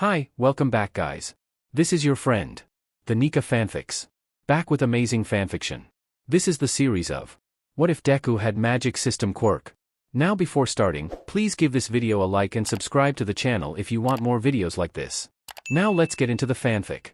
Hi, welcome back guys. This is your friend, the Nika Fanfics. Back with amazing fanfiction. This is the series of What if Deku had magic system quirk? Now before starting, please give this video a like and subscribe to the channel if you want more videos like this. Now let's get into the fanfic.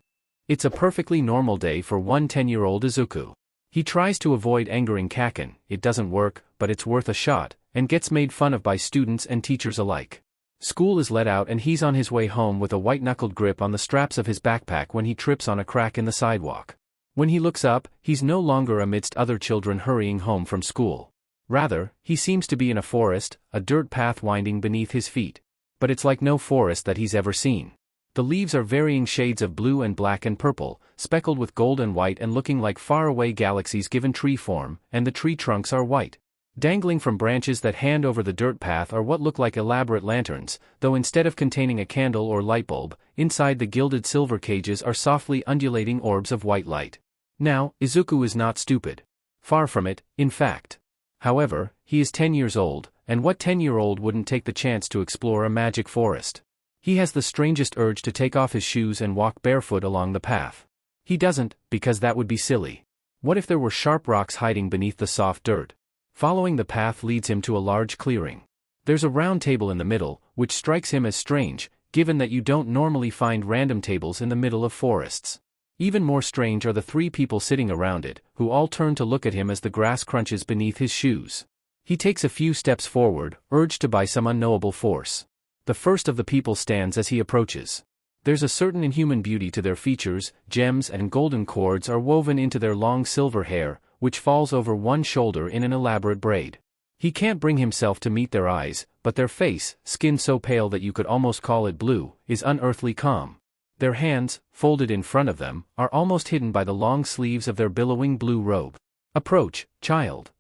It's a perfectly normal day for one 10-year-old Izuku. He tries to avoid angering Kacchan, it doesn't work, but it's worth a shot, and gets made fun of by students and teachers alike. School is let out and he's on his way home with a white-knuckled grip on the straps of his backpack when he trips on a crack in the sidewalk. When he looks up, he's no longer amidst other children hurrying home from school. Rather, he seems to be in a forest, a dirt path winding beneath his feet. But it's like no forest that he's ever seen. The leaves are varying shades of blue and black and purple, speckled with gold and white and looking like faraway galaxies given tree form, and the tree trunks are white. Dangling from branches that hand over the dirt path are what look like elaborate lanterns, though instead of containing a candle or light bulb, inside the gilded silver cages are softly undulating orbs of white light. Now, Izuku is not stupid. Far from it, in fact. However, he is 10 years old, and what 10-year-old wouldn't take the chance to explore a magic forest? He has the strangest urge to take off his shoes and walk barefoot along the path. He doesn't, because that would be silly. What if there were sharp rocks hiding beneath the soft dirt? Following the path leads him to a large clearing. There's a round table in the middle, which strikes him as strange, given that you don't normally find random tables in the middle of forests. Even more strange are the three people sitting around it, who all turn to look at him as the grass crunches beneath his shoes. He takes a few steps forward, urged to by some unknowable force. The first of the people stands as he approaches. There's a certain inhuman beauty to their features, gems and golden cords are woven into their long silver hair, which falls over one shoulder in an elaborate braid. He can't bring himself to meet their eyes, but their face, skin so pale that you could almost call it blue, is unearthly calm. Their hands, folded in front of them, are almost hidden by the long sleeves of their billowing blue robe. Approach, child.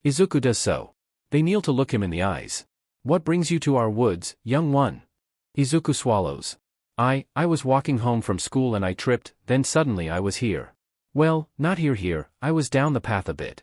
Izuku does so. They kneel to look him in the eyes. What brings you to our woods, young one? Izuku swallows. I was walking home from school and I tripped, then suddenly I was here. Well, not here, I was down the path a bit.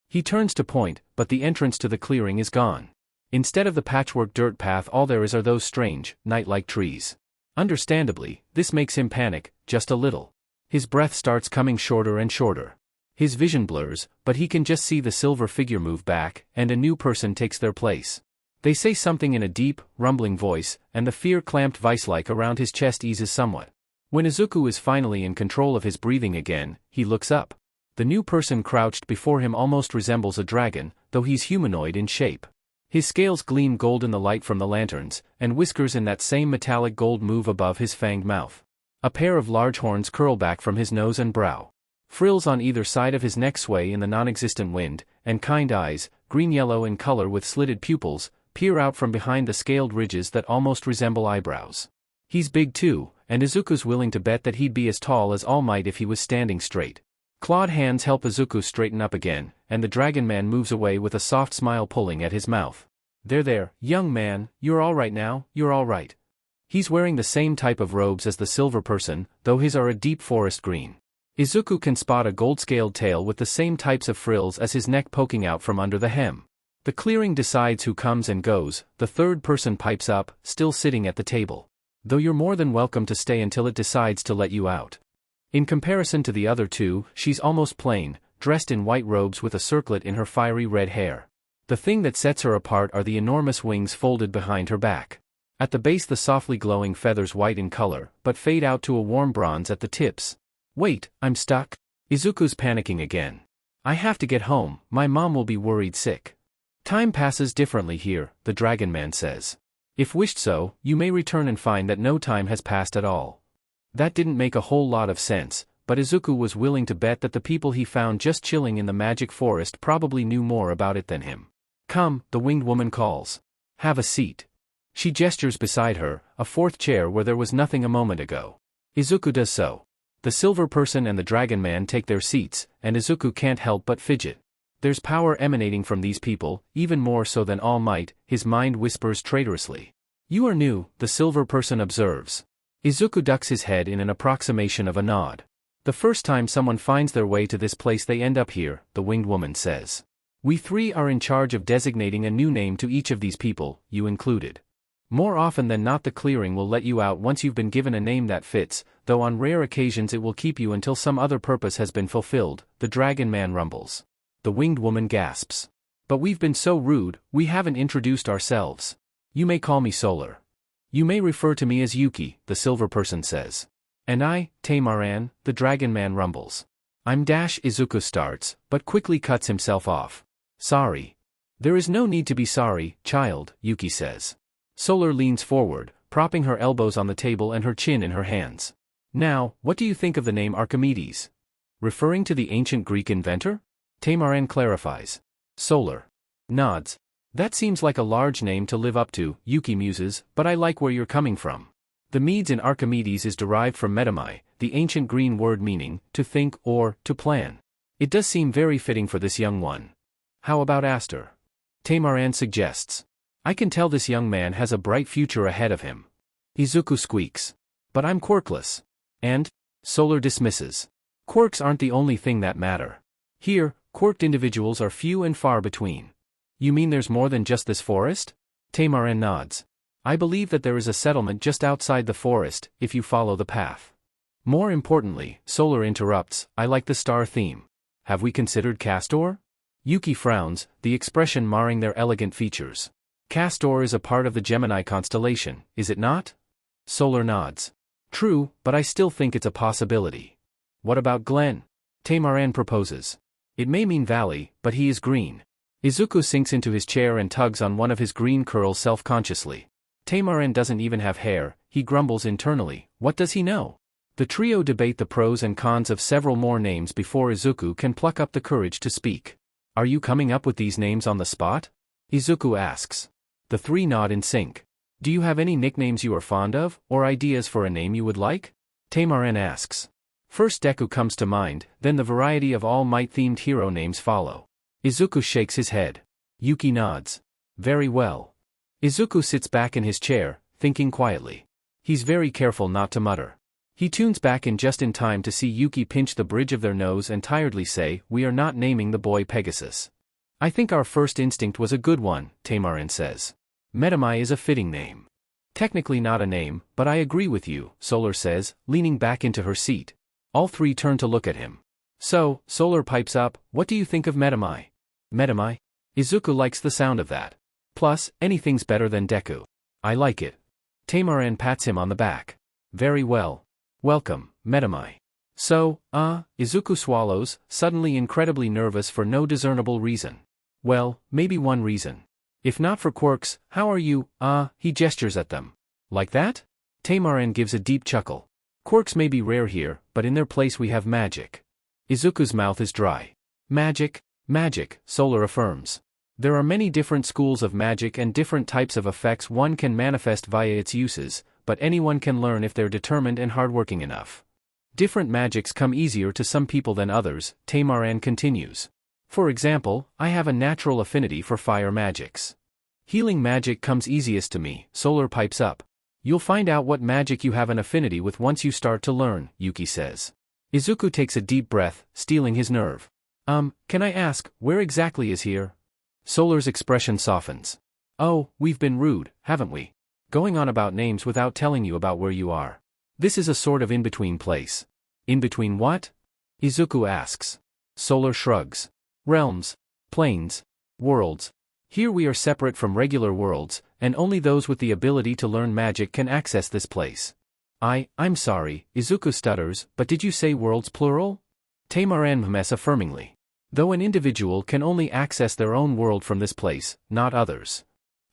He turns to point, but the entrance to the clearing is gone. Instead of the patchwork dirt path all there is are those strange, night-like trees. Understandably, this makes him panic, just a little. His breath starts coming shorter and shorter. His vision blurs, but he can just see the silver figure move back, and a new person takes their place. They say something in a deep, rumbling voice, and the fear clamped vice-like around his chest eases somewhat. When Izuku is finally in control of his breathing again, he looks up. The new person crouched before him almost resembles a dragon, though he's humanoid in shape. His scales gleam gold in the light from the lanterns, and whiskers in that same metallic gold move above his fanged mouth. A pair of large horns curl back from his nose and brow. Frills on either side of his neck sway in the non-existent wind, and kind eyes, green-yellow in color with slitted pupils, peer out from behind the scaled ridges that almost resemble eyebrows. He's big too, and Izuku's willing to bet that he'd be as tall as All Might if he was standing straight. Clawed hands help Izuku straighten up again, and the Dragon Man moves away with a soft smile pulling at his mouth. There, young man, you're all right now, you're all right. He's wearing the same type of robes as the silver person, though his are a deep forest green. Izuku can spot a gold-scaled tail with the same types of frills as his neck poking out from under the hem. The clearing decides who comes and goes, the third person pipes up, still sitting at the table. Though you're more than welcome to stay until it decides to let you out. In comparison to the other two, she's almost plain, dressed in white robes with a circlet in her fiery red hair. The thing that sets her apart are the enormous wings folded behind her back. At the base the softly glowing feathers white in color, but fade out to a warm bronze at the tips. Wait, I'm stuck? Izuku's panicking again. I have to get home, my mom will be worried sick. Time passes differently here, the Dragon Man says. If wished so, you may return and find that no time has passed at all. That didn't make a whole lot of sense, but Izuku was willing to bet that the people he found just chilling in the magic forest probably knew more about it than him. Come, the winged woman calls. Have a seat. She gestures beside her, a fourth chair where there was nothing a moment ago. Izuku does so. The silver person and the Dragon Man take their seats, and Izuku can't help but fidget. There's power emanating from these people, even more so than All Might, his mind whispers traitorously. You are new, the silver person observes. Izuku ducks his head in an approximation of a nod. The first time someone finds their way to this place they end up here, the winged woman says. We three are in charge of designating a new name to each of these people, you included. More often than not the clearing will let you out once you've been given a name that fits, though on rare occasions it will keep you until some other purpose has been fulfilled, the dragon man rumbles. The winged woman gasps. But we've been so rude, we haven't introduced ourselves. You may call me Solar. You may refer to me as Yuki, the silver person says. And I, Tamaran, the dragon man rumbles. I'm Izuku starts, but quickly cuts himself off. Sorry. There is no need to be sorry, child, Yuki says. Solar leans forward, propping her elbows on the table and her chin in her hands. Now, what do you think of the name Archimedes? Referring to the ancient Greek inventor? Tamaran clarifies. Solar nods. That seems like a large name to live up to, Yuki muses, but I like where you're coming from. The Medes in Archimedes is derived from metamai, the ancient green word meaning, to think or, to plan. It does seem very fitting for this young one. How about Aster? Tamaran suggests. I can tell this young man has a bright future ahead of him. Izuku squeaks. But I'm quirkless. And? Solar dismisses. Quirks aren't the only thing that matter. Here, quirked individuals are few and far between. You mean there's more than just this forest? Tamaran nods. I believe that there is a settlement just outside the forest, if you follow the path. More importantly, Solar interrupts, I like the star theme. Have we considered Castor? Yuki frowns, the expression marring their elegant features. Castor is a part of the Gemini constellation, is it not? Solar nods. True, but I still think it's a possibility. What about Glen? Tamaran proposes. It may mean valley, but he is green. Izuku sinks into his chair and tugs on one of his green curls self-consciously. Tamaran doesn't even have hair, he grumbles internally, what does he know? The trio debate the pros and cons of several more names before Izuku can pluck up the courage to speak. Are you coming up with these names on the spot? Izuku asks. The three nod in sync. Do you have any nicknames you are fond of, or ideas for a name you would like? Tamaran asks. First Deku comes to mind, then the variety of All Might-themed hero names follow. Izuku shakes his head. Yuki nods. Very well. Izuku sits back in his chair, thinking quietly. He's very careful not to mutter. He tunes back in just in time to see Yuki pinch the bridge of their nose and tiredly say, we are not naming the boy Pegasus. I think our first instinct was a good one, Tamaran says. Metamai is a fitting name. Technically not a name, but I agree with you, Solar says, leaning back into her seat. All three turn to look at him. So, Solar pipes up, what do you think of Metamai? Metamai? Izuku likes the sound of that. Plus, anything's better than Deku. I like it. Tamaran pats him on the back. Very well. Welcome, Metamai. So, Izuku swallows, suddenly incredibly nervous for no discernible reason. Well, maybe one reason. If not for quirks, how are you, he gestures at them. Like that? Tamaran gives a deep chuckle. Quirks may be rare here, but in their place we have magic. Izuku's mouth is dry. Magic? Magic, Solar affirms. There are many different schools of magic and different types of effects one can manifest via its uses, but anyone can learn if they're determined and hardworking enough. Different magics come easier to some people than others, Tamaran continues. For example, I have a natural affinity for fire magics. Healing magic comes easiest to me, Solar pipes up. You'll find out what magic you have an affinity with once you start to learn, Yuki says. Izuku takes a deep breath, stealing his nerve. Can I ask, where exactly is here? Solar's expression softens. Oh, we've been rude, haven't we? Going on about names without telling you about where you are. This is a sort of in-between place. In between what? Izuku asks. Solar shrugs. Realms. Planes. Worlds. Here we are separate from regular worlds, and only those with the ability to learn magic can access this place. I'm sorry, Izuku stutters, but did you say worlds plural? Tamaran mhmes affirmingly. Though an individual can only access their own world from this place, not others.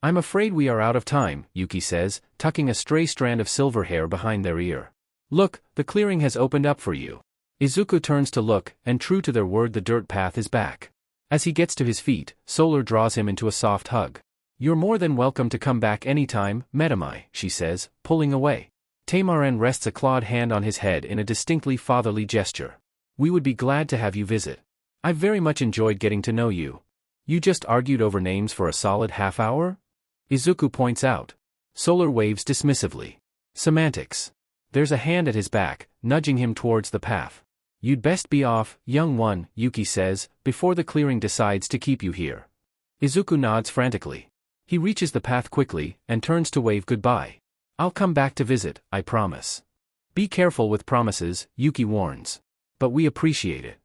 I'm afraid we are out of time, Yuki says, tucking a stray strand of silver hair behind their ear. Look, the clearing has opened up for you. Izuku turns to look, and true to their word the dirt path is back. As he gets to his feet, Solar draws him into a soft hug. You're more than welcome to come back anytime, Metamai, she says, pulling away. Tamaran rests a clawed hand on his head in a distinctly fatherly gesture. We would be glad to have you visit. I've very much enjoyed getting to know you. You just argued over names for a solid half hour? Izuku points out. Solar waves dismissively. Semantics. There's a hand at his back, nudging him towards the path. You'd best be off, young one, Yuki says, before the clearing decides to keep you here. Izuku nods frantically. He reaches the path quickly, and turns to wave goodbye. I'll come back to visit, I promise. Be careful with promises, Yuki warns. But we appreciate it.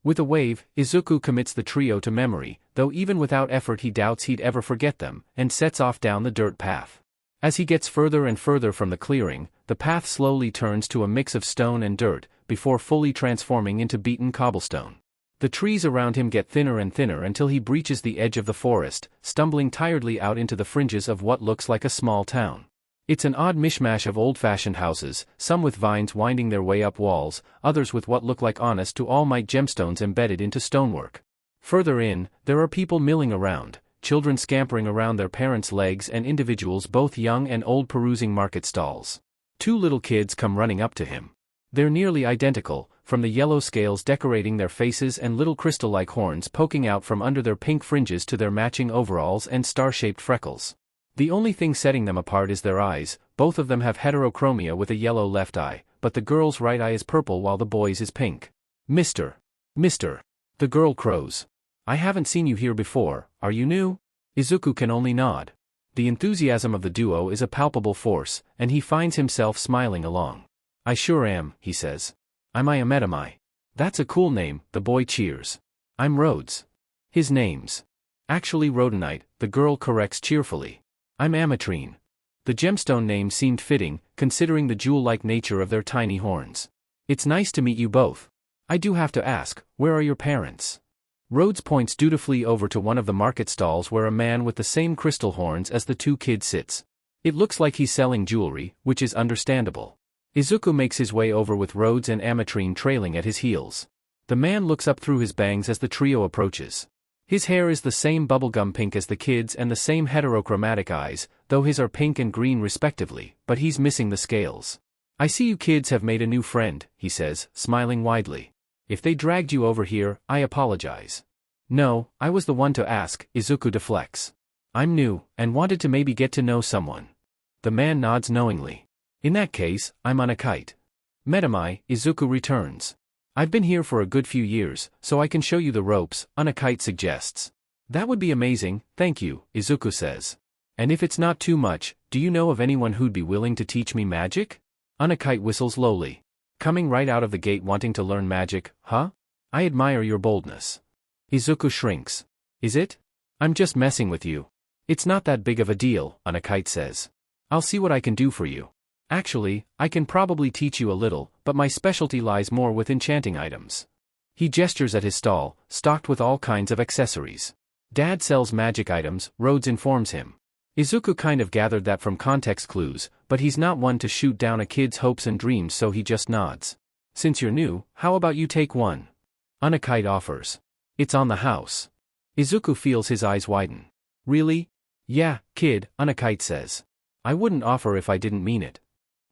With a wave, Izuku commits the trio to memory, though even without effort he doubts he'd ever forget them, and sets off down the dirt path. As he gets further and further from the clearing, the path slowly turns to a mix of stone and dirt, before fully transforming into beaten cobblestone. The trees around him get thinner and thinner until he breaches the edge of the forest, stumbling tiredly out into the fringes of what looks like a small town. It's an odd mishmash of old-fashioned houses, some with vines winding their way up walls, others with what look like honest-to-all-might gemstones embedded into stonework. Further in, there are people milling around, children scampering around their parents' legs and individuals both young and old perusing market stalls. 2 little kids come running up to him. They're nearly identical, from the yellow scales decorating their faces and little crystal-like horns poking out from under their pink fringes to their matching overalls and star-shaped freckles. The only thing setting them apart is their eyes. Both of them have heterochromia with a yellow left eye, but the girl's right eye is purple while the boy's is pink. Mister. The girl crows. I haven't seen you here before, are you new? Izuku can only nod. The enthusiasm of the duo is a palpable force, and he finds himself smiling along. I sure am, he says. I'm Iamedamai. That's a cool name, the boy cheers. I'm Rhodes. His name's actually Rhodonite, the girl corrects cheerfully. I'm Ametrine. The gemstone name seemed fitting, considering the jewel-like nature of their tiny horns. It's nice to meet you both. I do have to ask, where are your parents? Rhodes points dutifully over to one of the market stalls where a man with the same crystal horns as the 2 kids sits. It looks like he's selling jewelry, which is understandable. Izuku makes his way over with Rhodes and Ametrine trailing at his heels. The man looks up through his bangs as the trio approaches. His hair is the same bubblegum pink as the kids and the same heterochromatic eyes, though his are pink and green respectively, but he's missing the scales. I see you kids have made a new friend, he says, smiling widely. If they dragged you over here, I apologize. No, I was the one to ask, Izuku deflects. I'm new, and wanted to maybe get to know someone. The man nods knowingly. In that case, I'm on a kite. Medamai, Izuku returns. I've been here for a good few years, so I can show you the ropes, Unakite suggests. That would be amazing, thank you, Izuku says. And if it's not too much, do you know of anyone who'd be willing to teach me magic? Unakite whistles lowly. Coming right out of the gate wanting to learn magic, huh? I admire your boldness. Izuku shrinks. Is it? I'm just messing with you. It's not that big of a deal, Unakite says. I'll see what I can do for you. Actually, I can probably teach you a little, but my specialty lies more with enchanting items. He gestures at his stall, stocked with all kinds of accessories. Dad sells magic items, Rhodes informs him. Izuku kind of gathered that from context clues, but he's not one to shoot down a kid's hopes and dreams, so he just nods. Since you're new, how about you take one? Unakite offers. It's on the house. Izuku feels his eyes widen. Really? Yeah, kid, Unakite says. I wouldn't offer if I didn't mean it.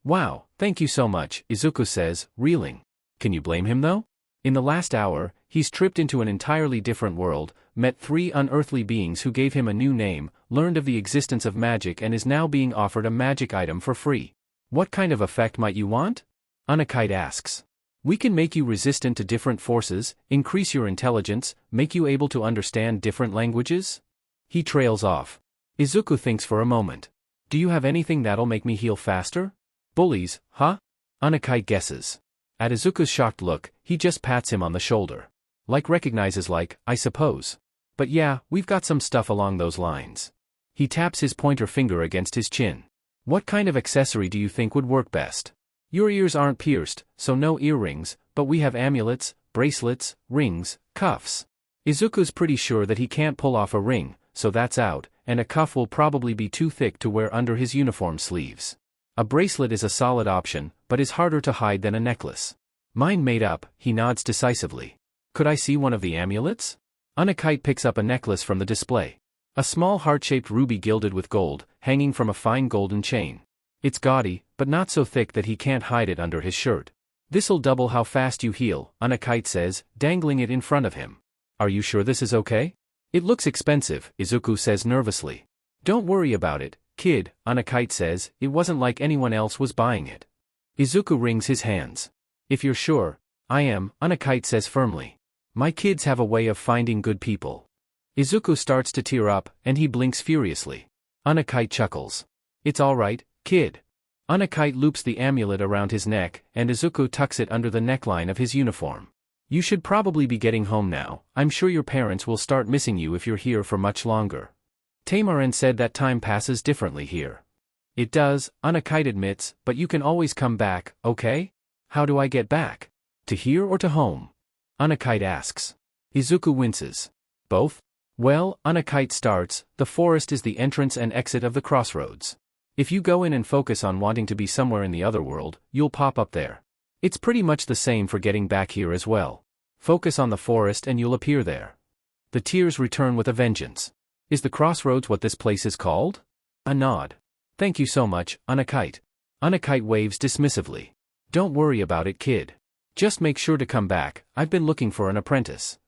Wow, thank you so much, Izuku says, reeling. Can you blame him though? In the last hour, he's tripped into an entirely different world, met 3 unearthly beings who gave him a new name, learned of the existence of magic and is now being offered a magic item for free. What kind of effect might you want? Unakite asks. We can make you resistant to different forces, increase your intelligence, make you able to understand different languages? He trails off. Izuku thinks for a moment. Do you have anything that'll make me heal faster? Bullies, huh? Unakite guesses. At Izuku's shocked look, he just pats him on the shoulder. Recognizes I suppose. But yeah, we've got some stuff along those lines. He taps his pointer finger against his chin. What kind of accessory do you think would work best? Your ears aren't pierced, so no earrings, but we have amulets, bracelets, rings, cuffs. Izuku's pretty sure that he can't pull off a ring, so that's out, and a cuff will probably be too thick to wear under his uniform sleeves. A bracelet is a solid option, but is harder to hide than a necklace. Mind made up, he nods decisively. Could I see one of the amulets? Unakite picks up a necklace from the display. A small heart-shaped ruby gilded with gold, hanging from a fine golden chain. It's gaudy, but not so thick that he can't hide it under his shirt. This'll double how fast you heal, Unakite says, dangling it in front of him. Are you sure this is okay? It looks expensive, Izuku says nervously. Don't worry about it, kid, Unakite says, it wasn't like anyone else was buying it. Izuku wrings his hands. If you're sure, I am, Unakite says firmly. My kids have a way of finding good people. Izuku starts to tear up, and he blinks furiously. Unakite chuckles. It's alright, kid. Unakite loops the amulet around his neck, and Izuku tucks it under the neckline of his uniform. You should probably be getting home now. I'm sure your parents will start missing you if you're here for much longer. Tamarin said that time passes differently here. It does, Unakite admits, but you can always come back, okay? How do I get back? To here or to home? Unakite asks. Izuku winces. Both? Well, Unakite starts, the forest is the entrance and exit of the crossroads. If you go in and focus on wanting to be somewhere in the other world, you'll pop up there. It's pretty much the same for getting back here as well. Focus on the forest and you'll appear there. The tears return with a vengeance. Is the crossroads what this place is called? A nod. Thank you so much, Unakite. Unakite waves dismissively. Don't worry about it, kid. Just make sure to come back, I've been looking for an apprentice.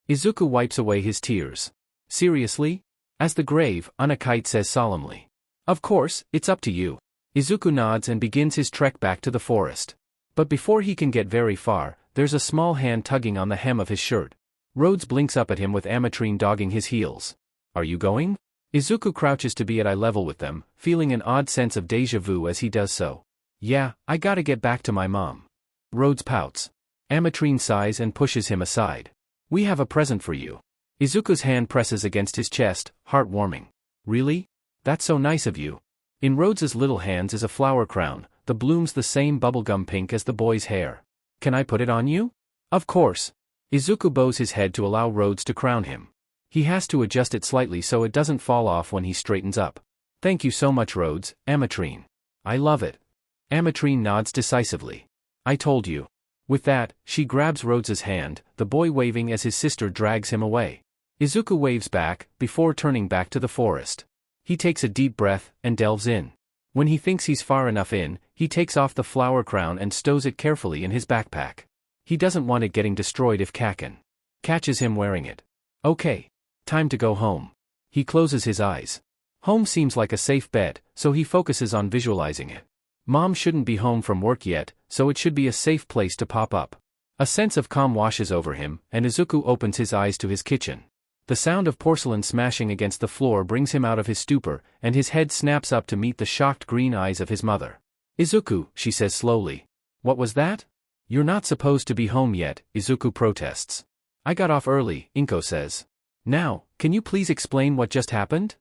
Izuku wipes away his tears. Seriously? As the grave, Unakite says solemnly. Of course, it's up to you. Izuku nods and begins his trek back to the forest. But before he can get very far, there's a small hand tugging on the hem of his shirt. Rhodes blinks up at him with Ametrine dogging his heels. Are you going? Izuku crouches to be at eye level with them, feeling an odd sense of déjà vu as he does so. Yeah, I gotta get back to my mom. Rhodes pouts. Ametrine sighs and pushes him aside. We have a present for you. Izuku's hand presses against his chest, heartwarming. Really? That's so nice of you. In Rhodes's little hands is a flower crown, the blooms the same bubblegum pink as the boy's hair. Can I put it on you? Of course. Izuku bows his head to allow Rhodes to crown him. He has to adjust it slightly so it doesn't fall off when he straightens up. Thank you so much, Rhodes, Ametrine. I love it. Ametrine nods decisively. I told you. With that, she grabs Rhodes's hand, the boy waving as his sister drags him away. Izuku waves back, before turning back to the forest. He takes a deep breath, and delves in. When he thinks he's far enough in, he takes off the flower crown and stows it carefully in his backpack. He doesn't want it getting destroyed if Kacchan catches him wearing it. Okay. Time to go home. He closes his eyes. Home seems like a safe bet, so he focuses on visualizing it. Mom shouldn't be home from work yet, so it should be a safe place to pop up. A sense of calm washes over him, and Izuku opens his eyes to his kitchen. The sound of porcelain smashing against the floor brings him out of his stupor, and his head snaps up to meet the shocked green eyes of his mother. Izuku, she says slowly. What was that? You're not supposed to be home yet, Izuku protests. I got off early, Inko says. Now, can you please explain what just happened?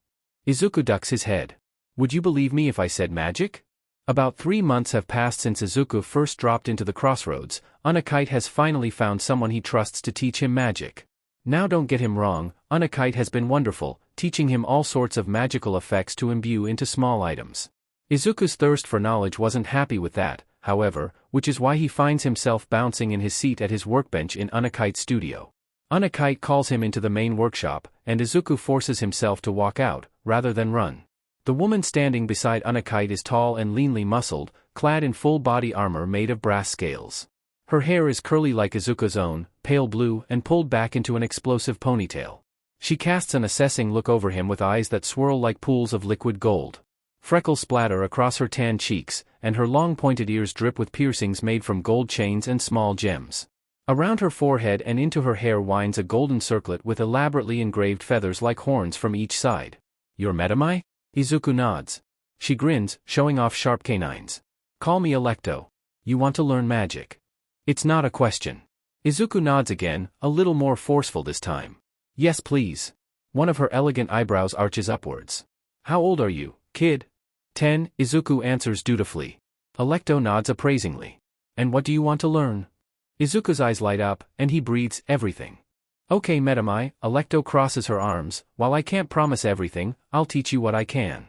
Izuku ducks his head. Would you believe me if I said magic? About 3 months have passed since Izuku first dropped into the crossroads. Unakite has finally found someone he trusts to teach him magic. Now don't get him wrong, Unakite has been wonderful, teaching him all sorts of magical effects to imbue into small items. Izuku's thirst for knowledge wasn't happy with that, however, which is why he finds himself bouncing in his seat at his workbench in Unakite's studio. Unakite calls him into the main workshop, and Izuku forces himself to walk out, rather than run. The woman standing beside Unakite is tall and leanly muscled, clad in full body armor made of brass scales. Her hair is curly like Izuku's own, pale blue and pulled back into an explosive ponytail. She casts an assessing look over him with eyes that swirl like pools of liquid gold. Freckles splatter across her tan cheeks, and her long pointed ears drip with piercings made from gold chains and small gems. Around her forehead and into her hair winds a golden circlet with elaborately engraved feathers like horns from each side. You're Medamai? Izuku nods. She grins, showing off sharp canines. Call me Alecto. You want to learn magic? It's not a question. Izuku nods again, a little more forceful this time. Yes please. One of her elegant eyebrows arches upwards. How old are you, kid? 10, Izuku answers dutifully. Alecto nods appraisingly. And what do you want to learn? Izuku's eyes light up, and he breathes, everything. Okay Medamai, Alecto crosses her arms, while I can't promise everything, I'll teach you what I can.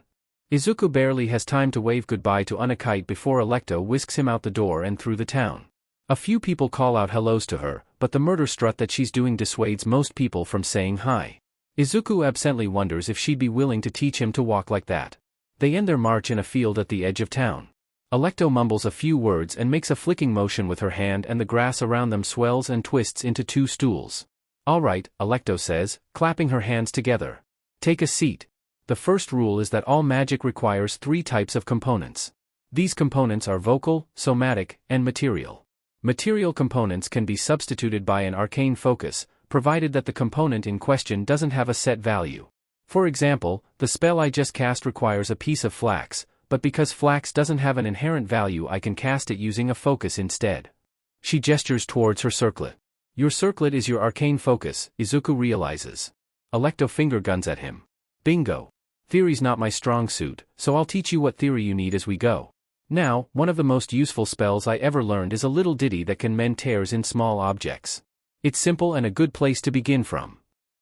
Izuku barely has time to wave goodbye to Unakite before Alecto whisks him out the door and through the town. A few people call out hellos to her, but the murder strut that she's doing dissuades most people from saying hi. Izuku absently wonders if she'd be willing to teach him to walk like that. They end their march in a field at the edge of town. Alecto mumbles a few words and makes a flicking motion with her hand, and the grass around them swells and twists into 2 stools. All right, Alecto says, clapping her hands together. Take a seat. The first rule is that all magic requires 3 types of components. These components are vocal, somatic, and material. Material components can be substituted by an arcane focus, provided that the component in question doesn't have a set value. For example, the spell I just cast requires a piece of flax, but because flax doesn't have an inherent value I can cast it using a focus instead. She gestures towards her circlet. Your circlet is your arcane focus, Izuku realizes. Alecto finger guns at him. Bingo. Theory's not my strong suit, so I'll teach you what theory you need as we go. Now, one of the most useful spells I ever learned is a little ditty that can mend tears in small objects. It's simple and a good place to begin from.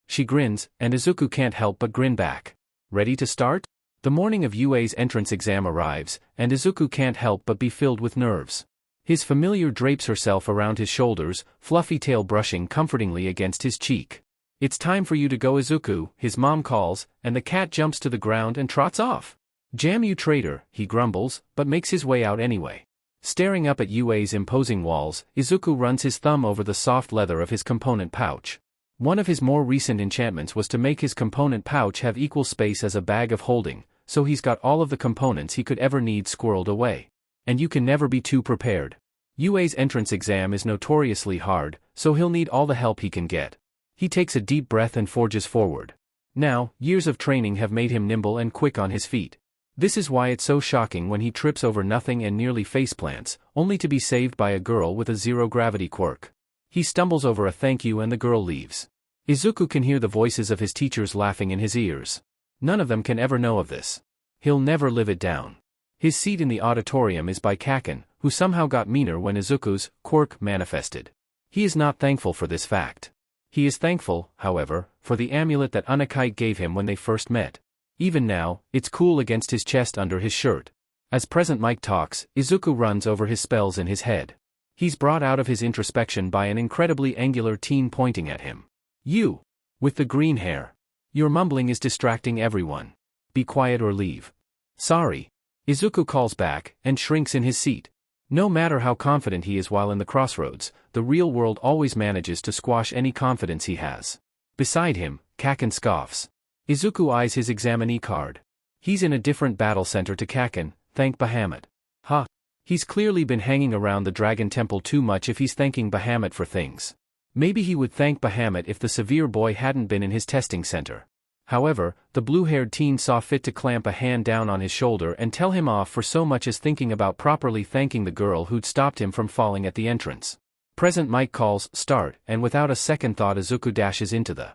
She grins, and Izuku can't help but grin back. Ready to start? The morning of UA's entrance exam arrives, and Izuku can't help but be filled with nerves. His familiar drapes herself around his shoulders, fluffy tail brushing comfortingly against his cheek. It's time for you to go, Izuku, his mom calls, and the cat jumps to the ground and trots off. Jam you traitor, he grumbles, but makes his way out anyway. Staring up at UA's imposing walls, Izuku runs his thumb over the soft leather of his component pouch. One of his more recent enchantments was to make his component pouch have equal space as a bag of holding, so he's got all of the components he could ever need squirreled away. And you can never be too prepared. UA's entrance exam is notoriously hard, so he'll need all the help he can get. He takes a deep breath and forges forward. Now, years of training have made him nimble and quick on his feet. This is why it's so shocking when he trips over nothing and nearly faceplants, only to be saved by a girl with a zero-gravity quirk. He stumbles over a thank you and the girl leaves. Izuku can hear the voices of his teachers laughing in his ears. None of them can ever know of this. He'll never live it down. His seat in the auditorium is by Kacchan, who somehow got meaner when Izuku's quirk manifested. He is not thankful for this fact. He is thankful, however, for the amulet that Unakite gave him when they first met. Even now, it's cool against his chest under his shirt. As Present Mike talks, Izuku runs over his spells in his head. He's brought out of his introspection by an incredibly angular teen pointing at him. You! With the green hair. Your mumbling is distracting everyone. Be quiet or leave. Sorry. Izuku calls back, and shrinks in his seat. No matter how confident he is while in the crossroads, the real world always manages to squash any confidence he has. Beside him, Kacchan scoffs. Izuku eyes his examinee card. He's in a different battle center to Kacchan, thank Bahamut. Ha! He's clearly been hanging around the Dragon Temple too much if he's thanking Bahamut for things. Maybe he would thank Bahamut if the severe boy hadn't been in his testing center. However, the blue-haired teen saw fit to clamp a hand down on his shoulder and tell him off for so much as thinking about properly thanking the girl who'd stopped him from falling at the entrance. Present Mike calls start, and without a second thought Izuku dashes into the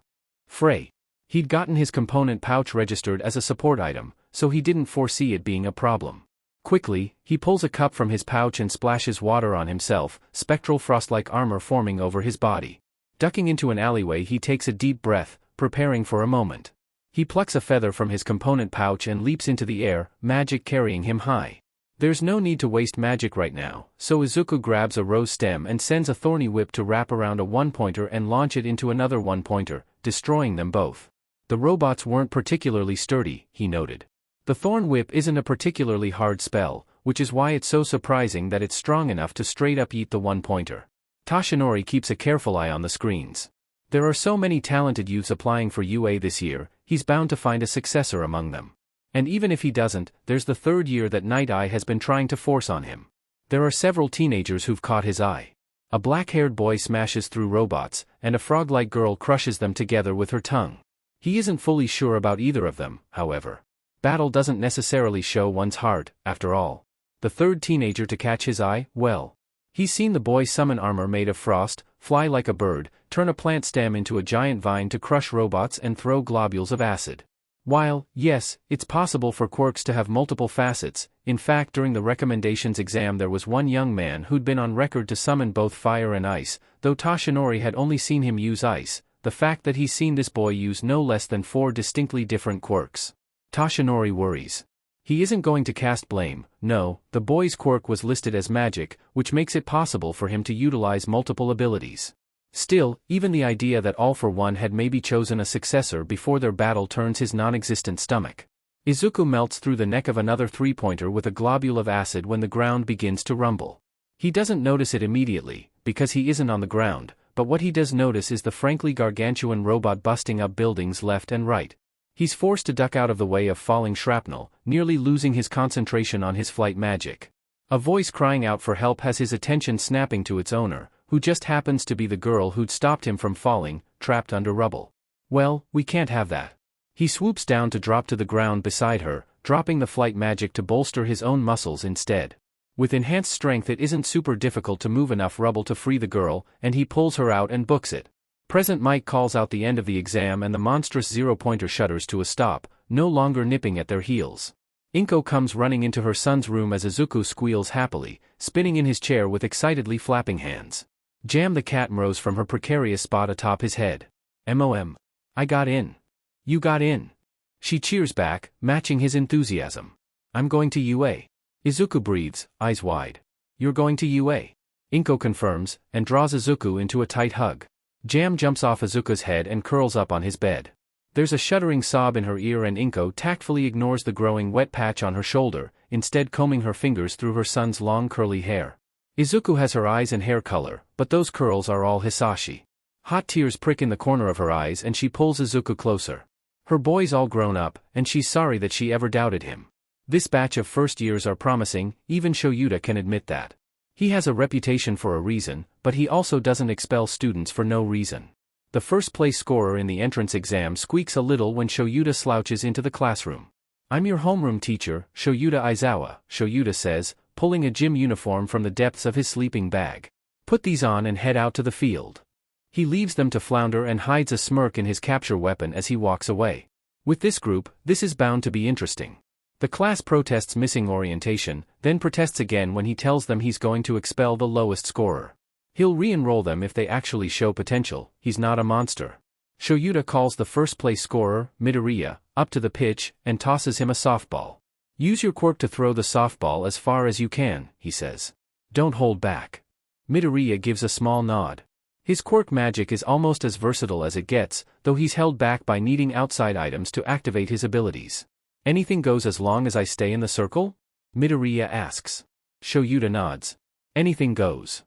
fray. He'd gotten his component pouch registered as a support item, so he didn't foresee it being a problem. Quickly, he pulls a cup from his pouch and splashes water on himself, spectral frost-like armor forming over his body. Ducking into an alleyway, he takes a deep breath, preparing for a moment. He plucks a feather from his component pouch and leaps into the air, magic carrying him high. There's no need to waste magic right now, so Izuku grabs a rose stem and sends a thorny whip to wrap around a one-pointer and launch it into another one-pointer, destroying them both. The robots weren't particularly sturdy, he noted. The thorn whip isn't a particularly hard spell, which is why it's so surprising that it's strong enough to straight-up eat the one-pointer. Toshinori keeps a careful eye on the screens. There are so many talented youths applying for UA this year, he's bound to find a successor among them. And even if he doesn't, there's the third year that Night Eye has been trying to force on him. There are several teenagers who've caught his eye. A black-haired boy smashes through robots, and a frog-like girl crushes them together with her tongue. He isn't fully sure about either of them, however. Battle doesn't necessarily show one's heart, after all. The third teenager to catch his eye, well. He's seen the boy summon armor made of frost, fly like a bird, turn a plant stem into a giant vine to crush robots and throw globules of acid. While, yes, it's possible for quirks to have multiple facets, in fact during the recommendations exam there was one young man who'd been on record to summon both fire and ice, though Toshinori had only seen him use ice, the fact that he's seen this boy use no less than 4 distinctly different quirks. Toshinori worries. He isn't going to cast blame, no, the boy's quirk was listed as magic, which makes it possible for him to utilize multiple abilities. Still, even the idea that All for One had maybe chosen a successor before their battle turns his non-existent stomach. Izuku melts through the neck of another three-pointer with a globule of acid when the ground begins to rumble. He doesn't notice it immediately, because he isn't on the ground, but what he does notice is the frankly gargantuan robot busting up buildings left and right. He's forced to duck out of the way of falling shrapnel, nearly losing his concentration on his flight magic. A voice crying out for help has his attention snapping to its owner, who just happens to be the girl who'd stopped him from falling, trapped under rubble. Well, we can't have that. He swoops down to drop to the ground beside her, dropping the flight magic to bolster his own muscles instead. With enhanced strength it isn't super difficult to move enough rubble to free the girl, and he pulls her out and books it. Present Mike calls out the end of the exam and the monstrous zero-pointer shudders to a stop, no longer nipping at their heels. Inko comes running into her son's room as Izuku squeals happily, spinning in his chair with excitedly flapping hands. Jam the cat rose from her precarious spot atop his head. "Mom. I got in." "You got in." She cheers back, matching his enthusiasm. "I'm going to UA." Izuku breathes, eyes wide. "You're going to UA." Inko confirms, and draws Izuku into a tight hug. Jam jumps off Izuku's head and curls up on his bed. There's a shuddering sob in her ear and Inko tactfully ignores the growing wet patch on her shoulder, instead combing her fingers through her son's long curly hair. Izuku has her eyes and hair color, but those curls are all Hisashi. Hot tears prick in the corner of her eyes and she pulls Izuku closer. Her boy's all grown up, and she's sorry that she ever doubted him. This batch of first years are promising, even Shoyuta can admit that. He has a reputation for a reason, but he also doesn't expel students for no reason. The first-place scorer in the entrance exam squeaks a little when Shoyuta slouches into the classroom. "I'm your homeroom teacher, Shoyuta Aizawa," Shoyuta says, pulling a gym uniform from the depths of his sleeping bag. "Put these on and head out to the field." He leaves them to flounder and hides a smirk in his capture weapon as he walks away. With this group, this is bound to be interesting. The class protests missing orientation, then protests again when he tells them he's going to expel the lowest scorer. He'll re-enroll them if they actually show potential. He's not a monster. Shoyuta calls the first-place scorer, Midoriya, up to the pitch, and tosses him a softball. "Use your quirk to throw the softball as far as you can," he says. "Don't hold back." Midoriya gives a small nod. His quirk magic is almost as versatile as it gets, though he's held back by needing outside items to activate his abilities. "Anything goes as long as I stay in the circle?" Midoriya asks. Shoyuta nods. "Anything goes."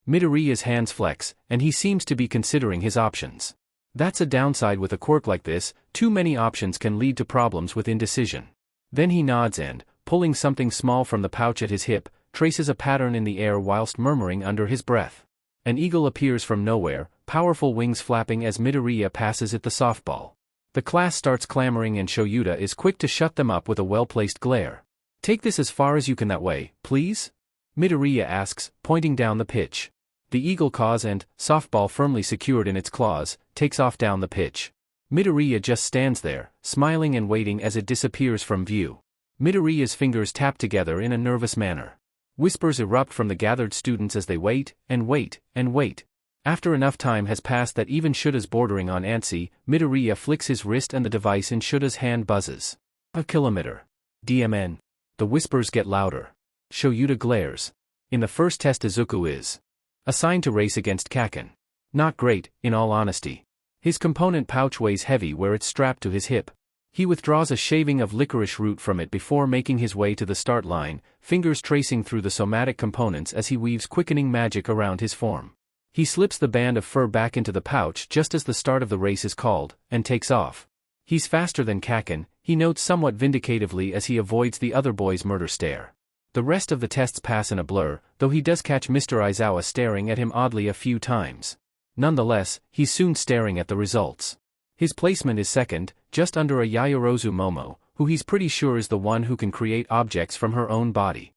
Midoriya's hands flex, and he seems to be considering his options. That's a downside with a quirk like this, too many options can lead to problems with indecision. Then he nods and, pulling something small from the pouch at his hip, traces a pattern in the air whilst murmuring under his breath. An eagle appears from nowhere, powerful wings flapping as Midoriya passes it the softball. The class starts clamoring and Shoyuta is quick to shut them up with a well-placed glare. "Take this as far as you can that way, please?" Midoriya asks, pointing down the pitch. The eagle caws and, softball firmly secured in its claws, takes off down the pitch. Midoriya just stands there, smiling and waiting as it disappears from view. Midoriya's fingers tap together in a nervous manner. Whispers erupt from the gathered students as they wait, and wait, and wait. After enough time has passed that even Shuta's bordering on antsy, Midoriya flicks his wrist and the device in Shuta's hand buzzes. "A kilometer. DMN. The whispers get louder. Shoyuta glares. In the first test Izuku is assigned to race against Kacchan. Not great, in all honesty. His component pouch weighs heavy where it's strapped to his hip. He withdraws a shaving of licorice root from it before making his way to the start line, fingers tracing through the somatic components as he weaves quickening magic around his form. He slips the band of fur back into the pouch just as the start of the race is called, and takes off. He's faster than Kacchan, he notes somewhat vindicatively as he avoids the other boy's murder stare. The rest of the tests pass in a blur, though he does catch Mr. Aizawa staring at him oddly a few times. Nonetheless, he's soon staring at the results. His placement is second, just under a Yaoyorozu Momo, who he's pretty sure is the one who can create objects from her own body.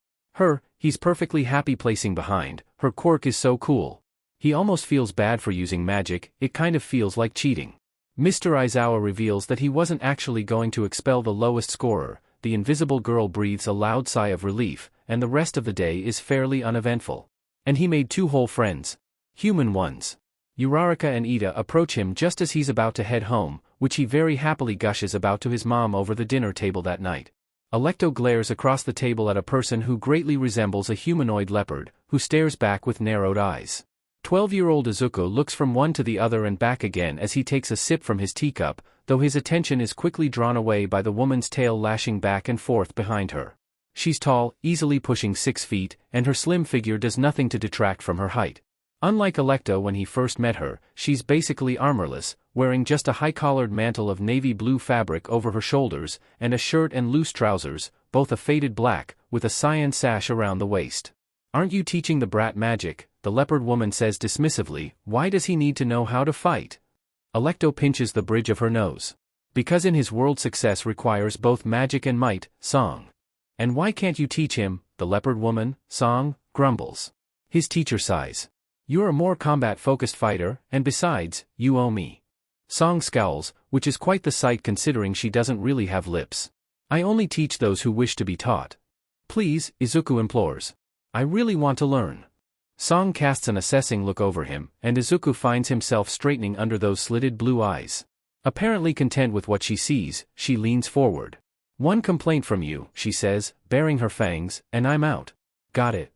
He's perfectly happy placing behind. Her quirk is so cool. He almost feels bad for using magic, it kind of feels like cheating. Mr. Aizawa reveals that he wasn't actually going to expel the lowest scorer. The invisible girl breathes a loud sigh of relief, and the rest of the day is fairly uneventful. And he made 2 whole friends. Human ones. Uraraka and Ida approach him just as he's about to head home, which he very happily gushes about to his mom over the dinner table that night. Alecto glares across the table at a person who greatly resembles a humanoid leopard, who stares back with narrowed eyes. 12-year-old Izuku looks from one to the other and back again as he takes a sip from his teacup, though his attention is quickly drawn away by the woman's tail lashing back and forth behind her. She's tall, easily pushing 6 feet, and her slim figure does nothing to detract from her height. Unlike Alecto when he first met her, she's basically armorless, wearing just a high-collared mantle of navy blue fabric over her shoulders, and a shirt and loose trousers, both a faded black, with a cyan sash around the waist. "Aren't you teaching the brat magic?" the leopard woman says dismissively. "Why does he need to know how to fight?" Alecto pinches the bridge of her nose. Because in his world success requires both magic and might, Song. And why can't you teach him, the leopard woman, Song, grumbles. His teacher sighs. You're a more combat-focused fighter, and besides, you owe me. Song scowls, which is quite the sight considering she doesn't really have lips. I only teach those who wish to be taught. Please, Izuku implores. I really want to learn. Song casts an assessing look over him, and Izuku finds himself straightening under those slitted blue eyes. Apparently content with what she sees, she leans forward. One complaint from you, she says, baring her fangs, and I'm out. Got it.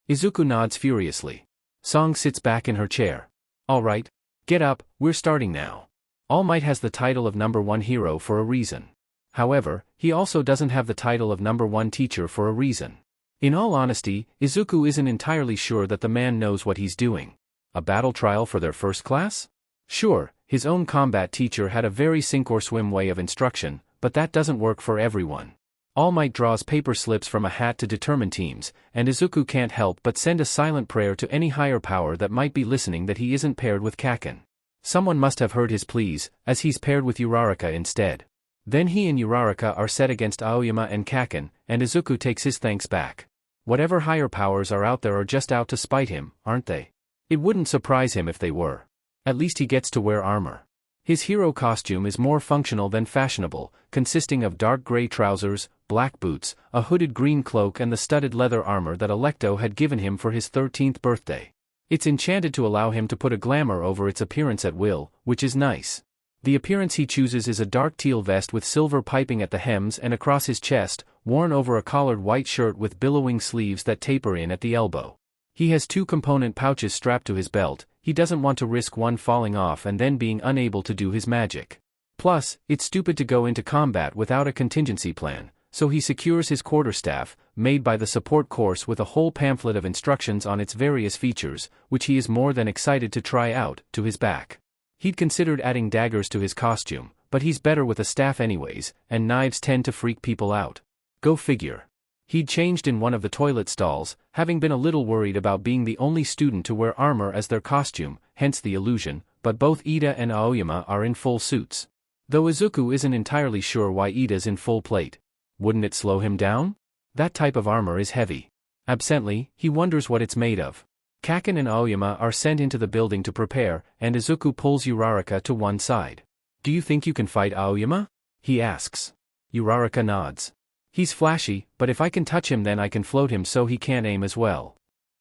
Izuku nods furiously. Song sits back in her chair. All right. Get up, we're starting now. All Might has the title of #1 hero for a reason. However, he also doesn't have the title of #1 teacher for a reason. In all honesty, Izuku isn't entirely sure that the man knows what he's doing. A battle trial for their first class? Sure, his own combat teacher had a very sink-or-swim way of instruction, but that doesn't work for everyone. All Might draws paper slips from a hat to determine teams, and Izuku can't help but send a silent prayer to any higher power that might be listening that he isn't paired with Kacchan. Someone must have heard his pleas, as he's paired with Uraraka instead. Then he and Uraraka are set against Aoyama and Kacchan, and Izuku takes his thanks back. Whatever higher powers are out there are just out to spite him, aren't they? It wouldn't surprise him if they were. At least he gets to wear armor. His hero costume is more functional than fashionable, consisting of dark gray trousers, black boots, a hooded green cloak and the studded leather armor that Alecto had given him for his 13th birthday. It's enchanted to allow him to put a glamour over its appearance at will, which is nice. The appearance he chooses is a dark teal vest with silver piping at the hems and across his chest, worn over a collared white shirt with billowing sleeves that taper in at the elbow. He has 2 component pouches strapped to his belt. He doesn't want to risk one falling off and then being unable to do his magic. Plus, it's stupid to go into combat without a contingency plan, so he secures his quarterstaff, made by the support course with a whole pamphlet of instructions on its various features, which he is more than excited to try out, to his back. He'd considered adding daggers to his costume, but he's better with a staff anyways, and knives tend to freak people out. Go figure. He'd changed in one of the toilet stalls, having been a little worried about being the only student to wear armor as their costume, hence the illusion, but both Ida and Aoyama are in full suits. Though Izuku isn't entirely sure why Ida's in full plate. Wouldn't it slow him down? That type of armor is heavy. Absently, he wonders what it's made of. Kacchan and Aoyama are sent into the building to prepare, and Izuku pulls Uraraka to one side. Do you think you can fight Aoyama? He asks. Uraraka nods. He's flashy, but if I can touch him then I can float him so he can't aim as well.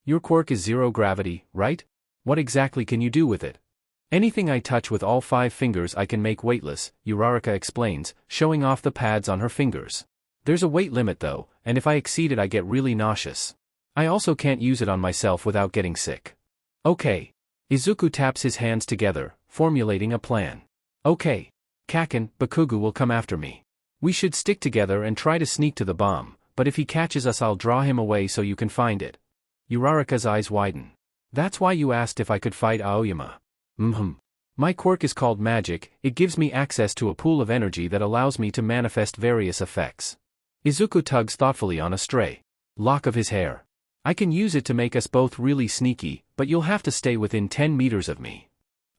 Your quirk is 0 gravity, right? What exactly can you do with it? Anything I touch with all 5 fingers I can make weightless, Uraraka explains, showing off the pads on her fingers. There's a weight limit though, and if I exceed it I get really nauseous. I also can't use it on myself without getting sick. Okay. Izuku taps his hands together, formulating a plan. Okay. Kacchan, Bakugo will come after me. We should stick together and try to sneak to the bomb, but if he catches us I'll draw him away so you can find it. Uraraka's eyes widen. That's why you asked if I could fight Aoyama. My quirk is called magic. It gives me access to a pool of energy that allows me to manifest various effects. Izuku tugs thoughtfully on a stray lock of his hair. I can use it to make us both really sneaky, but you'll have to stay within 10 meters of me.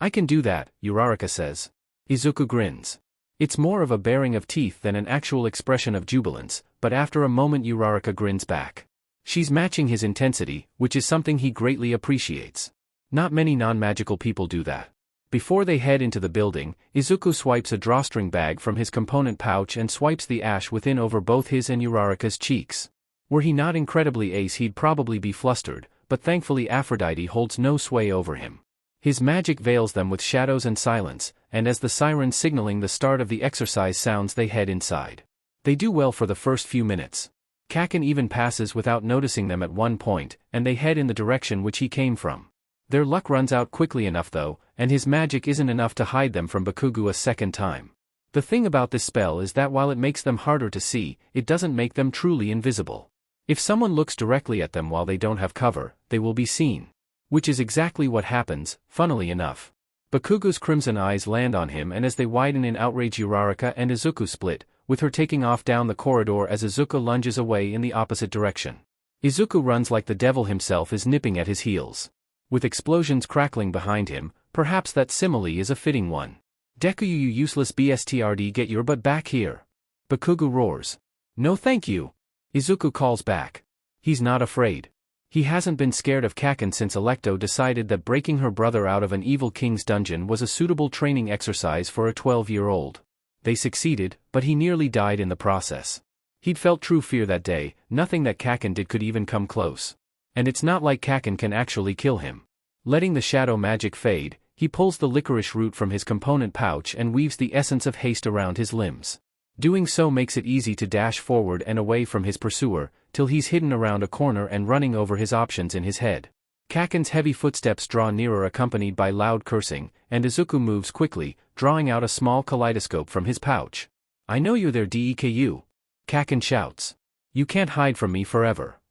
I can do that, Uraraka says. Izuku grins. It's more of a baring of teeth than an actual expression of jubilance, but after a moment Uraraka grins back. She's matching his intensity, which is something he greatly appreciates. Not many non-magical people do that. Before they head into the building, Izuku swipes a drawstring bag from his component pouch and swipes the ash within over both his and Uraraka's cheeks. Were he not incredibly ace he'd probably be flustered, but thankfully Aphrodite holds no sway over him. His magic veils them with shadows and silence, and as the siren signaling the start of the exercise sounds they head inside. They do well for the first few minutes. Kacchan even passes without noticing them at one point, and they head in the direction which he came from. Their luck runs out quickly enough though, and his magic isn't enough to hide them from Bakugo a second time. The thing about this spell is that while it makes them harder to see, it doesn't make them truly invisible. If someone looks directly at them while they don't have cover, they will be seen. Which is exactly what happens, funnily enough. Bakugo's crimson eyes land on him and as they widen in outrage Uraraka and Izuku split, with her taking off down the corridor as Izuku lunges away in the opposite direction. Izuku runs like the devil himself is nipping at his heels. With explosions crackling behind him, perhaps that simile is a fitting one. Deku, you useless bstrd, get your butt back here. Bakugo roars. No thank you. Izuku calls back. He's not afraid. He hasn't been scared of Kacchan since Alto decided that breaking her brother out of an evil king's dungeon was a suitable training exercise for a 12-year-old. They succeeded, but he nearly died in the process. He'd felt true fear that day, nothing that Kacchan did could even come close. And it's not like Kacchan can actually kill him. Letting the shadow magic fade, he pulls the licorice root from his component pouch and weaves the essence of haste around his limbs. Doing so makes it easy to dash forward and away from his pursuer, till he's hidden around a corner and running over his options in his head. Kacchan's heavy footsteps draw nearer accompanied by loud cursing, and Izuku moves quickly, drawing out a small kaleidoscope from his pouch. I know you're there, Deku. Kacchan shouts. You can't hide from me forever.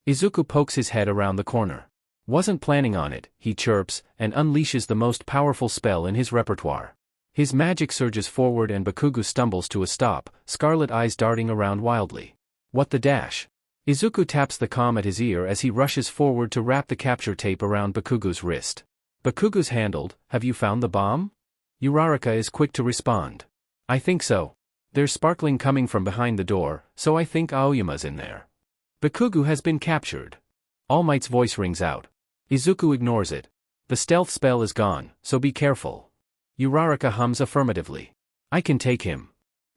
Izuku pokes his head around the corner. Wasn't planning on it, he chirps, and unleashes the most powerful spell in his repertoire. His magic surges forward and Bakugo stumbles to a stop, scarlet eyes darting around wildly. What the dash? Izuku taps the comm at his ear as he rushes forward to wrap the capture tape around Bakugo's wrist. Bakugo's handled. Have you found the bomb? Uraraka is quick to respond. I think so. There's sparkling coming from behind the door, so I think Aoyama's in there. Bakugo has been captured. All Might's voice rings out. Izuku ignores it. The stealth spell is gone, so be careful. Uraraka hums affirmatively. I can take him.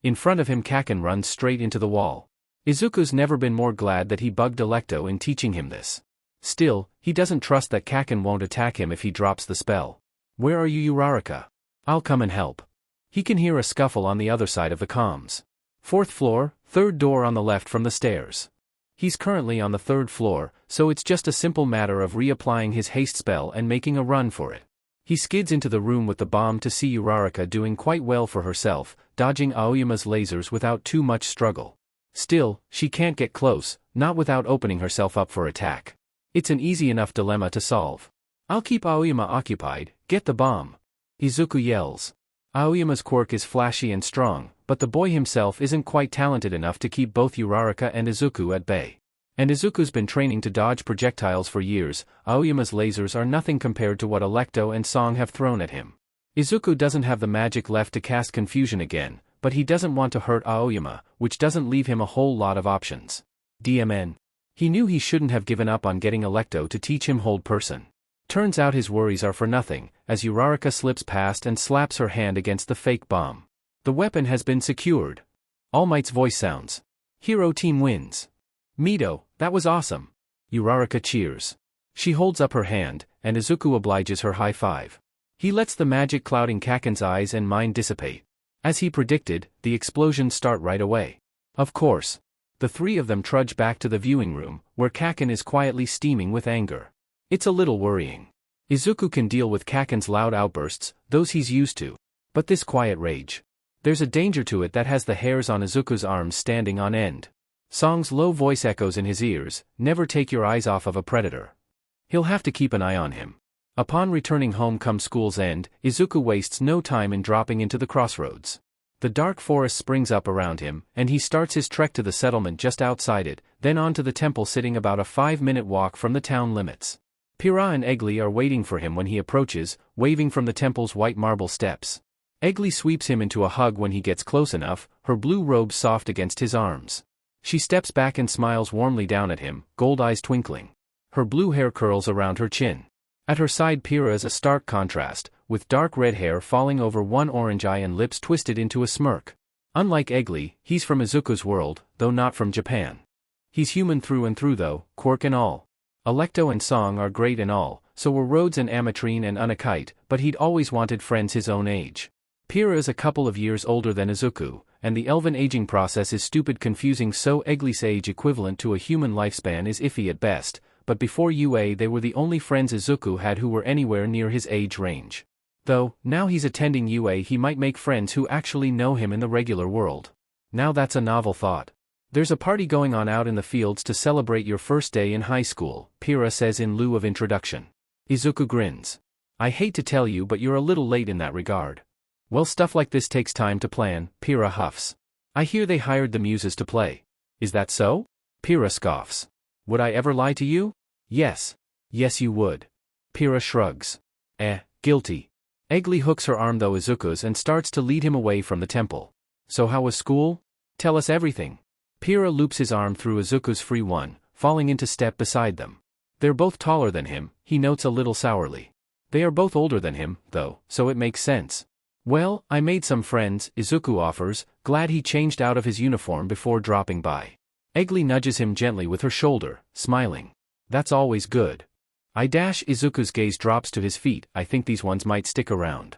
In front of him Kacchan runs straight into the wall. Izuku's never been more glad that he bugged Alto in teaching him this. Still, he doesn't trust that Kacchan won't attack him if he drops the spell. Where are you, Uraraka? I'll come and help. He can hear a scuffle on the other side of the comms. 4th floor, 3rd door on the left from the stairs. He's currently on the 3rd floor, so it's just a simple matter of reapplying his haste spell and making a run for it. He skids into the room with the bomb to see Uraraka doing quite well for herself, dodging Aoyama's lasers without too much struggle. Still, she can't get close, not without opening herself up for attack. It's an easy enough dilemma to solve. I'll keep Aoyama occupied, get the bomb. Izuku yells. Aoyama's quirk is flashy and strong, but the boy himself isn't quite talented enough to keep both Uraraka and Izuku at bay. And Izuku's been training to dodge projectiles for years. Aoyama's lasers are nothing compared to what Alto and Song have thrown at him. Izuku doesn't have the magic left to cast confusion again, but he doesn't want to hurt Aoyama, which doesn't leave him a whole lot of options. DMN. He knew he shouldn't have given up on getting Alto to teach him hold person. Turns out his worries are for nothing, as Uraraka slips past and slaps her hand against the fake bomb. The weapon has been secured. All Might's voice sounds. Hero team wins. Mido, that was awesome. Uraraka cheers. She holds up her hand, and Izuku obliges her high five. He lets the magic clouding Kacchan's eyes and mind dissipate. As he predicted, the explosions start right away. Of course. The three of them trudge back to the viewing room, where Kacchan is quietly steaming with anger. It's a little worrying. Izuku can deal with Kacchan's loud outbursts, those he's used to. But this quiet rage. There's a danger to it that has the hairs on Izuku's arms standing on end. Song's low voice echoes in his ears, never take your eyes off of a predator. He'll have to keep an eye on him. Upon returning home come school's end, Izuku wastes no time in dropping into the crossroads. The dark forest springs up around him, and he starts his trek to the settlement just outside it, then on to the temple sitting about a 5-minute walk from the town limits. Pyrrha and Eggley are waiting for him when he approaches, waving from the temple's white marble steps. Eggley sweeps him into a hug when he gets close enough, her blue robe soft against his arms. She steps back and smiles warmly down at him, gold eyes twinkling. Her blue hair curls around her chin. At her side Pyrrha is a stark contrast, with dark red hair falling over one orange eye and lips twisted into a smirk. Unlike Eggley, he's from Izuku's world, though not from Japan. He's human through and through though, quirk and all. Alto and Song are great and all, so were Rhodes and Ametrine and Unakite, but he'd always wanted friends his own age. Pyrrha is a couple of years older than Izuku, and the elven aging process is stupid confusing, so Eggley's age equivalent to a human lifespan is iffy at best, but before UA they were the only friends Izuku had who were anywhere near his age range. Though, now he's attending UA he might make friends who actually know him in the regular world. Now that's a novel thought. There's a party going on out in the fields to celebrate your first day in high school, Pyrrha says in lieu of introduction. Izuku grins. I hate to tell you but you're a little late in that regard. Well, stuff like this takes time to plan, Pyrrha huffs. I hear they hired the muses to play. Is that so? Pyrrha scoffs. Would I ever lie to you? Yes. Yes you would. Pyrrha shrugs. Guilty. Eggley hooks her arm though Izuku's and starts to lead him away from the temple. So how was school? Tell us everything. Pyrrha loops his arm through Izuku's free one, falling into step beside them. They're both taller than him, he notes a little sourly. They are both older than him, though, so it makes sense. Well, I made some friends, Izuku offers, glad he changed out of his uniform before dropping by. Eggley nudges him gently with her shoulder, smiling. That's always good. Izuku's gaze drops to his feet. I think these ones might stick around.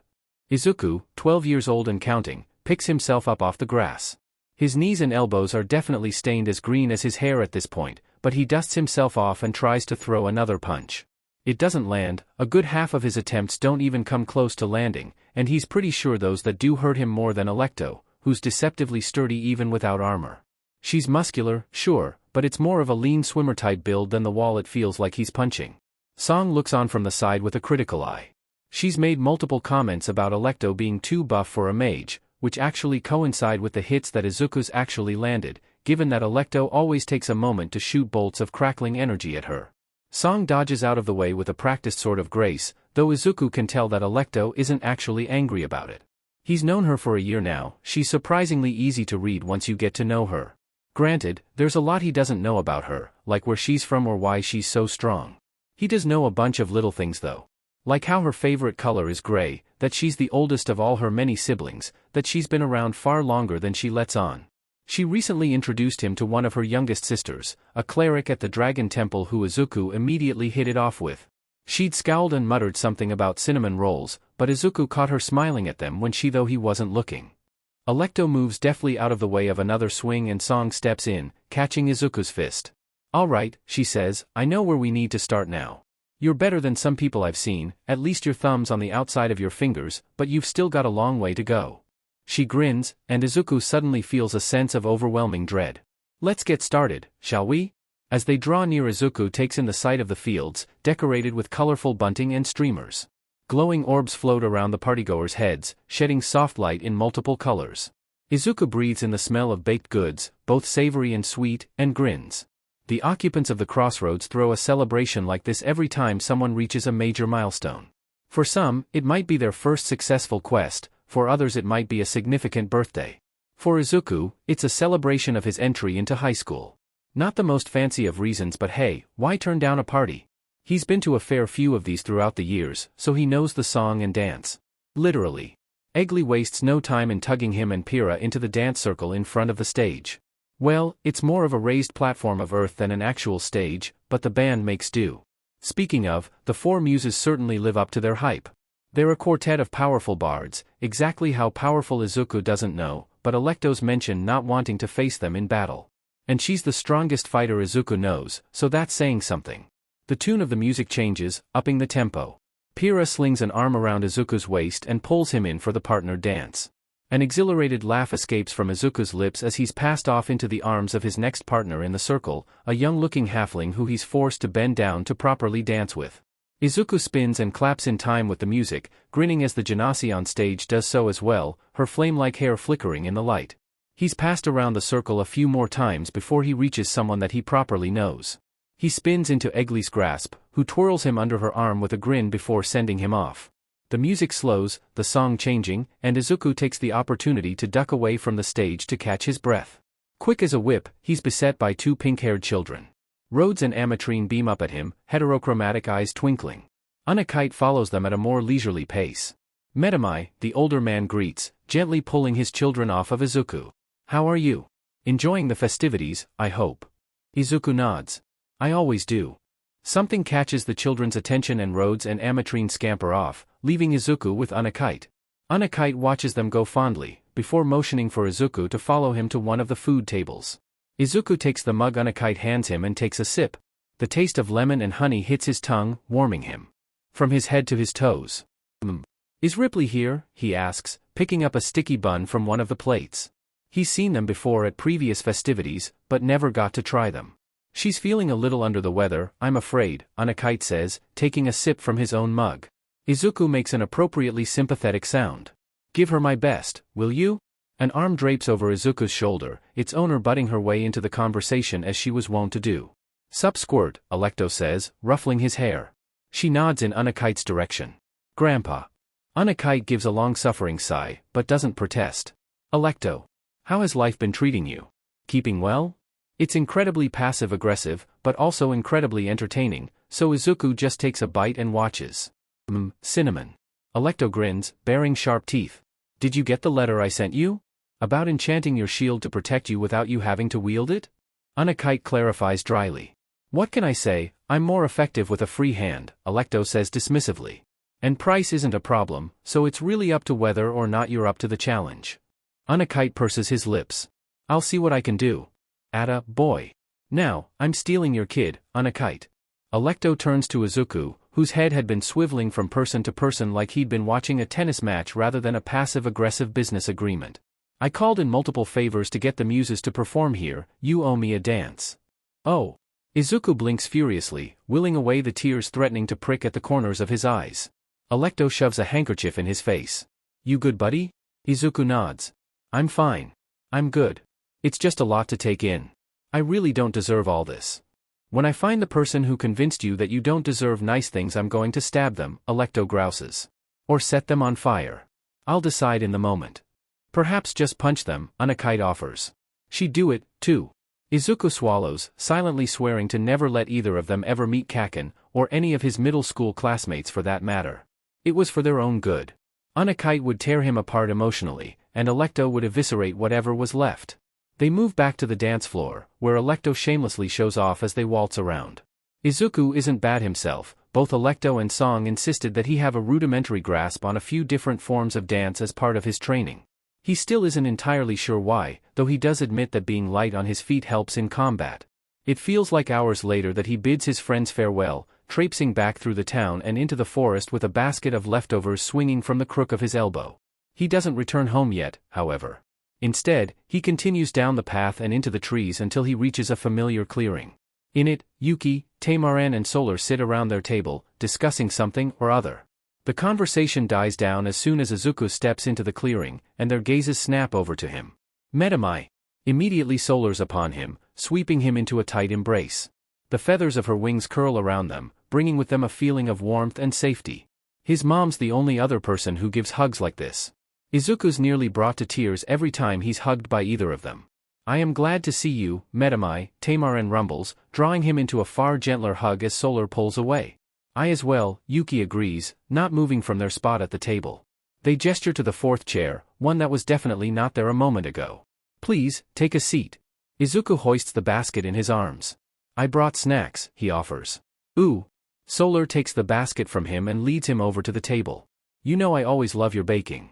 Izuku, 12 years old and counting, picks himself up off the grass. His knees and elbows are definitely stained as green as his hair at this point, but he dusts himself off and tries to throw another punch. It doesn't land, a good half of his attempts don't even come close to landing, and he's pretty sure those that do hurt him more than Alto, who's deceptively sturdy even without armor. She's muscular, sure, but it's more of a lean swimmer-type build than the wall it feels like he's punching. Song looks on from the side with a critical eye. She's made multiple comments about Alto being too buff for a mage, which actually coincide with the hits that Izuku's actually landed, given that Alto always takes a moment to shoot bolts of crackling energy at her. Song dodges out of the way with a practiced sort of grace, though Izuku can tell that Alto isn't actually angry about it. He's known her for a year now, she's surprisingly easy to read once you get to know her. Granted, there's a lot he doesn't know about her, like where she's from or why she's so strong. He does know a bunch of little things though. Like how her favorite color is gray, that she's the oldest of all her many siblings, that she's been around far longer than she lets on. She recently introduced him to one of her youngest sisters, a cleric at the Dragon Temple who Izuku immediately hit it off with. She'd scowled and muttered something about cinnamon rolls, but Izuku caught her smiling at them when though he wasn't looking. Alto moves deftly out of the way of another swing and Song steps in, catching Izuku's fist. Alright, she says, I know where we need to start now. You're better than some people I've seen, at least your thumb's on the outside of your fingers, but you've still got a long way to go. She grins, and Izuku suddenly feels a sense of overwhelming dread. Let's get started, shall we? As they draw near, Izuku takes in the sight of the fields, decorated with colorful bunting and streamers. Glowing orbs float around the partygoers' heads, shedding soft light in multiple colors. Izuku breathes in the smell of baked goods, both savory and sweet, and grins. The occupants of the crossroads throw a celebration like this every time someone reaches a major milestone. For some, it might be their first successful quest, for others it might be a significant birthday. For Izuku, it's a celebration of his entry into high school. Not the most fancy of reasons, but hey, why turn down a party? He's been to a fair few of these throughout the years, so he knows the song and dance. Literally. Eggley wastes no time in tugging him and Pyrrha into the dance circle in front of the stage. Well, it's more of a raised platform of earth than an actual stage, but the band makes do. Speaking of, the four muses certainly live up to their hype. They're a quartet of powerful bards, exactly how powerful Izuku doesn't know, but Alto's mentioned not wanting to face them in battle. And she's the strongest fighter Izuku knows, so that's saying something. The tune of the music changes, upping the tempo. Pyrrha slings an arm around Izuku's waist and pulls him in for the partner dance. An exhilarated laugh escapes from Izuku's lips as he's passed off into the arms of his next partner in the circle, a young-looking halfling who he's forced to bend down to properly dance with. Izuku spins and claps in time with the music, grinning as the genasi on stage does so as well, her flame-like hair flickering in the light. He's passed around the circle a few more times before he reaches someone that he properly knows. He spins into Eggley's grasp, who twirls him under her arm with a grin before sending him off. The music slows, the song changing, and Izuku takes the opportunity to duck away from the stage to catch his breath. Quick as a whip, he's beset by two pink-haired children. Rhodes and Ametrine beam up at him, heterochromatic eyes twinkling. Unakite follows them at a more leisurely pace. Metamai, the older man, greets, gently pulling his children off of Izuku. How are you? Enjoying the festivities, I hope. Izuku nods. I always do. Something catches the children's attention and Rhodes and Ametrine scamper off, leaving Izuku with Unakite. Unakite watches them go fondly, before motioning for Izuku to follow him to one of the food tables. Izuku takes the mug Unakite hands him and takes a sip. The taste of lemon and honey hits his tongue, warming him. From his head to his toes. Is Ripley here? He asks, picking up a sticky bun from one of the plates. He's seen them before at previous festivities, but never got to try them. She's feeling a little under the weather, I'm afraid, Unakite says, taking a sip from his own mug. Izuku makes an appropriately sympathetic sound. Give her my best, will you? An arm drapes over Izuku's shoulder, its owner butting her way into the conversation as she was wont to do. Sup squirt, Alto says, ruffling his hair. She nods in Unakite's direction. Grandpa. Unakite gives a long-suffering sigh, but doesn't protest. Alecto. How has life been treating you? Keeping well? It's incredibly passive-aggressive, but also incredibly entertaining, so Izuku just takes a bite and watches. Cinnamon. Alecto grins, baring sharp teeth. Did you get the letter I sent you? About enchanting your shield to protect you without you having to wield it? Unakite clarifies dryly. What can I say, I'm more effective with a free hand, Alecto says dismissively. And price isn't a problem, so it's really up to whether or not you're up to the challenge. Unakite purses his lips. I'll see what I can do. Atta, boy. Now, I'm stealing your kid, Unakite. Alecto turns to Izuku, whose head had been swiveling from person to person like he'd been watching a tennis match rather than a passive-aggressive business agreement. I called in multiple favors to get the muses to perform here, you owe me a dance. Oh. Izuku blinks furiously, willing away the tears threatening to prick at the corners of his eyes. Alecto shoves a handkerchief in his face. You good, buddy? Izuku nods. I'm fine. I'm good. It's just a lot to take in. I really don't deserve all this. When I find the person who convinced you that you don't deserve nice things, I'm going to stab them, Alecto grouses. Or set them on fire. I'll decide in the moment. Perhaps just punch them, Unakite offers. She'd do it, too. Izuku swallows, silently swearing to never let either of them ever meet Kacchan, or any of his middle school classmates for that matter. It was for their own good. Unakite would tear him apart emotionally, and Alecto would eviscerate whatever was left. They move back to the dance floor, where Alecto shamelessly shows off as they waltz around. Izuku isn't bad himself, both Alecto and Song insisted that he have a rudimentary grasp on a few different forms of dance as part of his training. He still isn't entirely sure why, though he does admit that being light on his feet helps in combat. It feels like hours later that he bids his friends farewell, traipsing back through the town and into the forest with a basket of leftovers swinging from the crook of his elbow. He doesn't return home yet, however. Instead, he continues down the path and into the trees until he reaches a familiar clearing. In it, Yuki, Tamaran and Solar sit around their table, discussing something or other. The conversation dies down as soon as Izuku steps into the clearing, and their gazes snap over to him. Metamai. Immediately Solar's upon him, sweeping him into a tight embrace. The feathers of her wings curl around them, bringing with them a feeling of warmth and safety. His mom's the only other person who gives hugs like this. Izuku's nearly brought to tears every time he's hugged by either of them. I am glad to see you, Metamai, Tamaran rumbles, drawing him into a far gentler hug as Solar pulls away. I as well, Yuki agrees, not moving from their spot at the table. They gesture to the fourth chair, one that was definitely not there a moment ago. Please, take a seat. Izuku hoists the basket in his arms. I brought snacks, he offers. Ooh. Solar takes the basket from him and leads him over to the table. You know I always love your baking.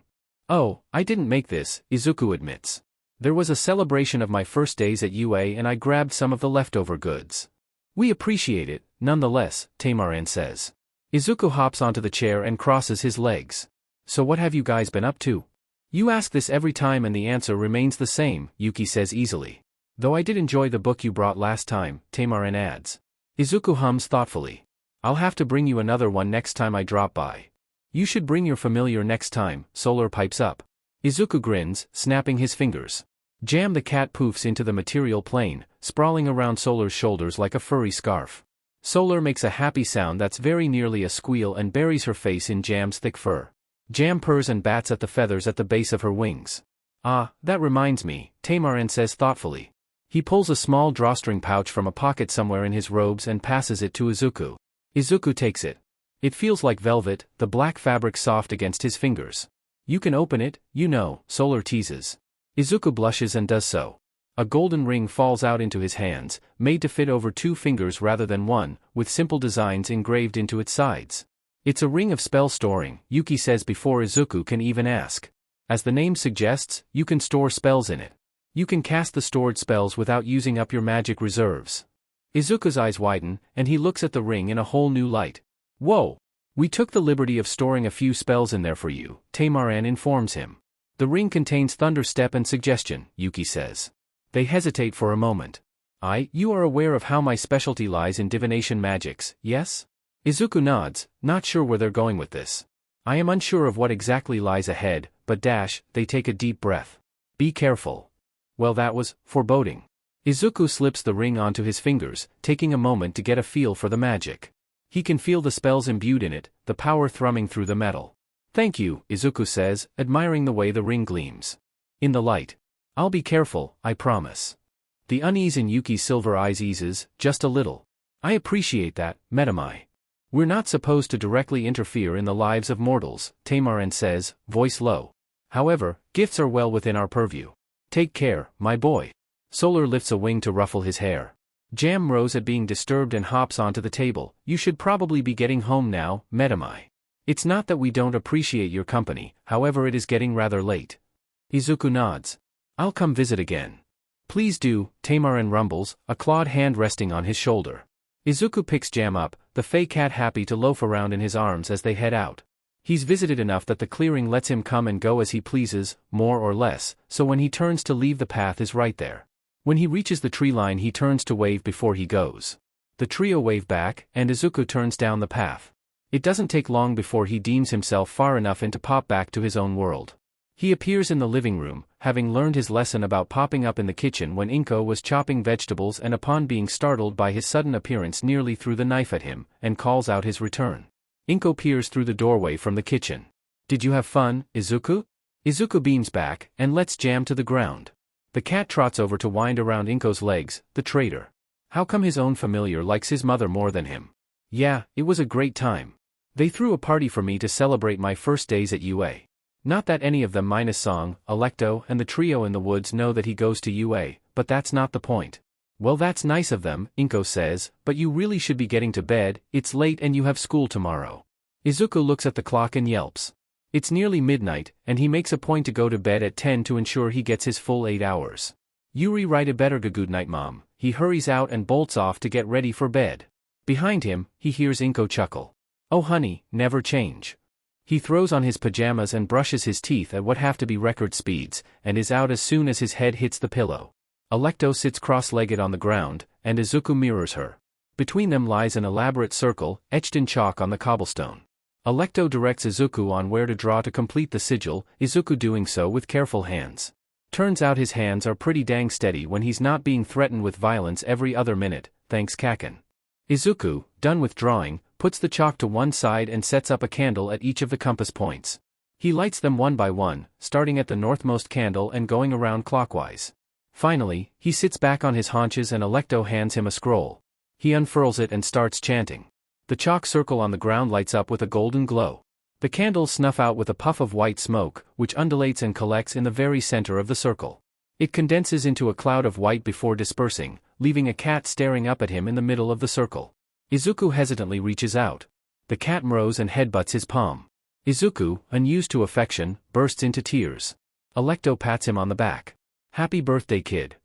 Oh, I didn't make this, Izuku admits. There was a celebration of my first days at UA and I grabbed some of the leftover goods. We appreciate it, nonetheless, Tamaran says. Izuku hops onto the chair and crosses his legs. So what have you guys been up to? You ask this every time and the answer remains the same, Yuki says easily. Though I did enjoy the book you brought last time, Tamaran adds. Izuku hums thoughtfully. I'll have to bring you another one next time I drop by. You should bring your familiar next time, Solar pipes up. Izuku grins, snapping his fingers. Jam the cat poofs into the material plane, sprawling around Solar's shoulders like a furry scarf. Solar makes a happy sound that's very nearly a squeal and buries her face in Jam's thick fur. Jam purrs and bats at the feathers at the base of her wings. Ah, that reminds me, Tamaran says thoughtfully. He pulls a small drawstring pouch from a pocket somewhere in his robes and passes it to Izuku. Izuku takes it. It feels like velvet, the black fabric soft against his fingers. You can open it, you know, Solar teases. Izuku blushes and does so. A golden ring falls out into his hands, made to fit over 2 fingers rather than 1, with simple designs engraved into its sides. It's a ring of spell storing, Yuki says before Izuku can even ask. As the name suggests, you can store spells in it. You can cast the stored spells without using up your magic reserves. Izuku's eyes widen, and he looks at the ring in a whole new light. Whoa! We took the liberty of storing a few spells in there for you, Tamaran informs him. The ring contains Thunder Step and Suggestion, Yuki says. They hesitate for a moment. You are aware of how my specialty lies in divination magics, yes? Izuku nods, not sure where they're going with this. I am unsure of what exactly lies ahead, but they take a deep breath. Be careful. Well, that was foreboding. Izuku slips the ring onto his fingers, taking a moment to get a feel for the magic. He can feel the spells imbued in it, the power thrumming through the metal. Thank you, Izuku says, admiring the way the ring gleams in the light. I'll be careful, I promise. The unease in Yuki's silver eyes eases, just a little. I appreciate that, Metamai. We're not supposed to directly interfere in the lives of mortals, Tamarin says, voice low. However, gifts are well within our purview. Take care, my boy. Solar lifts a wing to ruffle his hair. Jam rose at being disturbed and hops onto the table. You should probably be getting home now, Metamai. It's not that we don't appreciate your company, however it is getting rather late. Izuku nods. I'll come visit again. Please do, Tamarin rumbles, a clawed hand resting on his shoulder. Izuku picks Jam up, the Fey cat happy to loaf around in his arms as they head out. He's visited enough that the clearing lets him come and go as he pleases, more or less, so when he turns to leave the path is right there. When he reaches the tree line he turns to wave before he goes. The trio wave back, and Izuku turns down the path. It doesn't take long before he deems himself far enough in to pop back to his own world. He appears in the living room, having learned his lesson about popping up in the kitchen when Inko was chopping vegetables and upon being startled by his sudden appearance nearly threw the knife at him, and calls out his return. Inko peers through the doorway from the kitchen. Did you have fun, Izuku? Izuku beams back, and lets Jam to the ground. The cat trots over to wind around Inko's legs, the traitor. How come his own familiar likes his mother more than him? Yeah, it was a great time. They threw a party for me to celebrate my first days at UA. Not that any of them minus Song, Alecto and the trio in the woods know that he goes to UA, but that's not the point. Well that's nice of them, Inko says, but you really should be getting to bed, it's late and you have school tomorrow. Izuku looks at the clock and yelps. It's nearly midnight, and he makes a point to go to bed at 10 to ensure he gets his full 8 hours. Yuri write a better good night mom. He hurries out and bolts off to get ready for bed. Behind him, he hears Inko chuckle. Oh honey, never change. He throws on his pajamas and brushes his teeth at what have to be record speeds, and is out as soon as his head hits the pillow. Alecto sits cross-legged on the ground, and Izuku mirrors her. Between them lies an elaborate circle, etched in chalk on the cobblestone. Alecto directs Izuku on where to draw to complete the sigil, Izuku doing so with careful hands. Turns out his hands are pretty dang steady when he's not being threatened with violence every other minute, thanks Kacchan. Izuku, done with drawing, puts the chalk to one side and sets up a candle at each of the compass points. He lights them one by one, starting at the northmost candle and going around clockwise. Finally, he sits back on his haunches and Alecto hands him a scroll. He unfurls it and starts chanting. The chalk circle on the ground lights up with a golden glow. The candles snuff out with a puff of white smoke, which undulates and collects in the very center of the circle. It condenses into a cloud of white before dispersing, leaving a cat staring up at him in the middle of the circle. Izuku hesitantly reaches out. The cat mrows and headbutts his palm. Izuku, unused to affection, bursts into tears. Alecto pats him on the back. Happy birthday kid.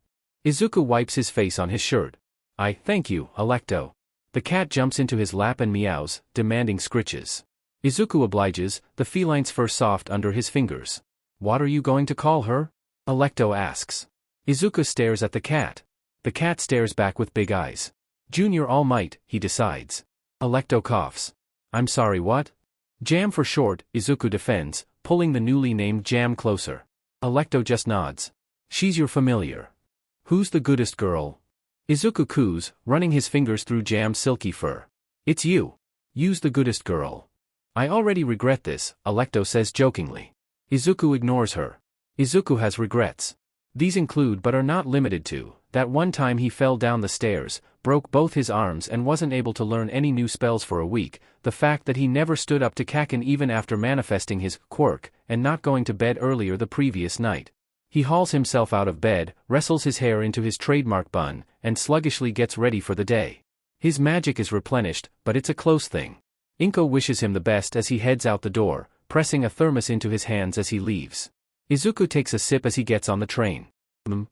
Izuku wipes his face on his shirt. Thank you, Alecto. The cat jumps into his lap and meows, demanding scritches. Izuku obliges, the feline's fur soft under his fingers. What are you going to call her? Alecto asks. Izuku stares at the cat. The cat stares back with big eyes. Junior All Might, he decides. Alecto coughs. I'm sorry what? Jam for short, Izuku defends, pulling the newly named Jam closer. Alecto just nods. She's your familiar. Who's the goodest girl? Izuku coos, running his fingers through Jam's silky fur. It's you. You's the goodest girl. I already regret this, Alecto says jokingly. Izuku ignores her. Izuku has regrets. These include but are not limited to, that one time he fell down the stairs, broke both his arms and wasn't able to learn any new spells for a week, the fact that he never stood up to Kacchan even after manifesting his quirk, and not going to bed earlier the previous night. He hauls himself out of bed, wrestles his hair into his trademark bun, and sluggishly gets ready for the day. His magic is replenished, but it's a close thing. Inko wishes him the best as he heads out the door, pressing a thermos into his hands as he leaves. Izuku takes a sip as he gets on the train.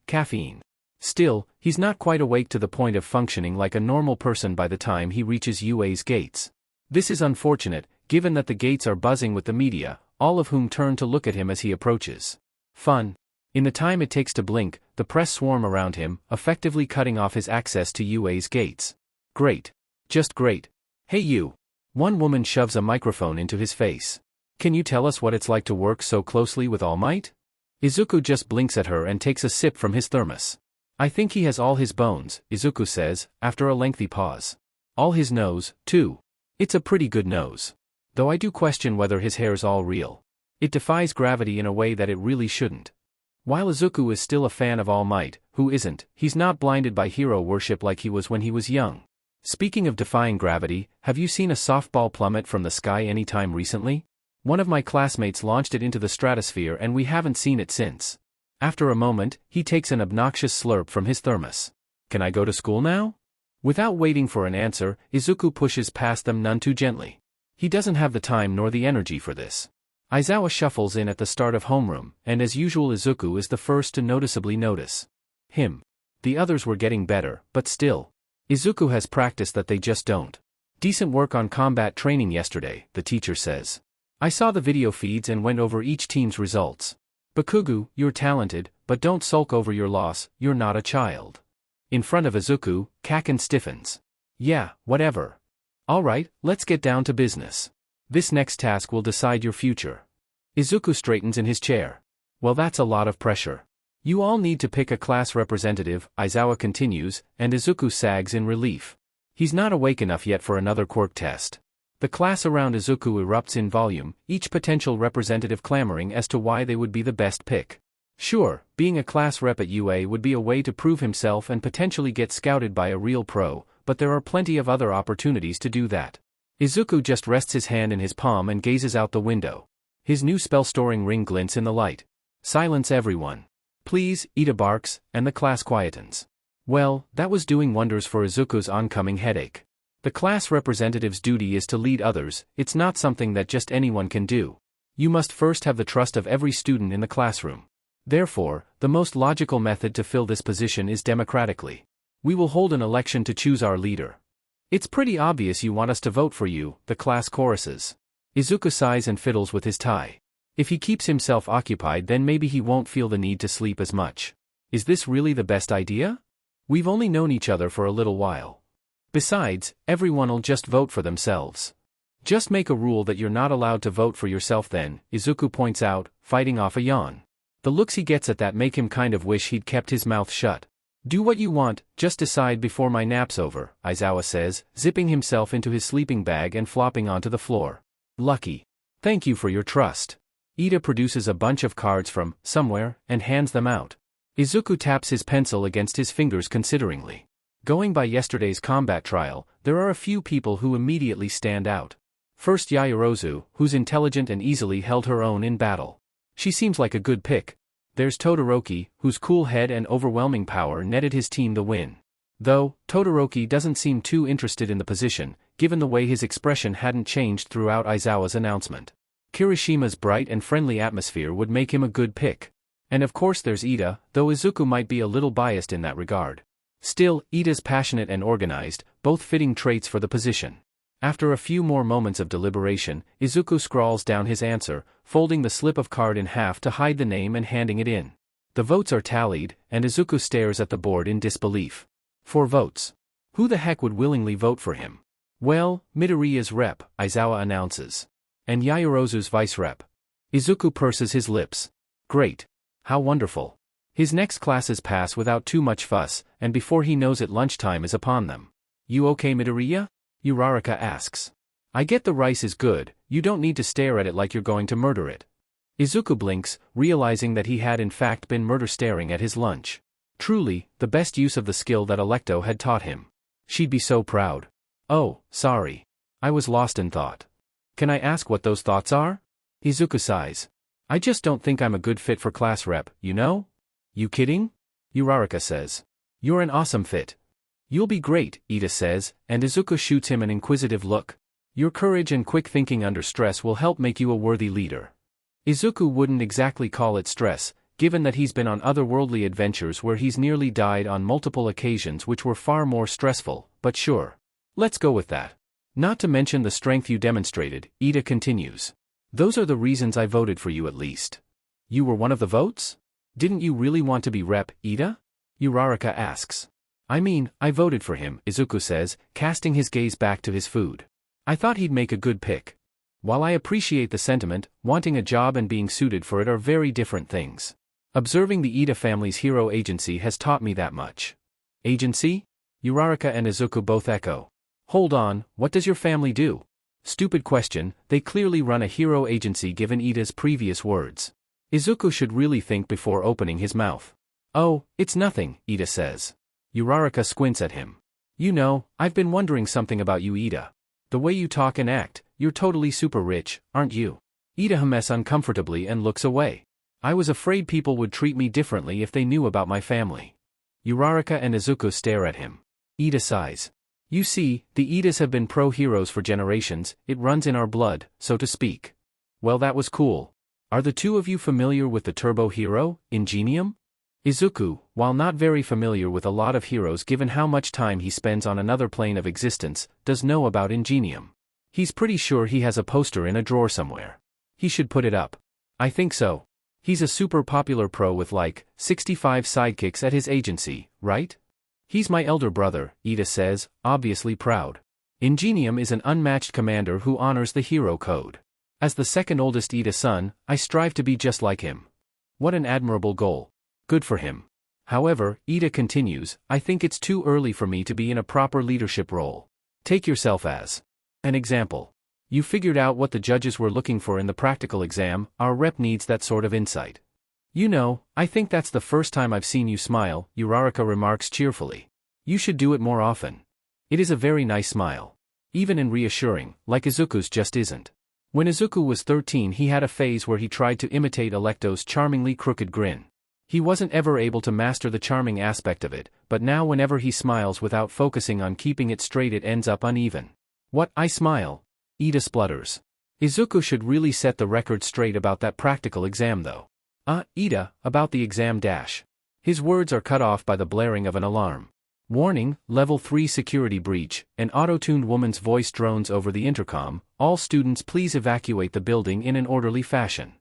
Caffeine. Still, he's not quite awake to the point of functioning like a normal person by the time he reaches UA's gates. This is unfortunate, given that the gates are buzzing with the media, all of whom turn to look at him as he approaches. Fun. In the time it takes to blink, the press swarm around him, effectively cutting off his access to UA's gates. Great. Just great. Hey you. One woman shoves a microphone into his face. Can you tell us what it's like to work so closely with All Might? Izuku just blinks at her and takes a sip from his thermos. I think he has all his bones, Izuku says, after a lengthy pause. All his nose, too. It's a pretty good nose. Though I do question whether his hair's all real. It defies gravity in a way that it really shouldn't. While Izuku is still a fan of All Might, who isn't, he's not blinded by hero worship like he was when he was young. Speaking of defying gravity, have you seen a softball plummet from the sky anytime recently? One of my classmates launched it into the stratosphere and we haven't seen it since. After a moment, he takes an obnoxious slurp from his thermos. Can I go to school now? Without waiting for an answer, Izuku pushes past them none too gently. He doesn't have the time nor the energy for this. Aizawa shuffles in at the start of homeroom, and as usual Izuku is the first to noticeably notice him. The others were getting better, but still. Izuku has practiced that they just don't. Decent work on combat training yesterday, the teacher says. I saw the video feeds and went over each team's results. Bakugu, you're talented, but don't sulk over your loss, you're not a child. In front of Izuku, Kacchan stiffens. Yeah, whatever. Alright, let's get down to business. This next task will decide your future. Izuku straightens in his chair. Well, that's a lot of pressure. You all need to pick a class representative, Aizawa continues, and Izuku sags in relief. He's not awake enough yet for another quirk test. The class around Izuku erupts in volume, each potential representative clamoring as to why they would be the best pick. Sure, being a class rep at UA would be a way to prove himself and potentially get scouted by a real pro, but there are plenty of other opportunities to do that. Izuku just rests his hand in his palm and gazes out the window. His new spell-storing ring glints in the light. Silence everyone. Please, Ida barks, and the class quietens. Well, that was doing wonders for Izuku's oncoming headache. The class representative's duty is to lead others, it's not something that just anyone can do. You must first have the trust of every student in the classroom. Therefore, the most logical method to fill this position is democratically. We will hold an election to choose our leader. It's pretty obvious you want us to vote for you, the class choruses. Izuku sighs and fiddles with his tie. If he keeps himself occupied then maybe he won't feel the need to sleep as much. Is this really the best idea? We've only known each other for a little while. Besides, everyone'll just vote for themselves. Just make a rule that you're not allowed to vote for yourself then, Izuku points out, fighting off a yawn. The looks he gets at that make him kind of wish he'd kept his mouth shut. Do what you want, just decide before my nap's over, Aizawa says, zipping himself into his sleeping bag and flopping onto the floor. Lucky. Thank you for your trust. Ida produces a bunch of cards from somewhere and hands them out. Izuku taps his pencil against his fingers consideringly. Going by yesterday's combat trial, there are a few people who immediately stand out. First Yaoyorozu, who's intelligent and easily held her own in battle. She seems like a good pick. There's Todoroki, whose cool head and overwhelming power netted his team the win. Though, Todoroki doesn't seem too interested in the position, given the way his expression hadn't changed throughout Aizawa's announcement. Kirishima's bright and friendly atmosphere would make him a good pick. And of course there's Ida, though Izuku might be a little biased in that regard. Still, Ida's passionate and organized, both fitting traits for the position. After a few more moments of deliberation, Izuku scrawls down his answer, folding the slip of card in half to hide the name and handing it in. The votes are tallied, and Izuku stares at the board in disbelief. 4 votes. Who the heck would willingly vote for him? Well, Midoriya's rep, Aizawa announces. And Yaoyorozu's vice rep. Izuku purses his lips. Great. How wonderful. His next classes pass without too much fuss, and before he knows it lunchtime is upon them. You okay, Midoriya? Uraraka asks. I get the rice is good, you don't need to stare at it like you're going to murder it. Izuku blinks, realizing that he had in fact been murder staring at his lunch. Truly, the best use of the skill that Alecto had taught him. She'd be so proud. Oh, sorry. I was lost in thought. Can I ask what those thoughts are? Izuku sighs. I just don't think I'm a good fit for class rep, you know? You kidding? Uraraka says. You're an awesome fit. You'll be great, Ida says, and Izuku shoots him an inquisitive look. Your courage and quick thinking under stress will help make you a worthy leader. Izuku wouldn't exactly call it stress, given that he's been on otherworldly adventures where he's nearly died on multiple occasions which were far more stressful, but sure. Let's go with that. Not to mention the strength you demonstrated, Ida continues. Those are the reasons I voted for you at least. You were one of the votes? Didn't you really want to be rep, Ida? Uraraka asks. I mean, I voted for him, Izuku says, casting his gaze back to his food. I thought he'd make a good pick. While I appreciate the sentiment, wanting a job and being suited for it are very different things. Observing the Ida family's hero agency has taught me that much. Agency? Uraraka and Izuku both echo. Hold on, what does your family do? Stupid question, they clearly run a hero agency given Ida's previous words. Izuku should really think before opening his mouth. Oh, it's nothing, Ida says. Uraraka squints at him. You know, I've been wondering something about you, Ida. The way you talk and act, you're totally super rich, aren't you? Ida hums uncomfortably and looks away. I was afraid people would treat me differently if they knew about my family. Uraraka and Izuku stare at him. Ida sighs. You see, the Idas have been pro-heroes for generations, it runs in our blood, so to speak. Well, that was cool. Are the two of you familiar with the turbo hero, Ingenium? Izuku, while not very familiar with a lot of heroes given how much time he spends on another plane of existence, does know about Ingenium. He's pretty sure he has a poster in a drawer somewhere. He should put it up. I think so. He's a super popular pro with like 65 sidekicks at his agency, right? He's my elder brother, Ida says, obviously proud. Ingenium is an unmatched commander who honors the hero code. As the second oldest Ida son, I strive to be just like him. What an admirable goal. Good for him. However, Ida continues, I think it's too early for me to be in a proper leadership role. Take yourself as an example. You figured out what the judges were looking for in the practical exam, our rep needs that sort of insight. You know, I think that's the first time I've seen you smile, Uraraka remarks cheerfully. You should do it more often. It is a very nice smile. Even and reassuring, like Izuku's just isn't. When Izuku was 13 he had a phase where he tried to imitate Electo's charmingly crooked grin. He wasn't ever able to master the charming aspect of it, but now whenever he smiles without focusing on keeping it straight it ends up uneven. What, I smile? Ida splutters. Izuku should really set the record straight about that practical exam though. Ida, about the exam dash. His words are cut off by the blaring of an alarm. Warning, level 3 security breach, an auto-tuned woman's voice drones over the intercom, all students please evacuate the building in an orderly fashion.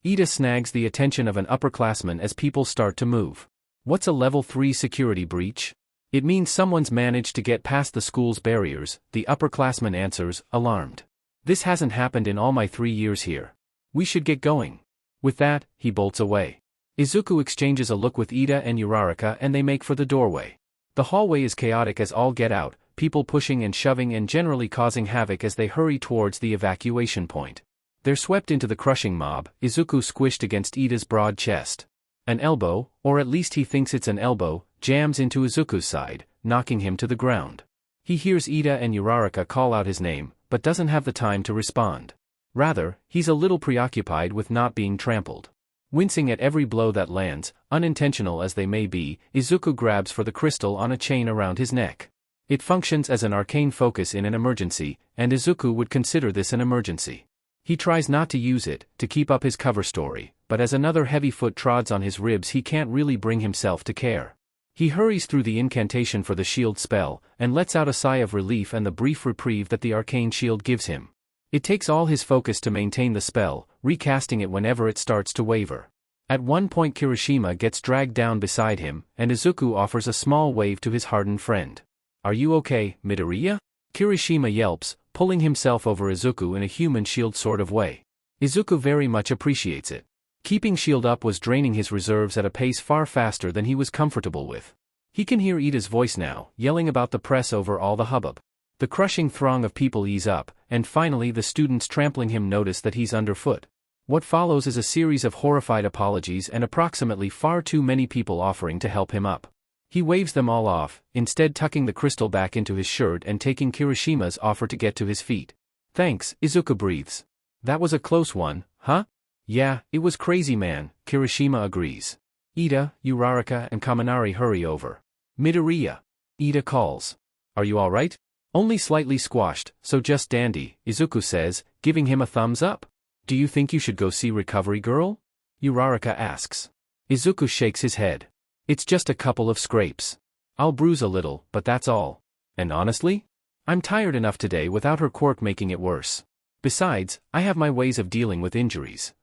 Ida snags the attention of an upperclassman as people start to move. What's a level 3 security breach? It means someone's managed to get past the school's barriers, the upperclassman answers, alarmed. This hasn't happened in all my 3 years here. We should get going. With that, he bolts away. Izuku exchanges a look with Ida and Uraraka and they make for the doorway. The hallway is chaotic as all get out, people pushing and shoving and generally causing havoc as they hurry towards the evacuation point. They're swept into the crushing mob, Izuku squished against Ida's broad chest. An elbow, or at least he thinks it's an elbow, jams into Izuku's side, knocking him to the ground. He hears Ida and Uraraka call out his name, but doesn't have the time to respond. Rather, he's a little preoccupied with not being trampled. Wincing at every blow that lands, unintentional as they may be, Izuku grabs for the crystal on a chain around his neck. It functions as an arcane focus in an emergency, and Izuku would consider this an emergency. He tries not to use it, to keep up his cover story, but as another heavy foot trods on his ribs he can't really bring himself to care. He hurries through the incantation for the shield spell, and lets out a sigh of relief and the brief reprieve that the arcane shield gives him. It takes all his focus to maintain the spell, recasting it whenever it starts to waver. At one point Kirishima gets dragged down beside him, and Izuku offers a small wave to his hardened friend. Are you okay, Midoriya? Kirishima yelps, pulling himself over Izuku in a human shield sort of way. Izuku very much appreciates it. Keeping shield up was draining his reserves at a pace far faster than he was comfortable with. He can hear Ida's voice now, yelling about the press over all the hubbub. The crushing throng of people ease up, and finally the students trampling him notice that he's underfoot. What follows is a series of horrified apologies and approximately far too many people offering to help him up. He waves them all off, instead tucking the crystal back into his shirt and taking Kirishima's offer to get to his feet. Thanks, Izuku breathes. That was a close one, huh? Yeah, it was crazy man, Kirishima agrees. Ida, Uraraka and Kaminari hurry over. Midoriya. Ida calls. Are you alright? Only slightly squashed, so just dandy, Izuku says, giving him a thumbs up. Do you think you should go see Recovery Girl? Uraraka asks. Izuku shakes his head. It's just a couple of scrapes. I'll bruise a little, but that's all. And honestly? I'm tired enough today without her quirk making it worse. Besides, I have my ways of dealing with injuries.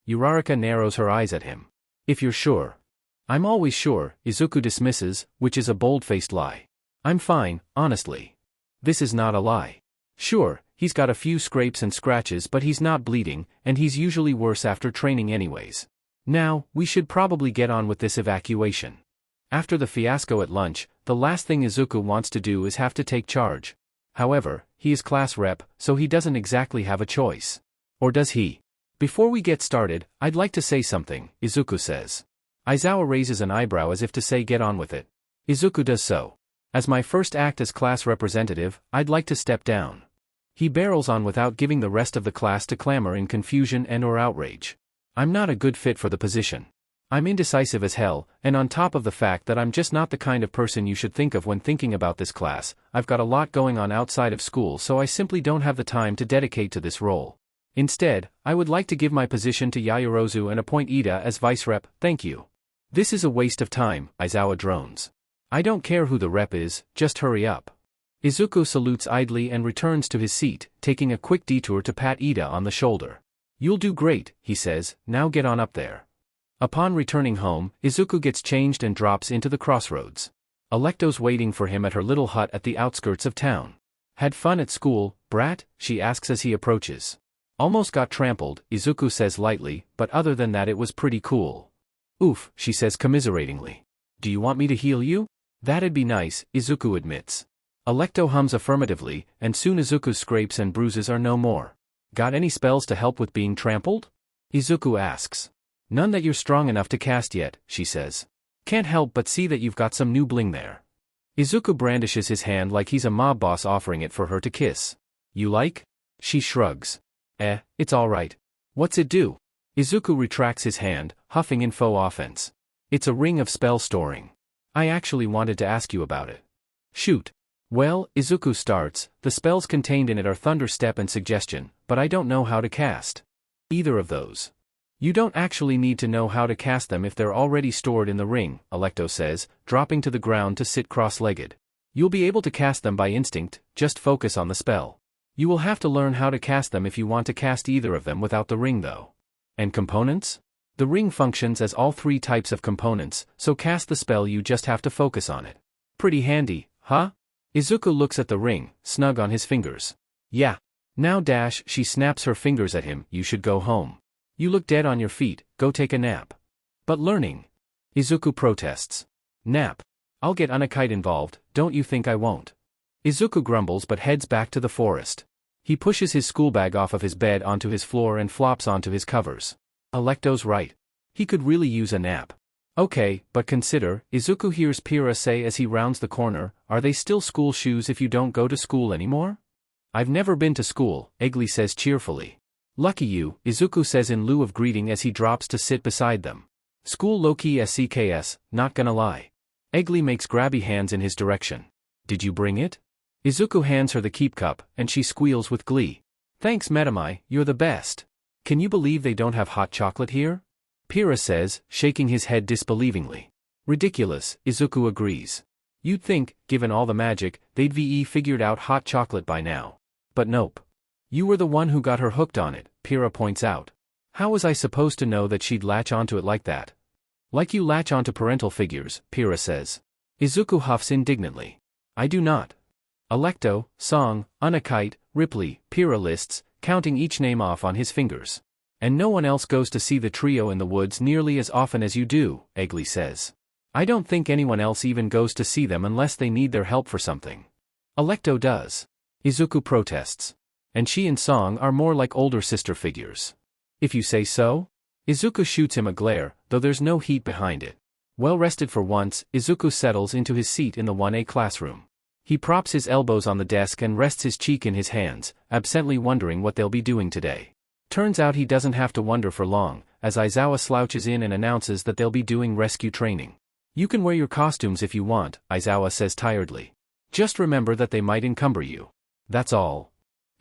Uraraka narrows her eyes at him. If you're sure. I'm always sure, Izuku dismisses, which is a bold-faced lie. I'm fine, honestly. This is not a lie. Sure, he's got a few scrapes and scratches but he's not bleeding, and he's usually worse after training anyways. Now, we should probably get on with this evacuation. After the fiasco at lunch, the last thing Izuku wants to do is have to take charge. However, he is class rep, so he doesn't exactly have a choice. Or does he? Before we get started, I'd like to say something, Izuku says. Aizawa raises an eyebrow as if to say get on with it. Izuku does so. As my first act as class representative, I'd like to step down. He barrels on without giving the rest of the class to clamor in confusion and/or outrage. I'm not a good fit for the position. I'm indecisive as hell, and on top of the fact that I'm just not the kind of person you should think of when thinking about this class, I've got a lot going on outside of school, so I simply don't have the time to dedicate to this role. Instead, I would like to give my position to Yaoyorozu and appoint Ida as vice rep, thank you. This is a waste of time, Aizawa drones. I don't care who the rep is, just hurry up. Izuku salutes idly and returns to his seat, taking a quick detour to pat Ida on the shoulder. You'll do great, he says, now get on up there. Upon returning home, Izuku gets changed and drops into the crossroads. Alecto's waiting for him at her little hut at the outskirts of town. Had fun at school, brat? She asks as he approaches. Almost got trampled, Izuku says lightly, but other than that it was pretty cool. Oof, she says commiseratingly. Do you want me to heal you? That'd be nice, Izuku admits. Alecto hums affirmatively, and soon Izuku's scrapes and bruises are no more. Got any spells to help with being trampled? Izuku asks. None that you're strong enough to cast yet, she says. Can't help but see that you've got some new bling there. Izuku brandishes his hand like he's a mob boss offering it for her to kiss. You like? She shrugs. It's alright. What's it do? Izuku retracts his hand, huffing in faux offense. It's a ring of spell storing. I actually wanted to ask you about it. Shoot. Well, Izuku starts, the spells contained in it are Thunder Step and Suggestion, but I don't know how to cast either of those. You don't actually need to know how to cast them if they're already stored in the ring, Alecto says, dropping to the ground to sit cross-legged. You'll be able to cast them by instinct, just focus on the spell. You will have to learn how to cast them if you want to cast either of them without the ring though. And components? The ring functions as all three types of components, so cast the spell you just have to focus on it. Pretty handy, huh? Izuku looks at the ring, snug on his fingers. Yeah. Now she snaps her fingers at him, you should go home. You look dead on your feet, go take a nap. But learning. Izuku protests. Nap. I'll get Unakite involved, don't you think I won't? Izuku grumbles but heads back to the forest. He pushes his school bag off of his bed onto his floor and flops onto his covers. Alecto's right. He could really use a nap. Okay, but consider, Izuku hears Pyrrha say as he rounds the corner, are they still school shoes if you don't go to school anymore? I've never been to school, Eggley says cheerfully. Lucky you, Izuku says in lieu of greeting as he drops to sit beside them. School low-key SCKS, not gonna lie. Eggley makes grabby hands in his direction. Did you bring it? Izuku hands her the keep cup, and she squeals with glee. Thanks Metamai, you're the best. Can you believe they don't have hot chocolate here? Pyrrha says, shaking his head disbelievingly. Ridiculous, Izuku agrees. You'd think, given all the magic, they'd figured out hot chocolate by now. But nope. You were the one who got her hooked on it, Pyrrha points out. How was I supposed to know that she'd latch onto it like that? Like you latch onto parental figures, Pyrrha says. Izuku huffs indignantly. I do not. Alecto, Song, Unakite, Ripley, Pyrrha lists, counting each name off on his fingers. And no one else goes to see the trio in the woods nearly as often as you do, Eggley says. I don't think anyone else even goes to see them unless they need their help for something. Alecto does. Izuku protests. And she and Song are more like older sister figures. If you say so? Izuku shoots him a glare, though there's no heat behind it. Well rested for once, Izuku settles into his seat in the 1A classroom. He props his elbows on the desk and rests his cheek in his hands, absently wondering what they'll be doing today. Turns out he doesn't have to wonder for long, as Aizawa slouches in and announces that they'll be doing rescue training. You can wear your costumes if you want, Aizawa says tiredly. Just remember that they might encumber you. That's all.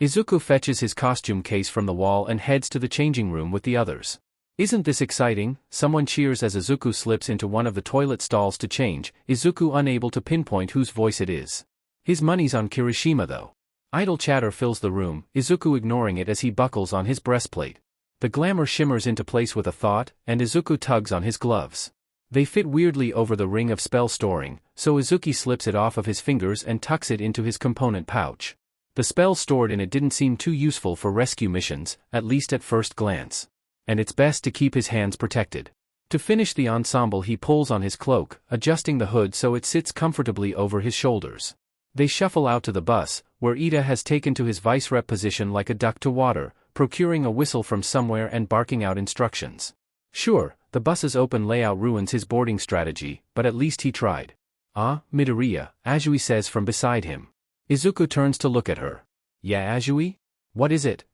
Izuku fetches his costume case from the wall and heads to the changing room with the others. Isn't this exciting? Someone cheers as Izuku slips into one of the toilet stalls to change, Izuku unable to pinpoint whose voice it is. His money's on Kirishima though. Idle chatter fills the room, Izuku ignoring it as he buckles on his breastplate. The glamour shimmers into place with a thought, and Izuku tugs on his gloves. They fit weirdly over the ring of spell storing, so Izuku slips it off of his fingers and tucks it into his component pouch. The spells stored in it didn't seem too useful for rescue missions, at least at first glance. And it's best to keep his hands protected. To finish the ensemble he pulls on his cloak, adjusting the hood so it sits comfortably over his shoulders. They shuffle out to the bus, where Ida has taken to his vice rep position like a duck to water, procuring a whistle from somewhere and barking out instructions. Sure, the bus's open layout ruins his boarding strategy, but at least he tried. Ah, Midoriya, Azui says from beside him. Izuku turns to look at her. Yeah, Azui? What is it?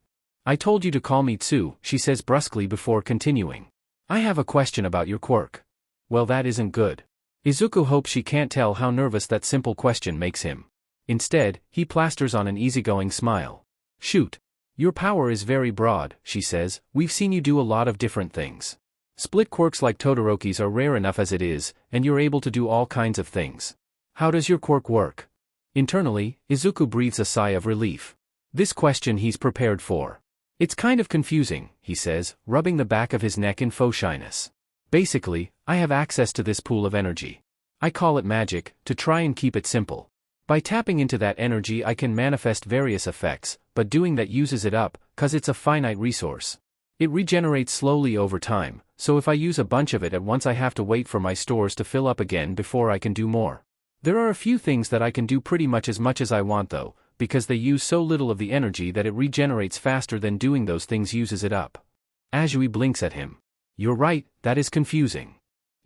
I told you to call me Tsu, she says brusquely before continuing. I have a question about your quirk. Well, that isn't good. Izuku hopes she can't tell how nervous that simple question makes him. Instead, he plasters on an easygoing smile. Shoot. Your power is very broad, she says. We've seen you do a lot of different things. Split quirks like Todoroki's are rare enough as it is, and you're able to do all kinds of things. How does your quirk work? Internally, Izuku breathes a sigh of relief. This question he's prepared for. It's kind of confusing, he says, rubbing the back of his neck in faux shyness. Basically, I have access to this pool of energy. I call it magic, to try and keep it simple. By tapping into that energy I can manifest various effects, but doing that uses it up, cause it's a finite resource. It regenerates slowly over time, so if I use a bunch of it at once I have to wait for my stores to fill up again before I can do more. There are a few things that I can do pretty much as I want though, because they use so little of the energy that it regenerates faster than doing those things uses it up. Azui blinks at him. You're right, that is confusing.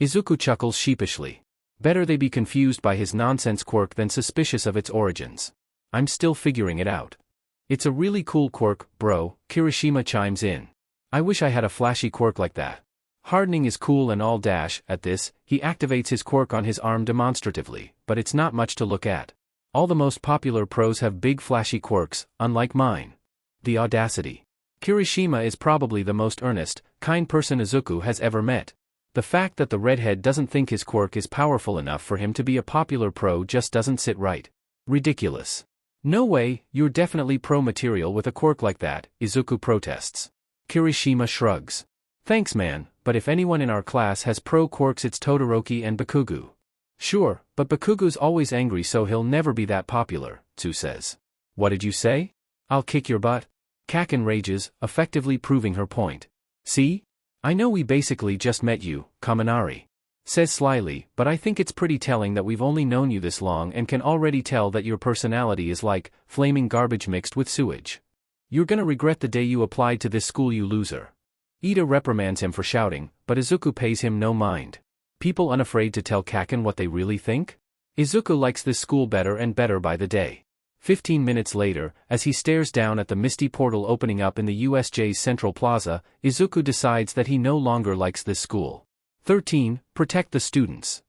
Izuku chuckles sheepishly. Better they be confused by his nonsense quirk than suspicious of its origins. I'm still figuring it out. It's a really cool quirk, bro, Kirishima chimes in. I wish I had a flashy quirk like that. Hardening is cool and all dash. At this, he activates his quirk on his arm demonstratively, but it's not much to look at. All the most popular pros have big flashy quirks, unlike mine. The audacity. Kirishima is probably the most earnest, kind person Izuku has ever met. The fact that the redhead doesn't think his quirk is powerful enough for him to be a popular pro just doesn't sit right. Ridiculous. No way, you're definitely pro material with a quirk like that, Izuku protests. Kirishima shrugs. Thanks man, but if anyone in our class has pro quirks it's Todoroki and Bakugo. Sure, but Bakugo's always angry so he'll never be that popular, Tsu says. What did you say? I'll kick your butt? Kacchan rages, effectively proving her point. See? I know we basically just met you, Kaminari says slyly, but I think it's pretty telling that we've only known you this long and can already tell that your personality is like flaming garbage mixed with sewage. You're gonna regret the day you applied to this school, you loser. Ida reprimands him for shouting, but Izuku pays him no mind. People unafraid to tell Kacchan what they really think? Izuku likes this school better and better by the day. 15 minutes later, as he stares down at the misty portal opening up in the USJ's Central Plaza, Izuku decides that he no longer likes this school. 13. Protect the students.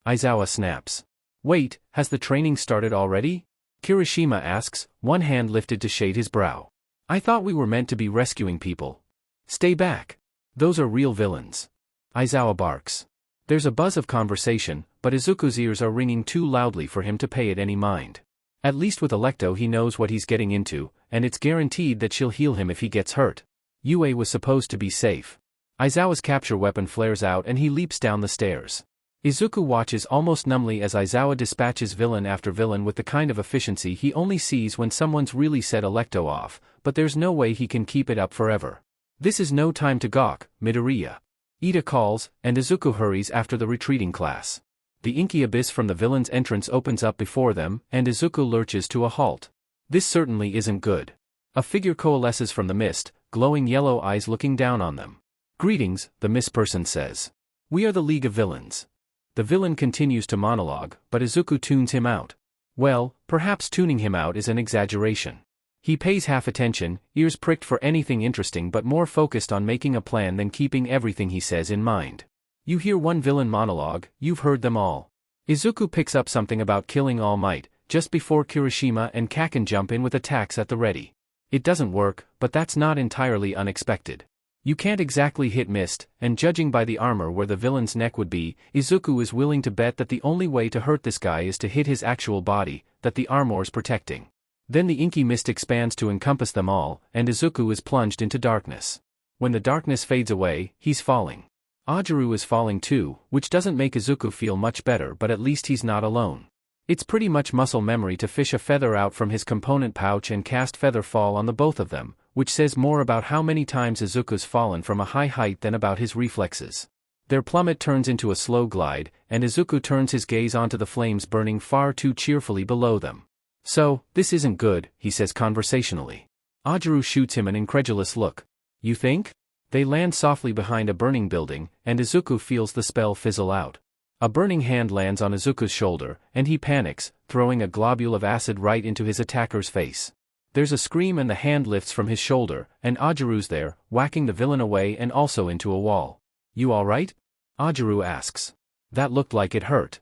Aizawa snaps. Wait, has the training started already? Kirishima asks, one hand lifted to shade his brow. I thought we were meant to be rescuing people. Stay back. Those are real villains. Aizawa barks. There's a buzz of conversation, but Izuku's ears are ringing too loudly for him to pay it any mind. At least with Alecto he knows what he's getting into, and it's guaranteed that she'll heal him if he gets hurt. Yue was supposed to be safe. Aizawa's capture weapon flares out and he leaps down the stairs. Izuku watches almost numbly as Aizawa dispatches villain after villain with the kind of efficiency he only sees when someone's really set Alecto off, but there's no way he can keep it up forever. This is no time to gawk, Midoriya. Ida calls, and Izuku hurries after the retreating class. The inky abyss from the villain's entrance opens up before them, and Izuku lurches to a halt. This certainly isn't good. A figure coalesces from the mist, glowing yellow eyes looking down on them. Greetings, the mist person says. We are the League of Villains. The villain continues to monologue, but Izuku tunes him out. Well, perhaps tuning him out is an exaggeration. He pays half attention, ears pricked for anything interesting but more focused on making a plan than keeping everything he says in mind. You hear one villain monologue, you've heard them all. Izuku picks up something about killing All Might, just before Kirishima and Kacchan jump in with attacks at the ready. It doesn't work, but that's not entirely unexpected. You can't exactly hit mist, and judging by the armor where the villain's neck would be, Izuku is willing to bet that the only way to hurt this guy is to hit his actual body, that the armor's protecting. Then the inky mist expands to encompass them all, and Izuku is plunged into darkness. When the darkness fades away, he's falling. Ajaru is falling too, which doesn't make Izuku feel much better, but at least he's not alone. It's pretty much muscle memory to fish a feather out from his component pouch and cast feather fall on the both of them, which says more about how many times Izuku's fallen from a high height than about his reflexes. Their plummet turns into a slow glide, and Izuku turns his gaze onto the flames burning far too cheerfully below them. So, this isn't good, he says conversationally. Ajaru shoots him an incredulous look. You think? They land softly behind a burning building, and Izuku feels the spell fizzle out. A burning hand lands on Izuku's shoulder, and he panics, throwing a globule of acid right into his attacker's face. There's a scream and the hand lifts from his shoulder, and Ajaru's there, whacking the villain away and also into a wall. You alright? Ajaru asks. That looked like it hurt.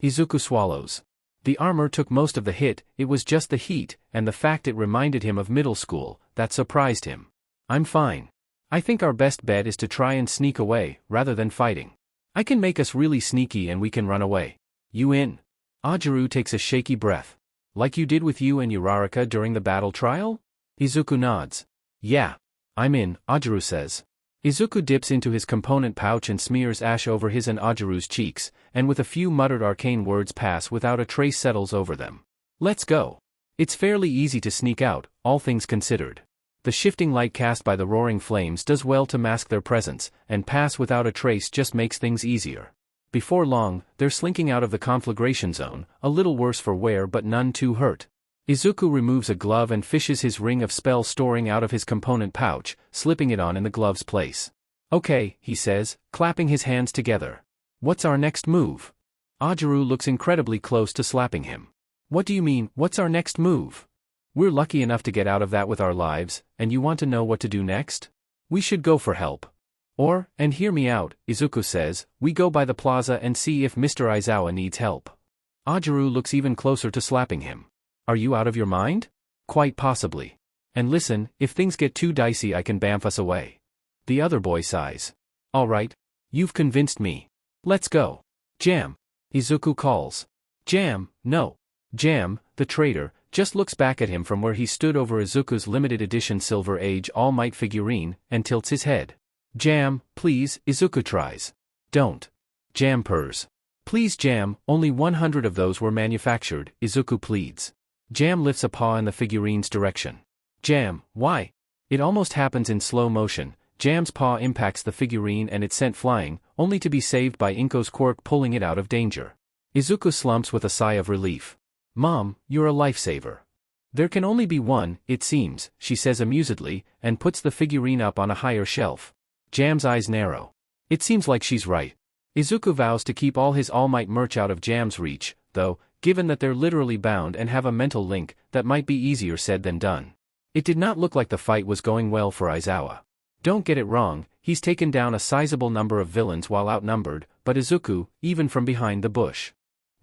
Izuku swallows. The armor took most of the hit, it was just the heat, and the fact it reminded him of middle school, that surprised him. I'm fine. I think our best bet is to try and sneak away, rather than fighting. I can make us really sneaky and we can run away. You in? Ajaru takes a shaky breath. Like you did with you and Uraraka during the battle trial? Izuku nods. Yeah. I'm in, Ajaru says. Izuku dips into his component pouch and smears ash over his and Ajaru's cheeks, and with a few muttered arcane words pass without a trace settles over them. Let's go. It's fairly easy to sneak out, all things considered. The shifting light cast by the roaring flames does well to mask their presence, and pass without a trace just makes things easier. Before long, they're slinking out of the conflagration zone, a little worse for wear but none too hurt. Izuku removes a glove and fishes his ring of spell storing out of his component pouch, slipping it on in the glove's place. Okay, he says, clapping his hands together. What's our next move? Ajaru looks incredibly close to slapping him. What do you mean, what's our next move? We're lucky enough to get out of that with our lives, and you want to know what to do next? We should go for help. Or, and hear me out, Izuku says, we go by the plaza and see if Mr. Aizawa needs help. Ajaru looks even closer to slapping him. Are you out of your mind? Quite possibly. And listen, if things get too dicey I can bamf us away. The other boy sighs. Alright. You've convinced me. Let's go. Jam. Izuku calls. Jam, no. Jam, the traitor, just looks back at him from where he stood over Izuku's limited edition Silver Age All Might figurine, and tilts his head. Jam, please, Izuku tries. Don't. Jam purrs. Please Jam, only 100 of those were manufactured, Izuku pleads. Jam lifts a paw in the figurine's direction. Jam, why? It almost happens in slow motion. Jam's paw impacts the figurine and it's sent flying, only to be saved by Inko's quirk pulling it out of danger. Izuku slumps with a sigh of relief. Mom, you're a lifesaver. There can only be one, it seems, she says amusedly, and puts the figurine up on a higher shelf. Jam's eyes narrow. It seems like she's right. Izuku vows to keep all his All Might merch out of Jam's reach, though, given that they're literally bound and have a mental link, that might be easier said than done. It did not look like the fight was going well for Aizawa. Don't get it wrong, he's taken down a sizable number of villains while outnumbered, but Izuku, even from behind the bush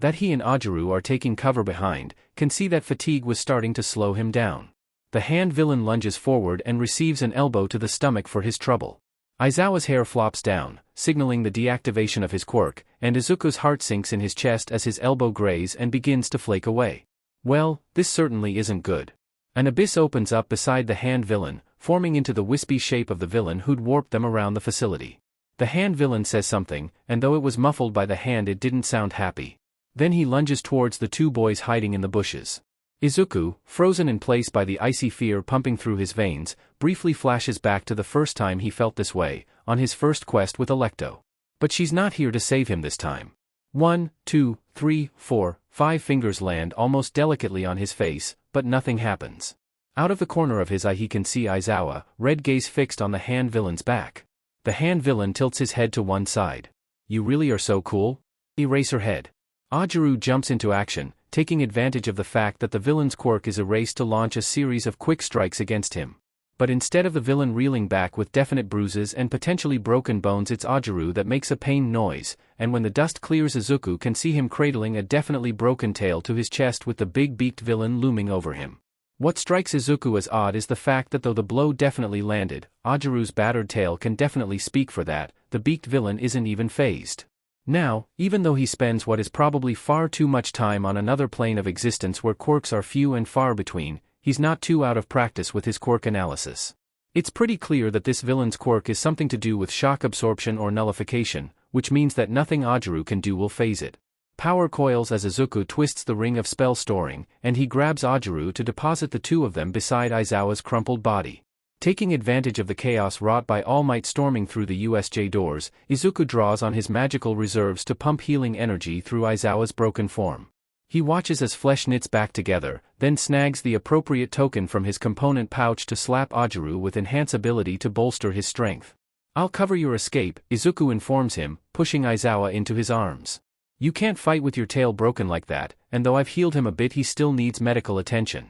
that he and Ajaru are taking cover behind, can see that fatigue was starting to slow him down. The hand villain lunges forward and receives an elbow to the stomach for his trouble. Aizawa's hair flops down, signaling the deactivation of his quirk, and Izuku's heart sinks in his chest as his elbow grays and begins to flake away. Well, this certainly isn't good. An abyss opens up beside the hand villain, forming into the wispy shape of the villain who'd warped them around the facility. The hand villain says something, and though it was muffled by the hand it didn't sound happy. Then he lunges towards the two boys hiding in the bushes. Izuku, frozen in place by the icy fear pumping through his veins, briefly flashes back to the first time he felt this way, on his first quest with Alecto. But she's not here to save him this time. 1, 2, 3, 4, 5 fingers land almost delicately on his face, but nothing happens. Out of the corner of his eye he can see Aizawa, red gaze fixed on the hand villain's back. The hand villain tilts his head to one side. You really are so cool? Erase her head. Ajaru jumps into action, taking advantage of the fact that the villain's quirk is erased to launch a series of quick strikes against him. But instead of the villain reeling back with definite bruises and potentially broken bones, it's Ajaru that makes a pain noise, and when the dust clears Izuku can see him cradling a definitely broken tail to his chest with the big-beaked villain looming over him. What strikes Izuku as odd is the fact that though the blow definitely landed, Ajaru's battered tail can definitely speak for that, the beaked villain isn't even fazed. Now, even though he spends what is probably far too much time on another plane of existence where quirks are few and far between, he's not too out of practice with his quirk analysis. It's pretty clear that this villain's quirk is something to do with shock absorption or nullification, which means that nothing Ajaru can do will phase it. Power coils as Izuku twists the ring of spell storing, and he grabs Ajaru to deposit the two of them beside Aizawa's crumpled body. Taking advantage of the chaos wrought by All Might storming through the USJ doors, Izuku draws on his magical reserves to pump healing energy through Aizawa's broken form. He watches as flesh knits back together, then snags the appropriate token from his component pouch to slap Ajiru with enhance ability to bolster his strength. I'll cover your escape, Izuku informs him, pushing Aizawa into his arms. You can't fight with your tail broken like that, and though I've healed him a bit he still needs medical attention.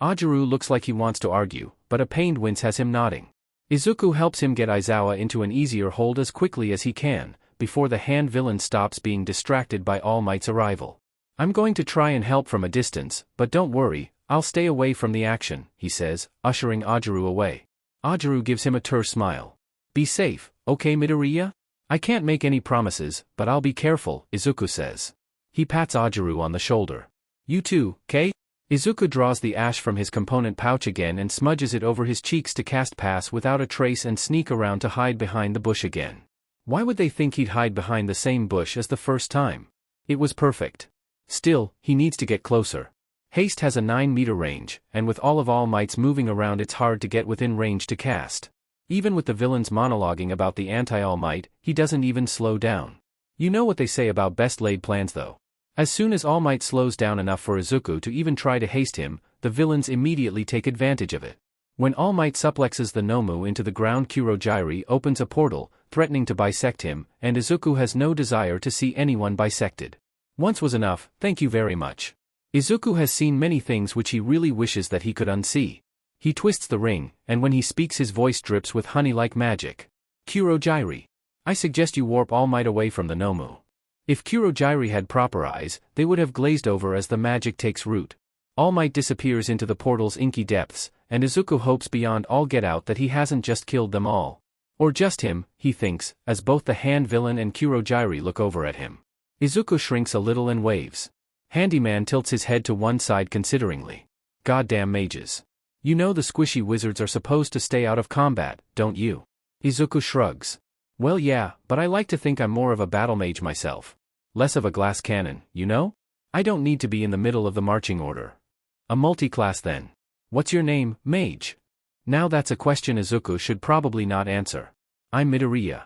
Ajiru looks like he wants to argue, but a pained wince has him nodding. Izuku helps him get Aizawa into an easier hold as quickly as he can, before the hand villain stops being distracted by All Might's arrival. I'm going to try and help from a distance, but don't worry, I'll stay away from the action, he says, ushering Ajiru away. Ajiru gives him a terse smile. Be safe, okay Midoriya? I can't make any promises, but I'll be careful, Izuku says. He pats Ajiru on the shoulder. You too, Kay? Izuku draws the ash from his component pouch again and smudges it over his cheeks to cast pass without a trace and sneak around to hide behind the bush again. Why would they think he'd hide behind the same bush as the first time? It was perfect. Still, he needs to get closer. Haste has a 9-meter range, and with all of All Might's moving around it's hard to get within range to cast. Even with the villains monologuing about the anti-All Might, he doesn't even slow down. You know what they say about best laid plans though. As soon as All Might slows down enough for Izuku to even try to haste him, the villains immediately take advantage of it. When All Might suplexes the Nomu into the ground, Kurogyri opens a portal, threatening to bisect him, and Izuku has no desire to see anyone bisected. Once was enough, thank you very much. Izuku has seen many things which he really wishes that he could unsee. He twists the ring, and when he speaks his voice drips with honey like magic. Kurogyri. I suggest you warp All Might away from the Nomu. If Kurogyri had proper eyes, they would have glazed over as the magic takes root. All Might disappears into the portal's inky depths, and Izuku hopes beyond all get out that he hasn't just killed them all. Or just him, he thinks, as both the hand villain and Kurogyri look over at him. Izuku shrinks a little and waves. Handyman tilts his head to one side consideringly. Goddamn mages. You know the squishy wizards are supposed to stay out of combat, don't you? Izuku shrugs. Well yeah, but I like to think I'm more of a battle mage myself. Less of a glass cannon, you know? I don't need to be in the middle of the marching order. A multi-class then. What's your name, mage? Now that's a question Izuku should probably not answer. I'm Midoriya.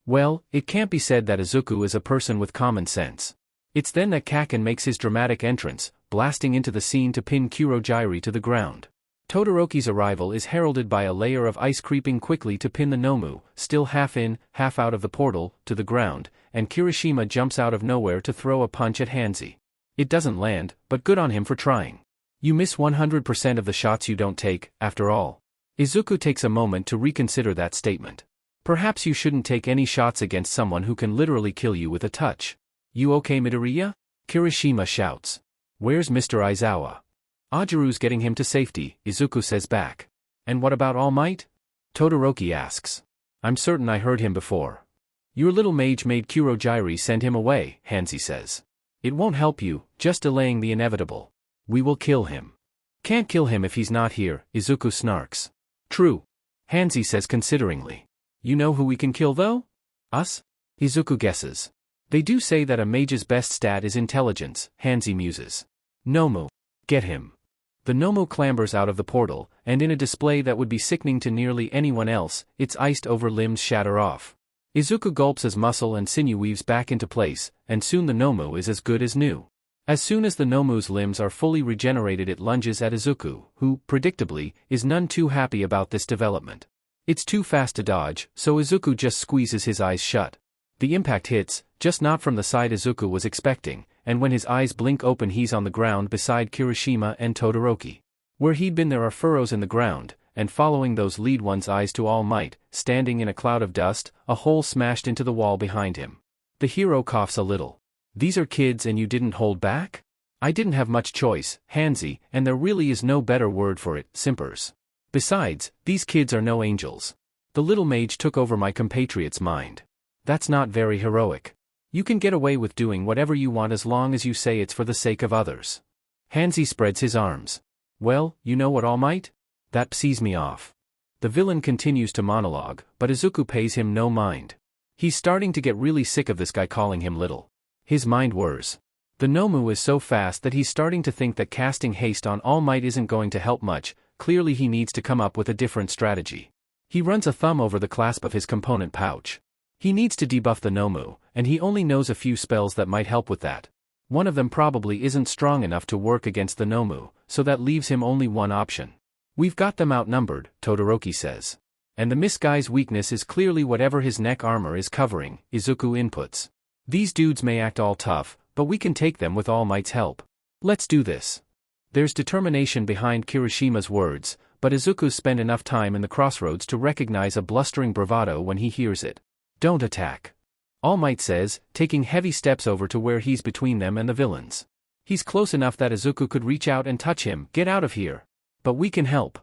Well, it can't be said that Izuku is a person with common sense. It's then that Kacchan makes his dramatic entrance, blasting into the scene to pin Kurogyri to the ground. Todoroki's arrival is heralded by a layer of ice creeping quickly to pin the Nomu, still half in, half out of the portal, to the ground, and Kirishima jumps out of nowhere to throw a punch at Hanzi. It doesn't land, but good on him for trying. You miss 100% of the shots you don't take, after all. Izuku takes a moment to reconsider that statement. Perhaps you shouldn't take any shots against someone who can literally kill you with a touch. You okay Midoriya? Kirishima shouts. Where's Mr. Aizawa? Ajiru's getting him to safety, Izuku says back. And what about All Might? Todoroki asks. I'm certain I heard him before. Your little mage made Kurogyri send him away, Hanzi says. It won't help you, just delaying the inevitable. We will kill him. Can't kill him if he's not here, Izuku snarks. True. Hanzi says consideringly. You know who we can kill though? Us? Izuku guesses. They do say that a mage's best stat is intelligence, Hanzi muses. Nomu. Get him. The Nomu clambers out of the portal, and in a display that would be sickening to nearly anyone else, its iced-over limbs shatter off. Izuku gulps as muscle and sinew weaves back into place, and soon the Nomu is as good as new. As soon as the Nomu's limbs are fully regenerated it lunges at Izuku, who, predictably, is none too happy about this development. It's too fast to dodge, so Izuku just squeezes his eyes shut. The impact hits, just not from the side Izuku was expecting, and when his eyes blink open he's on the ground beside Kirishima and Todoroki. Where he'd been there are furrows in the ground, and following those lead one's eyes to All Might, standing in a cloud of dust, a hole smashed into the wall behind him. The hero coughs a little. These are kids and you didn't hold back? I didn't have much choice, Hanzi, and there really is no better word for it, simpers. Besides, these kids are no angels. The little mage took over my compatriot's mind. That's not very heroic. You can get away with doing whatever you want as long as you say it's for the sake of others. Hanzi spreads his arms. Well, you know what All Might? That pisses me off. The villain continues to monologue, but Izuku pays him no mind. He's starting to get really sick of this guy calling him little. His mind whirs. The Nomu is so fast that he's starting to think that casting haste on All Might isn't going to help much. Clearly he needs to come up with a different strategy. He runs a thumb over the clasp of his component pouch. He needs to debuff the Nomu, and he only knows a few spells that might help with that. One of them probably isn't strong enough to work against the Nomu, so that leaves him only one option. We've got them outnumbered, Todoroki says. And the Mist guy's weakness is clearly whatever his neck armor is covering, Izuku inputs. These dudes may act all tough, but we can take them with All Might's help. Let's do this. There's determination behind Kirishima's words, but Izuku's spent enough time in the crossroads to recognize a blustering bravado when he hears it. Don't attack. All Might says, taking heavy steps over to where he's between them and the villains. He's close enough that Izuku could reach out and touch him. Get out of here. But we can help.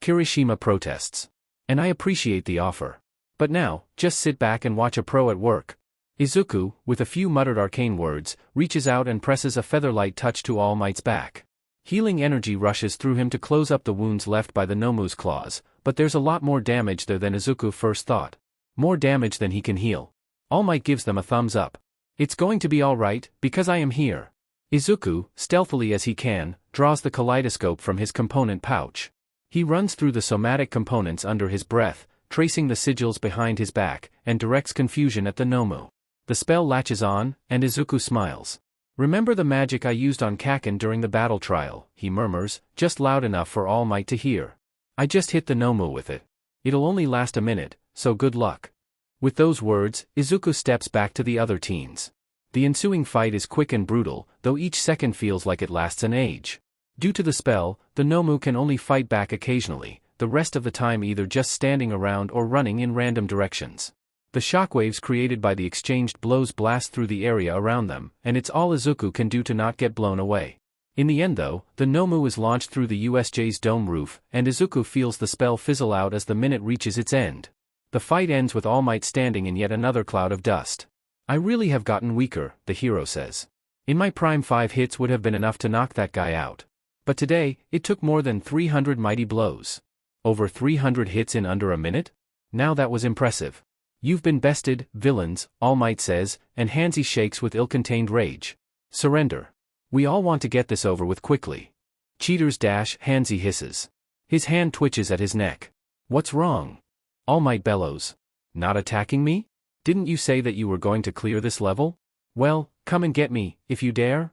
Kirishima protests. And I appreciate the offer. But now, just sit back and watch a pro at work. Izuku, with a few muttered arcane words, reaches out and presses a featherlight touch to All Might's back. Healing energy rushes through him to close up the wounds left by the Nomu's claws, but there's a lot more damage there than Izuku first thought. More damage than he can heal. All Might gives them a thumbs up. It's going to be alright, because I am here. Izuku, stealthily as he can, draws the kaleidoscope from his component pouch. He runs through the somatic components under his breath, tracing the sigils behind his back, and directs confusion at the Nomu. The spell latches on, and Izuku smiles. Remember the magic I used on Kacchan during the battle trial, he murmurs, just loud enough for All Might to hear. I just hit the Nomu with it. It'll only last a minute, so good luck. With those words, Izuku steps back to the other teens. The ensuing fight is quick and brutal, though each second feels like it lasts an age. Due to the spell, the Nomu can only fight back occasionally, the rest of the time either just standing around or running in random directions. The shockwaves created by the exchanged blows blast through the area around them, and it's all Izuku can do to not get blown away. In the end though, the Nomu is launched through the USJ's dome roof, and Izuku feels the spell fizzle out as the minute reaches its end. The fight ends with All Might standing in yet another cloud of dust. I really have gotten weaker, the hero says. In my prime 5 hits would have been enough to knock that guy out. But today, it took more than 300 mighty blows. Over 300 hits in under a minute? Now that was impressive. You've been bested, villains, All Might says, and Hanzi shakes with ill-contained rage. Surrender. We all want to get this over with quickly. Cheaters dash, Hanzi hisses. His hand twitches at his neck. What's wrong? All Might bellows. Not attacking me? Didn't you say that you were going to clear this level? Well, come and get me, if you dare?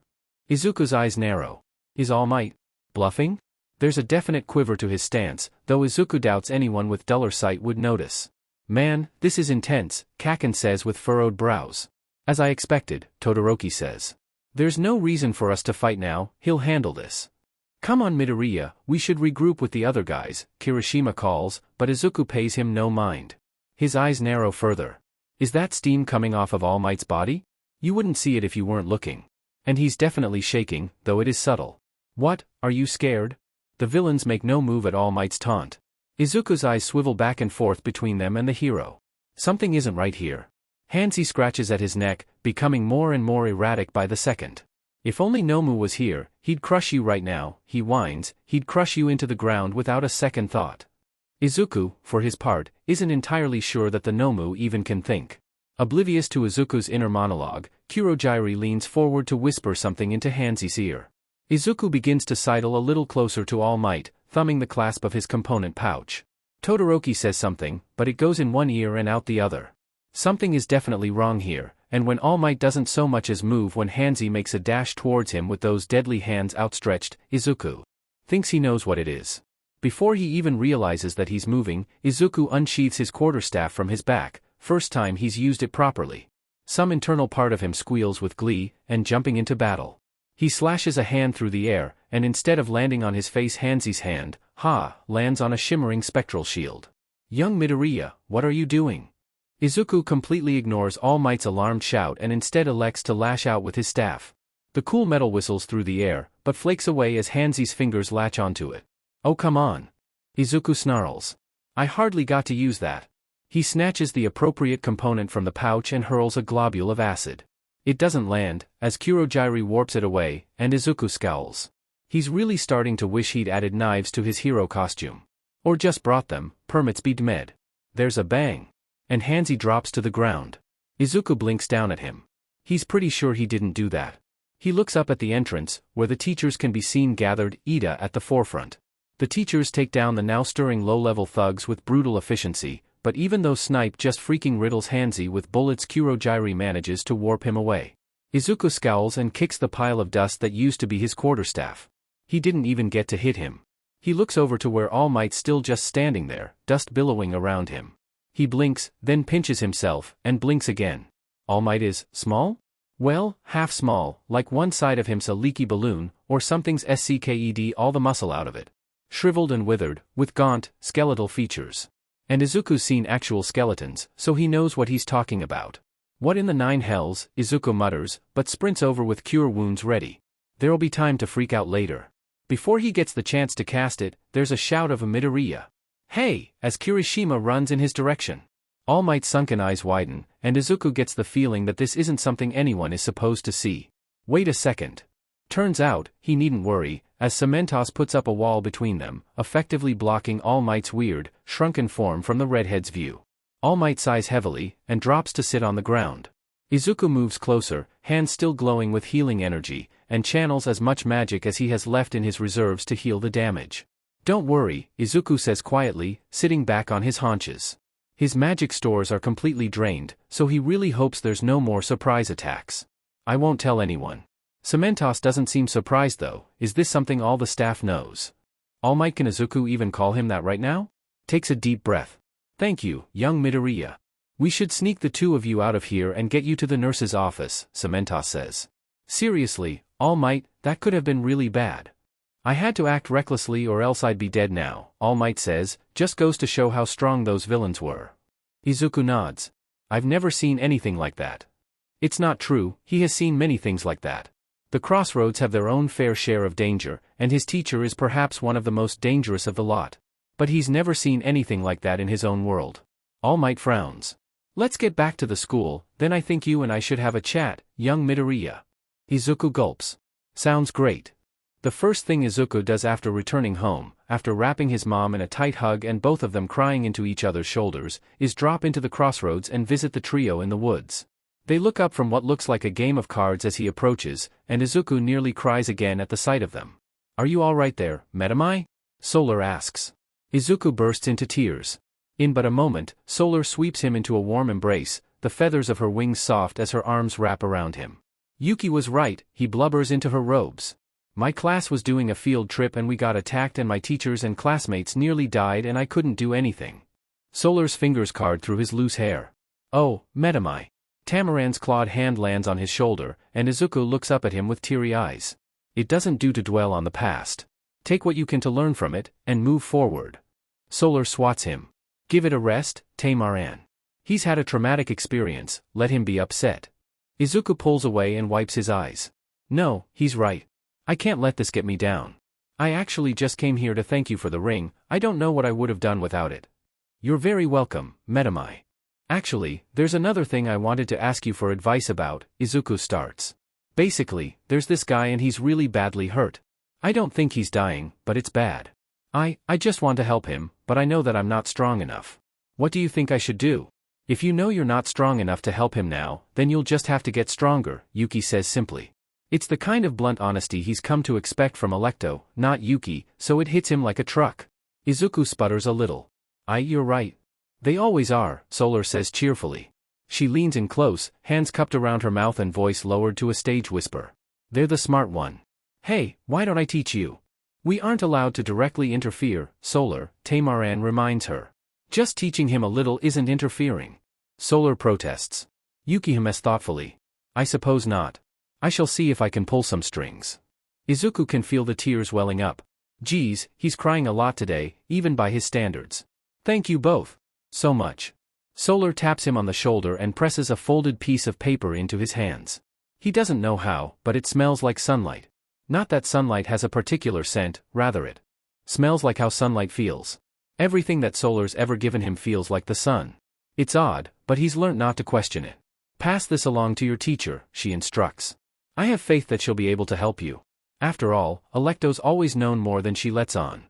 Izuku's eyes narrow. Is All Might bluffing? There's a definite quiver to his stance, though Izuku doubts anyone with duller sight would notice. Man, this is intense, Kacchan says with furrowed brows. As I expected, Todoroki says. There's no reason for us to fight now, he'll handle this. Come on Midoriya, we should regroup with the other guys, Kirishima calls, but Izuku pays him no mind. His eyes narrow further. Is that steam coming off of All Might's body? You wouldn't see it if you weren't looking. And he's definitely shaking, though it is subtle. What, are you scared? The villains make no move at All Might's taunt. Izuku's eyes swivel back and forth between them and the hero. Something isn't right here. Hanzi scratches at his neck, becoming more and more erratic by the second. If only Nomu was here, he'd crush you right now, he whines, he'd crush you into the ground without a second thought. Izuku, for his part, isn't entirely sure that the Nomu even can think. Oblivious to Izuku's inner monologue, Kurogiri leans forward to whisper something into Hanzi's ear. Izuku begins to sidle a little closer to All Might, thumbing the clasp of his component pouch. Todoroki says something, but it goes in one ear and out the other. Something is definitely wrong here, and when All Might doesn't so much as move when Hanzi makes a dash towards him with those deadly hands outstretched, Izuku thinks he knows what it is. Before he even realizes that he's moving, Izuku unsheathes his quarterstaff from his back, first time he's used it properly. Some internal part of him squeals with glee, and jumping into battle. He slashes a hand through the air, and instead of landing on his face Hanzi's hand, lands on a shimmering spectral shield. Young Midoriya, what are you doing? Izuku completely ignores All Might's alarmed shout and instead elects to lash out with his staff. The cool metal whistles through the air, but flakes away as Hanzi's fingers latch onto it. Oh come on. Izuku snarls. I hardly got to use that. He snatches the appropriate component from the pouch and hurls a globule of acid. It doesn't land, as Kurogiri warps it away, and Izuku scowls. He's really starting to wish he'd added knives to his hero costume. Or just brought them, permits be dmed. There's a bang. And Hanzi drops to the ground. Izuku blinks down at him. He's pretty sure he didn't do that. He looks up at the entrance, where the teachers can be seen gathered, Ida at the forefront. The teachers take down the now stirring low-level thugs with brutal efficiency, but even though Snipe just freaking riddles Hanzi with bullets, Kurogiri manages to warp him away. Izuku scowls and kicks the pile of dust that used to be his quarterstaff. He didn't even get to hit him. He looks over to where All Might's still just standing there, dust billowing around him. He blinks, then pinches himself, and blinks again. All Might is small? Well, half small, like one side of him's a leaky balloon, or something's scked all the muscle out of it. Shriveled and withered, with gaunt, skeletal features. And Izuku's seen actual skeletons, so he knows what he's talking about. What in the nine hells, Izuku mutters, but sprints over with cure wounds ready. There'll be time to freak out later. Before he gets the chance to cast it, there's a shout of a Midoriya. Hey! As Kirishima runs in his direction. All Might's sunken eyes widen, and Izuku gets the feeling that this isn't something anyone is supposed to see. Wait a second. Turns out, he needn't worry, as Cementos puts up a wall between them, effectively blocking All Might's weird, shrunken form from the redhead's view. All Might sighs heavily, and drops to sit on the ground. Izuku moves closer, hands still glowing with healing energy, and channels as much magic as he has left in his reserves to heal the damage. Don't worry, Izuku says quietly, sitting back on his haunches. His magic stores are completely drained, so he really hopes there's no more surprise attacks. I won't tell anyone. Cementos doesn't seem surprised though. Is this something all the staff knows? All Might, can Izuku even call him that right now? Takes a deep breath. Thank you, young Midoriya. We should sneak the two of you out of here and get you to the nurse's office, Cementos says. Seriously, All Might, that could have been really bad. I had to act recklessly or else I'd be dead now, All Might says, just goes to show how strong those villains were. Izuku nods. I've never seen anything like that. It's not true, he has seen many things like that. The crossroads have their own fair share of danger, and his teacher is perhaps one of the most dangerous of the lot. But he's never seen anything like that in his own world. All Might frowns. Let's get back to the school, then I think you and I should have a chat, young Midoriya. Izuku gulps. Sounds great. The first thing Izuku does after returning home, after wrapping his mom in a tight hug and both of them crying into each other's shoulders, is drop into the crossroads and visit the trio in the woods. They look up from what looks like a game of cards as he approaches, and Izuku nearly cries again at the sight of them. Are you all right there, Metamai? Solar asks. Izuku bursts into tears. In but a moment, Solar sweeps him into a warm embrace, the feathers of her wings soft as her arms wrap around him. Yuki was right, he blubbers into her robes. My class was doing a field trip and we got attacked and my teachers and classmates nearly died and I couldn't do anything. Solar's fingers card through his loose hair. Oh, Metamai. Tamaran's clawed hand lands on his shoulder, and Izuku looks up at him with teary eyes. It doesn't do to dwell on the past. Take what you can to learn from it, and move forward. Solar swats him. Give it a rest, Tamaran. He's had a traumatic experience, let him be upset. Izuku pulls away and wipes his eyes. No, he's right. I can't let this get me down. I actually just came here to thank you for the ring, I don't know what I would have done without it. You're very welcome, Metamai. Actually, there's another thing I wanted to ask you for advice about, Izuku starts. Basically, there's this guy and he's really badly hurt. I don't think he's dying, but it's bad. I just want to help him, but I know that I'm not strong enough. What do you think I should do? If you know you're not strong enough to help him now, then you'll just have to get stronger, Yuki says simply. It's the kind of blunt honesty he's come to expect from Alecto, not Yuki, so it hits him like a truck. Izuku sputters a little. You're right. They always are, Solar says cheerfully. She leans in close, hands cupped around her mouth and voice lowered to a stage whisper. They're the smart one. Hey, why don't I teach you? We aren't allowed to directly interfere, Solar, Tamaran reminds her. Just teaching him a little isn't interfering. Solar protests. Yuki hems thoughtfully. I suppose not. I shall see if I can pull some strings. Izuku can feel the tears welling up. Geez, he's crying a lot today, even by his standards. Thank you both. So much. Solar taps him on the shoulder and presses a folded piece of paper into his hands. He doesn't know how, but it smells like sunlight. Not that sunlight has a particular scent, rather it smells like how sunlight feels. Everything that Solar's ever given him feels like the sun. It's odd, but he's learnt not to question it. Pass this along to your teacher, she instructs. I have faith that she'll be able to help you. After all, Alecto's always known more than she lets on.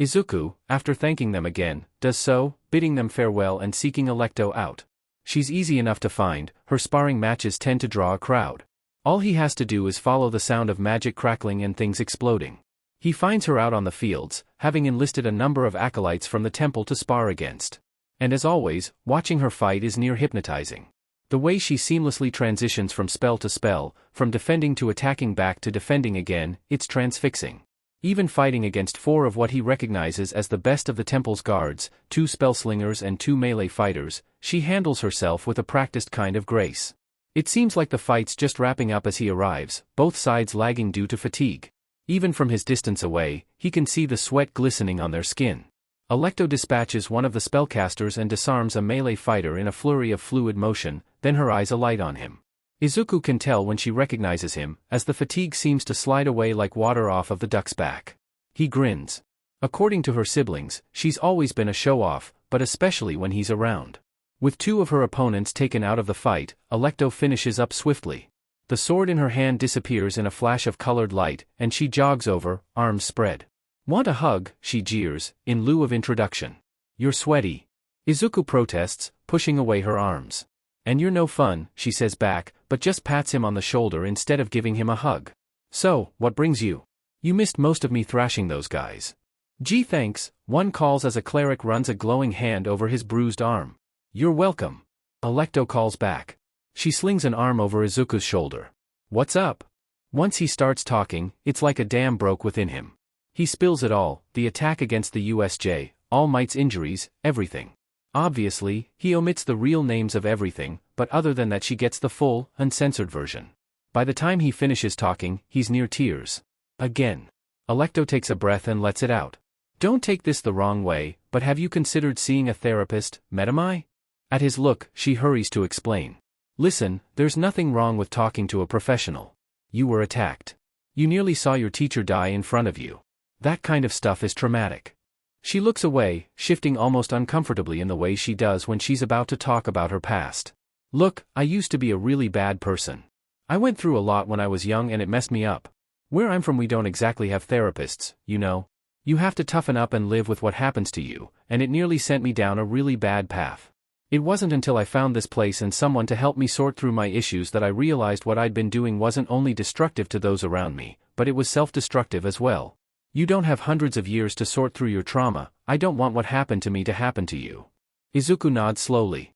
Izuku, after thanking them again, does so, bidding them farewell and seeking Alecto out. She's easy enough to find, her sparring matches tend to draw a crowd. All he has to do is follow the sound of magic crackling and things exploding. He finds her out on the fields, having enlisted a number of acolytes from the temple to spar against. And as always, watching her fight is near hypnotizing. The way she seamlessly transitions from spell to spell, from defending to attacking back to defending again, it's transfixing. Even fighting against 4 of what he recognizes as the best of the temple's guards, 2 spellslingers and 2 melee fighters, she handles herself with a practiced kind of grace. It seems like the fight's just wrapping up as he arrives, both sides lagging due to fatigue. Even from his distance away, he can see the sweat glistening on their skin. Alto dispatches one of the spellcasters and disarms a melee fighter in a flurry of fluid motion, then her eyes alight on him. Izuku can tell when she recognizes him, as the fatigue seems to slide away like water off of the duck's back. He grins. According to her siblings, she's always been a show-off, but especially when he's around. With 2 of her opponents taken out of the fight, Alto finishes up swiftly. The sword in her hand disappears in a flash of colored light, and she jogs over, arms spread. "Want a hug?" she jeers, in lieu of introduction. "You're sweaty." Izuku protests, pushing away her arms. "And you're no fun," she says back, but just pats him on the shoulder instead of giving him a hug. "So, what brings you? You missed most of me thrashing those guys." "Gee thanks," one calls as a cleric runs a glowing hand over his bruised arm. "You're welcome." Alto calls back. She slings an arm over Izuku's shoulder. "What's up?" Once he starts talking, it's like a dam broke within him. He spills it all, the attack against the USJ, All Might's injuries, everything. Obviously, he omits the real names of everything, but other than that she gets the full, uncensored version. By the time he finishes talking, he's near tears. Again. Alto takes a breath and lets it out. "Don't take this the wrong way, but have you considered seeing a therapist, Midoriya?" At his look, she hurries to explain. "Listen, there's nothing wrong with talking to a professional. You were attacked. You nearly saw your teacher die in front of you. That kind of stuff is traumatic." She looks away, shifting almost uncomfortably in the way she does when she's about to talk about her past. "Look, I used to be a really bad person. I went through a lot when I was young and it messed me up. Where I'm from we don't exactly have therapists, you know. You have to toughen up and live with what happens to you, and it nearly sent me down a really bad path. It wasn't until I found this place and someone to help me sort through my issues that I realized what I'd been doing wasn't only destructive to those around me, but it was self-destructive as well. You don't have hundreds of years to sort through your trauma. I don't want what happened to me to happen to you." Izuku nods slowly.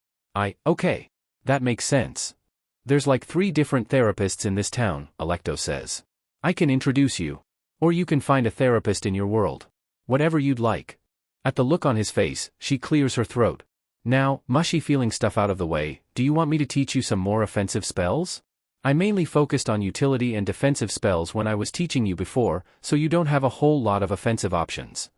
Okay. That makes sense. There's like 3 different therapists in this town," Alto says. "I can introduce you. Or you can find a therapist in your world. Whatever you'd like." At the look on his face, she clears her throat. "Now, mushy feeling stuff out of the way, do you want me to teach you some more offensive spells? I mainly focused on utility and defensive spells when I was teaching you before, so you don't have a whole lot of offensive options."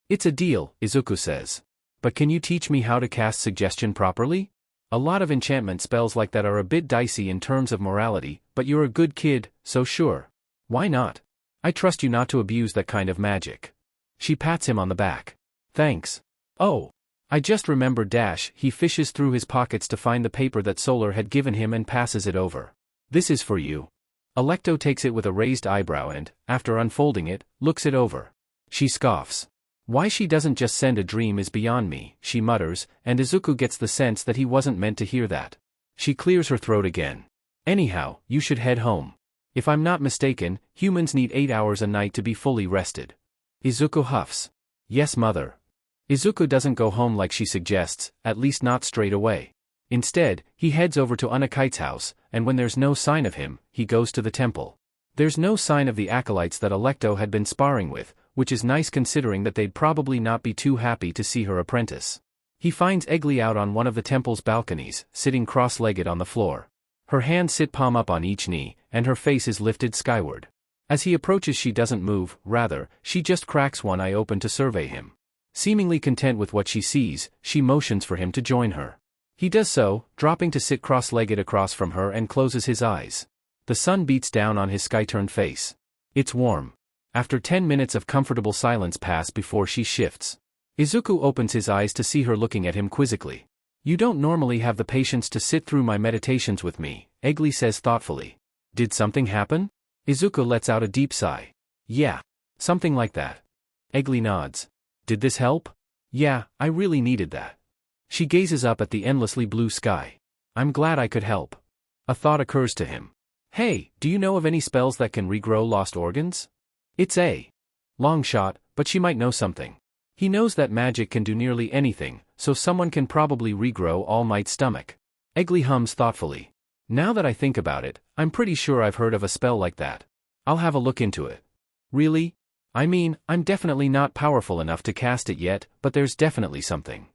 "It's a deal," Izuku says. "But can you teach me how to cast suggestion properly? A lot of enchantment spells like that are a bit dicey in terms of morality, but you're a good kid, so sure. Why not? I trust you not to abuse that kind of magic." She pats him on the back. "Thanks. Oh. I just remembered dash." He fishes through his pockets to find the paper that Solar had given him and passes it over. "This is for you." Alto takes it with a raised eyebrow and, after unfolding it, looks it over. She scoffs. "Why she doesn't just send a dream is beyond me," she mutters, and Izuku gets the sense that he wasn't meant to hear that. She clears her throat again. "Anyhow, you should head home. If I'm not mistaken, humans need 8 hours a night to be fully rested." Izuku huffs. "Yes, mother." Izuku doesn't go home like she suggests, at least not straight away. Instead, he heads over to Unakite's house, and when there's no sign of him, he goes to the temple. There's no sign of the acolytes that Alto had been sparring with, which is nice considering that they'd probably not be too happy to see her apprentice. He finds Eggley out on one of the temple's balconies, sitting cross-legged on the floor. Her hands sit palm up on each knee, and her face is lifted skyward. As he approaches she doesn't move, rather, she just cracks one eye open to survey him. Seemingly content with what she sees, she motions for him to join her. He does so, dropping to sit cross-legged across from her and closes his eyes. The sun beats down on his sky-turned face. It's warm. After 10 minutes of comfortable silence pass before she shifts. Izuku opens his eyes to see her looking at him quizzically. "You don't normally have the patience to sit through my meditations with me," Eggley says thoughtfully. "Did something happen?" Izuku lets out a deep sigh. "Yeah. Something like that." Eggley nods. "Did this help?" "Yeah, I really needed that." She gazes up at the endlessly blue sky. "I'm glad I could help." A thought occurs to him. "Hey, do you know of any spells that can regrow lost organs?" It's a long shot, but she might know something. He knows that magic can do nearly anything, so someone can probably regrow All Might's stomach. Eggley hums thoughtfully. Now that I think about it, I'm pretty sure I've heard of a spell like that. I'll have a look into it. Really? I mean, I'm definitely not powerful enough to cast it yet, but there's definitely something.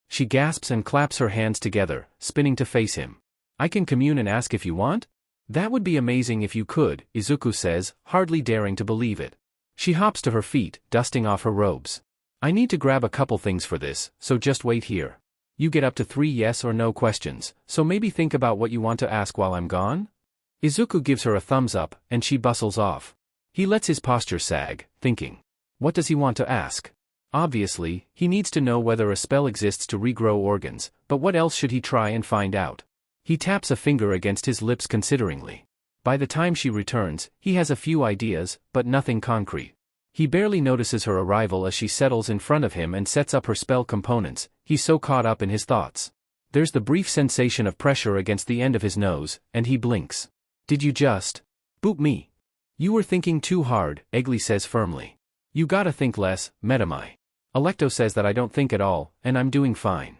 She gasps and claps her hands together, spinning to face him. I can commune and ask if you want? That would be amazing if you could, Izuku says, hardly daring to believe it. She hops to her feet, dusting off her robes. I need to grab a couple things for this, so just wait here. You get up to 3 yes or no questions, so maybe think about what you want to ask while I'm gone? Izuku gives her a thumbs up, and she bustles off. He lets his posture sag, thinking. What does he want to ask? Obviously, he needs to know whether a spell exists to regrow organs, but what else should he try and find out? He taps a finger against his lips consideringly. By the time she returns, he has a few ideas, but nothing concrete. He barely notices her arrival as she settles in front of him and sets up her spell components. He's so caught up in his thoughts. There's the brief sensation of pressure against the end of his nose, and he blinks. Did you just boop me? You were thinking too hard, Eggley says firmly. You gotta think less, Metamai. Alto says that I don't think at all, and I'm doing fine.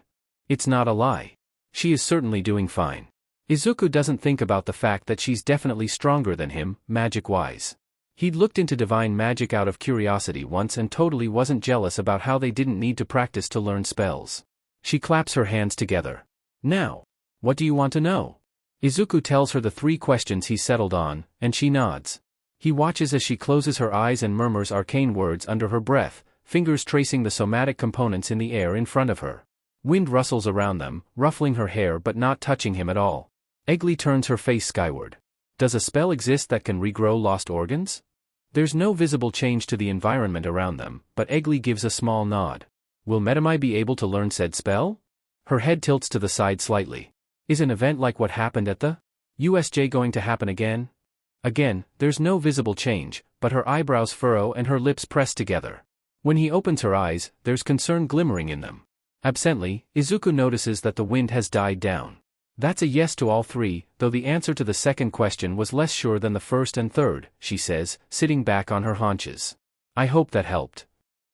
It's not a lie. She is certainly doing fine. Izuku doesn't think about the fact that she's definitely stronger than him, magic-wise. He'd looked into divine magic out of curiosity once and totally wasn't jealous about how they didn't need to practice to learn spells. She claps her hands together. Now, what do you want to know? Izuku tells her the 3 questions he settled on, and she nods. He watches as she closes her eyes and murmurs arcane words under her breath, fingers tracing the somatic components in the air in front of her. Wind rustles around them, ruffling her hair but not touching him at all. Eggley turns her face skyward. Does a spell exist that can regrow lost organs? There's no visible change to the environment around them, but Eggley gives a small nod. Will Metamai be able to learn said spell? Her head tilts to the side slightly. Is an event like what happened at the USJ going to happen again? Again, there's no visible change, but her eyebrows furrow and her lips press together. When he opens her eyes, there's concern glimmering in them. Absently, Izuku notices that the wind has died down. That's a yes to all 3, though the answer to the second question was less sure than the first and third, she says, sitting back on her haunches. I hope that helped.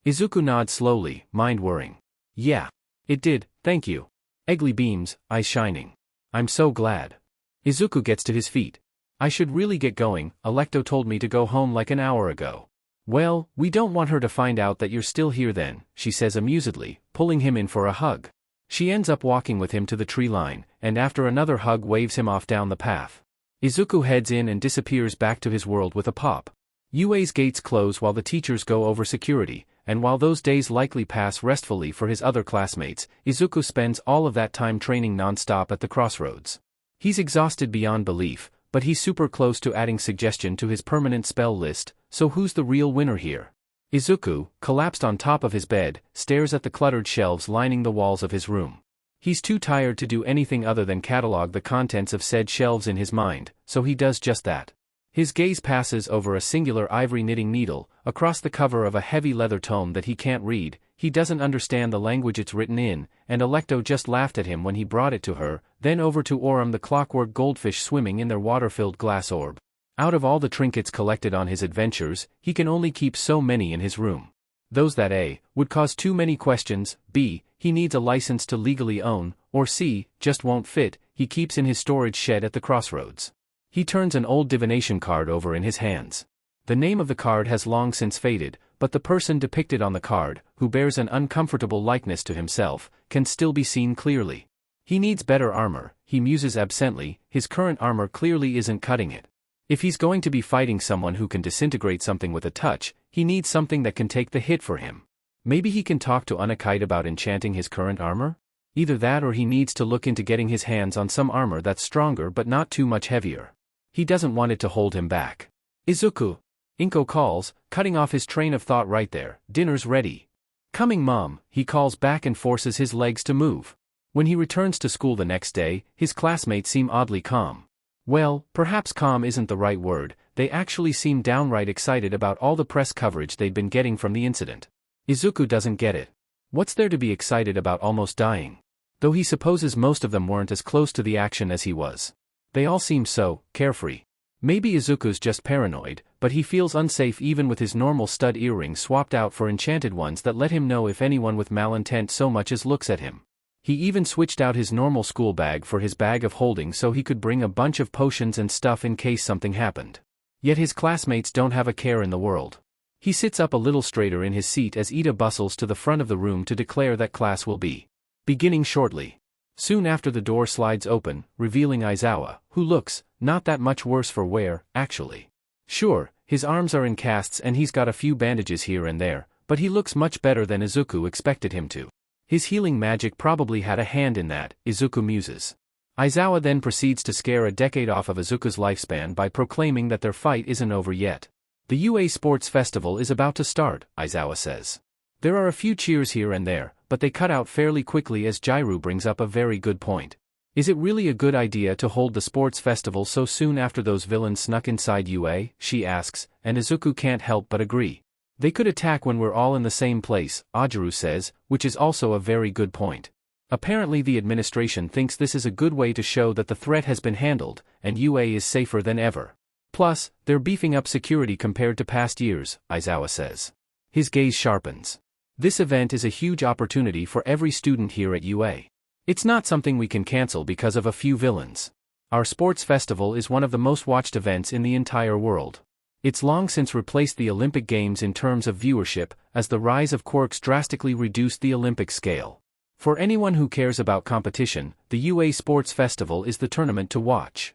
Izuku nods slowly, mind whirring. Yeah. It did, thank you. Eggley beams, eyes shining. I'm so glad. Izuku gets to his feet. I should really get going, Alto told me to go home like an hour ago. Well, we don't want her to find out that you're still here then, she says amusedly, pulling him in for a hug. She ends up walking with him to the tree line, and after another hug waves him off down the path. Izuku heads in and disappears back to his world with a pop. UA's gates close while the teachers go over security, and while those days likely pass restfully for his other classmates, Izuku spends all of that time training non-stop at the crossroads. He's exhausted beyond belief, but he's super close to adding suggestion to his permanent spell list, so who's the real winner here? Izuku, collapsed on top of his bed, stares at the cluttered shelves lining the walls of his room. He's too tired to do anything other than catalog the contents of said shelves in his mind, so he does just that. His gaze passes over a singular ivory knitting needle, across the cover of a heavy leather tome that he can't read. He doesn't understand the language it's written in, and Alto just laughed at him when he brought it to her, then over to Orim the clockwork goldfish swimming in their water-filled glass orb. Out of all the trinkets collected on his adventures, he can only keep so many in his room. Those that A, would cause too many questions, B, he needs a license to legally own, or C, just won't fit, he keeps in his storage shed at the crossroads. He turns an old divination card over in his hands. The name of the card has long since faded, but the person depicted on the card, who bears an uncomfortable likeness to himself, can still be seen clearly. He needs better armor, he muses absently, his current armor clearly isn't cutting it. If he's going to be fighting someone who can disintegrate something with a touch, he needs something that can take the hit for him. Maybe he can talk to Unakite about enchanting his current armor? Either that or he needs to look into getting his hands on some armor that's stronger but not too much heavier. He doesn't want it to hold him back. Izuku! Inko calls, cutting off his train of thought right there. Dinner's ready. Coming, Mom, he calls back and forces his legs to move. When he returns to school the next day, his classmates seem oddly calm. Well, perhaps calm isn't the right word, they actually seem downright excited about all the press coverage they'd been getting from the incident. Izuku doesn't get it. What's there to be excited about almost dying? Though he supposes most of them weren't as close to the action as he was. They all seem so carefree. Maybe Izuku's just paranoid, but he feels unsafe even with his normal stud earrings swapped out for enchanted ones that let him know if anyone with malintent so much as looks at him. He even switched out his normal school bag for his bag of holding so he could bring a bunch of potions and stuff in case something happened. Yet his classmates don't have a care in the world. He sits up a little straighter in his seat as Ida bustles to the front of the room to declare that class will be beginning shortly. Soon after, the door slides open, revealing Aizawa, who looks not that much worse for wear, actually. Sure, his arms are in casts and he's got a few bandages here and there, but he looks much better than Izuku expected him to. His healing magic probably had a hand in that, Izuku muses. Aizawa then proceeds to scare a decade off of Izuku's lifespan by proclaiming that their fight isn't over yet. The UA Sports Festival is about to start, Aizawa says. There are a few cheers here and there, but they cut out fairly quickly as Jairu brings up a very good point. Is it really a good idea to hold the sports festival so soon after those villains snuck inside UA, she asks, and Izuku can't help but agree. They could attack when we're all in the same place, Ajaru says, which is also a very good point. Apparently the administration thinks this is a good way to show that the threat has been handled, and UA is safer than ever. Plus, they're beefing up security compared to past years, Aizawa says. His gaze sharpens. This event is a huge opportunity for every student here at UA. It's not something we can cancel because of a few villains. Our sports festival is one of the most watched events in the entire world. It's long since replaced the Olympic Games in terms of viewership, as the rise of quirks drastically reduced the Olympic scale. For anyone who cares about competition, the UA Sports Festival is the tournament to watch.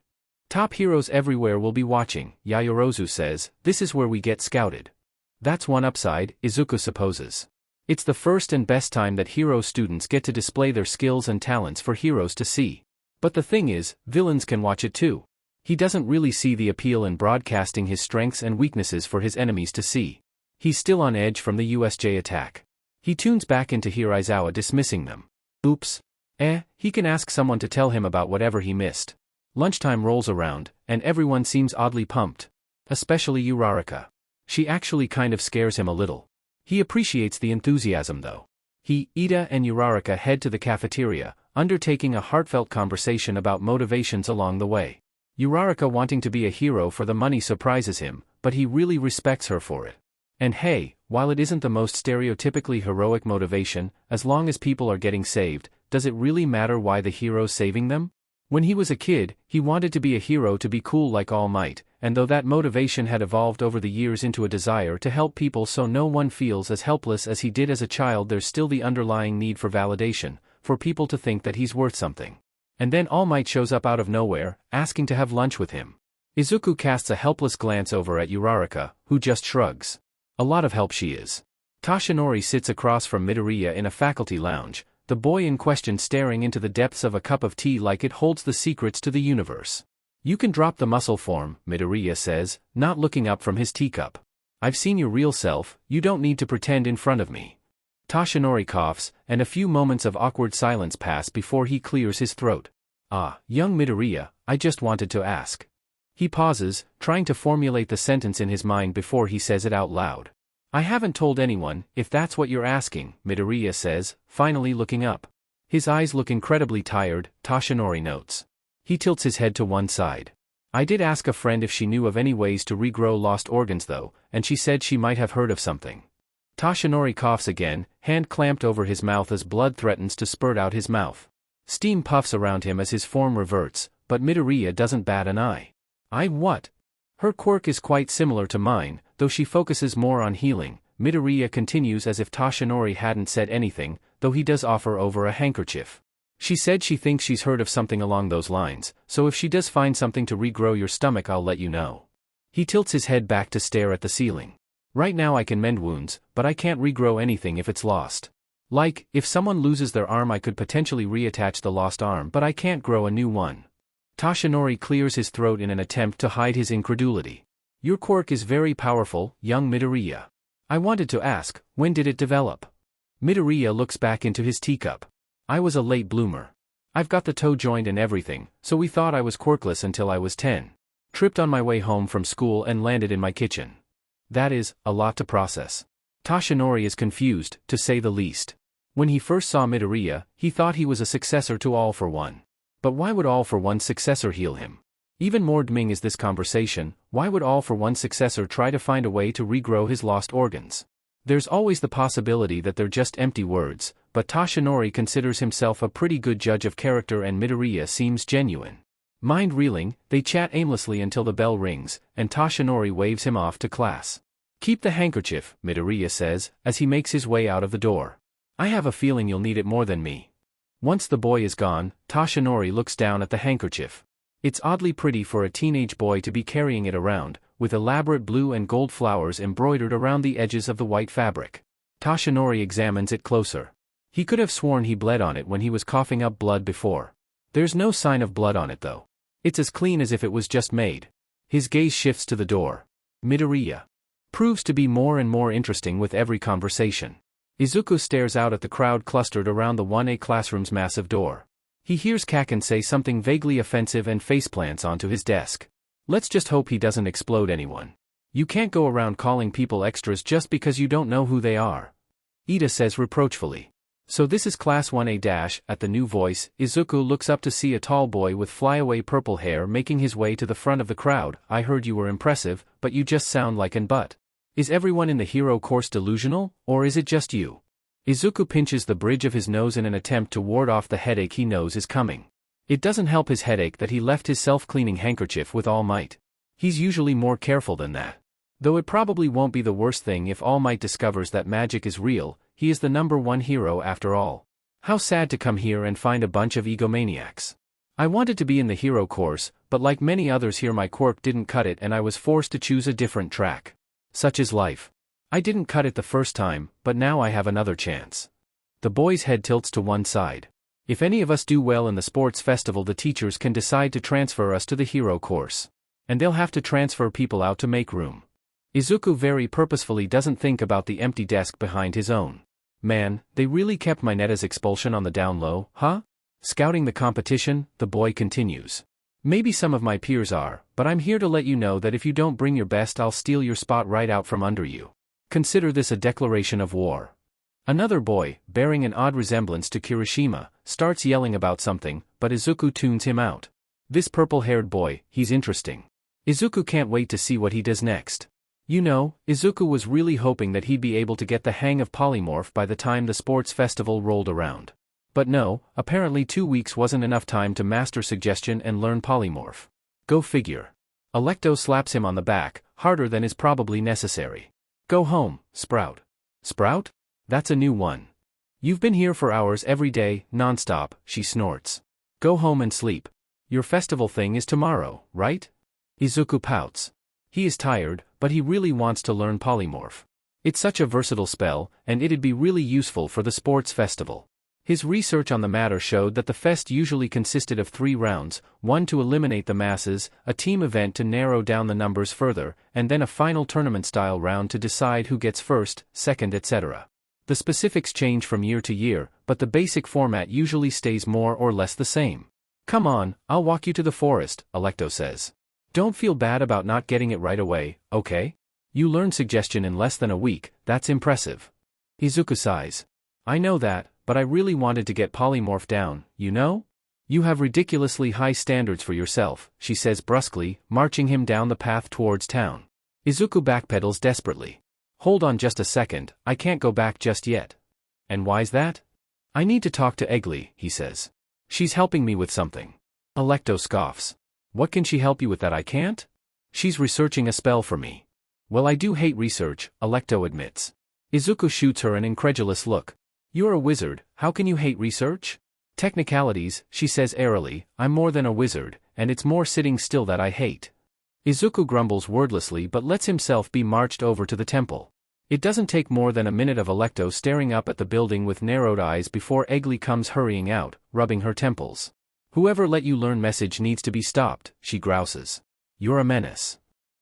Top heroes everywhere will be watching, Yayorozu says. This is where we get scouted. That's one upside, Izuku supposes. It's the first and best time that hero students get to display their skills and talents for heroes to see. But the thing is, villains can watch it too. He doesn't really see the appeal in broadcasting his strengths and weaknesses for his enemies to see. He's still on edge from the USJ attack. He tunes back in to hear Aizawa dismissing them. Oops. He can ask someone to tell him about whatever he missed. Lunchtime rolls around, and everyone seems oddly pumped. Especially Uraraka. She actually kind of scares him a little. He appreciates the enthusiasm though. He, Ida and Uraraka head to the cafeteria, undertaking a heartfelt conversation about motivations along the way. Uraraka wanting to be a hero for the money surprises him, but he really respects her for it. And hey, while it isn't the most stereotypically heroic motivation, as long as people are getting saved, does it really matter why the hero's saving them? When he was a kid, he wanted to be a hero to be cool like All Might, and though that motivation had evolved over the years into a desire to help people so no one feels as helpless as he did as a child, there's still the underlying need for validation, for people to think that he's worth something. And then All Might shows up out of nowhere, asking to have lunch with him. Izuku casts a helpless glance over at Uraraka, who just shrugs. A lot of help she is. Toshinori sits across from Midoriya in a faculty lounge, the boy in question staring into the depths of a cup of tea like it holds the secrets to the universe. You can drop the muscle form, Midoriya says, not looking up from his teacup. I've seen your real self, you don't need to pretend in front of me. Toshinori coughs, and a few moments of awkward silence pass before he clears his throat. Young Midoriya, I just wanted to ask. He pauses, trying to formulate the sentence in his mind before he says it out loud. I haven't told anyone, if that's what you're asking, Midoriya says, finally looking up. His eyes look incredibly tired, Toshinori notes. He tilts his head to one side. I did ask a friend if she knew of any ways to regrow lost organs though, and she said she might have heard of something. Toshinori coughs again, hand clamped over his mouth as blood threatens to spurt out his mouth. Steam puffs around him as his form reverts, but Midoriya doesn't bat an eye. What? Her quirk is quite similar to mine, though she focuses more on healing. Midoriya continues as if Toshinori hadn't said anything, though he does offer over a handkerchief. She said she thinks she's heard of something along those lines, so if she does find something to regrow your stomach I'll let you know. He tilts his head back to stare at the ceiling. Right now I can mend wounds, but I can't regrow anything if it's lost. Like, if someone loses their arm I could potentially reattach the lost arm but I can't grow a new one. Toshinori clears his throat in an attempt to hide his incredulity. Your quirk is very powerful, young Midoriya. I wanted to ask, when did it develop? Midoriya looks back into his teacup. I was a late bloomer. I've got the toe joint and everything, so we thought I was quirkless until I was 10. Tripped on my way home from school and landed in my kitchen. That is, a lot to process. Toshinori is confused, to say the least. When he first saw Midoriya, he thought he was a successor to All for One. But why would All for One's successor heal him? Even more damning is this conversation, why would All for One's successor try to find a way to regrow his lost organs? There's always the possibility that they're just empty words, but Toshinori considers himself a pretty good judge of character and Midoriya seems genuine. Mind reeling, they chat aimlessly until the bell rings, and Toshinori waves him off to class. "Keep the handkerchief," Midoriya says, as he makes his way out of the door. "I have a feeling you'll need it more than me." Once the boy is gone, Toshinori looks down at the handkerchief. It's oddly pretty for a teenage boy to be carrying it around, with elaborate blue and gold flowers embroidered around the edges of the white fabric. Toshinori examines it closer. He could have sworn he bled on it when he was coughing up blood before. There's no sign of blood on it though. It's as clean as if it was just made. His gaze shifts to the door. Midoriya proves to be more and more interesting with every conversation. Izuku stares out at the crowd clustered around the 1A classroom's massive door. He hears Kacchan say something vaguely offensive and faceplants onto his desk. Let's just hope he doesn't explode anyone. You can't go around calling people extras just because you don't know who they are. Ida says reproachfully. So this is Class 1A-. At the new voice, Izuku looks up to see a tall boy with flyaway purple hair making his way to the front of the crowd. "I heard you were impressive, but you just sound like an butt. Is everyone in the hero course delusional, or is it just you?" Izuku pinches the bridge of his nose in an attempt to ward off the headache he knows is coming. It doesn't help his headache that he left his self-cleaning handkerchief with All Might. He's usually more careful than that. Though it probably won't be the worst thing if All Might discovers that magic is real. He is the #1 hero after all. How sad to come here and find a bunch of egomaniacs. I wanted to be in the hero course, but like many others here my quirk didn't cut it and I was forced to choose a different track. Such is life. I didn't cut it the first time, but now I have another chance. The boy's head tilts to one side. If any of us do well in the sports festival, the teachers can decide to transfer us to the hero course. And they'll have to transfer people out to make room. Izuku very purposefully doesn't think about the empty desk behind his own. Man, they really kept Mineta's expulsion on the down low, huh? Scouting the competition, the boy continues. Maybe some of my peers are, but I'm here to let you know that if you don't bring your best, I'll steal your spot right out from under you. Consider this a declaration of war. Another boy, bearing an odd resemblance to Kirishima, starts yelling about something, but Izuku tunes him out. This purple-haired boy, he's interesting. Izuku can't wait to see what he does next. You know, Izuku was really hoping that he'd be able to get the hang of Polymorph by the time the sports festival rolled around. But no, apparently 2 weeks wasn't enough time to master suggestion and learn Polymorph. Go figure. Alto slaps him on the back, harder than is probably necessary. Go home, Sprout. Sprout? That's a new one. You've been here for hours every day, nonstop, she snorts. Go home and sleep. Your festival thing is tomorrow, right? Izuku pouts. He is tired, but he really wants to learn Polymorph. It's such a versatile spell, and it'd be really useful for the sports festival. His research on the matter showed that the fest usually consisted of 3 rounds, one to eliminate the masses, a team event to narrow down the numbers further, and then a final tournament-style round to decide who gets first, second, etc. The specifics change from year to year, but the basic format usually stays more or less the same. Come on, I'll walk you to the forest, Alto says. Don't feel bad about not getting it right away, okay? You learned suggestion in less than a week, that's impressive. Izuku sighs. I know that, but I really wanted to get Polymorph down, you know? You have ridiculously high standards for yourself, she says brusquely, marching him down the path towards town. Izuku backpedals desperately. Hold on just a second, I can't go back just yet. And why's that? I need to talk to Eggley, he says. She's helping me with something. Alto scoffs. What can she help you with that I can't? She's researching a spell for me. Well, I do hate research, Alto admits. Izuku shoots her an incredulous look. You're a wizard, how can you hate research? Technicalities, she says airily, I'm more than a wizard, and it's more sitting still that I hate. Izuku grumbles wordlessly but lets himself be marched over to the temple. It doesn't take more than a minute of Alto staring up at the building with narrowed eyes before Eggley comes hurrying out, rubbing her temples. Whoever let you learn message needs to be stopped, she grouses. You're a menace.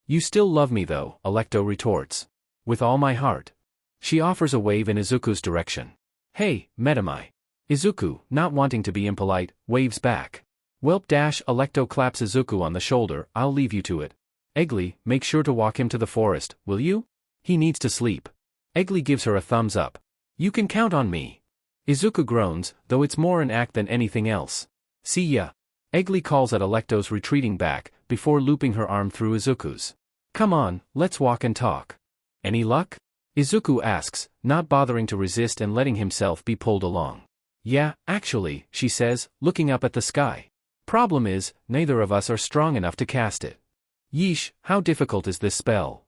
You still love me though, Alto retorts. With all my heart. She offers a wave in Izuku's direction. Hey, Metamai. Izuku, not wanting to be impolite, waves back. Welp dash Alto claps Izuku on the shoulder, I'll leave you to it. Eggley, make sure to walk him to the forest, will you? He needs to sleep. Eggley gives her a thumbs up. You can count on me. Izuku groans, though it's more an act than anything else. See ya. Eggley calls at Alto's retreating back, before looping her arm through Izuku's. Come on, let's walk and talk. Any luck? Izuku asks, not bothering to resist and letting himself be pulled along. Yeah, actually, she says, looking up at the sky. Problem is, neither of us are strong enough to cast it. Yeesh, how difficult is this spell?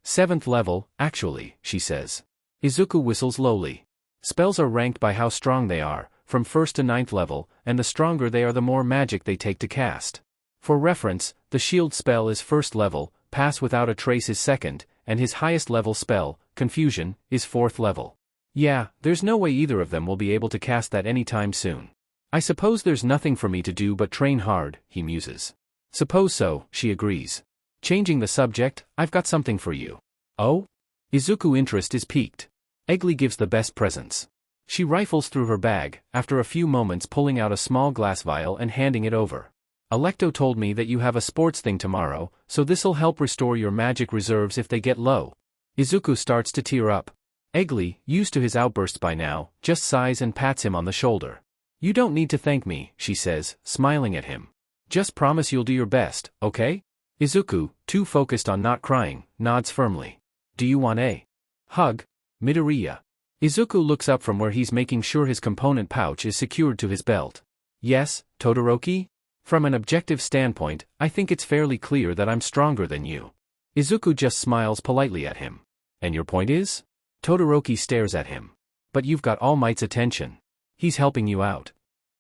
7th level, actually, she says. Izuku whistles lowly. Spells are ranked by how strong they are, from 1st to 9th level, and the stronger they are the more magic they take to cast. For reference, the shield spell is 1st level, Pass Without a Trace is 2nd, and his highest level spell, Confusion, is 4th level. Yeah, there's no way either of them will be able to cast that anytime soon. I suppose there's nothing for me to do but train hard, he muses. Suppose so, she agrees. Changing the subject, I've got something for you. Oh? Izuku's interest is piqued. Eggley gives the best presents. She rifles through her bag, after a few moments pulling out a small glass vial and handing it over. Alto told me that you have a sports thing tomorrow, so this'll help restore your magic reserves if they get low. Izuku starts to tear up. Eggley, used to his outbursts by now, just sighs and pats him on the shoulder. You don't need to thank me, she says, smiling at him. Just promise you'll do your best, okay? Izuku, too focused on not crying, nods firmly. Do you want a hug? Midoriya. Izuku looks up from where he's making sure his component pouch is secured to his belt. Yes, Todoroki? From an objective standpoint, I think it's fairly clear that I'm stronger than you. Izuku just smiles politely at him. And your point is? Todoroki stares at him. But you've got All Might's attention. He's helping you out.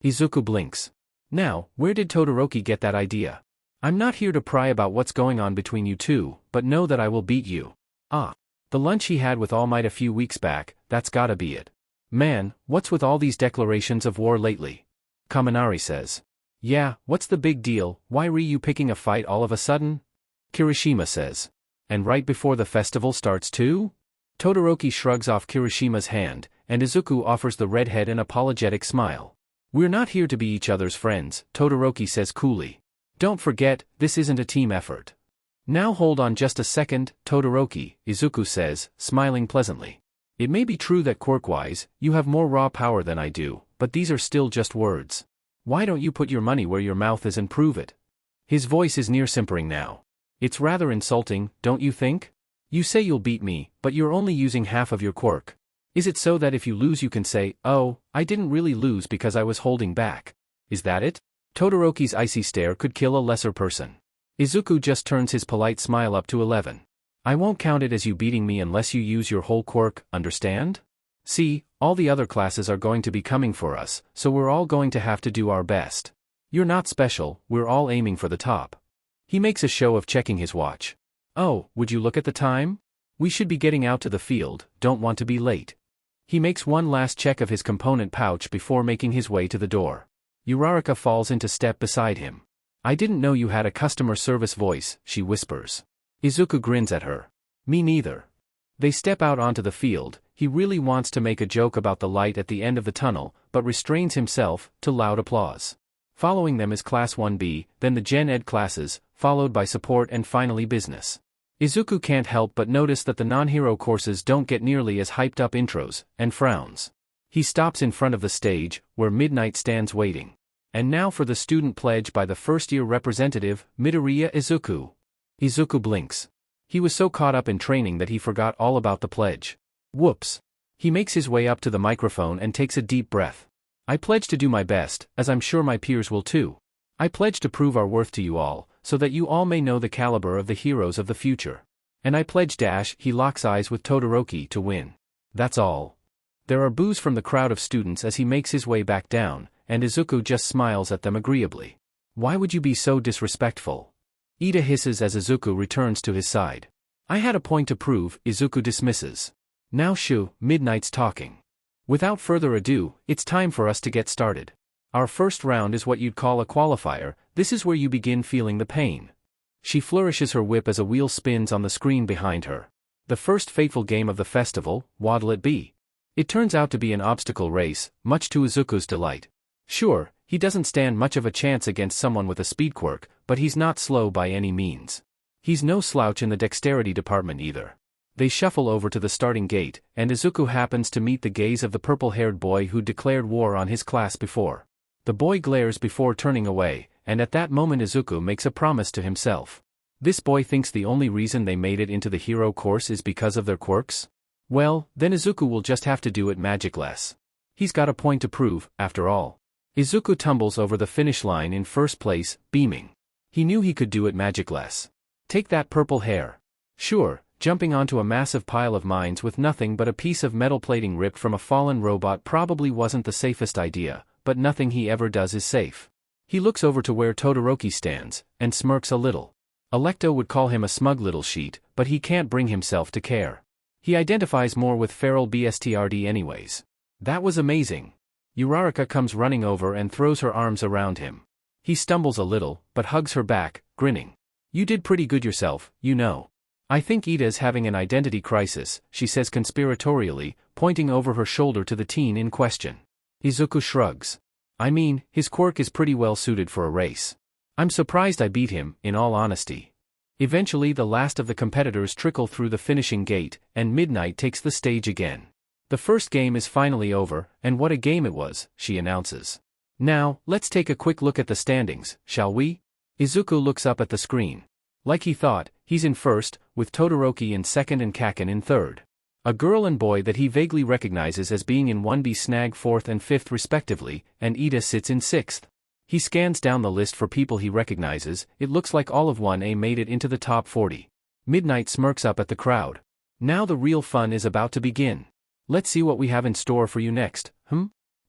Izuku blinks. Now, where did Todoroki get that idea? I'm not here to pry about what's going on between you two, but know that I will beat you. Ah. The lunch he had with All Might a few weeks back, that's gotta be it. Man, what's with all these declarations of war lately? Kaminari says. Yeah, what's the big deal, why re you picking a fight all of a sudden? Kirishima says. And right before the festival starts too? Todoroki shrugs off Kirishima's hand, and Izuku offers the redhead an apologetic smile. We're not here to be each other's friends, Todoroki says coolly. Don't forget, this isn't a team effort. Now hold on just a second, Todoroki, Izuku says, smiling pleasantly. It may be true that quirk-wise, you have more raw power than I do, but these are still just words. Why don't you put your money where your mouth is and prove it? His voice is near simpering now. It's rather insulting, don't you think? You say you'll beat me, but you're only using half of your quirk. Is it so that if you lose you can say, oh, I didn't really lose because I was holding back? Is that it? Todoroki's icy stare could kill a lesser person. Izuku just turns his polite smile up to 11. I won't count it as you beating me unless you use your whole quirk, understand? See, all the other classes are going to be coming for us, so we're all going to have to do our best. You're not special, we're all aiming for the top. He makes a show of checking his watch. Oh, would you look at the time? We should be getting out to the field, don't want to be late. He makes one last check of his component pouch before making his way to the door. Uraraka falls into step beside him. I didn't know you had a customer service voice, she whispers. Izuku grins at her. Me neither. They step out onto the field. He really wants to make a joke about the light at the end of the tunnel, but restrains himself, to loud applause. Following them is Class 1B, then the Gen Ed classes, followed by support and finally business. Izuku can't help but notice that the non-hero courses don't get nearly as hyped up intros, and frowns. He stops in front of the stage, where Midnight stands waiting. And now for the student pledge by the first-year representative, Midoriya Izuku. Izuku blinks. He was so caught up in training that he forgot all about the pledge. Whoops. He makes his way up to the microphone and takes a deep breath. I pledge to do my best, as I'm sure my peers will too. I pledge to prove our worth to you all, so that you all may know the caliber of the heroes of the future. And I pledge he locks eyes with Todoroki to win. That's all. There are boos from the crowd of students as he makes his way back down, and Izuku just smiles at them agreeably. Why would you be so disrespectful? Ida hisses as Izuku returns to his side. I had a point to prove, Izuku dismisses. Now Midnight's talking. Without further ado, it's time for us to get started. Our first round is what you'd call a qualifier. This is where you begin feeling the pain. She flourishes her whip as a wheel spins on the screen behind her. The first fateful game of the festival, what'll it be? It turns out to be an obstacle race, much to Izuku's delight. Sure, he doesn't stand much of a chance against someone with a speed quirk, but he's not slow by any means. He's no slouch in the dexterity department either. They shuffle over to the starting gate, and Izuku happens to meet the gaze of the purple-haired boy who declared war on his class before. The boy glares before turning away, and at that moment Izuku makes a promise to himself. This boy thinks the only reason they made it into the hero course is because of their quirks? Well, then Izuku will just have to do it magicless. He's got a point to prove, after all. Izuku tumbles over the finish line in first place, beaming. He knew he could do it magicless. Take that purple hair. Sure, jumping onto a massive pile of mines with nothing but a piece of metal plating ripped from a fallen robot probably wasn't the safest idea, but nothing he ever does is safe. He looks over to where Todoroki stands, and smirks a little. Alecto would call him a smug little sheet, but he can't bring himself to care. He identifies more with feral BSTRD anyways. That was amazing. Uraraka comes running over and throws her arms around him. He stumbles a little, but hugs her back, grinning. You did pretty good yourself, you know. I think Ida's having an identity crisis, she says conspiratorially, pointing over her shoulder to the teen in question. Izuku shrugs. I mean, his quirk is pretty well suited for a race. I'm surprised I beat him, in all honesty. Eventually the last of the competitors trickle through the finishing gate, and Midnight takes the stage again. The first game is finally over, and what a game it was, she announces. Now, let's take a quick look at the standings, shall we? Izuku looks up at the screen. Like he thought, he's in first, with Todoroki in second and Kacchan in third. A girl and boy that he vaguely recognizes as being in 1B snag fourth and fifth respectively, and Ida sits in sixth. He scans down the list for people he recognizes. It looks like all of 1A made it into the top 40. Midnight smirks up at the crowd. Now the real fun is about to begin. Let's see what we have in store for you next,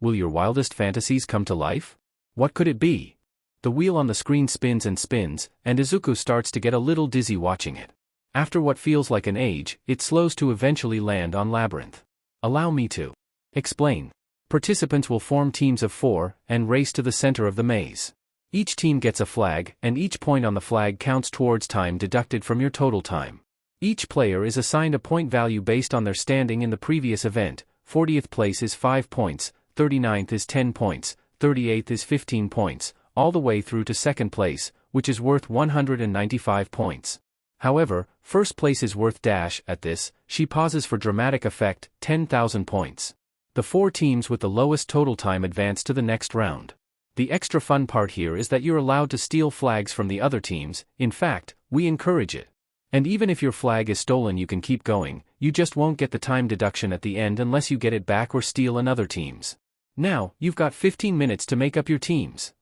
Will your wildest fantasies come to life? What could it be? The wheel on the screen spins and spins, and Izuku starts to get a little dizzy watching it. After what feels like an age, it slows to eventually land on Labyrinth. Allow me to explain. Participants will form teams of 4, and race to the center of the maze. Each team gets a flag, and each point on the flag counts towards time deducted from your total time. Each player is assigned a point value based on their standing in the previous event. 40th place is 5 points, 39th is 10 points, 38th is 15 points, all the way through to second place, which is worth 195 points. However, first place is worth at this, she pauses for dramatic effect, 10,000 points. The 4 teams with the lowest total time advance to the next round. The extra fun part here is that you're allowed to steal flags from the other teams. In fact, we encourage it. And even if your flag is stolen you can keep going, you just won't get the time deduction at the end unless you get it back or steal another team's. Now, you've got 15 minutes to make up your teams.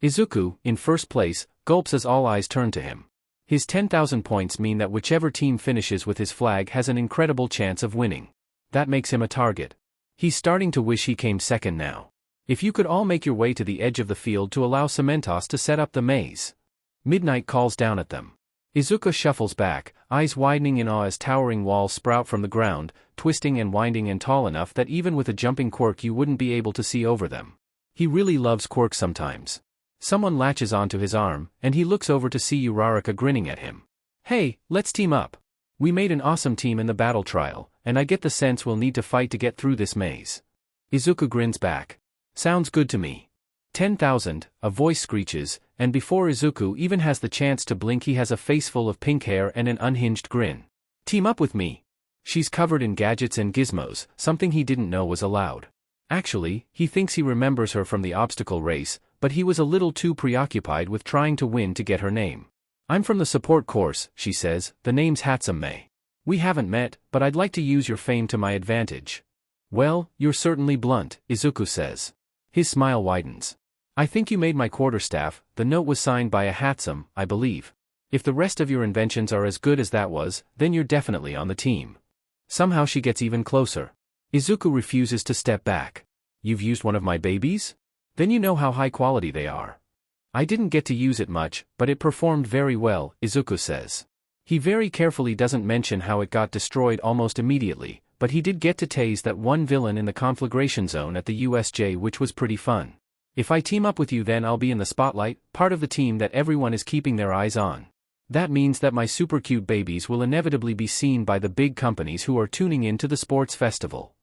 Izuku, in first place, gulps as all eyes turn to him. His 10,000 points mean that whichever team finishes with his flag has an incredible chance of winning. That makes him a target. He's starting to wish he came second now. If you could all make your way to the edge of the field to allow Cementos to set up the maze. Midnight calls down at them. Izuku shuffles back, eyes widening in awe as towering walls sprout from the ground, twisting and winding and tall enough that even with a jumping quirk you wouldn't be able to see over them. He really loves quirks sometimes. Someone latches onto his arm, and he looks over to see Uraraka grinning at him. Hey, let's team up. We made an awesome team in the battle trial, and I get the sense we'll need to fight to get through this maze. Izuku grins back. Sounds good to me. 10,000, a voice screeches, and before Izuku even has the chance to blink he has a face full of pink hair and an unhinged grin. Team up with me. She's covered in gadgets and gizmos, something he didn't know was allowed. Actually, he thinks he remembers her from the obstacle race, but he was a little too preoccupied with trying to win to get her name. I'm from the support course, she says, the name's Hatsume. We haven't met, but I'd like to use your fame to my advantage. Well, you're certainly blunt, Izuku says. His smile widens. I think you made my quarterstaff. The note was signed by a Hatsume, I believe. If the rest of your inventions are as good as that was, then you're definitely on the team. Somehow she gets even closer. Izuku refuses to step back. You've used one of my babies? Then you know how high quality they are. I didn't get to use it much, but it performed very well, Izuku says. He very carefully doesn't mention how it got destroyed almost immediately, but he did get to tase that one villain in the conflagration zone at the USJ, which was pretty fun. If I team up with you then I'll be in the spotlight, part of the team that everyone is keeping their eyes on. That means that my super cute babies will inevitably be seen by the big companies who are tuning in to the sports festival.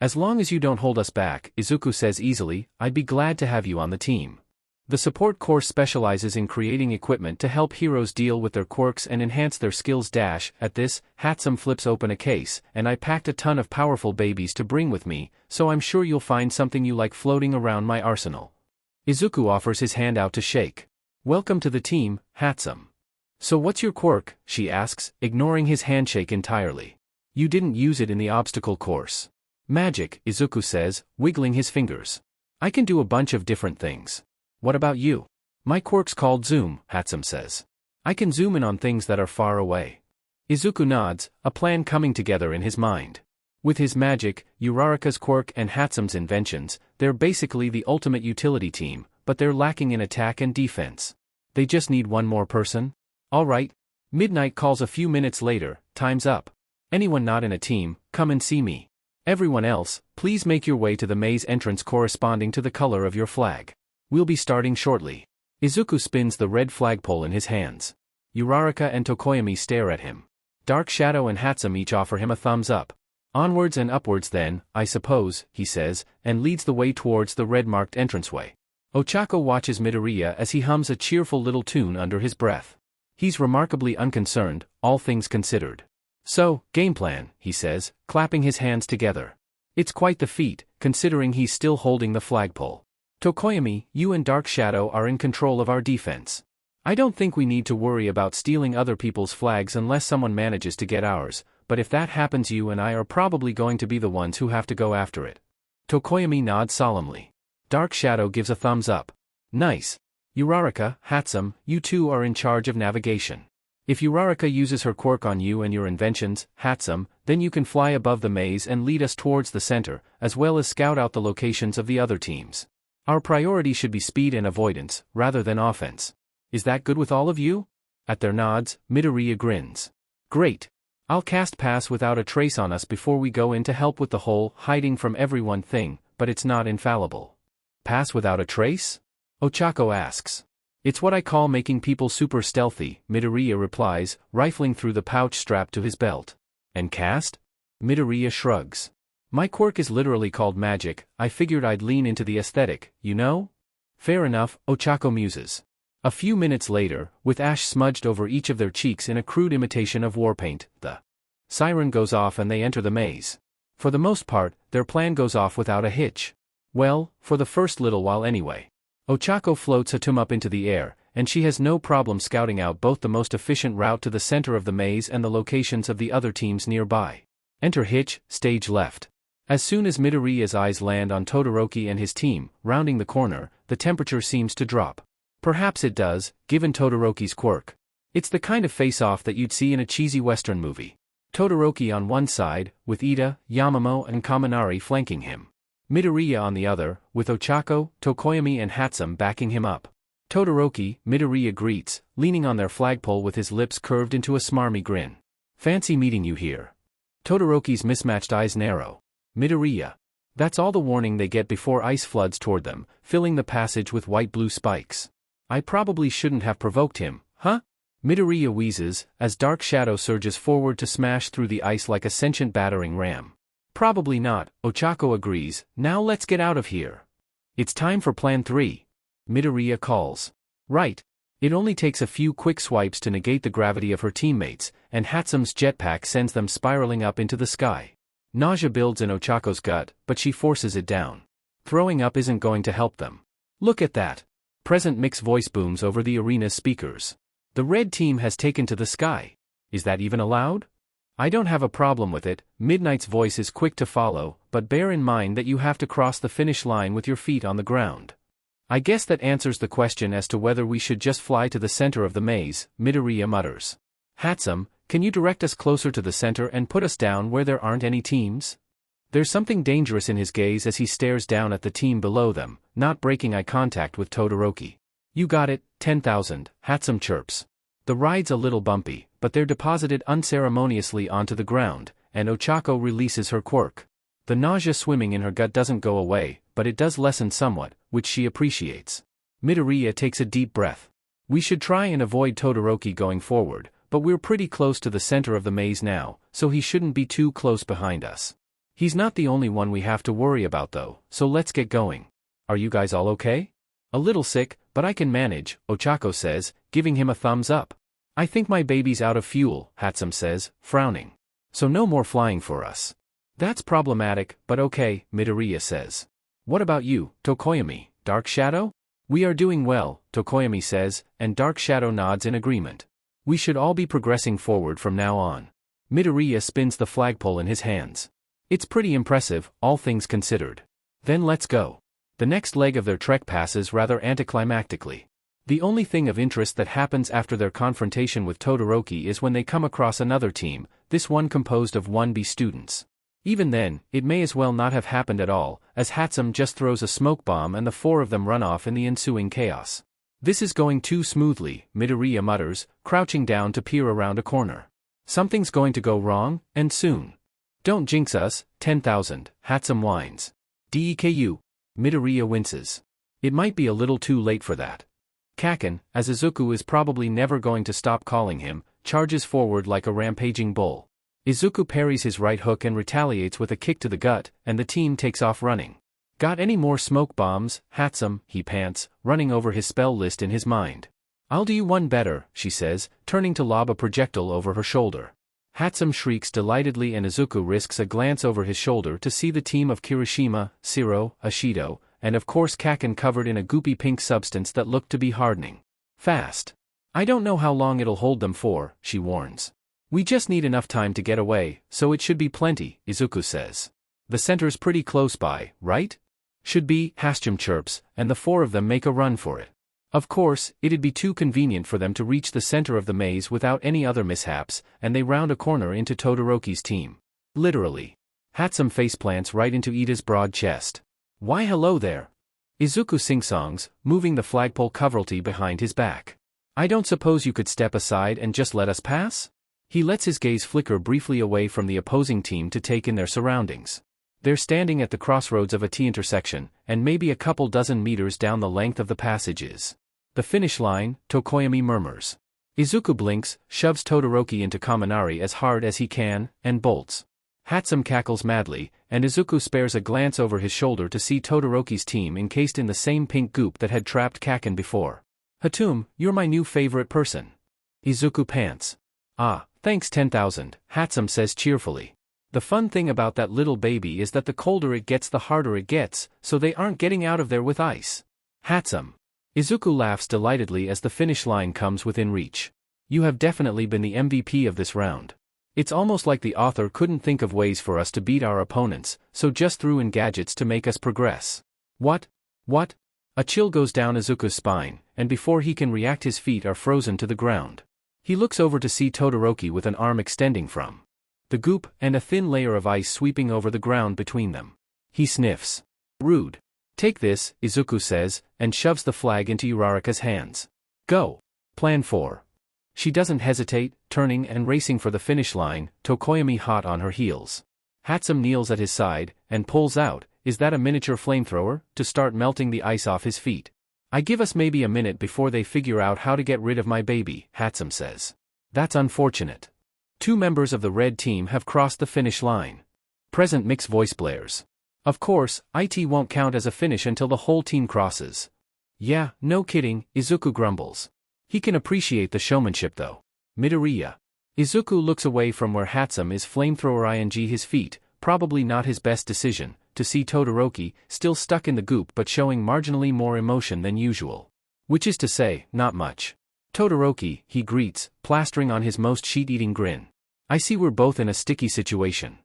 As long as you don't hold us back, Izuku says easily, I'd be glad to have you on the team. The support course specializes in creating equipment to help heroes deal with their quirks and enhance their skills. At this, Hatsume flips open a case, and I packed a ton of powerful babies to bring with me, so I'm sure you'll find something you like floating around my arsenal. Izuku offers his hand out to shake. Welcome to the team, Hatsume. So what's your quirk? She asks, ignoring his handshake entirely. You didn't use it in the obstacle course. Magic, Izuku says, wiggling his fingers. I can do a bunch of different things. What about you? My quirk's called zoom, Hatsum says. I can zoom in on things that are far away. Izuku nods, a plan coming together in his mind. With his magic, Uraraka's quirk and Hatsum's inventions, they're basically the ultimate utility team, but they're lacking in attack and defense. They just need one more person? Alright. Midnight calls a few minutes later, time's up. Anyone not in a team, come and see me. Everyone else, please make your way to the maze entrance corresponding to the color of your flag. We'll be starting shortly. Izuku spins the red flagpole in his hands. Uraraka and Tokoyami stare at him. Dark Shadow and Hatsum each offer him a thumbs up. Onwards and upwards then, I suppose, he says, and leads the way towards the red-marked entranceway. Ochako watches Midoriya as he hums a cheerful little tune under his breath. He's remarkably unconcerned, all things considered. So, game plan, he says, clapping his hands together. It's quite the feat, considering he's still holding the flagpole. Tokoyami, you and Dark Shadow are in control of our defense. I don't think we need to worry about stealing other people's flags unless someone manages to get ours, but if that happens you and I are probably going to be the ones who have to go after it. Tokoyami nods solemnly. Dark Shadow gives a thumbs up. Nice. Uraraka, Hatsum, you two are in charge of navigation. If Uraraka uses her quirk on you and your inventions, Hatsum, then you can fly above the maze and lead us towards the center, as well as scout out the locations of the other teams. Our priority should be speed and avoidance, rather than offense. Is that good with all of you? At their nods, Midoriya grins. Great. I'll cast Pass Without a Trace on us before we go in to help with the whole hiding from everyone thing, but it's not infallible. Pass Without a Trace? Ochako asks. It's what I call making people super stealthy, Midoriya replies, rifling through the pouch strapped to his belt. And cast? Midoriya shrugs. My quirk is literally called magic, I figured I'd lean into the aesthetic, you know? Fair enough, Ochako muses. A few minutes later, with ash smudged over each of their cheeks in a crude imitation of war paint, the siren goes off and they enter the maze. For the most part, their plan goes off without a hitch. Well, for the first little while anyway. Ochako floats Hatum up into the air, and she has no problem scouting out both the most efficient route to the center of the maze and the locations of the other teams nearby. Enter Hitch, stage left. As soon as Midoriya's eyes land on Todoroki and his team, rounding the corner, the temperature seems to drop. Perhaps it does, given Todoroki's quirk. It's the kind of face-off that you'd see in a cheesy western movie. Todoroki on one side, with Ida, Yamamo and Kaminari flanking him. Midoriya on the other, with Ochako, Tokoyami and Hatsum backing him up. Todoroki, Midoriya greets, leaning on their flagpole with his lips curved into a smarmy grin. Fancy meeting you here. Todoroki's mismatched eyes narrow. Midoriya. That's all the warning they get before ice floods toward them, filling the passage with white-blue spikes. I probably shouldn't have provoked him, huh? Midoriya wheezes, as Dark Shadow surges forward to smash through the ice like a sentient battering ram. Probably not, Ochako agrees, now let's get out of here. It's time for Plan 3. Midoriya calls. Right. It only takes a few quick swipes to negate the gravity of her teammates, and Hatsum's jetpack sends them spiraling up into the sky. Nausea builds in Ochako's gut, but she forces it down. Throwing up isn't going to help them. Look at that. Present Mix voice booms over the arena's speakers. The red team has taken to the sky. Is that even allowed? I don't have a problem with it, Midnight's voice is quick to follow, but bear in mind that you have to cross the finish line with your feet on the ground. I guess that answers the question as to whether we should just fly to the center of the maze, Midoriya mutters. Hatsum, can you direct us closer to the center and put us down where there aren't any teams? There's something dangerous in his gaze as he stares down at the team below them, not breaking eye contact with Todoroki. You got it, 10,000, Hatsum chirps. The ride's a little bumpy, but they're deposited unceremoniously onto the ground, and Ochako releases her quirk. The nausea swimming in her gut doesn't go away, but it does lessen somewhat, which she appreciates. Midoriya takes a deep breath. We should try and avoid Todoroki going forward, but we're pretty close to the center of the maze now, so he shouldn't be too close behind us. He's not the only one we have to worry about though, so let's get going. Are you guys all okay? A little sick, but I can manage, Ochako says, giving him a thumbs up. I think my baby's out of fuel, Hatsum says, frowning. So no more flying for us. That's problematic, but okay, Midoriya says. What about you, Tokoyami, Dark Shadow? We are doing well, Tokoyami says, and Dark Shadow nods in agreement. We should all be progressing forward from now on. Midoriya spins the flagpole in his hands. It's pretty impressive, all things considered. Then let's go. The next leg of their trek passes rather anticlimactically. The only thing of interest that happens after their confrontation with Todoroki is when they come across another team, this one composed of 1B students. Even then, it may as well not have happened at all, as Hatsum just throws a smoke bomb and the 4 of them run off in the ensuing chaos. This is going too smoothly, Midoriya mutters, crouching down to peer around a corner. Something's going to go wrong, and soon. Don't jinx us, 10,000, Hatsum whines. Deku. Midoriya winces. It might be a little too late for that. Kacchan, as Izuku is probably never going to stop calling him, charges forward like a rampaging bull. Izuku parries his right hook and retaliates with a kick to the gut, and the team takes off running. Got any more smoke bombs, Hatsum, he pants, running over his spell list in his mind. I'll do you one better, she says, turning to lob a projectile over her shoulder. Hatsum shrieks delightedly and Izuku risks a glance over his shoulder to see the team of Kirishima, Shiro, Ashido, and of course Kacchan covered in a goopy pink substance that looked to be hardening fast. I don't know how long it'll hold them for, she warns. We just need enough time to get away, so it should be plenty, Izuku says. The center's pretty close by, right? Should be, Hatsum chirps, and the 4 of them make a run for it. Of course, it'd be too convenient for them to reach the center of the maze without any other mishaps, and they round a corner into Todoroki's team. Literally. Hatsum faceplants right into Ida's broad chest. Why hello there. Izuku sing-songs, moving the flagpole coveralty behind his back. I don't suppose you could step aside and just let us pass? He lets his gaze flicker briefly away from the opposing team to take in their surroundings. They're standing at the crossroads of a T-intersection, and maybe a couple dozen meters down the length of the passage is the finish line, Tokoyami murmurs. Izuku blinks, shoves Todoroki into Kaminari as hard as he can, and bolts. Hatsum cackles madly, and Izuku spares a glance over his shoulder to see Todoroki's team encased in the same pink goop that had trapped Kacchan before. Hatum, you're my new favorite person. Izuku pants. Ah, thanks 10,000, Hatsum says cheerfully. The fun thing about that little baby is that the colder it gets the harder it gets, so they aren't getting out of there with ice. Hatsum. Izuku laughs delightedly as the finish line comes within reach. You have definitely been the MVP of this round. It's almost like the author couldn't think of ways for us to beat our opponents, so just threw in gadgets to make us progress. What? What? A chill goes down Izuku's spine, and before he can react his feet are frozen to the ground. He looks over to see Todoroki with an arm extending from the goop and a thin layer of ice sweeping over the ground between them. He sniffs. Rude. Take this, Izuku says, and shoves the flag into Uraraka's hands. Go. Plan 4. She doesn't hesitate, turning and racing for the finish line, Tokoyami hot on her heels. Hatsum kneels at his side, and pulls out, is that a miniature flamethrower, to start melting the ice off his feet. I give us maybe a minute before they figure out how to get rid of my baby, Hatsum says. That's unfortunate. 2 members of the red team have crossed the finish line. Present mix voice blares. Of course, IT won't count as a finish until the whole team crosses. Yeah, no kidding, Izuku grumbles. He can appreciate the showmanship though. Midoriya. Izuku looks away from where Hatsum is flamethrower ing his feet, probably not his best decision, to see Todoroki, still stuck in the goop but showing marginally more emotion than usual. Which is to say, not much. Todoroki, he greets, plastering on his most sheet-eating grin. I see we're both in a sticky situation.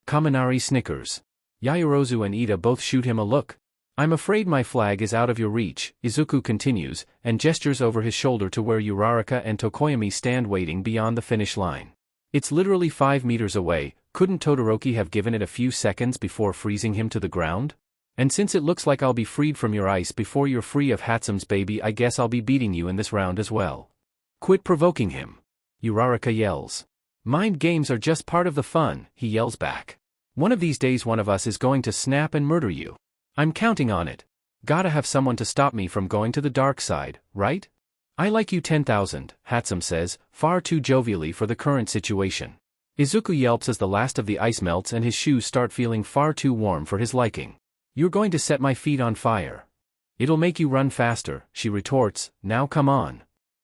Kaminari snickers. Yaoyorozu and Ida both shoot him a look. I'm afraid my flag is out of your reach, Izuku continues, and gestures over his shoulder to where Uraraka and Tokoyami stand waiting beyond the finish line. It's literally 5 meters away, couldn't Todoroki have given it a few seconds before freezing him to the ground? And since it looks like I'll be freed from your ice before you're free of Hatsum's baby, I guess I'll be beating you in this round as well. Quit provoking him. Uraraka yells. Mind games are just part of the fun, he yells back. One of these days one of us is going to snap and murder you. I'm counting on it. Gotta have someone to stop me from going to the dark side, right? I like you 10,000, Hatsum says, far too jovially for the current situation. Izuku yelps as the last of the ice melts and his shoes start feeling far too warm for his liking. You're going to set my feet on fire. It'll make you run faster, she retorts, now come on.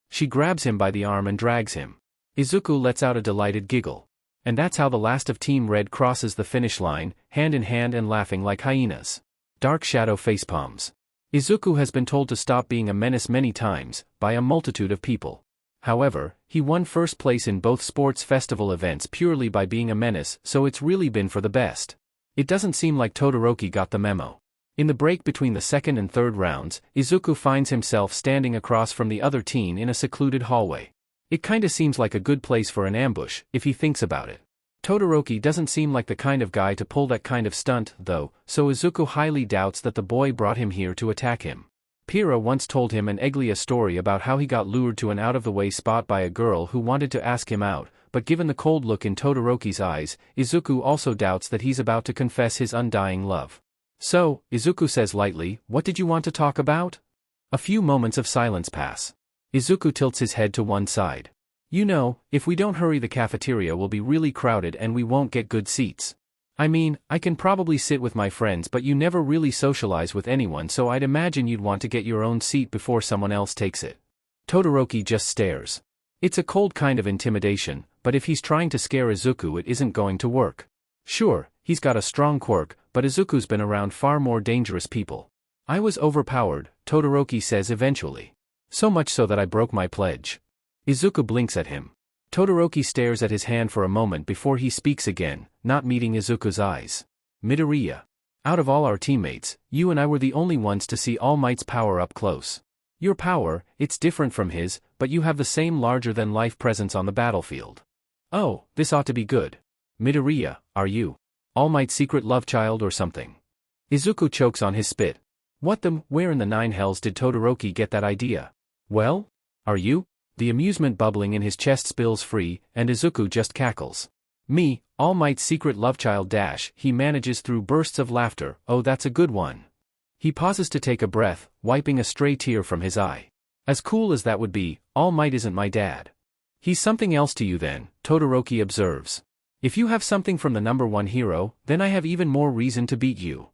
She grabs him by the arm and drags him. Izuku lets out a delighted giggle. And that's how the last of Team Red crosses the finish line, hand in hand and laughing like hyenas. Dark shadow facepalms. Izuku has been told to stop being a menace many times, by a multitude of people. However, he won first place in both sports festival events purely by being a menace, so it's really been for the best. It doesn't seem like Todoroki got the memo. In the break between the second and third rounds, Izuku finds himself standing across from the other teen in a secluded hallway. It kinda seems like a good place for an ambush, if he thinks about it. Todoroki doesn't seem like the kind of guy to pull that kind of stunt, though, so Izuku highly doubts that the boy brought him here to attack him. Pyrrha once told him and Eggley a story about how he got lured to an out-of-the-way spot by a girl who wanted to ask him out, but given the cold look in Todoroki's eyes, Izuku also doubts that he's about to confess his undying love. So, Izuku says lightly, "What did you want to talk about?" A few moments of silence pass. Izuku tilts his head to one side. "You know, if we don't hurry the cafeteria will be really crowded and we won't get good seats. I mean, I can probably sit with my friends but you never really socialize with anyone so I'd imagine you'd want to get your own seat before someone else takes it." Todoroki just stares. It's a cold kind of intimidation, but if he's trying to scare Izuku it isn't going to work. Sure, he's got a strong quirk, but Izuku's been around far more dangerous people. "I was overpowered," Todoroki says eventually. "So much so that I broke my pledge." Izuku blinks at him. Todoroki stares at his hand for a moment before he speaks again, not meeting Izuku's eyes. "Midoriya. Out of all our teammates, you and I were the only ones to see All Might's power up close. Your power, it's different from his, but you have the same larger-than-life presence on the battlefield. Oh, this ought to be good. Midoriya, are you All Might's secret love child or something?" Izuku chokes on his spit. Where in the nine hells did Todoroki get that idea? "Well? Are you?" The amusement bubbling in his chest spills free, and Izuku just cackles. "Me, All Might's secret love child dash," he manages through bursts of laughter. "Oh, that's a good one." He pauses to take a breath, wiping a stray tear from his eye. "As cool as that would be, All Might isn't my dad." "He's something else to you then," Todoroki observes. "If you have something from the number one hero, then I have even more reason to beat you."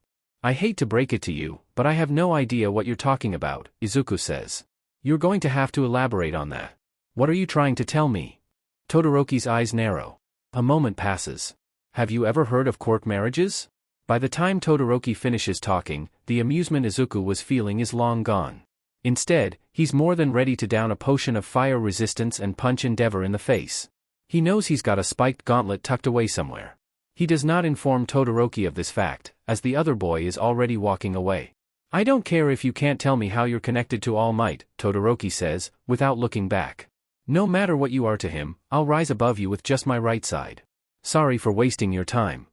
"I hate to break it to you, but I have no idea what you're talking about," Izuku says. "You're going to have to elaborate on that. What are you trying to tell me?" Todoroki's eyes narrow. A moment passes. "Have you ever heard of quirk marriages?" By the time Todoroki finishes talking, the amusement Izuku was feeling is long gone. Instead, he's more than ready to down a potion of fire resistance and punch Endeavor in the face. He knows he's got a spiked gauntlet tucked away somewhere. He does not inform Todoroki of this fact, as the other boy is already walking away. "I don't care if you can't tell me how you're connected to All Might," Todoroki says, without looking back. "No matter what you are to him, I'll rise above you with just my right side. Sorry for wasting your time."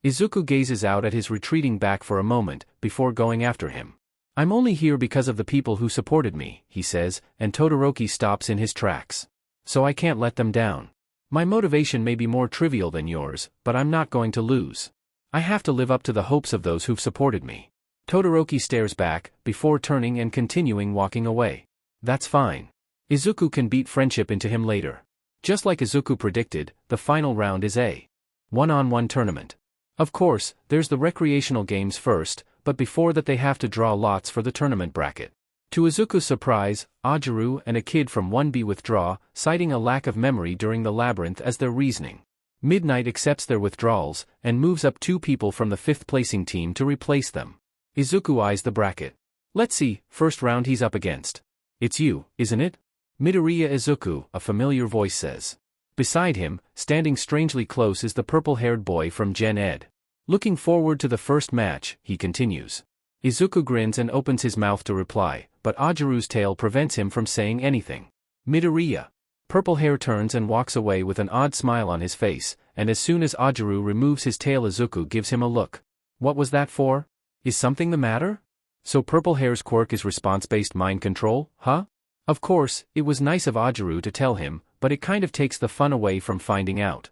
Izuku gazes out at his retreating back for a moment, before going after him. "I'm only here because of the people who supported me," he says, and Todoroki stops in his tracks. "So I can't let them down. My motivation may be more trivial than yours, but I'm not going to lose. I have to live up to the hopes of those who've supported me." Todoroki stares back, before turning and continuing walking away. That's fine. Izuku can beat friendship into him later. Just like Izuku predicted, the final round is a one-on-one tournament. Of course, there's the recreational games first, but before that they have to draw lots for the tournament bracket. To Izuku's surprise, Ajiru and a kid from 1B withdraw, citing a lack of memory during the labyrinth as their reasoning. Midnight accepts their withdrawals, and moves up 2 people from the 5th placing team to replace them. Izuku eyes the bracket. "Let's see, first round he's up against. It's you, isn't it?" "Midoriya Izuku," a familiar voice says. Beside him, standing strangely close is the purple-haired boy from Gen Ed. "Looking forward to the first match," he continues. Izuku grins and opens his mouth to reply, but Ajiru's tail prevents him from saying anything. "Midoriya." Purple Hair turns and walks away with an odd smile on his face, and as soon as Ajiru removes his tail Izuku gives him a look. "What was that for? Is something the matter? So Purple Hair's quirk is response-based mind control, huh?" Of course, it was nice of Ajiru to tell him, but it kind of takes the fun away from finding out.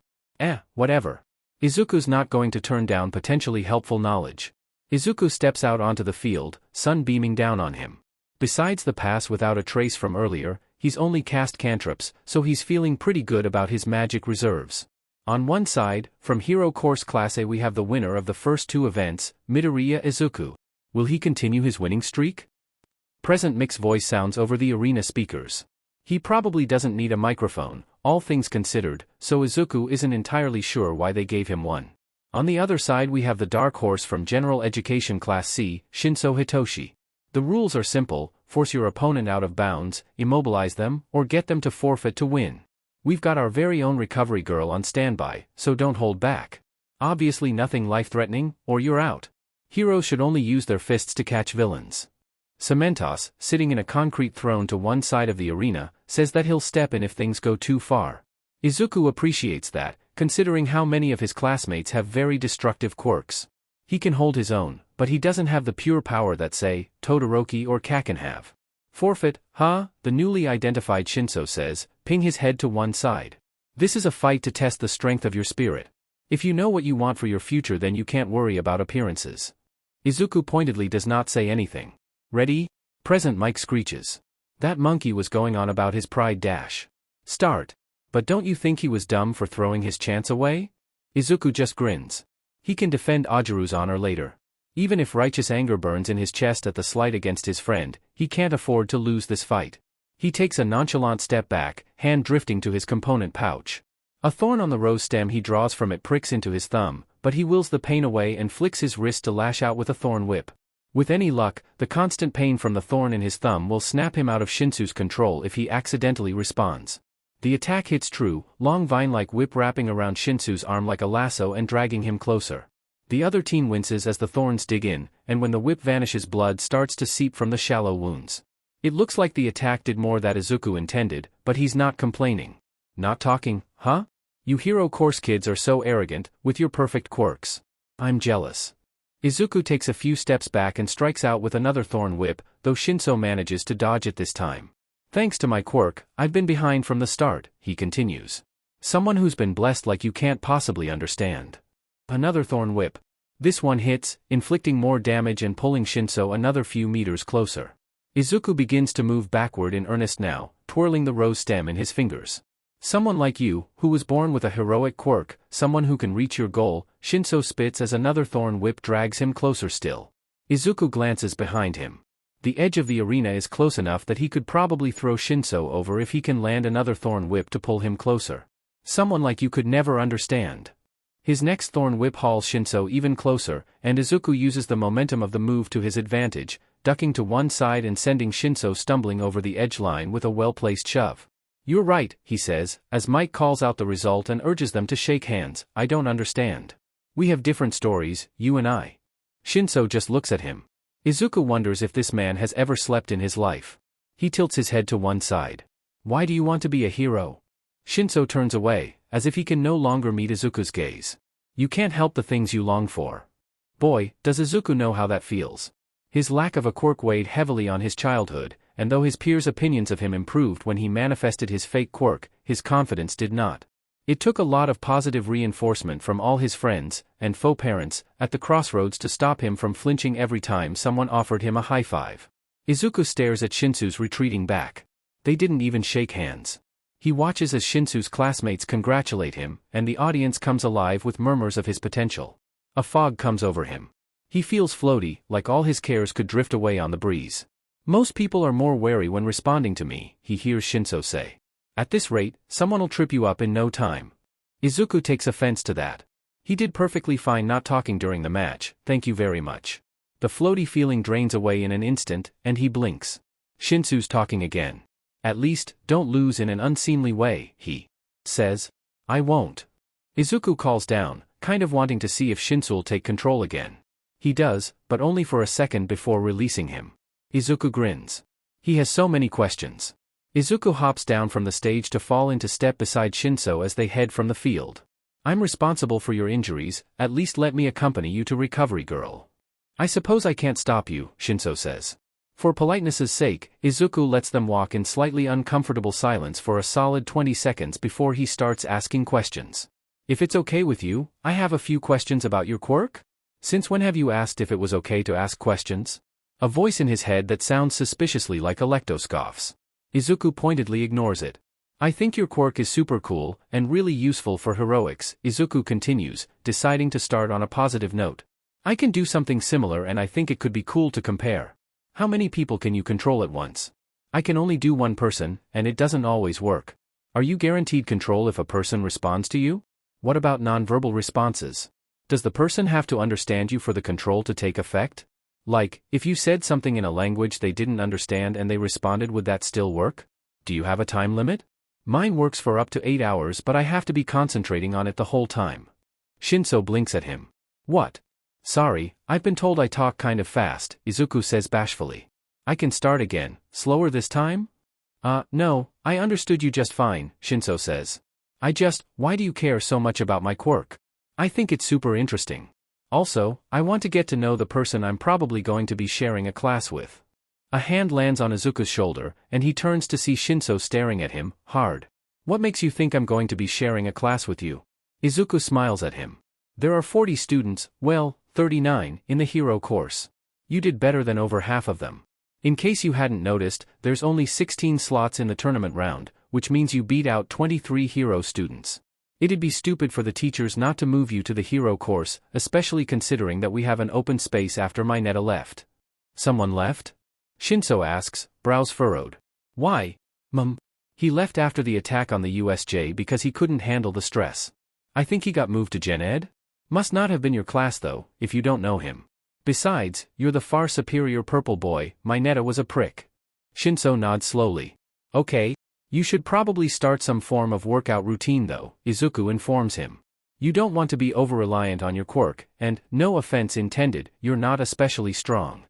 Whatever. Izuku's not going to turn down potentially helpful knowledge. Izuku steps out onto the field, sun beaming down on him. Besides the pass without a trace from earlier, he's only cast cantrips, so he's feeling pretty good about his magic reserves. On one side, from Hero Course Class A we have the winner of the first 2 events, Midoriya Izuku. Will he continue his winning streak? Present Mick's voice sounds over the arena speakers. He probably doesn't need a microphone, all things considered, so Izuku isn't entirely sure why they gave him one. On the other side we have the dark horse from General Education Class C, Shinso Hitoshi. The rules are simple, force your opponent out of bounds, immobilize them, or get them to forfeit to win. We've got our very own recovery girl on standby, so don't hold back. Obviously nothing life-threatening, or you're out. Heroes should only use their fists to catch villains. Cementos, sitting in a concrete throne to one side of the arena, says that he'll step in if things go too far. Izuku appreciates that, considering how many of his classmates have very destructive quirks. He can hold his own, but he doesn't have the pure power that, say, Todoroki or Kacchan have. Forfeit, huh? The newly identified Shinso says, ping his head to one side. This is a fight to test the strength of your spirit. If you know what you want for your future, then you can't worry about appearances. Izuku pointedly does not say anything. Ready? Present. Mike screeches. That monkey was going on about his pride dash. Start. But don't you think he was dumb for throwing his chance away? Izuku just grins. He can defend Ajiru's honor later. Even if righteous anger burns in his chest at the slight against his friend, he can't afford to lose this fight. He takes a nonchalant step back, hand drifting to his component pouch. A thorn on the rose stem he draws from it pricks into his thumb, but he wills the pain away and flicks his wrist to lash out with a thorn whip. With any luck, the constant pain from the thorn in his thumb will snap him out of Shinsu's control if he accidentally responds. The attack hits true, long vine-like whip wrapping around Shinsu's arm like a lasso and dragging him closer. The other teen winces as the thorns dig in, and when the whip vanishes, blood starts to seep from the shallow wounds. It looks like the attack did more than Izuku intended, but he's not complaining. Not talking, huh? You hero course kids are so arrogant, with your perfect quirks. I'm jealous. Izuku takes a few steps back and strikes out with another thorn whip, though Shinso manages to dodge it this time. Thanks to my quirk, I've been behind from the start, he continues. Someone who's been blessed like you can't possibly understand. Another thorn whip. This one hits, inflicting more damage and pulling Shinso another few meters closer. Izuku begins to move backward in earnest now, twirling the rose stem in his fingers. Someone like you, who was born with a heroic quirk, someone who can reach your goal, Shinso spits as another thorn whip drags him closer still. Izuku glances behind him. The edge of the arena is close enough that he could probably throw Shinso over if he can land another thorn whip to pull him closer. Someone like you could never understand. His next thorn whip hauls Shinso even closer, and Izuku uses the momentum of the move to his advantage, ducking to one side and sending Shinso stumbling over the edge line with a well-placed shove. You're right, he says, as Mike calls out the result and urges them to shake hands. I don't understand. We have different stories, you and I. Shinso just looks at him. Izuku wonders if this man has ever slept in his life. He tilts his head to one side. Why do you want to be a hero? Shinso turns away, as if he can no longer meet Izuku's gaze. You can't help the things you long for. Boy, does Izuku know how that feels. His lack of a quirk weighed heavily on his childhood, and though his peers' opinions of him improved when he manifested his fake quirk, his confidence did not. It took a lot of positive reinforcement from all his friends, and faux parents, at the crossroads to stop him from flinching every time someone offered him a high five. Izuku stares at Shinsu's retreating back. They didn't even shake hands. He watches as Shinsu's classmates congratulate him, and the audience comes alive with murmurs of his potential. A fog comes over him. He feels floaty, like all his cares could drift away on the breeze. Most people are more wary when responding to me, he hears Shinso say. At this rate, someone'll trip you up in no time. Izuku takes offense to that. He did perfectly fine not talking during the match, thank you very much. The floaty feeling drains away in an instant, and he blinks. Shinsu's talking again. At least, don't lose in an unseemly way, he says. I won't. Izuku calls down, kind of wanting to see if Shinsu'll take control again. He does, but only for a second before releasing him. Izuku grins. He has so many questions. Izuku hops down from the stage to fall into step beside Shinso as they head from the field. I'm responsible for your injuries, at least let me accompany you to recovery, girl. I suppose I can't stop you, Shinso says. For politeness' sake, Izuku lets them walk in slightly uncomfortable silence for a solid 20 seconds before he starts asking questions. If it's okay with you, I have a few questions about your quirk? Since when have you asked if it was okay to ask questions? A voice in his head that sounds suspiciously like Electo scoffs. Izuku pointedly ignores it. I think your quirk is super cool, and really useful for heroics, Izuku continues, deciding to start on a positive note. I can do something similar and I think it could be cool to compare. How many people can you control at once? I can only do one person, and it doesn't always work. Are you guaranteed control if a person responds to you? What about nonverbal responses? Does the person have to understand you for the control to take effect? Like, if you said something in a language they didn't understand and they responded, would that still work? Do you have a time limit? Mine works for up to 8 hours, but I have to be concentrating on it the whole time. Shinso blinks at him. What? Sorry, I've been told I talk kind of fast, Izuku says bashfully. I can start again, slower this time? No, I understood you just fine, Shinso says. Why do you care so much about my quirk? I think it's super interesting. Also, I want to get to know the person I'm probably going to be sharing a class with. A hand lands on Izuku's shoulder, and he turns to see Shinso staring at him, hard. What makes you think I'm going to be sharing a class with you? Izuku smiles at him. There are 40 students, well, 39, in the hero course. You did better than over half of them. In case you hadn't noticed, there's only 16 slots in the tournament round, which means you beat out 23 hero students. It'd be stupid for the teachers not to move you to the hero course, especially considering that we have an open space after Mineta left. Someone left? Shinso asks, brows furrowed. Why? He left after the attack on the USJ because he couldn't handle the stress. I think he got moved to Gen Ed? Must not have been your class though, if you don't know him. Besides, you're the far superior purple boy, Mineta was a prick. Shinso nods slowly. Okay. You should probably start some form of workout routine though, Izuku informs him. You don't want to be over-reliant on your quirk, and, no offense intended, you're not especially strong.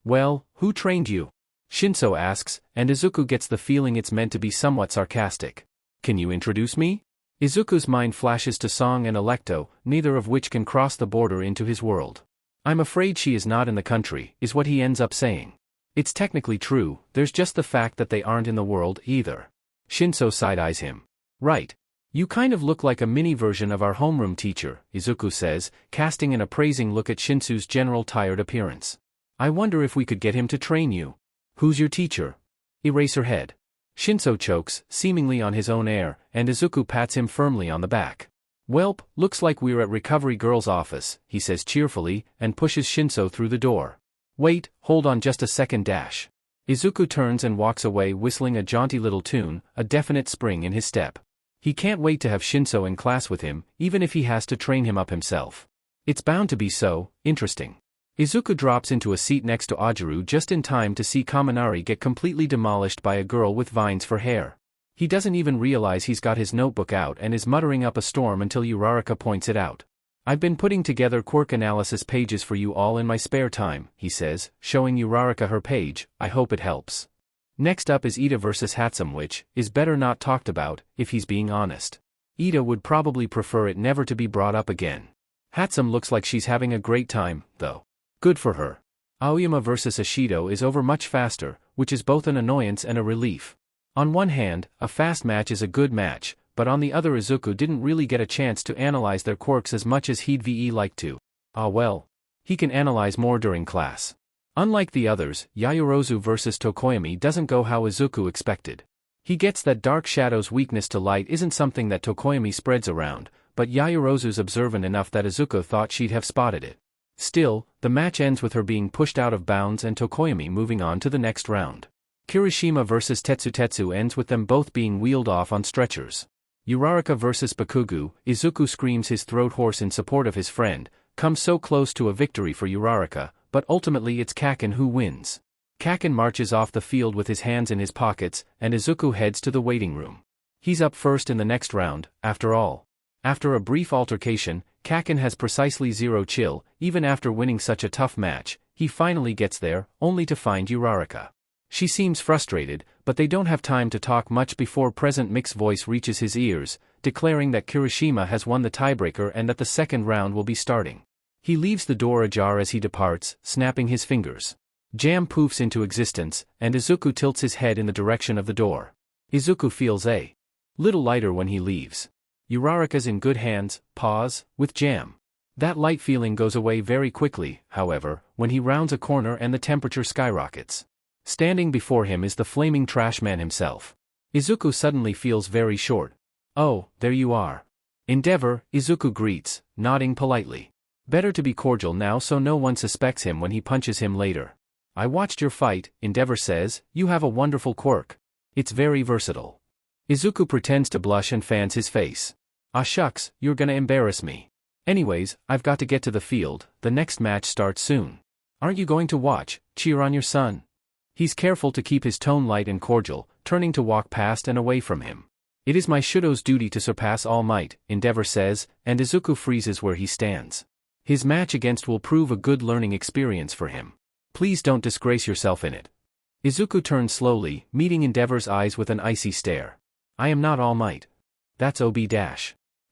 Well, who trained you? Shinso asks, and Izuku gets the feeling it's meant to be somewhat sarcastic. Can you introduce me? Izuku's mind flashes to Song and Electo, neither of which can cross the border into his world. I'm afraid she is not in the country, is what he ends up saying. It's technically true, there's just the fact that they aren't in the world either. Shinso side-eyes him. Right. You kind of look like a mini version of our homeroom teacher, Izuku says, casting an appraising look at Shinsu's general tired appearance. I wonder if we could get him to train you. Who's your teacher? Eraserhead. Shinso chokes, seemingly on his own air, and Izuku pats him firmly on the back. Welp, looks like we're at Recovery Girl's office, he says cheerfully, and pushes Shinso through the door. Wait, hold on just a second dash. Izuku turns and walks away whistling a jaunty little tune, a definite spring in his step. He can't wait to have Shinso in class with him, even if he has to train him up himself. It's bound to be so interesting. Izuku drops into a seat next to Ajiru just in time to see Kaminari get completely demolished by a girl with vines for hair. He doesn't even realize he's got his notebook out and is muttering up a storm until Uraraka points it out. I've been putting together quirk analysis pages for you all in my spare time, he says, showing Uraraka her page. I hope it helps. Next up is Ida vs Hatsum, which is better not talked about, if he's being honest. Ida would probably prefer it never to be brought up again. Hatsum looks like she's having a great time, though. Good for her. Aoyama vs Ashido is over much faster, which is both an annoyance and a relief. On one hand, a fast match is a good match, but on the other Izuku didn't really get a chance to analyze their quirks as much as he'd like to. Ah well. He can analyze more during class. Unlike the others, Yayorozu vs Tokoyami doesn't go how Izuku expected. He gets that Dark Shadow's weakness to light isn't something that Tokoyami spreads around, but Yayorozu's observant enough that Izuku thought she'd have spotted it. Still, the match ends with her being pushed out of bounds and Tokoyami moving on to the next round. Kirishima vs Tetsu ends with them both being wheeled off on stretchers. Uraraka vs Bakugu, Izuku screams his throat hoarse in support of his friend, comes so close to a victory for Uraraka, but ultimately it's Kacchan who wins. Kacchan marches off the field with his hands in his pockets, and Izuku heads to the waiting room. He's up first in the next round, after all. After a brief altercation, Kacchan has precisely zero chill. Even after winning such a tough match, he finally gets there, only to find Uraraka. She seems frustrated, but they don't have time to talk much before Present Mix's voice reaches his ears, declaring that Kirishima has won the tiebreaker and that the second round will be starting. He leaves the door ajar as he departs, snapping his fingers. Jam poofs into existence, and Izuku tilts his head in the direction of the door. Izuku feels a little lighter when he leaves. Uraraka's in good hands, with Jam. That light feeling goes away very quickly, however, when he rounds a corner and the temperature skyrockets. Standing before him is the flaming trash man himself. Izuku suddenly feels very short. Oh, there you are. Endeavor, Izuku greets, nodding politely. Better to be cordial now so no one suspects him when he punches him later. I watched your fight, Endeavor says. You have a wonderful quirk. It's very versatile. Izuku pretends to blush and fans his face. Ah shucks, you're gonna embarrass me. Anyways, I've got to get to the field, the next match starts soon. Aren't you going to watch, cheer on your son? He's careful to keep his tone light and cordial, turning to walk past and away from him. It is my Shudo's duty to surpass all might, Endeavor says, and Izuku freezes where he stands. His match against will prove a good learning experience for him. Please don't disgrace yourself in it. Izuku turns slowly, meeting Endeavor's eyes with an icy stare. I am not all might. That's OB-.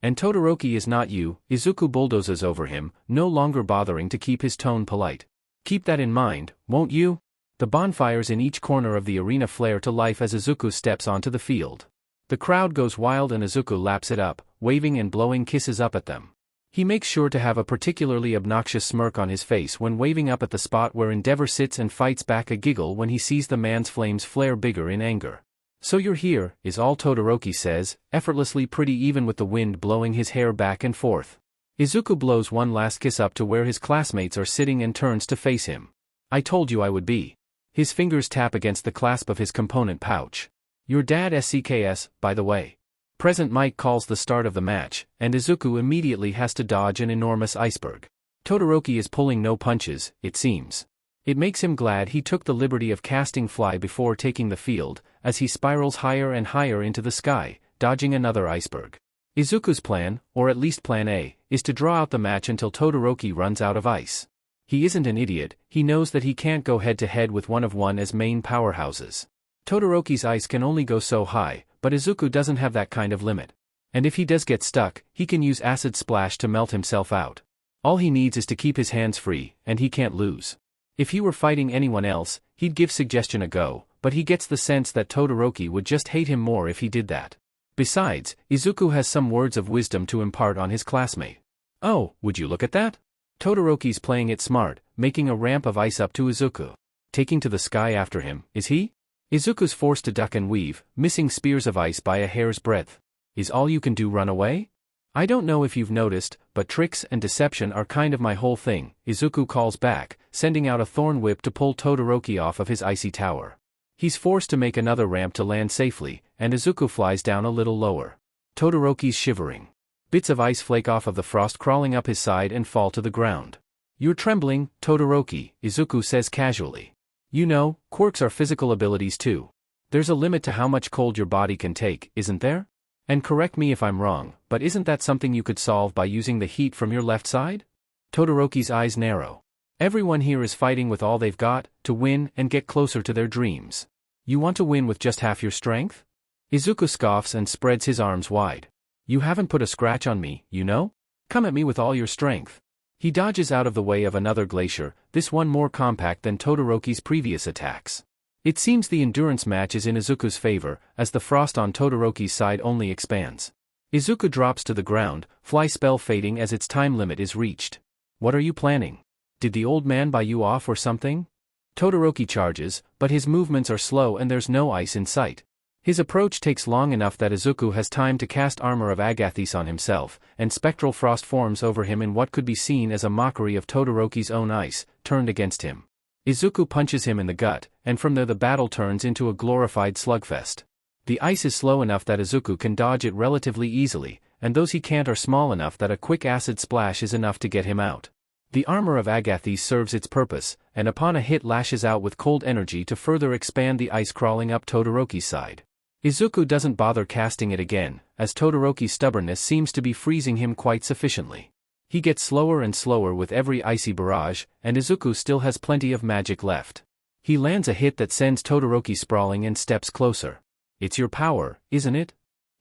And Todoroki is not you, Izuku bulldozes over him, no longer bothering to keep his tone polite. Keep that in mind, won't you? The bonfires in each corner of the arena flare to life as Izuku steps onto the field. The crowd goes wild and Izuku laps it up, waving and blowing kisses up at them. He makes sure to have a particularly obnoxious smirk on his face when waving up at the spot where Endeavor sits and fights back a giggle when he sees the man's flames flare bigger in anger. So you're here, is all Todoroki says, effortlessly pretty even with the wind blowing his hair back and forth. Izuku blows one last kiss up to where his classmates are sitting and turns to face him. I told you I would be. His fingers tap against the clasp of his component pouch. Your dad SCKS, by the way. Present Mike calls the start of the match, and Izuku immediately has to dodge an enormous iceberg. Todoroki is pulling no punches, it seems. It makes him glad he took the liberty of casting Fly before taking the field, as he spirals higher and higher into the sky, dodging another iceberg. Izuku's plan, or at least plan A, is to draw out the match until Todoroki runs out of ice. He isn't an idiot, he knows that he can't go head-to-head with one of as main powerhouses. Todoroki's ice can only go so high, but Izuku doesn't have that kind of limit. And if he does get stuck, he can use Acid Splash to melt himself out. All he needs is to keep his hands free, and he can't lose. If he were fighting anyone else, he'd give Suggestion a go, but he gets the sense that Todoroki would just hate him more if he did that. Besides, Izuku has some words of wisdom to impart on his classmate. Oh, would you look at that? Todoroki's playing it smart, making a ramp of ice up to Izuku. Taking to the sky after him, is he? Izuku's forced to duck and weave, missing spears of ice by a hair's breadth. Is all you can do run away? I don't know if you've noticed, but tricks and deception are kind of my whole thing, Izuku calls back, sending out a thorn whip to pull Todoroki off of his icy tower. He's forced to make another ramp to land safely, and Izuku flies down a little lower. Todoroki's shivering. Bits of ice flake off of the frost crawling up his side and fall to the ground. You're trembling, Todoroki, Izuku says casually. You know, quirks are physical abilities too. There's a limit to how much cold your body can take, isn't there? And correct me if I'm wrong, but isn't that something you could solve by using the heat from your left side? Todoroki's eyes narrow. Everyone here is fighting with all they've got, to win and get closer to their dreams. You want to win with just half your strength? Izuku scoffs and spreads his arms wide. You haven't put a scratch on me, you know? Come at me with all your strength. He dodges out of the way of another glacier, this one more compact than Todoroki's previous attacks. It seems the endurance match is in Izuku's favor, as the frost on Todoroki's side only expands. Izuku drops to the ground, fly spell fading as its time limit is reached. What are you planning? Did the old man buy you off or something? Todoroki charges, but his movements are slow and there's no ice in sight. His approach takes long enough that Izuku has time to cast Armor of Agathis on himself, and spectral frost forms over him in what could be seen as a mockery of Todoroki's own ice, turned against him. Izuku punches him in the gut, and from there the battle turns into a glorified slugfest. The ice is slow enough that Izuku can dodge it relatively easily, and those he can't are small enough that a quick acid splash is enough to get him out. The Armor of Agathis serves its purpose, and upon a hit lashes out with cold energy to further expand the ice crawling up Todoroki's side. Izuku doesn't bother casting it again, as Todoroki's stubbornness seems to be freezing him quite sufficiently. He gets slower and slower with every icy barrage, and Izuku still has plenty of magic left. He lands a hit that sends Todoroki sprawling and steps closer. It's your power, isn't it?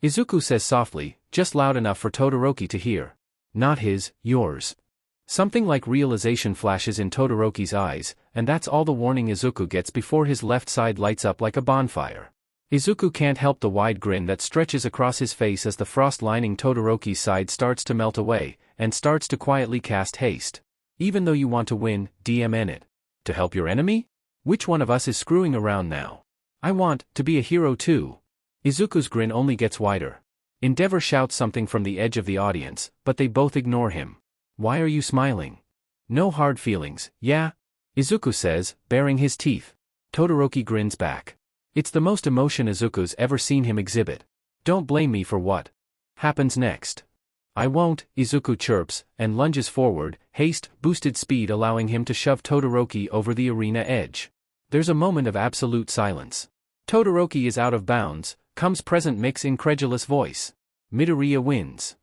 Izuku says softly, just loud enough for Todoroki to hear. Not his, yours. Something like realization flashes in Todoroki's eyes, and that's all the warning Izuku gets before his left side lights up like a bonfire. Izuku can't help the wide grin that stretches across his face as the frost lining Todoroki's side starts to melt away, and starts to quietly cast haste. Even though you want to win, DMN it. To help your enemy? Which one of us is screwing around now? I want to be a hero too. Izuku's grin only gets wider. Endeavor shouts something from the edge of the audience, but they both ignore him. Why are you smiling? No hard feelings, yeah? Izuku says, baring his teeth. Todoroki grins back. It's the most emotion Izuku's ever seen him exhibit. Don't blame me for what happens next. I won't, Izuku chirps, and lunges forward, haste, boosted speed allowing him to shove Todoroki over the arena edge. There's a moment of absolute silence. Todoroki is out of bounds, comes present Mick's incredulous voice. Midoriya wins.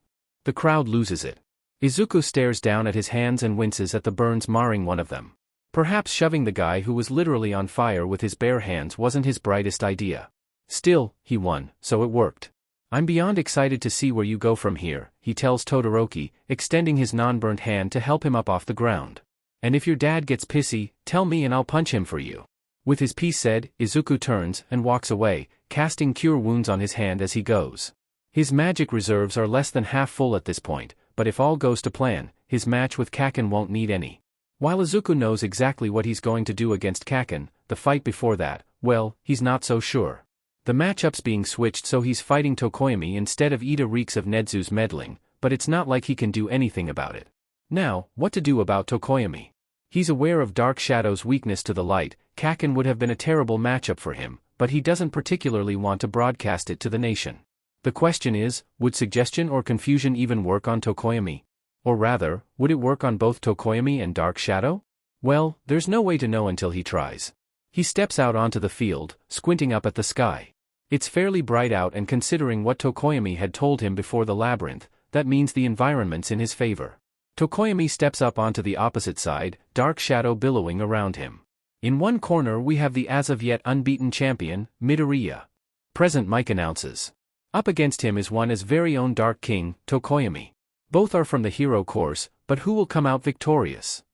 The crowd loses it. Izuku stares down at his hands and winces at the burns marring one of them. Perhaps shoving the guy who was literally on fire with his bare hands wasn't his brightest idea. Still, he won, so it worked. I'm beyond excited to see where you go from here, he tells Todoroki, extending his non-burnt hand to help him up off the ground. And if your dad gets pissy, tell me and I'll punch him for you. With his piece said, Izuku turns and walks away, casting cure wounds on his hand as he goes. His magic reserves are less than half full at this point, but if all goes to plan, his match with Kacchan won't need any. While Izuku knows exactly what he's going to do against Kacchan, the fight before that, well, he's not so sure. The matchup's being switched so he's fighting Tokoyami instead of Ida reeks of Nedzu's meddling, but it's not like he can do anything about it. Now, what to do about Tokoyami? He's aware of Dark Shadow's weakness to the light. Kacchan would have been a terrible matchup for him, but he doesn't particularly want to broadcast it to the nation. The question is, would suggestion or confusion even work on Tokoyami? Or rather, would it work on both Tokoyami and Dark Shadow? Well, there's no way to know until he tries. He steps out onto the field, squinting up at the sky. It's fairly bright out and considering what Tokoyami had told him before the labyrinth, that means the environment's in his favor. Tokoyami steps up onto the opposite side, Dark Shadow billowing around him. In one corner we have the as of yet unbeaten champion, Midoriya. Present Mike announces. Up against him is one as very own Dark King, Tokoyami. Both are from the hero course, but who will come out victorious?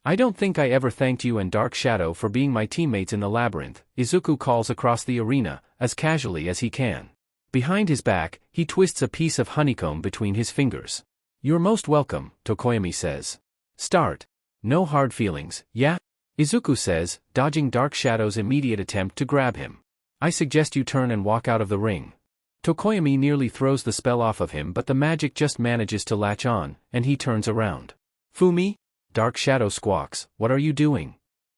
I don't think I ever thanked you and Dark Shadow for being my teammates in the labyrinth, Izuku calls across the arena, as casually as he can. Behind his back, he twists a piece of honeycomb between his fingers. You're most welcome, Tokoyami says. Start. No hard feelings, yeah? Izuku says, dodging Dark Shadow's immediate attempt to grab him. I suggest you turn and walk out of the ring. Tokoyami nearly throws the spell off of him but the magic just manages to latch on, and he turns around. Fumi? Dark Shadow squawks, what are you doing?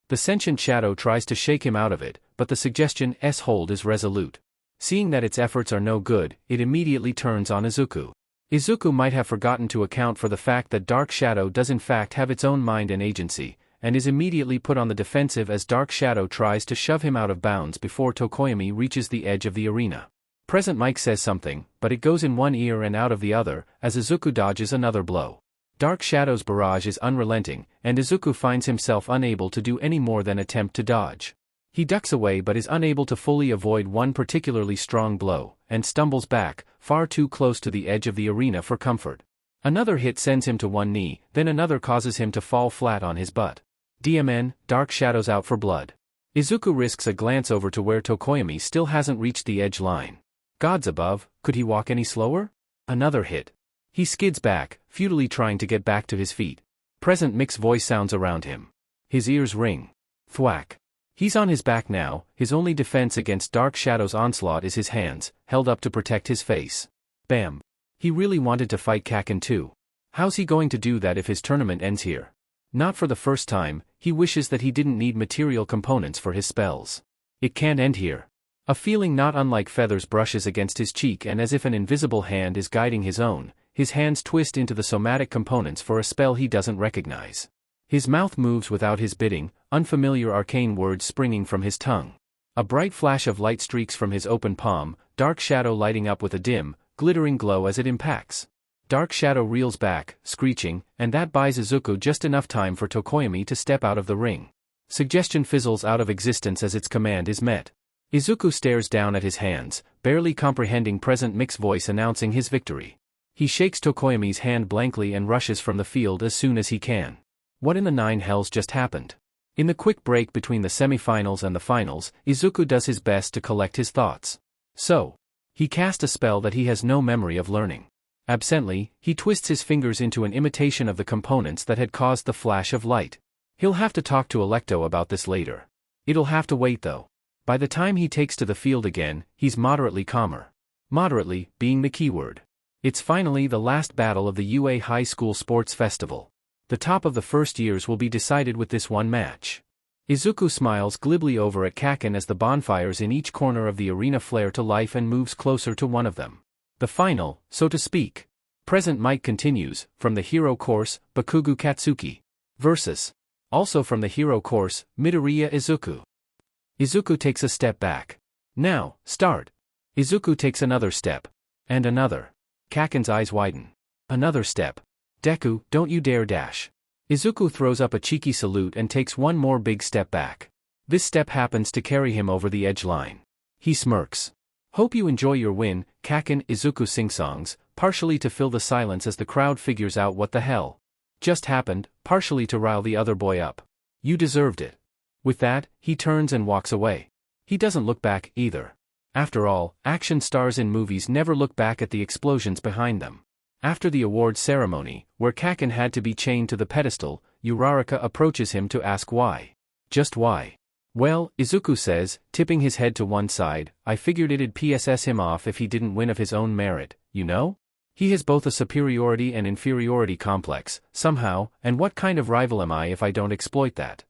The sentient shadow tries to shake him out of it, but the suggestion's hold is resolute. Seeing that its efforts are no good, it immediately turns on Izuku. Izuku might have forgotten to account for the fact that Dark Shadow does in fact have its own mind and agency, and is immediately put on the defensive as Dark Shadow tries to shove him out of bounds before Tokoyami reaches the edge of the arena. Present Mike says something, but it goes in one ear and out of the other, as Izuku dodges another blow. Dark Shadow's barrage is unrelenting, and Izuku finds himself unable to do any more than attempt to dodge. He ducks away but is unable to fully avoid one particularly strong blow, and stumbles back, far too close to the edge of the arena for comfort. Another hit sends him to one knee, then another causes him to fall flat on his butt. DMN, Dark Shadow's out for blood. Izuku risks a glance over to where Tokoyami still hasn't reached the edge line. Gods above, could he walk any slower? Another hit. He skids back, futilely trying to get back to his feet. Present Mick's voice sounds around him. His ears ring. Thwack. He's on his back now, his only defense against Dark Shadow's onslaught is his hands, held up to protect his face. Bam. He really wanted to fight Kacchan too. How's he going to do that if his tournament ends here? Not for the first time, he wishes that he didn't need material components for his spells. It can't end here. A feeling not unlike feathers brushes against his cheek and as if an invisible hand is guiding his own, his hands twist into the somatic components for a spell he doesn't recognize. His mouth moves without his bidding, unfamiliar arcane words springing from his tongue. A bright flash of light streaks from his open palm, Dark Shadow lighting up with a dim, glittering glow as it impacts. Dark Shadow reels back, screeching, and that buys Izuku just enough time for Tokoyami to step out of the ring. Suggestion fizzles out of existence as its command is met. Izuku stares down at his hands, barely comprehending Present Mick's voice announcing his victory. He shakes Tokoyami's hand blankly and rushes from the field as soon as he can. What in the nine hells just happened? In the quick break between the semifinals and the finals, Izuku does his best to collect his thoughts. So, he cast a spell that he has no memory of learning. Absently, he twists his fingers into an imitation of the components that had caused the flash of light. He'll have to talk to Alto about this later. It'll have to wait though. By the time he takes to the field again, he's moderately calmer. Moderately, being the keyword. It's finally the last battle of the UA High School Sports Festival. The top of the first years will be decided with this one match. Izuku smiles glibly over at Kacchan as the bonfires in each corner of the arena flare to life and moves closer to one of them. The final, so to speak. Present mic continues, from the hero course, Bakugu Katsuki. Versus. Also from the hero course, Midoriya Izuku. Izuku takes a step back. Now, start. Izuku takes another step. And another. Kacchan's eyes widen. Another step. Deku, don't you dare dash. Izuku throws up a cheeky salute and takes one more big step back. This step happens to carry him over the edge line. He smirks. Hope you enjoy your win, Kacchan. Izuku sing-songs, partially to fill the silence as the crowd figures out what the hell just happened, partially to rile the other boy up. You deserved it. With that, he turns and walks away. He doesn't look back, either. After all, action stars in movies never look back at the explosions behind them. After the award ceremony, where Kacchan had to be chained to the pedestal, Uraraka approaches him to ask why. Just why? Well, Izuku says, tipping his head to one side, I figured it'd PSS him off if he didn't win of his own merit, you know? He has both a superiority and inferiority complex, somehow, and what kind of rival am I if I don't exploit that?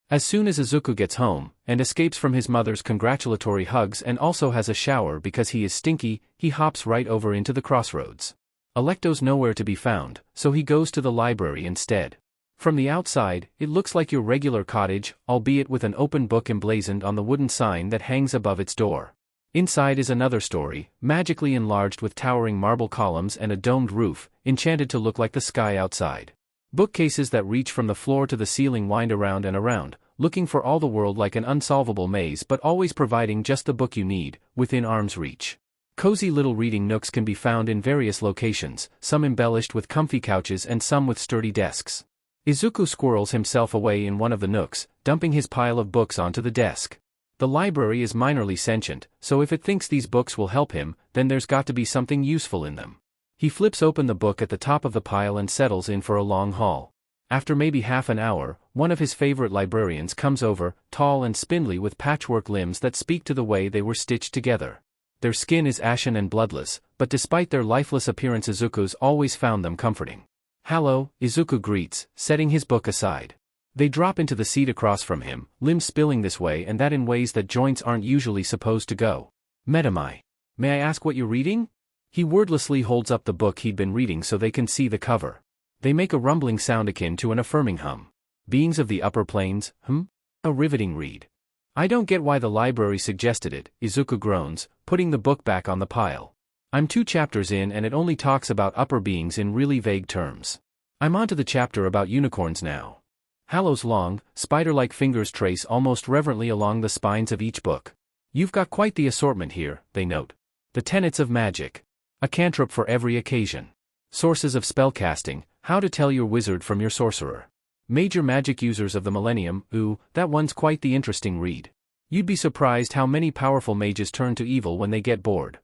As soon as Izuku gets home, and escapes from his mother's congratulatory hugs and also has a shower because he is stinky, he hops right over into the crossroads. Alecto's nowhere to be found, so he goes to the library instead. From the outside, it looks like your regular cottage, albeit with an open book emblazoned on the wooden sign that hangs above its door. Inside is another story, magically enlarged with towering marble columns and a domed roof, enchanted to look like the sky outside. Bookcases that reach from the floor to the ceiling wind around and around, looking for all the world like an unsolvable maze but always providing just the book you need, within arm's reach. Cozy little reading nooks can be found in various locations, some embellished with comfy couches and some with sturdy desks. Izuku squirrels himself away in one of the nooks, dumping his pile of books onto the desk. The library is minorly sentient, so if it thinks these books will help him, then there's got to be something useful in them. He flips open the book at the top of the pile and settles in for a long haul. After maybe half an hour, one of his favorite librarians comes over, tall and spindly with patchwork limbs that speak to the way they were stitched together. Their skin is ashen and bloodless, but despite their lifeless appearance Izuku's always found them comforting. Hello, Izuku greets, setting his book aside. They drop into the seat across from him, limbs spilling this way and that in ways that joints aren't usually supposed to go. Metamai. May I ask what you're reading? He wordlessly holds up the book he'd been reading so they can see the cover. They make a rumbling sound akin to an affirming hum. Beings of the upper planes, A riveting read. I don't get why the library suggested it, Izuku groans, putting the book back on the pile. I'm 2 chapters in and it only talks about upper beings in really vague terms. I'm onto the chapter about unicorns now. Hallow's long, spider-like fingers trace almost reverently along the spines of each book. You've got quite the assortment here, they note. The tenets of magic. A cantrip for every occasion. Sources of spellcasting, how to tell your wizard from your sorcerer. Major magic users of the millennium, ooh, that one's quite the interesting read. You'd be surprised how many powerful mages turn to evil when they get bored.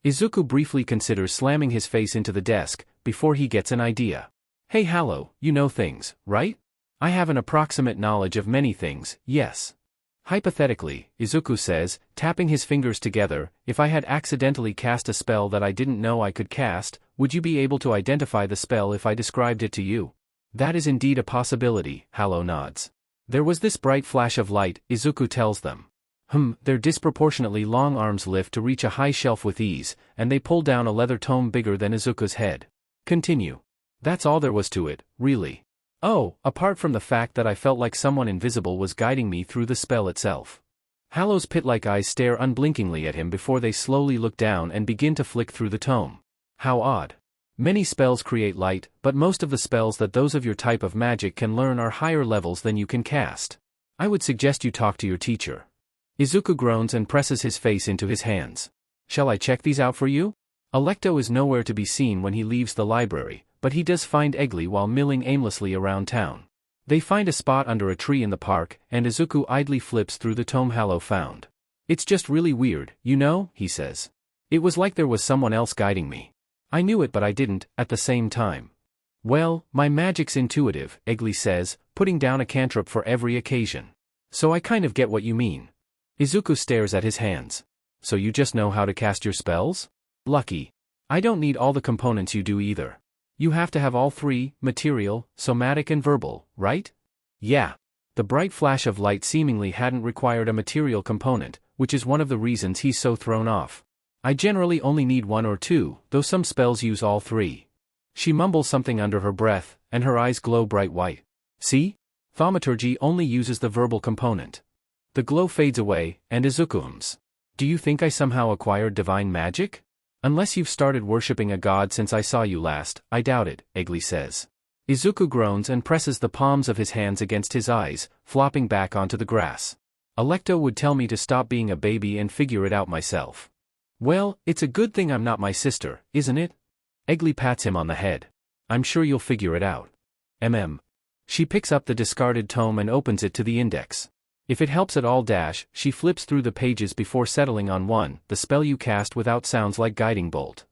Izuku briefly considers slamming his face into the desk, before he gets an idea. Hey Hallow, you know things, right? I have an approximate knowledge of many things, yes. Hypothetically, Izuku says, tapping his fingers together, if I had accidentally cast a spell that I didn't know I could cast, would you be able to identify the spell if I described it to you? That is indeed a possibility, Hallow nods. There was this bright flash of light, Izuku tells them. Their disproportionately long arms lift to reach a high shelf with ease, and they pull down a leather tome bigger than Izuku's head. Continue. That's all there was to it, really. Oh, apart from the fact that I felt like someone invisible was guiding me through the spell itself. Hallow's pit-like eyes stare unblinkingly at him before they slowly look down and begin to flick through the tome. How odd. Many spells create light, but most of the spells that those of your type of magic can learn are higher levels than you can cast. I would suggest you talk to your teacher. Izuku groans and presses his face into his hands. Shall I check these out for you? Alecto is nowhere to be seen when he leaves the library, but he does find Eggley while milling aimlessly around town. They find a spot under a tree in the park, and Izuku idly flips through the tome Hallow found. It's just really weird, you know, he says. It was like there was someone else guiding me. I knew it but I didn't, at the same time. Well, my magic's intuitive, Eggley says, putting down a cantrip for every occasion. So I kind of get what you mean. Izuku stares at his hands. So you just know how to cast your spells? Lucky. I don't need all the components you do either. You have to have all 3, material, somatic and verbal, right? Yeah. The bright flash of light seemingly hadn't required a material component, which is one of the reasons he's so thrown off. I generally only need 1 or 2, though some spells use all 3. She mumbles something under her breath, and her eyes glow bright white. See? Thaumaturgy only uses the verbal component. The glow fades away, and Izuku hums. Do you think I somehow acquired divine magic? Unless you've started worshipping a god since I saw you last, I doubt it, Eggley says. Izuku groans and presses the palms of his hands against his eyes, flopping back onto the grass. Alto would tell me to stop being a baby and figure it out myself. Well, it's a good thing I'm not my sister, isn't it? Eggley pats him on the head. I'm sure you'll figure it out. She picks up the discarded tome and opens it to the index. If it helps at all she flips through the pages before settling on one, the spell you cast without sounds like guiding bolt.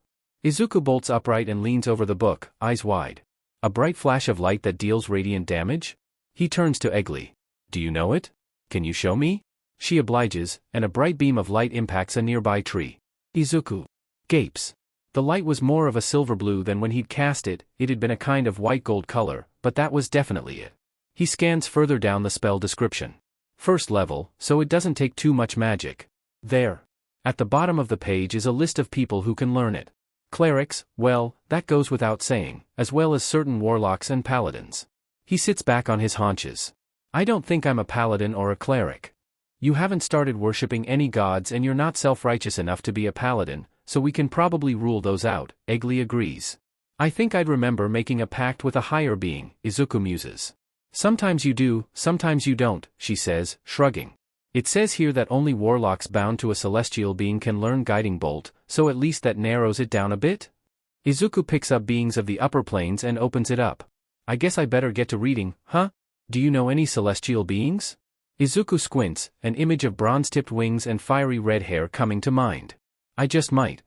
Izuku bolts upright and leans over the book, eyes wide. A bright flash of light that deals radiant damage? He turns to Eggley. Do you know it? Can you show me? She obliges, and a bright beam of light impacts a nearby tree. Izuku gapes. The light was more of a silver blue than when he'd cast it, it had been a kind of white gold color, but that was definitely it. He scans further down the spell description. First level, so it doesn't take too much magic. There. At the bottom of the page is a list of people who can learn it. Clerics, well, that goes without saying, as well as certain warlocks and paladins. He sits back on his haunches. I don't think I'm a paladin or a cleric. You haven't started worshipping any gods and you're not self-righteous enough to be a paladin, so we can probably rule those out, Eggley agrees. I think I'd remember making a pact with a higher being, Izuku muses. Sometimes you do, sometimes you don't, she says, shrugging. It says here that only warlocks bound to a celestial being can learn Guiding Bolt, so at least that narrows it down a bit? Izuku picks up Beings of the Upper Planes and opens it up. I guess I better get to reading, huh? Do you know any celestial beings? Izuku squints, an image of bronze-tipped wings and fiery red hair coming to mind. I just might.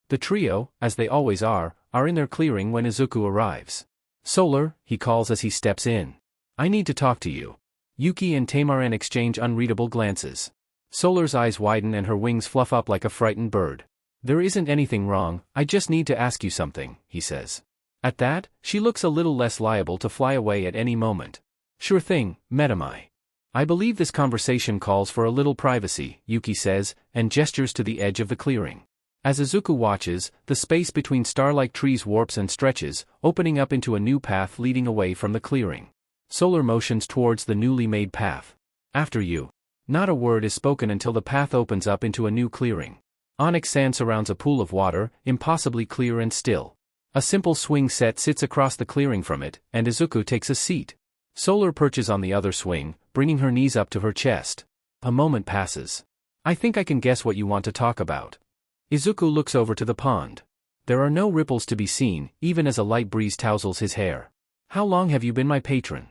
The trio, as they always are in their clearing when Izuku arrives. Solar, he calls as he steps in. I need to talk to you. Yuki and Tamaran exchange unreadable glances. Solar's eyes widen and her wings fluff up like a frightened bird. There isn't anything wrong, I just need to ask you something, he says. At that, she looks a little less liable to fly away at any moment. Sure thing, Metamai. I believe this conversation calls for a little privacy, Yuki says, and gestures to the edge of the clearing. As Izuku watches, the space between star-like trees warps and stretches, opening up into a new path leading away from the clearing. Solar motions towards the newly made path. After you. Not a word is spoken until the path opens up into a new clearing. Onyx sand surrounds a pool of water, impossibly clear and still. A simple swing set sits across the clearing from it, and Izuku takes a seat. Solar perches on the other swing, bringing her knees up to her chest. A moment passes. I think I can guess what you want to talk about. Izuku looks over to the pond. There are no ripples to be seen, even as a light breeze tousles his hair. How long have you been my patron?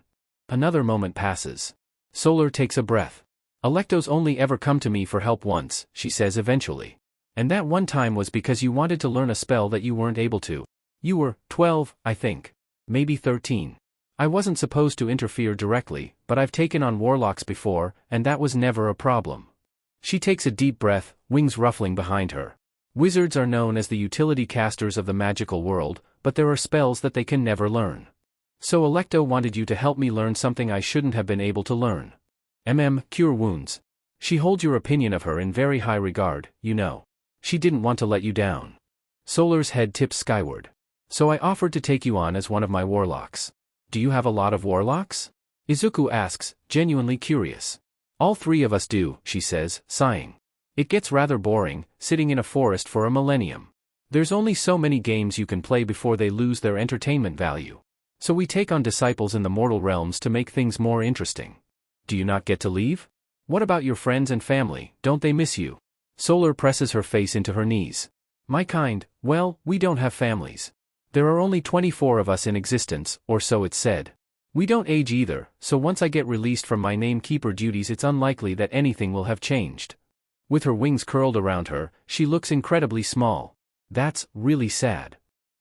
Another moment passes. Solar takes a breath. Alto's only ever come to me for help once, she says eventually. And that one time was because you wanted to learn a spell that you weren't able to. You were 12, I think. Maybe 13. I wasn't supposed to interfere directly, but I've taken on warlocks before, and that was never a problem. She takes a deep breath, wings ruffling behind her. Wizards are known as the utility casters of the magical world, but there are spells that they can never learn. So Alto wanted you to help me learn something I shouldn't have been able to learn. Cure wounds. She holds your opinion of her in very high regard, you know. She didn't want to let you down. Solar's head tips skyward. So I offered to take you on as one of my warlocks. Do you have a lot of warlocks? Izuku asks, genuinely curious. All three of us do, she says, sighing. It gets rather boring, sitting in a forest for a millennium. There's only so many games you can play before they lose their entertainment value. So we take on disciples in the mortal realms to make things more interesting. Do you not get to leave? What about your friends and family, don't they miss you? Solar presses her face into her knees. My kind, well, we don't have families. There are only 24 of us in existence, or so it's said. We don't age either, so once I get released from my namekeeper duties it's unlikely that anything will have changed. With her wings curled around her, she looks incredibly small. That's really sad.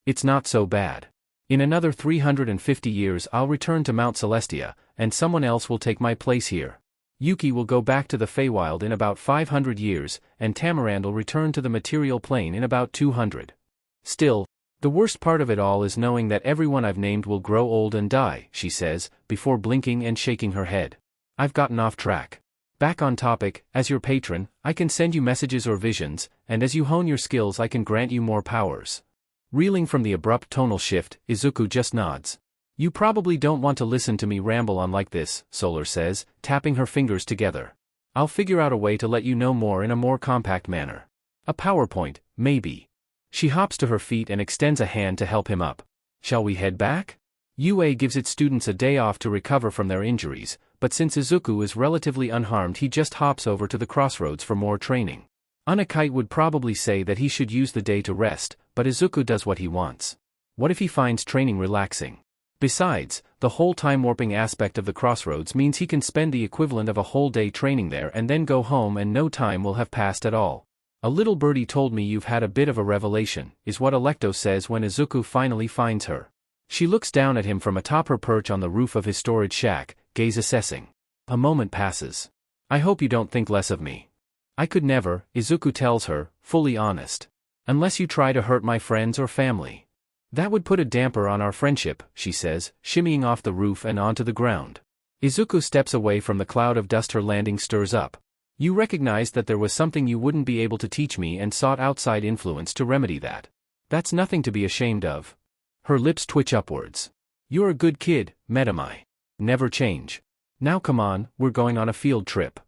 It's not so bad. In another 350 years I'll return to Mount Celestia, and someone else will take my place here. Yuki will go back to the Feywild in about 500 years, and Tamaran will return to the material plane in about 200. Still, the worst part of it all is knowing that everyone I've named will grow old and die, she says, before blinking and shaking her head. I've gotten off track. Back on topic, as your patron, I can send you messages or visions, and as you hone your skills I can grant you more powers. Reeling from the abrupt tonal shift, Izuku just nods. You probably don't want to listen to me ramble on like this, Solar says, tapping her fingers together. I'll figure out a way to let you know more in a more compact manner. A PowerPoint, maybe. She hops to her feet and extends a hand to help him up. Shall we head back? UA gives its students a day off to recover from their injuries, but since Izuku is relatively unharmed, he just hops over to the crossroads for more training. Unakite would probably say that he should use the day to rest, but Izuku does what he wants. What if he finds training relaxing? Besides, the whole time-warping aspect of the crossroads means he can spend the equivalent of a whole day training there and then go home and no time will have passed at all. A little birdie told me you've had a bit of a revelation, is what Alto says when Izuku finally finds her. She looks down at him from atop her perch on the roof of his storage shack, gaze assessing. A moment passes. I hope you don't think less of me. I could never, Izuku tells her, fully honest. Unless you try to hurt my friends or family. That would put a damper on our friendship, she says, shimmying off the roof and onto the ground. Izuku steps away from the cloud of dust her landing stirs up. You recognized that there was something you wouldn't be able to teach me and sought outside influence to remedy that. That's nothing to be ashamed of. Her lips twitch upwards. You're a good kid, Metamai. Never change. Now come on, we're going on a field trip.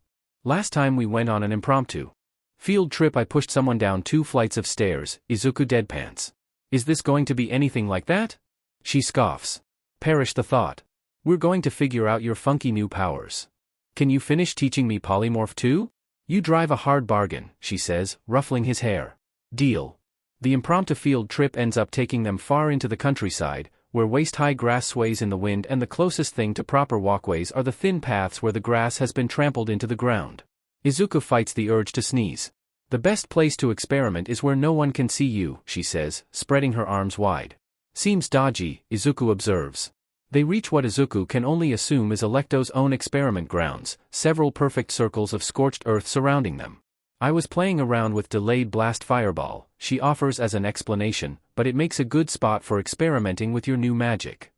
Last time we went on an impromptu field trip I pushed someone down 2 flights of stairs, Izuku deadpans. Is this going to be anything like that? She scoffs. Perish the thought. We're going to figure out your funky new powers. Can you finish teaching me polymorph too? You drive a hard bargain, she says, ruffling his hair. Deal. The impromptu field trip ends up taking them far into the countryside, where waist-high grass sways in the wind and the closest thing to proper walkways are the thin paths where the grass has been trampled into the ground. Izuku fights the urge to sneeze. The best place to experiment is where no one can see you, she says, spreading her arms wide. Seems dodgy, Izuku observes. They reach what Izuku can only assume is Alecto's own experiment grounds, several perfect circles of scorched earth surrounding them. I was playing around with delayed blast fireball, she offers as an explanation, but it makes a good spot for experimenting with your new magic.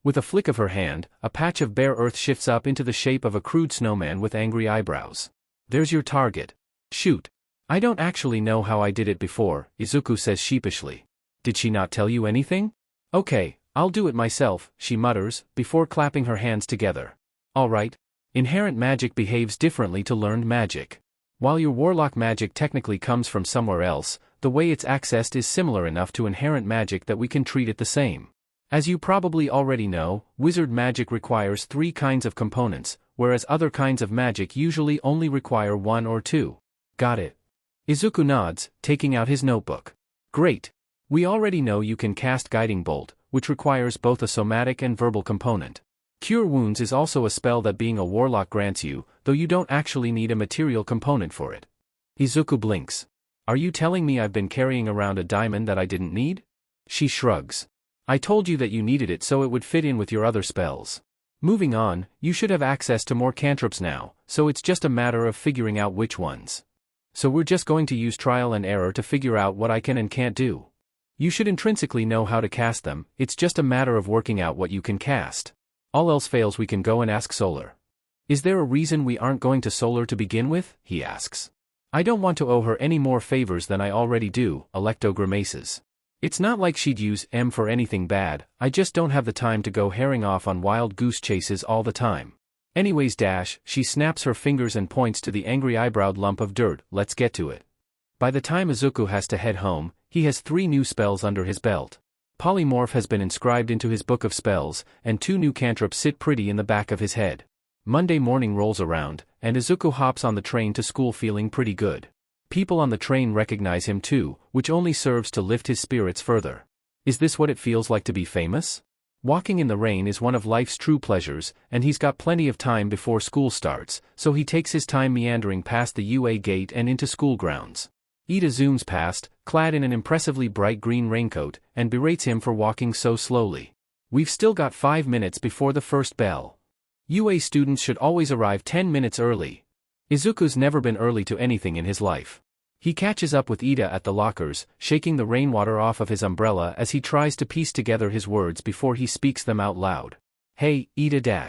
With a flick of her hand, a patch of bare earth shifts up into the shape of a crude snowman with angry eyebrows. There's your target. Shoot. I don't actually know how I did it before, Izuku says sheepishly. Did she not tell you anything? Okay, I'll do it myself, she mutters, before clapping her hands together. Alright. Inherent magic behaves differently to learned magic. While your warlock magic technically comes from somewhere else, the way it's accessed is similar enough to inherent magic that we can treat it the same. As you probably already know, wizard magic requires 3 kinds of components, whereas other kinds of magic usually only require 1 or 2. Got it. Izuku nods, taking out his notebook. Great. We already know you can cast Guiding Bolt, which requires both a somatic and verbal component. Cure Wounds is also a spell that being a warlock grants you, though you don't actually need a material component for it. Izuku blinks. Are you telling me I've been carrying around a diamond that I didn't need? She shrugs. I told you that you needed it so it would fit in with your other spells. Moving on, you should have access to more cantrips now, so it's just a matter of figuring out which ones. So we're just going to use trial and error to figure out what I can and can't do. You should intrinsically know how to cast them, it's just a matter of working out what you can cast. All else fails we can go and ask Solar. Is there a reason we aren't going to Solar to begin with? He asks. I don't want to owe her any more favors than I already do, Alecto grimaces. It's not like she'd use M for anything bad, I just don't have the time to go herring off on wild goose chases all the time. Anyways she snaps her fingers and points to the angry eyebrowed lump of dirt, let's get to it. By the time Izuku has to head home, he has 3 new spells under his belt. Polymorph has been inscribed into his book of spells, and 2 new cantrips sit pretty in the back of his head. Monday morning rolls around, and Izuku hops on the train to school feeling pretty good. People on the train recognize him too, which only serves to lift his spirits further. Is this what it feels like to be famous? Walking in the rain is one of life's true pleasures, and he's got plenty of time before school starts, so he takes his time meandering past the UA gate and into school grounds. Ida zooms past, clad in an impressively bright green raincoat, and berates him for walking so slowly. We've still got 5 minutes before the first bell. UA students should always arrive 10 minutes early. Izuku's never been early to anything in his life. He catches up with Ida at the lockers, shaking the rainwater off of his umbrella as he tries to piece together his words before he speaks them out loud. Hey, Ida .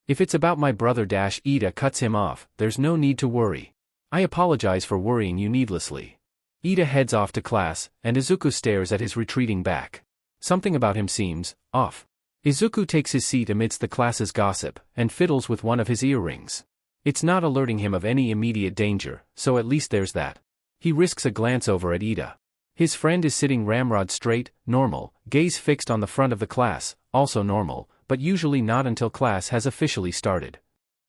If it's about my brother . Ida cuts him off, there's no need to worry. I apologize for worrying you needlessly. Ida heads off to class, and Izuku stares at his retreating back. Something about him seems off. Izuku takes his seat amidst the class's gossip, and fiddles with one of his earrings. It's not alerting him of any immediate danger, so at least there's that. He risks a glance over at Ida. His friend is sitting ramrod straight, normal, gaze fixed on the front of the class, also normal, but usually not until class has officially started.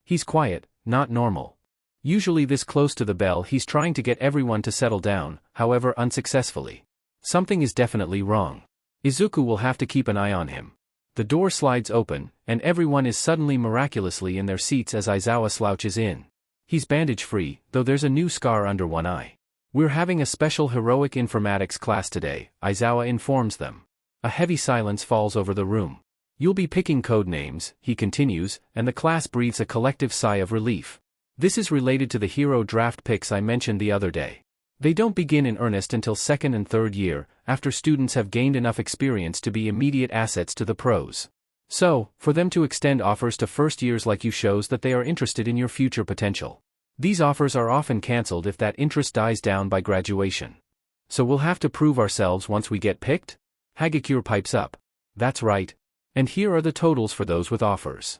He's quiet, not normal. Usually this close to the bell he's trying to get everyone to settle down, however unsuccessfully. Something is definitely wrong. Izuku will have to keep an eye on him. The door slides open, and everyone is suddenly miraculously in their seats as Aizawa slouches in. He's bandage-free, though there's a new scar under one eye. We're having a special heroic informatics class today, Aizawa informs them. A heavy silence falls over the room. You'll be picking code names, he continues, and the class breathes a collective sigh of relief. This is related to the hero draft picks I mentioned the other day. They don't begin in earnest until second and third year, after students have gained enough experience to be immediate assets to the pros. So, for them to extend offers to first years like you shows that they are interested in your future potential. These offers are often cancelled if that interest dies down by graduation. So we'll have to prove ourselves once we get picked? Hagakure pipes up. That's right. And here are the totals for those with offers.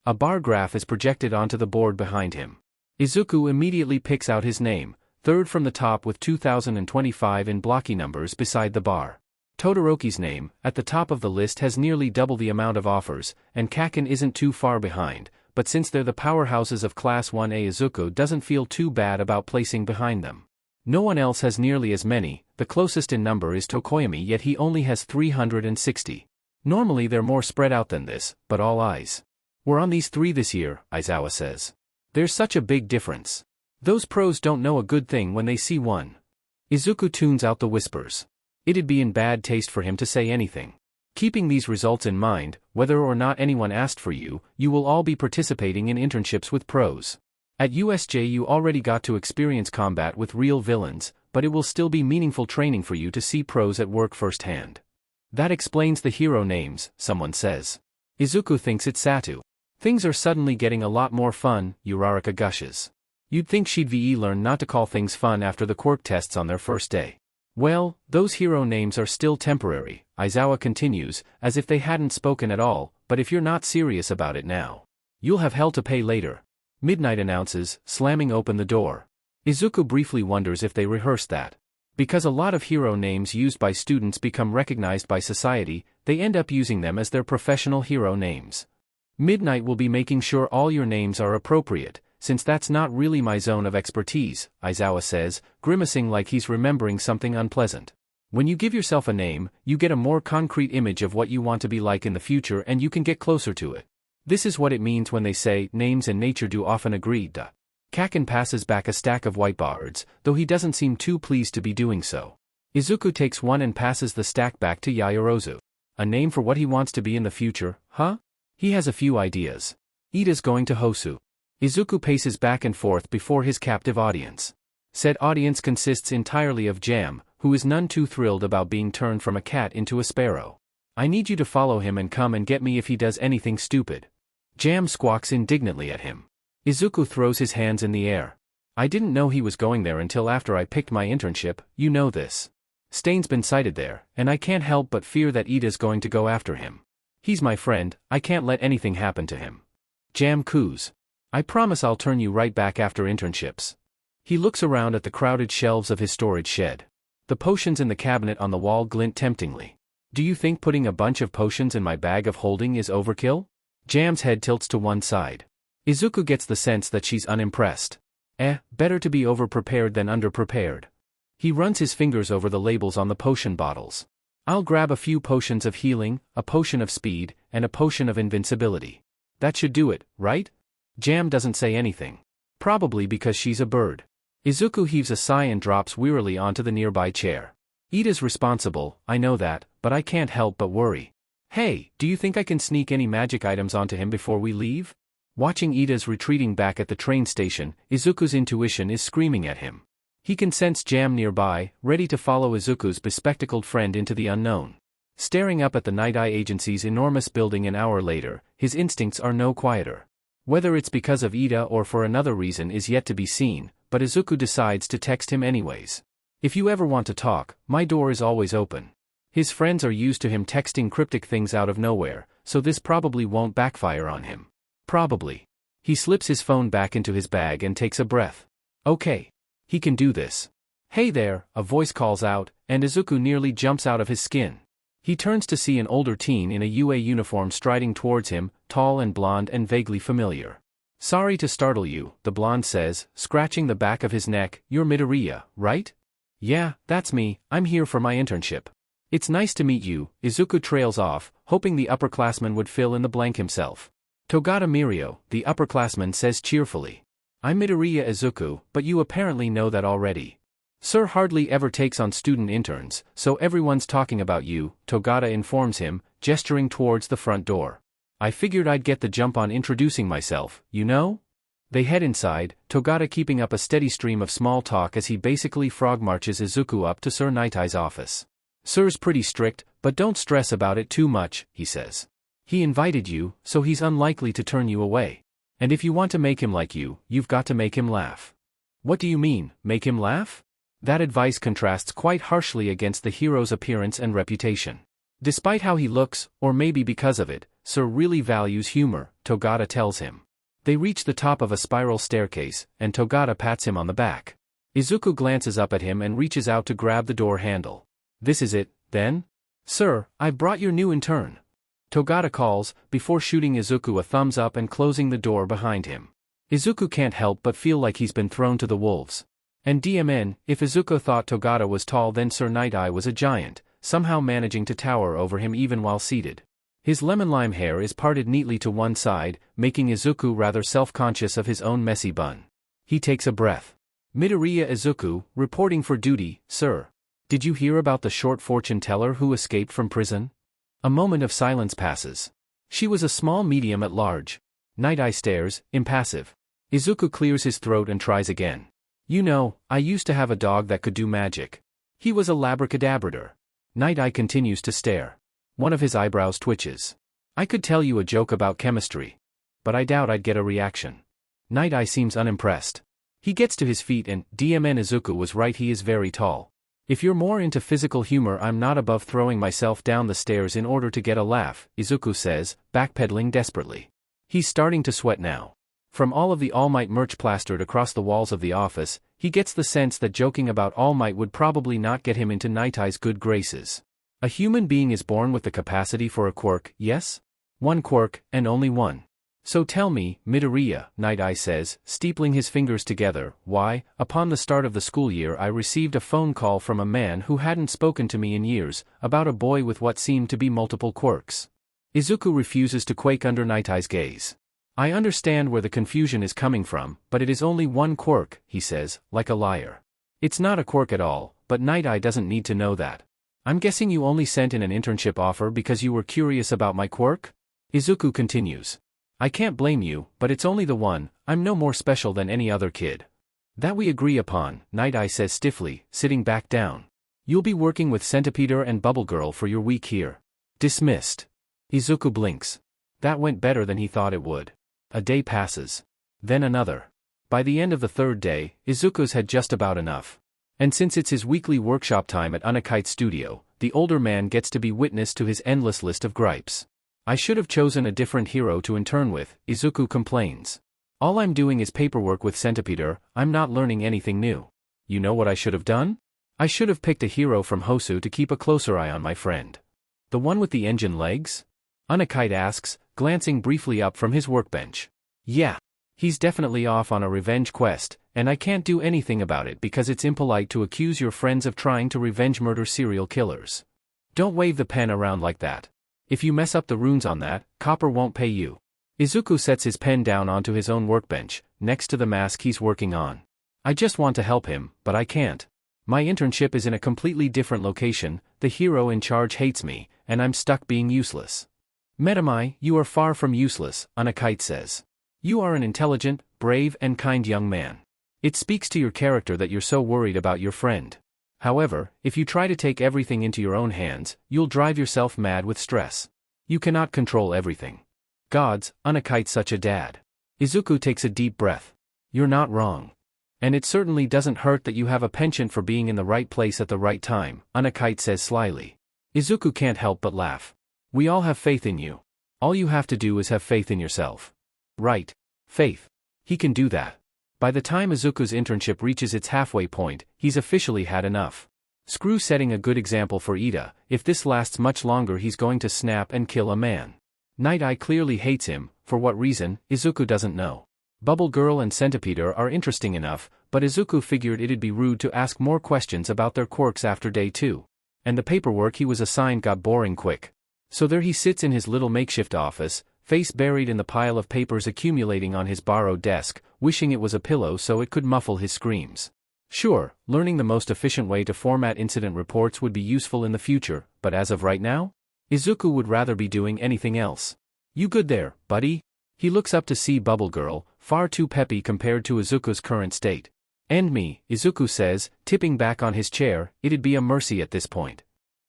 A bar graph is projected onto the board behind him. Izuku immediately picks out his name, third from the top with 2025 in blocky numbers beside the bar. Todoroki's name, at the top of the list, has nearly double the amount of offers, and Kacchan isn't too far behind, but since they're the powerhouses of Class 1A, Izuku doesn't feel too bad about placing behind them. No one else has nearly as many, the closest in number is Tokoyami, yet he only has 360. Normally they're more spread out than this, but all eyes were on these three this year, Aizawa says. There's such a big difference. Those pros don't know a good thing when they see one. Izuku tunes out the whispers. It'd be in bad taste for him to say anything. Keeping these results in mind, whether or not anyone asked for you, you will all be participating in internships with pros. At USJ you already got to experience combat with real villains, but it will still be meaningful training for you to see pros at work firsthand. That explains the hero names, someone says. Izuku thinks it's Satu. Things are suddenly getting a lot more fun, Uraraka gushes. You'd think she'd learn not to call things fun after the quirk tests on their first day. Well, those hero names are still temporary, Aizawa continues, as if they hadn't spoken at all, but if you're not serious about it now, you'll have hell to pay later. Midnight announces, slamming open the door. Izuku briefly wonders if they rehearsed that. Because a lot of hero names used by students become recognized by society, they end up using them as their professional hero names. Midnight will be making sure all your names are appropriate, since that's not really my zone of expertise, Aizawa says, grimacing like he's remembering something unpleasant. When you give yourself a name, you get a more concrete image of what you want to be like in the future and you can get closer to it. This is what it means when they say, names and nature do often agree. Kacchan passes back a stack of whiteboards, though he doesn't seem too pleased to be doing so. Izuku takes one and passes the stack back to Yaoyorozu. A name for what he wants to be in the future, huh? He has a few ideas. Ida's going to Hosu. Izuku paces back and forth before his captive audience. Said audience consists entirely of Jam, who is none too thrilled about being turned from a cat into a sparrow. I need you to follow him and come and get me if he does anything stupid. Jam squawks indignantly at him. Izuku throws his hands in the air. I didn't know he was going there until after I picked my internship, you know this. Stain's been sighted there, and I can't help but fear that Ida's going to go after him. He's my friend, I can't let anything happen to him. Jam coos. I promise I'll turn you right back after internships. He looks around at the crowded shelves of his storage shed. The potions in the cabinet on the wall glint temptingly. Do you think putting a bunch of potions in my bag of holding is overkill? Jam's head tilts to one side. Izuku gets the sense that she's unimpressed. Better to be over-prepared than under-prepared. He runs his fingers over the labels on the potion bottles. I'll grab a few potions of healing, a potion of speed, and a potion of invincibility. That should do it, right? Jam doesn't say anything. Probably because she's a bird. Izuku heaves a sigh and drops wearily onto the nearby chair. Ida's responsible, I know that, but I can't help but worry. Hey, do you think I can sneak any magic items onto him before we leave? Watching Ida's retreating back at the train station, Izuku's intuition is screaming at him. He can sense Jam nearby, ready to follow Izuku's bespectacled friend into the unknown. Staring up at the Night Eye Agency's enormous building an hour later, his instincts are no quieter. Whether it's because of Ida or for another reason is yet to be seen, but Izuku decides to text him anyways. If you ever want to talk, my door is always open. His friends are used to him texting cryptic things out of nowhere, so this probably won't backfire on him. Probably. He slips his phone back into his bag and takes a breath. Okay. He can do this. Hey there, a voice calls out, and Izuku nearly jumps out of his skin. He turns to see an older teen in a UA uniform striding towards him, tall and blonde and vaguely familiar. Sorry to startle you, the blonde says, scratching the back of his neck. You're Midoriya, right? Yeah, that's me, I'm here for my internship. It's nice to meet you. Izuku trails off, hoping the upperclassman would fill in the blank himself. Togata Mirio, the upperclassman says cheerfully. I'm Midoriya Izuku, but you apparently know that already. Sir hardly ever takes on student interns, so everyone's talking about you, Togata informs him, gesturing towards the front door. I figured I'd get the jump on introducing myself, you know? They head inside, Togata keeping up a steady stream of small talk as he basically frog marches Izuku up to Sir Nightai's office. Sir's pretty strict, but don't stress about it too much, he says. He invited you, so he's unlikely to turn you away. And if you want to make him like you, you've got to make him laugh. What do you mean, make him laugh? That advice contrasts quite harshly against the hero's appearance and reputation. Despite how he looks, or maybe because of it, Sir really values humor, Togata tells him. They reach the top of a spiral staircase, and Togata pats him on the back. Izuku glances up at him and reaches out to grab the door handle. This is it, then? Sir, I've brought your new intern. Togata calls, before shooting Izuku a thumbs up and closing the door behind him. Izuku can't help but feel like he's been thrown to the wolves. And DMN, if Izuku thought Togata was tall then Sir Nightai was a giant, somehow managing to tower over him even while seated. His lemon-lime hair is parted neatly to one side, making Izuku rather self-conscious of his own messy bun. He takes a breath. Midoriya Izuku, reporting for duty, sir. Did you hear about the short fortune teller who escaped from prison? A moment of silence passes. She was a small medium at large. Nightai stares, impassive. Izuku clears his throat and tries again. You know, I used to have a dog that could do magic. He was a labracadabrator. Nightai continues to stare. One of his eyebrows twitches. I could tell you a joke about chemistry. But I doubt I'd get a reaction. Nightai seems unimpressed. He gets to his feet and, DMN Izuku was right, he is very tall. If you're more into physical humor, I'm not above throwing myself down the stairs in order to get a laugh, Izuku says, backpedaling desperately. He's starting to sweat now. From all of the All Might merch plastered across the walls of the office, he gets the sense that joking about All Might would probably not get him into Nightai's good graces. A human being is born with the capacity for a quirk, yes? One quirk, and only one. So tell me, Midoriya, Nightai says, steepling his fingers together, why, upon the start of the school year I received a phone call from a man who hadn't spoken to me in years, about a boy with what seemed to be multiple quirks. Izuku refuses to quake under Nightai's gaze. I understand where the confusion is coming from, but it is only one quirk, he says, like a liar. It's not a quirk at all, but Nightai doesn't need to know that. I'm guessing you only sent in an internship offer because you were curious about my quirk? Izuku continues. I can't blame you, but it's only the one, I'm no more special than any other kid. That we agree upon, Nightai says stiffly, sitting back down. You'll be working with Centipeder and Bubble Girl for your week here. Dismissed. Izuku blinks. That went better than he thought it would. A day passes. Then another. By the end of the third day, Izuku's had just about enough. And since it's his weekly workshop time at Unakite's studio, the older man gets to be witness to his endless list of gripes. I should have chosen a different hero to intern with, Izuku complains. All I'm doing is paperwork with Centipeder, I'm not learning anything new. You know what I should have done? I should have picked a hero from Hosu to keep a closer eye on my friend. The one with the engine legs? Unakite asks, glancing briefly up from his workbench. Yeah. He's definitely off on a revenge quest, and I can't do anything about it because it's impolite to accuse your friends of trying to revenge murder serial killers. Don't wave the pen around like that. If you mess up the runes on that, Copper won't pay you. Izuku sets his pen down onto his own workbench, next to the mask he's working on. I just want to help him, but I can't. My internship is in a completely different location, the hero in charge hates me, and I'm stuck being useless. Metamai, you are far from useless, Unakite says. You are an intelligent, brave and kind young man. It speaks to your character that you're so worried about your friend. However, if you try to take everything into your own hands, you'll drive yourself mad with stress. You cannot control everything. Gods, Unakite's such a dad. Izuku takes a deep breath. You're not wrong. And it certainly doesn't hurt that you have a penchant for being in the right place at the right time, Unakite says slyly. Izuku can't help but laugh. We all have faith in you. All you have to do is have faith in yourself. Right. Faith. He can do that. By the time Izuku's internship reaches its halfway point, he's officially had enough. Screw setting a good example for Ida, if this lasts much longer he's going to snap and kill a man. Night Eye clearly hates him, for what reason, Izuku doesn't know. Bubble Girl and Centipede are interesting enough, but Izuku figured it'd be rude to ask more questions about their quirks after day 2. And the paperwork he was assigned got boring quick. So there he sits in his little makeshift office, face buried in the pile of papers accumulating on his borrowed desk, wishing it was a pillow so it could muffle his screams. Sure, learning the most efficient way to format incident reports would be useful in the future, but as of right now? Izuku would rather be doing anything else. You good there, buddy? He looks up to see Bubble Girl, far too peppy compared to Izuku's current state. And me, Izuku says, tipping back on his chair, it'd be a mercy at this point.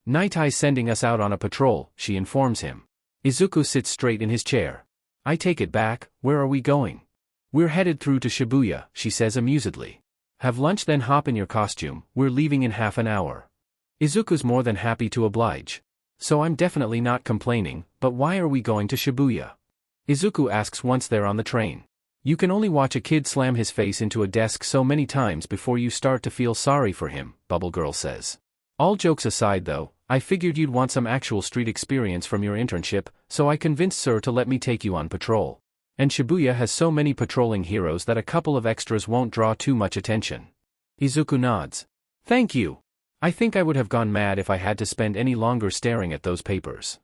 Night Eye's sending us out on a patrol, she informs him. Izuku sits straight in his chair. I take it back, where are we going? We're headed through to Shibuya, she says amusedly. Have lunch then hop in your costume, we're leaving in half an hour. Izuku's more than happy to oblige. So I'm definitely not complaining, but why are we going to Shibuya? Izuku asks once they're on the train. You can only watch a kid slam his face into a desk so many times before you start to feel sorry for him, Bubble Girl says. All jokes aside though, I figured you'd want some actual street experience from your internship, so I convinced Sir to let me take you on patrol. And Shibuya has so many patrolling heroes that a couple of extras won't draw too much attention. Izuku nods. Thank you. I think I would have gone mad if I had to spend any longer staring at those papers.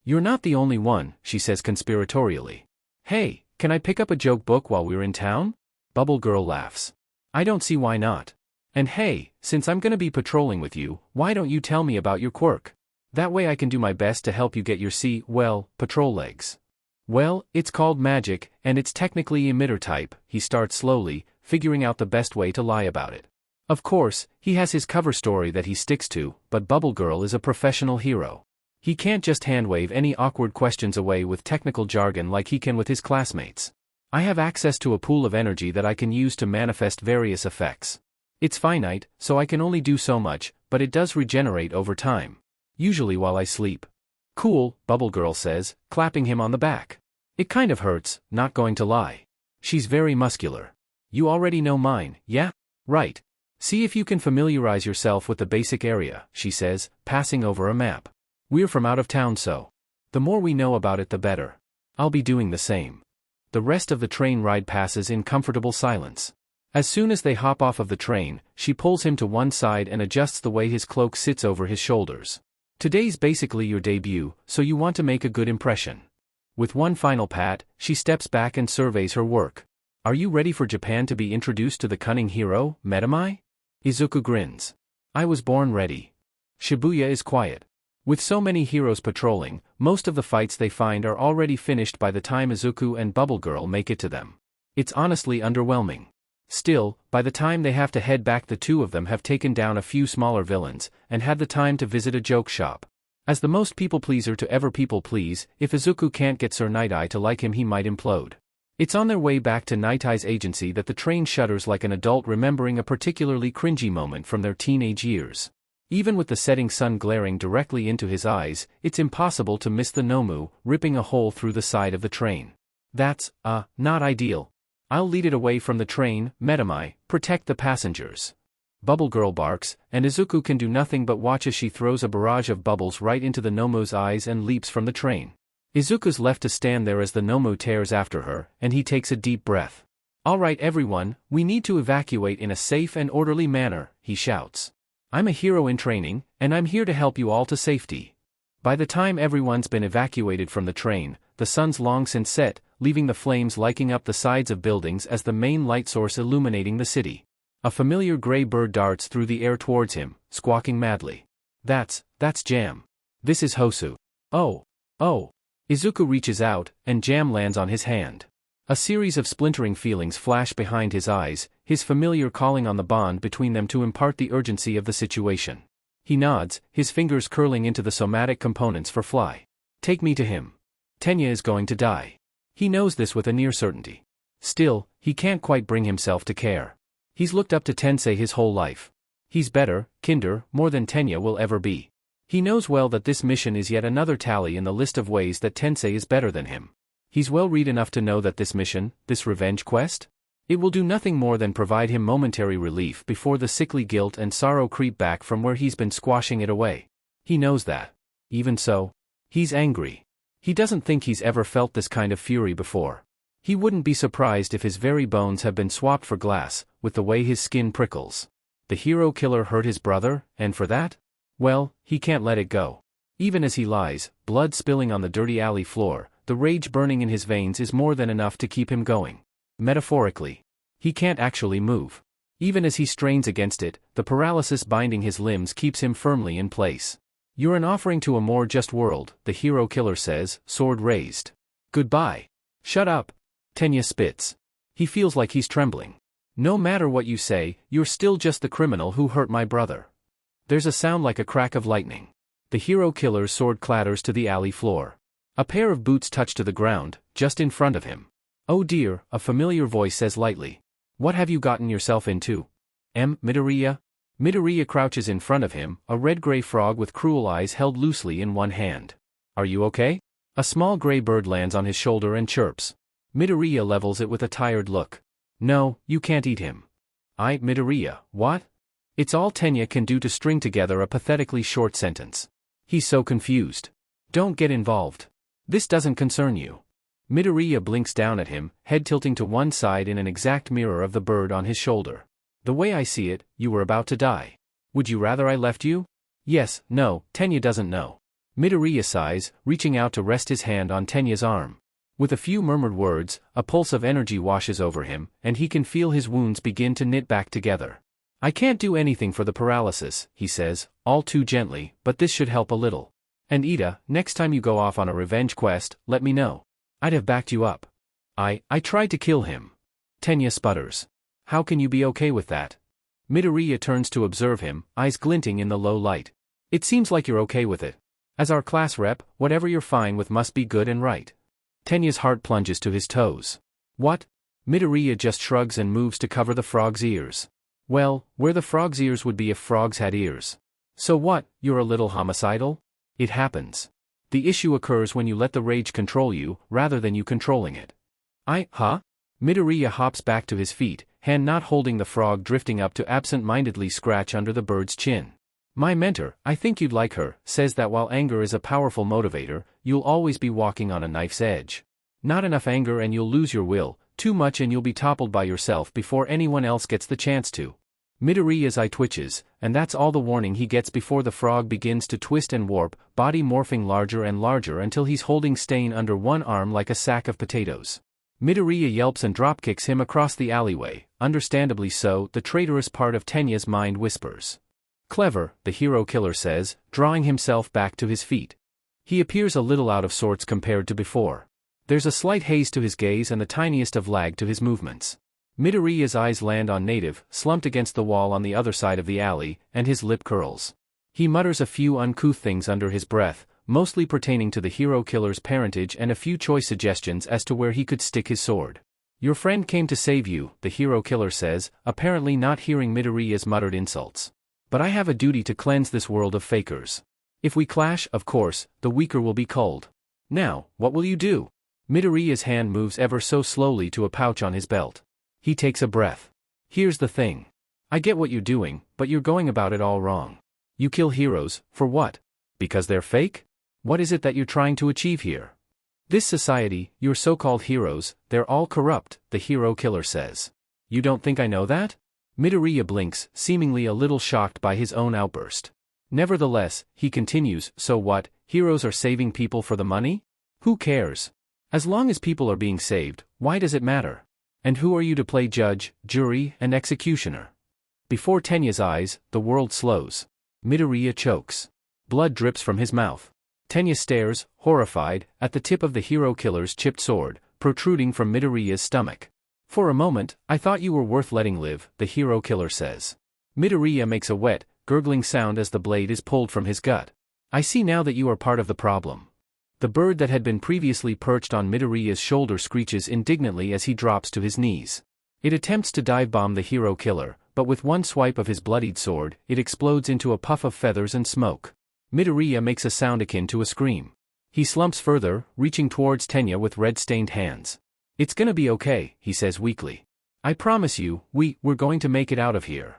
You're not the only one, she says conspiratorially. Hey, can I pick up a joke book while we're in town? Bubble Girl laughs. I don't see why not. And hey, since I'm gonna be patrolling with you, why don't you tell me about your quirk? That way I can do my best to help you get your patrol legs. Well, it's called magic, and it's technically emitter type, he starts slowly, figuring out the best way to lie about it. Of course, he has his cover story that he sticks to, but Bubble Girl is a professional hero. He can't just handwave any awkward questions away with technical jargon like he can with his classmates. I have access to a pool of energy that I can use to manifest various effects. It's finite, so I can only do so much, but it does regenerate over time. Usually while I sleep. Cool, Bubble Girl says, clapping him on the back. It kind of hurts, not going to lie. She's very muscular. You already know mine, yeah? Right. See if you can familiarize yourself with the basic area, she says, passing over a map. We're from out of town so. The more we know about it the better. I'll be doing the same. The rest of the train ride passes in comfortable silence. As soon as they hop off of the train, she pulls him to one side and adjusts the way his cloak sits over his shoulders. Today's basically your debut, so you want to make a good impression. With one final pat, she steps back and surveys her work. Are you ready for Japan to be introduced to the cunning hero, Metamai? Izuku grins. I was born ready. Shibuya is quiet. With so many heroes patrolling, most of the fights they find are already finished by the time Izuku and Bubble Girl make it to them. It's honestly underwhelming. Still, by the time they have to head back the two of them have taken down a few smaller villains, and had the time to visit a joke shop. As the most people-pleaser to ever people-please, if Izuku can't get Sir Night Eye to like him he might implode. It's on their way back to Night Eye's agency that the train shudders like an adult remembering a particularly cringy moment from their teenage years. Even with the setting sun glaring directly into his eyes, it's impossible to miss the Nomu, ripping a hole through the side of the train. That's, not ideal. I'll lead it away from the train, Metamai, protect the passengers. Bubble Girl barks, and Izuku can do nothing but watch as she throws a barrage of bubbles right into the Nomu's eyes and leaps from the train. Izuku's left to stand there as the Nomu tears after her, and he takes a deep breath. All right everyone, we need to evacuate in a safe and orderly manner, he shouts. I'm a hero in training, and I'm here to help you all to safety. By the time everyone's been evacuated from the train, the sun's long since set, leaving the flames lighting up the sides of buildings as the main light source illuminating the city. A familiar gray bird darts through the air towards him, squawking madly. That's Jam. This is Hosu. Oh. Izuku reaches out, and Jam lands on his hand. A series of splintering feelings flash behind his eyes, his familiar calling on the bond between them to impart the urgency of the situation. He nods, his fingers curling into the somatic components for fly. Take me to him. Tenya is going to die. He knows this with a near certainty. Still, he can't quite bring himself to care. He's looked up to Tensei his whole life. He's better, kinder, more than Tenya will ever be. He knows well that this mission is yet another tally in the list of ways that Tensei is better than him. He's well read enough to know that this mission, this revenge quest, it will do nothing more than provide him momentary relief before the sickly guilt and sorrow creep back from where he's been squashing it away. He knows that. Even so, he's angry. He doesn't think he's ever felt this kind of fury before. He wouldn't be surprised if his very bones have been swapped for glass, with the way his skin prickles. The hero killer hurt his brother, and for that? Well, he can't let it go. Even as he lies, blood spilling on the dirty alley floor, the rage burning in his veins is more than enough to keep him going. Metaphorically. He can't actually move. Even as he strains against it, the paralysis binding his limbs keeps him firmly in place. You're an offering to a more just world, the hero killer says, sword raised. Goodbye. Shut up. Tenya spits. He feels like he's trembling. No matter what you say, you're still just the criminal who hurt my brother. There's a sound like a crack of lightning. The hero killer's sword clatters to the alley floor. A pair of boots touch to the ground, just in front of him. Oh dear, a familiar voice says lightly. What have you gotten yourself into? Midoriya? Midoriya crouches in front of him, a red-gray frog with cruel eyes held loosely in one hand. Are you okay? A small gray bird lands on his shoulder and chirps. Midoriya levels it with a tired look. No, you can't eat him. Midoriya, what? It's all Tenya can do to string together a pathetically short sentence. He's so confused. Don't get involved. This doesn't concern you. Midoriya blinks down at him, head tilting to one side in an exact mirror of the bird on his shoulder. The way I see it, you were about to die. Would you rather I left you? Yes, no, Tenya doesn't know. Midoriya sighs, reaching out to rest his hand on Tenya's arm. With a few murmured words, a pulse of energy washes over him, and he can feel his wounds begin to knit back together. I can't do anything for the paralysis, he says, all too gently, but this should help a little. And Ida, next time you go off on a revenge quest, let me know. I'd have backed you up. I tried to kill him. Tenya sputters. How can you be okay with that? Midoriya turns to observe him, eyes glinting in the low light. It seems like you're okay with it. As our class rep, whatever you're fine with must be good and right. Tenya's heart plunges to his toes. What? Midoriya just shrugs and moves to cover the frog's ears. Well, where the frog's ears would be if frogs had ears. So what, you're a little homicidal? It happens. The issue occurs when you let the rage control you, rather than you controlling it. Midoriya hops back to his feet, hand not holding the frog drifting up to absent-mindedly scratch under the bird's chin. My mentor, I think you'd like her, says that while anger is a powerful motivator, you'll always be walking on a knife's edge. Not enough anger and you'll lose your will, too much and you'll be toppled by yourself before anyone else gets the chance to. Midoriya's eye twitches, and that's all the warning he gets before the frog begins to twist and warp, body morphing larger and larger until he's holding Stain under one arm like a sack of potatoes. Midoriya yelps and dropkicks him across the alleyway, understandably so, the traitorous part of Tenya's mind whispers. Clever, the hero killer says, drawing himself back to his feet. He appears a little out of sorts compared to before. There's a slight haze to his gaze and the tiniest of lag to his movements. Midoriya's eyes land on Native, slumped against the wall on the other side of the alley, and his lip curls. He mutters a few uncouth things under his breath, mostly pertaining to the hero killer's parentage and a few choice suggestions as to where he could stick his sword. Your friend came to save you, the hero killer says, apparently not hearing Midoriya's muttered insults. But I have a duty to cleanse this world of fakers. If we clash, of course, the weaker will be culled. Now, what will you do? Midoriya's hand moves ever so slowly to a pouch on his belt. He takes a breath. Here's the thing. I get what you're doing, but you're going about it all wrong. You kill heroes, for what? Because they're fake? What is it that you're trying to achieve here? This society, your so-called heroes, they're all corrupt, the hero killer says. You don't think I know that? Midoriya blinks, seemingly a little shocked by his own outburst. Nevertheless, he continues, so what, heroes are saving people for the money? Who cares? As long as people are being saved, why does it matter? And who are you to play judge, jury, and executioner? Before Tenya's eyes, the world slows. Midoriya chokes. Blood drips from his mouth. Tenya stares, horrified, at the tip of the hero killer's chipped sword, protruding from Midoriya's stomach. For a moment, I thought you were worth letting live, the hero killer says. Midoriya makes a wet, gurgling sound as the blade is pulled from his gut. I see now that you are part of the problem. The bird that had been previously perched on Midoriya's shoulder screeches indignantly as he drops to his knees. It attempts to dive bomb the hero killer, but with one swipe of his bloodied sword, it explodes into a puff of feathers and smoke. Midoriya makes a sound akin to a scream. He slumps further, reaching towards Tenya with red-stained hands. "It's gonna be okay," he says weakly. "I promise you, we're going to make it out of here."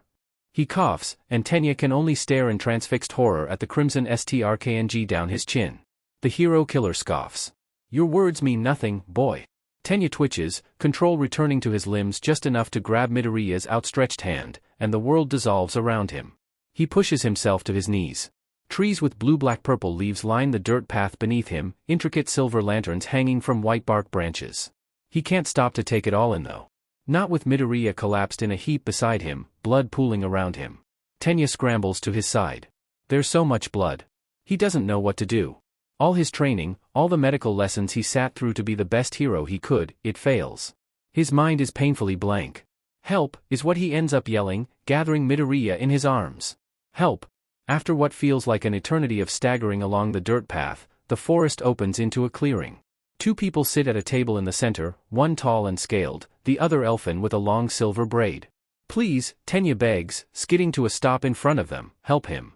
He coughs, and Tenya can only stare in transfixed horror at the crimson strkng down his chin. The hero killer scoffs. "Your words mean nothing, boy." Tenya twitches, control returning to his limbs just enough to grab Midoriya's outstretched hand, and the world dissolves around him. He pushes himself to his knees. Trees with blue-black-purple leaves line the dirt path beneath him, intricate silver lanterns hanging from white bark branches. He can't stop to take it all in though. Not with Midoriya collapsed in a heap beside him, blood pooling around him. Tenya scrambles to his side. There's so much blood. He doesn't know what to do. All his training, all the medical lessons he sat through to be the best hero he could, it fails. His mind is painfully blank. "Help," is what he ends up yelling, gathering Midoriya in his arms. "Help." After what feels like an eternity of staggering along the dirt path, the forest opens into a clearing. Two people sit at a table in the center, one tall and scaled, the other elfin with a long silver braid. "Please," Tenya begs, skidding to a stop in front of them, "help him."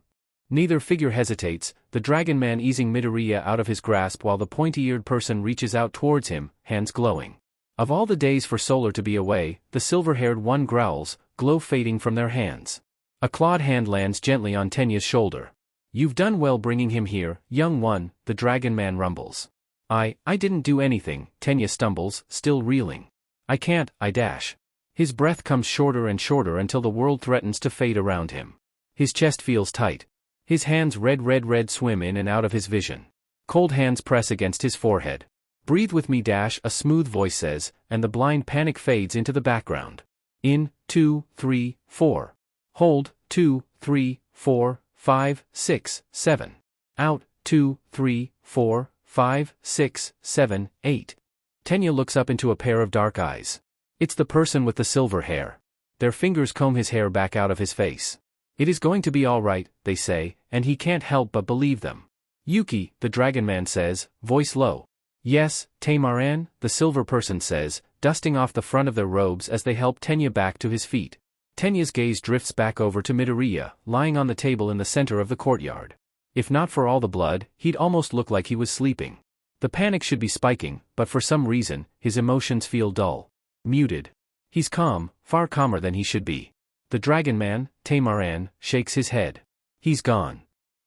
Neither figure hesitates, the dragon man easing Midoriya out of his grasp while the pointy-eared person reaches out towards him, hands glowing. Of all the days for Solar to be away, the silver-haired one growls, glow fading from their hands. A clawed hand lands gently on Tenya's shoulder. "You've done well bringing him here, young one," the dragon man rumbles. I didn't do anything," Tenya stumbles, still reeling. "I can't, I dash." His breath comes shorter and shorter until the world threatens to fade around him. His chest feels tight. His hands red swim in and out of his vision. Cold hands press against his forehead. "Breathe with me dash," a smooth voice says, and the blind panic fades into the background. "In, 2, 3, 4. Hold, 2, 3, 4, 5, 6, 7. Out, 2, 3, 4, 5, 6, 7, 8. Tenya looks up into a pair of dark eyes. It's the person with the silver hair. Their fingers comb his hair back out of his face. "It is going to be all right," they say, and he can't help but believe them. "Yuki," the dragon man says, voice low. "Yes, Tamaran," the silver person says, dusting off the front of their robes as they help Tenya back to his feet. Tenya's gaze drifts back over to Midoriya, lying on the table in the center of the courtyard. If not for all the blood, he'd almost look like he was sleeping. The panic should be spiking, but for some reason, his emotions feel dull. Muted. He's calm, far calmer than he should be. The dragon man, Tamaran, shakes his head. He's gone.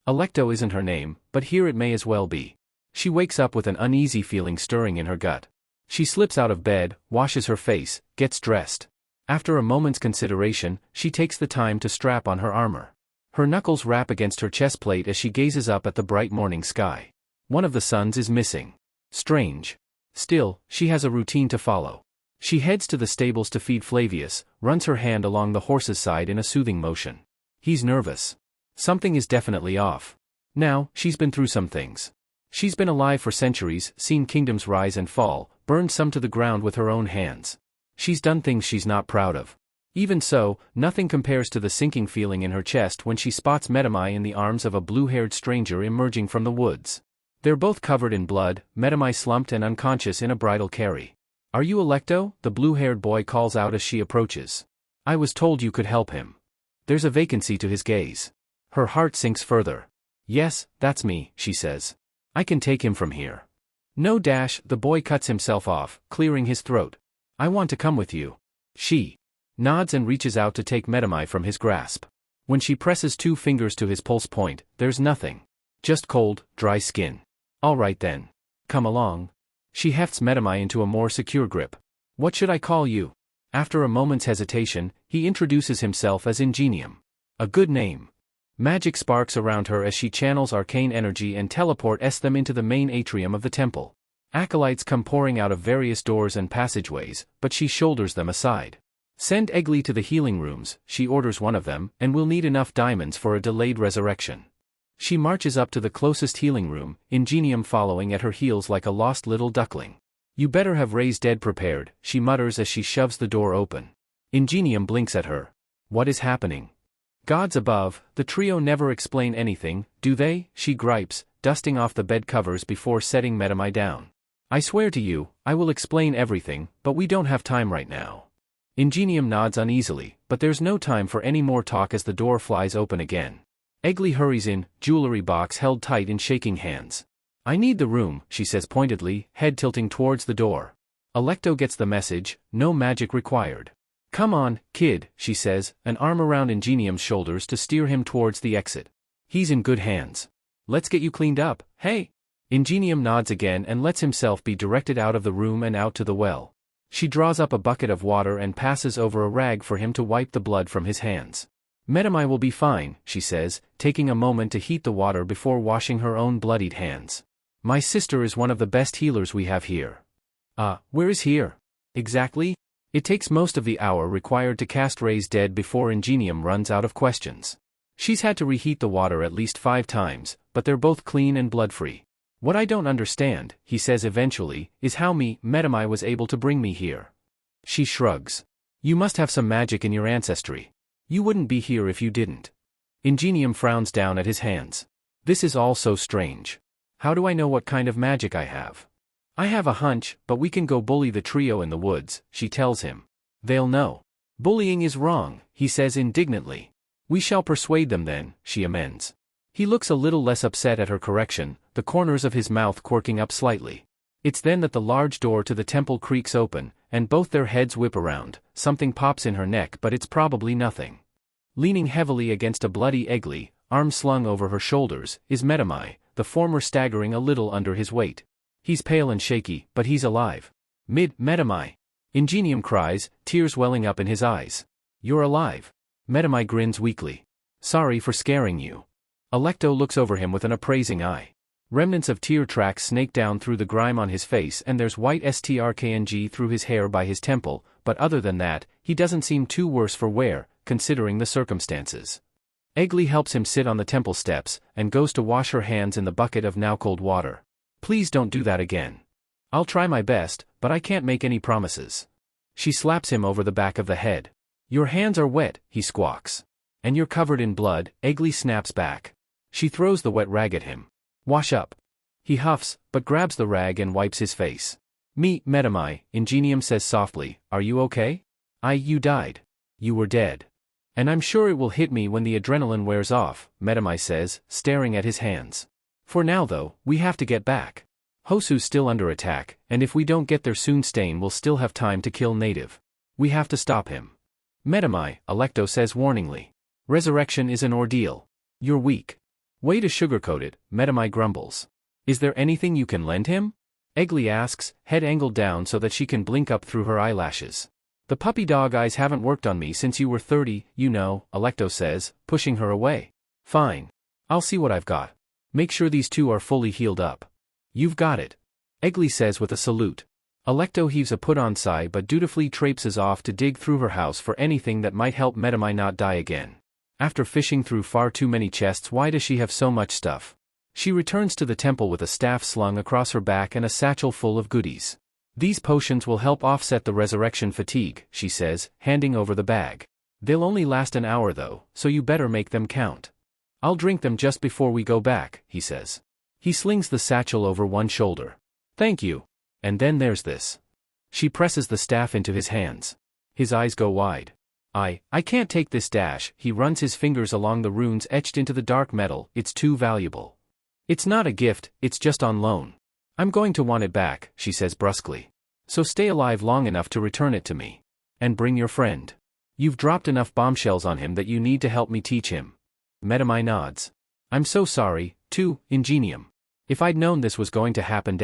Alecto isn't her name, but here it may as well be. She wakes up with an uneasy feeling stirring in her gut. She slips out of bed, washes her face, gets dressed. After a moment's consideration, she takes the time to strap on her armor. Her knuckles rap against her chest plate as she gazes up at the bright morning sky. One of the suns is missing. Strange. Still, she has a routine to follow. She heads to the stables to feed Flavius, runs her hand along the horse's side in a soothing motion. He's nervous. Something is definitely off. Now, she's been through some things. She's been alive for centuries, seen kingdoms rise and fall, burned some to the ground with her own hands. She's done things she's not proud of. Even so, nothing compares to the sinking feeling in her chest when she spots Metamai in the arms of a blue-haired stranger emerging from the woods. They're both covered in blood, Metamai slumped and unconscious in a bridal carry. "Are you Alecto?" the blue-haired boy calls out as she approaches. "I was told you could help him." There's a vacancy to his gaze. Her heart sinks further. "Yes, that's me," she says. "I can take him from here." "No dash," the boy cuts himself off, clearing his throat. "I want to come with you." She nods and reaches out to take Metamai from his grasp. When she presses 2 fingers to his pulse point, there's nothing. Just cold, dry skin. "All right then. Come along." She hefts Metamai into a more secure grip. "What should I call you?" After a moment's hesitation, he introduces himself as Ingenium. A good name. Magic sparks around her as she channels arcane energy and teleports them into the main atrium of the temple. Acolytes come pouring out of various doors and passageways, but she shoulders them aside. "Send Eggley to the healing rooms," she orders one of them, "and we'll need enough diamonds for a delayed resurrection." She marches up to the closest healing room, Ingenium following at her heels like a lost little duckling. "You better have Ray's dead prepared," she mutters as she shoves the door open. Ingenium blinks at her. What is happening? Gods above, the trio never explain anything, do they? She gripes, dusting off the bed covers before setting Metamai down. "I swear to you, I will explain everything, but we don't have time right now." Ingenium nods uneasily, but there's no time for any more talk as the door flies open again. Eggley hurries in, jewelry box held tight in shaking hands. I need the room, she says pointedly, head tilting towards the door. Alto gets the message, no magic required. Come on, kid, she says, an arm around Ingenium's shoulders to steer him towards the exit. He's in good hands. Let's get you cleaned up, hey? Ingenium nods again and lets himself be directed out of the room and out to the well. She draws up a bucket of water and passes over a rag for him to wipe the blood from his hands. Medamai will be fine, she says, taking a moment to heat the water before washing her own bloodied hands. My sister is one of the best healers we have here. Where is here? Exactly? It takes most of the hour required to cast Raise Dead before Ingenium runs out of questions. She's had to reheat the water at least 5 times, but they're both clean and blood-free. What I don't understand, he says eventually, is how Medamai was able to bring me here. She shrugs. You must have some magic in your ancestry. You wouldn't be here if you didn't. Ingenium frowns down at his hands. This is all so strange. How do I know what kind of magic I have? I have a hunch, but we can go bully the trio in the woods, she tells him. They'll know. Bullying is wrong, he says indignantly. We shall persuade them then, she amends. He looks a little less upset at her correction, the corners of his mouth quirking up slightly. It's then that the large door to the temple creaks open, and both their heads whip around. Something pops in her neck, but it's probably nothing. Leaning heavily against a bloody Eggley, arms slung over her shoulders, is Medamai, the former staggering a little under his weight. He's pale and shaky, but he's alive. Medamai. Ingenium cries, tears welling up in his eyes. You're alive. Medamai grins weakly. Sorry for scaring you. Alto looks over him with an appraising eye. Remnants of tear tracks snake down through the grime on his face and there's white strkng through his hair by his temple, but other than that, he doesn't seem too worse for wear, considering the circumstances. Eggley helps him sit on the temple steps, and goes to wash her hands in the bucket of now cold water. Please don't do that again. I'll try my best, but I can't make any promises. She slaps him over the back of the head. Your hands are wet, he squawks. And you're covered in blood, Eggley snaps back. She throws the wet rag at him. Wash up. He huffs, but grabs the rag and wipes his face. Medamai, Ingenium says softly, are you okay? You died. You were dead. And I'm sure it will hit me when the adrenaline wears off, Medamai says, staring at his hands. For now though, we have to get back. Hosu's still under attack, and if we don't get there soon Stain will still have time to kill Native. We have to stop him. Medamai, Alto says warningly. Resurrection is an ordeal. You're weak. Way to sugarcoat it, Medamai grumbles. Is there anything you can lend him? Eggley asks, head angled down so that she can blink up through her eyelashes. The puppy dog eyes haven't worked on me since you were 30, you know, Alto says, pushing her away. Fine. I'll see what I've got. Make sure these two are fully healed up. You've got it. Eggley says with a salute. Alto heaves a put-on sigh but dutifully traipses off to dig through her house for anything that might help Medamai not die again. After fishing through far too many chests, why does she have so much stuff? She returns to the temple with a staff slung across her back and a satchel full of goodies. These potions will help offset the resurrection fatigue, she says, handing over the bag. They'll only last an hour though, so you better make them count. I'll drink them just before we go back, he says. He slings the satchel over one shoulder. Thank you. And then there's this. She presses the staff into his hands. His eyes go wide. I can't take this dash, he runs his fingers along the runes etched into the dark metal, it's too valuable. It's not a gift, it's just on loan. I'm going to want it back, she says brusquely. So stay alive long enough to return it to me. And bring your friend. You've dropped enough bombshells on him that you need to help me teach him. Medamai nods. I'm so sorry, too, Ingenium. If I'd known this was going to happen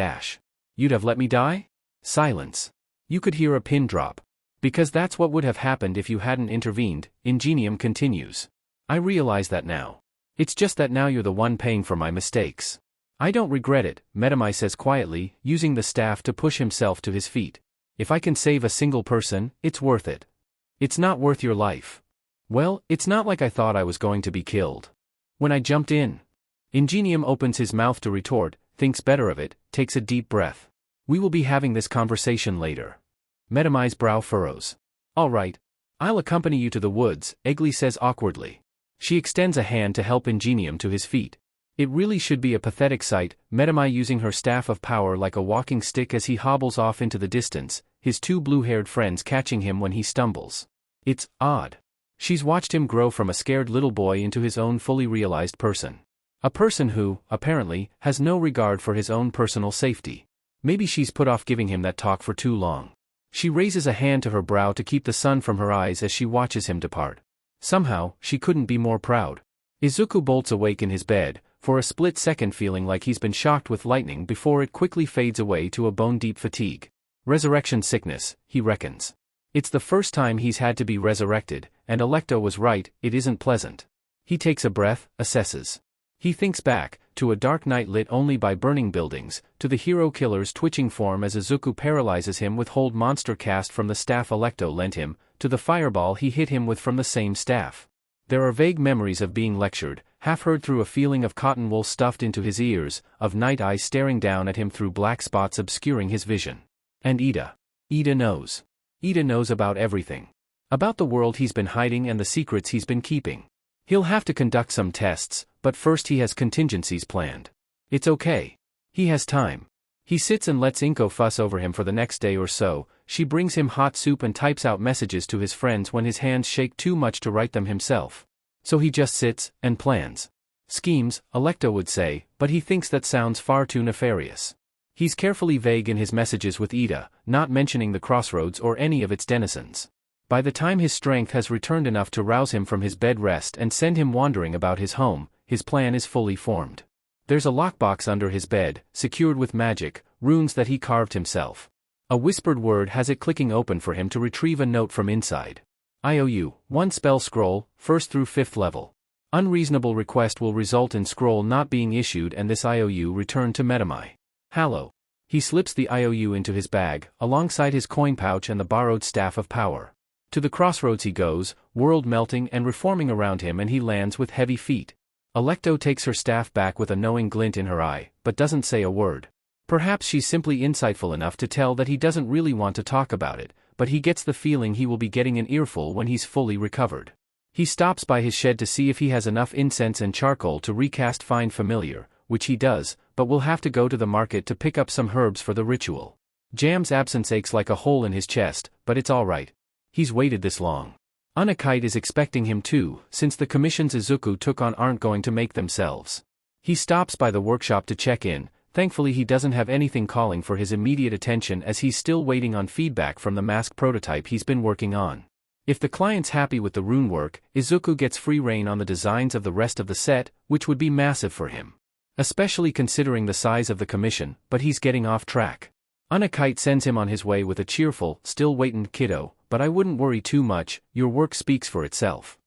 you'd have let me die? Silence. You could hear a pin drop. Because that's what would have happened if you hadn't intervened, Ingenium continues. I realize that now. It's just that now you're the one paying for my mistakes. I don't regret it, Medamai says quietly, using the staff to push himself to his feet. If I can save a single person, it's worth it. It's not worth your life. Well, it's not like I thought I was going to be killed. When I jumped in. Ingenium opens his mouth to retort, thinks better of it, takes a deep breath. We will be having this conversation later. Medamai's brow furrows. All right. I'll accompany you to the woods, Eggley says awkwardly. She extends a hand to help Ingenium to his feet. It really should be a pathetic sight, Midoriya using her staff of power like a walking stick as he hobbles off into the distance, his two blue-haired friends catching him when he stumbles. It's odd. She's watched him grow from a scared little boy into his own fully realized person. A person who, apparently, has no regard for his own personal safety. Maybe she's put off giving him that talk for too long. She raises a hand to her brow to keep the sun from her eyes as she watches him depart. Somehow, she couldn't be more proud. Izuku bolts awake in his bed, for a split second feeling like he's been shocked with lightning before it quickly fades away to a bone-deep fatigue. Resurrection sickness, he reckons. It's the first time he's had to be resurrected, and Alto was right, it isn't pleasant. He takes a breath, assesses. He thinks back, to a dark night lit only by burning buildings, to the hero killer's twitching form as Izuku paralyzes him with hold monster cast from the staff Alto lent him, to the fireball he hit him with from the same staff. There are vague memories of being lectured, half heard through a feeling of cotton wool stuffed into his ears, of night eyes staring down at him through black spots obscuring his vision. And Ida. Ida knows. Ida knows about everything. About the world he's been hiding and the secrets he's been keeping. He'll have to conduct some tests, but first he has contingencies planned. It's okay. He has time. He sits and lets Inko fuss over him for the next day or so. She brings him hot soup and types out messages to his friends when his hands shake too much to write them himself. So he just sits and plans. Schemes, Alto would say, but he thinks that sounds far too nefarious. He's carefully vague in his messages with Ida, not mentioning the crossroads or any of its denizens. By the time his strength has returned enough to rouse him from his bed rest and send him wandering about his home, his plan is fully formed. There's a lockbox under his bed, secured with magic, runes that he carved himself. A whispered word has it clicking open for him to retrieve a note from inside. IOU, 1 spell scroll, 1st through 5th level. Unreasonable request will result in scroll not being issued and this IOU returned to Midoriya. Hallow. He slips the IOU into his bag, alongside his coin pouch and the borrowed staff of power. To the crossroads he goes, world melting and reforming around him, and he lands with heavy feet. Alto takes her staff back with a knowing glint in her eye, but doesn't say a word. Perhaps she's simply insightful enough to tell that he doesn't really want to talk about it, but he gets the feeling he will be getting an earful when he's fully recovered. He stops by his shed to see if he has enough incense and charcoal to recast Find Familiar, which he does, but will have to go to the market to pick up some herbs for the ritual. Jam's absence aches like a hole in his chest, but it's alright. He's waited this long. Unakite is expecting him too, since the commissions Izuku took on aren't going to make themselves. He stops by the workshop to check in. Thankfully he doesn't have anything calling for his immediate attention as he's still waiting on feedback from the mask prototype he's been working on. If the client's happy with the rune work, Izuku gets free rein on the designs of the rest of the set, which would be massive for him. Especially considering the size of the commission, but he's getting off track. Unakite sends him on his way with a cheerful, still waitin' kiddo, but I wouldn't worry too much, your work speaks for itself.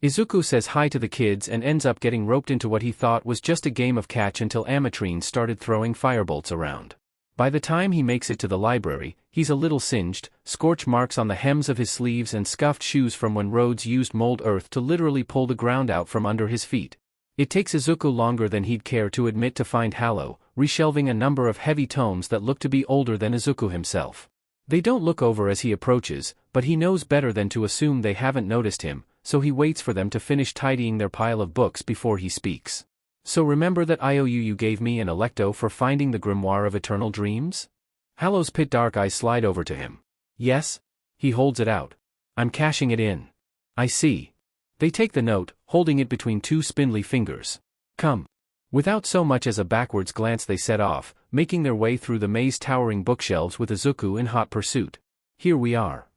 Izuku says hi to the kids and ends up getting roped into what he thought was just a game of catch until Amatrine started throwing firebolts around. By the time he makes it to the library, he's a little singed, scorch marks on the hems of his sleeves and scuffed shoes from when Rhodes used mold earth to literally pull the ground out from under his feet. It takes Izuku longer than he'd care to admit to find Hallow, reshelving a number of heavy tomes that look to be older than Izuku himself. They don't look over as he approaches, but he knows better than to assume they haven't noticed him, so he waits for them to finish tidying their pile of books before he speaks. So remember that IOU you gave me and Alto for finding the Grimoire of Eternal Dreams? Hallow's pit dark eyes slide over to him. Yes? He holds it out. I'm cashing it in. I see. They take the note, holding it between two spindly fingers. Come. Without so much as a backwards glance they set off, making their way through the maze towering bookshelves with Izuku in hot pursuit. Here we are.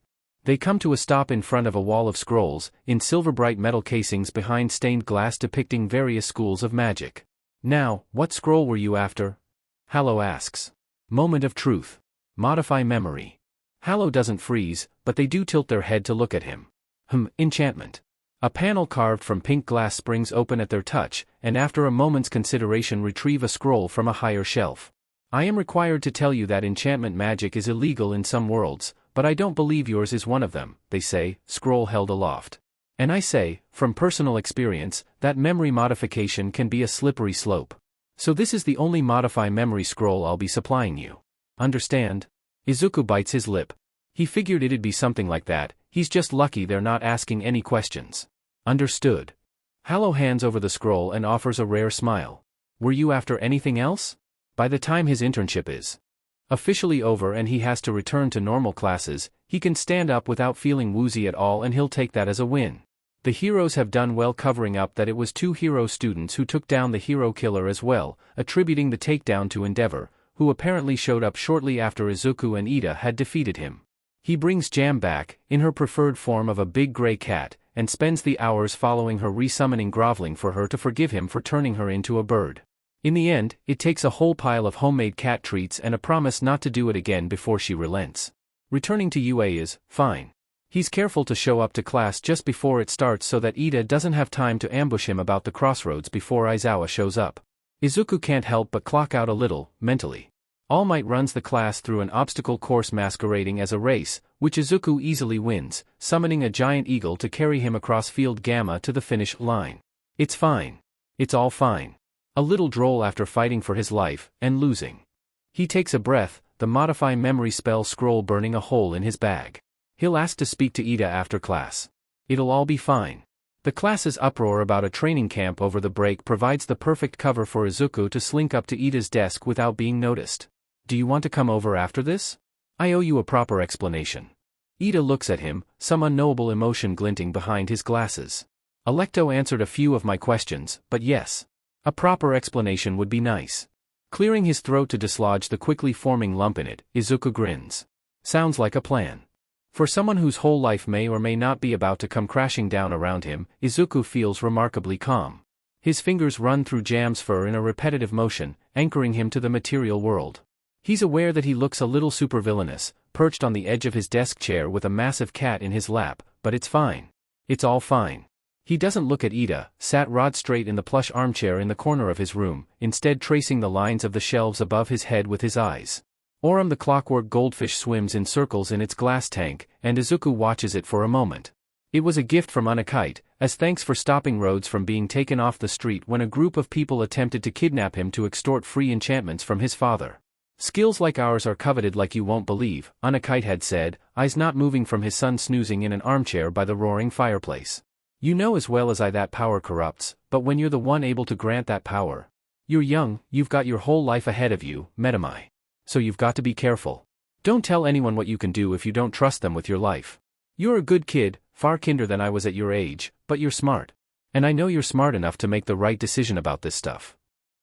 They come to a stop in front of a wall of scrolls, in silver-bright metal casings behind stained glass depicting various schools of magic. Now, what scroll were you after? Hallow asks. Moment of truth. Modify memory. Hallow doesn't freeze, but they do tilt their head to look at him. Enchantment. A panel carved from pink glass springs open at their touch, and after a moment's consideration retrieve a scroll from a higher shelf. I am required to tell you that enchantment magic is illegal in some worlds, but I don't believe yours is one of them, they say, scroll held aloft. And I say, from personal experience, that memory modification can be a slippery slope. So this is the only modify memory scroll I'll be supplying you. Understand? Izuku bites his lip. He figured it'd be something like that, he's just lucky they're not asking any questions. Understood. Hallow hands over the scroll and offers a rare smile. Were you after anything else? By the time his internship is officially over and he has to return to normal classes, he can stand up without feeling woozy at all, and he'll take that as a win. The heroes have done well covering up that it was 2 hero students who took down the hero killer as well, attributing the takedown to Endeavor, who apparently showed up shortly after Izuku and Ida had defeated him. He brings Jam back, in her preferred form of a big gray cat, and spends the hours following her, resummoning, groveling for her to forgive him for turning her into a bird. In the end, it takes a whole pile of homemade cat treats and a promise not to do it again before she relents. Returning to UA is fine. He's careful to show up to class just before it starts so that Ida doesn't have time to ambush him about the crossroads before Aizawa shows up. Izuku can't help but clock out a little, mentally. All Might runs the class through an obstacle course masquerading as a race, which Izuku easily wins, summoning a giant eagle to carry him across Field Gamma to the finish line. It's fine. It's all fine. A little droll after fighting for his life, and losing. He takes a breath, the Modify Memory spell scroll burning a hole in his bag. He'll ask to speak to Ida after class. It'll all be fine. The class's uproar about a training camp over the break provides the perfect cover for Izuku to slink up to Ida's desk without being noticed. Do you want to come over after this? I owe you a proper explanation. Ida looks at him, some unknowable emotion glinting behind his glasses. Alecto answered a few of my questions, but yes. A proper explanation would be nice. Clearing his throat to dislodge the quickly forming lump in it, Izuku grins. Sounds like a plan. For someone whose whole life may or may not be about to come crashing down around him, Izuku feels remarkably calm. His fingers run through Jam's fur in a repetitive motion, anchoring him to the material world. He's aware that he looks a little supervillainous, perched on the edge of his desk chair with a massive cat in his lap, but it's fine. It's all fine. He doesn't look at Ida, sat rod straight in the plush armchair in the corner of his room, instead tracing the lines of the shelves above his head with his eyes. Oram the clockwork goldfish swims in circles in its glass tank, and Izuku watches it for a moment. It was a gift from Unakite, as thanks for stopping Rhodes from being taken off the street when a group of people attempted to kidnap him to extort free enchantments from his father. Skills like ours are coveted like you won't believe, Unakite had said, eyes not moving from his son snoozing in an armchair by the roaring fireplace. You know as well as I that power corrupts, but when you're the one able to grant that power. You're young, you've got your whole life ahead of you, Metamai. So you've got to be careful. Don't tell anyone what you can do if you don't trust them with your life. You're a good kid, far kinder than I was at your age, but you're smart. And I know you're smart enough to make the right decision about this stuff.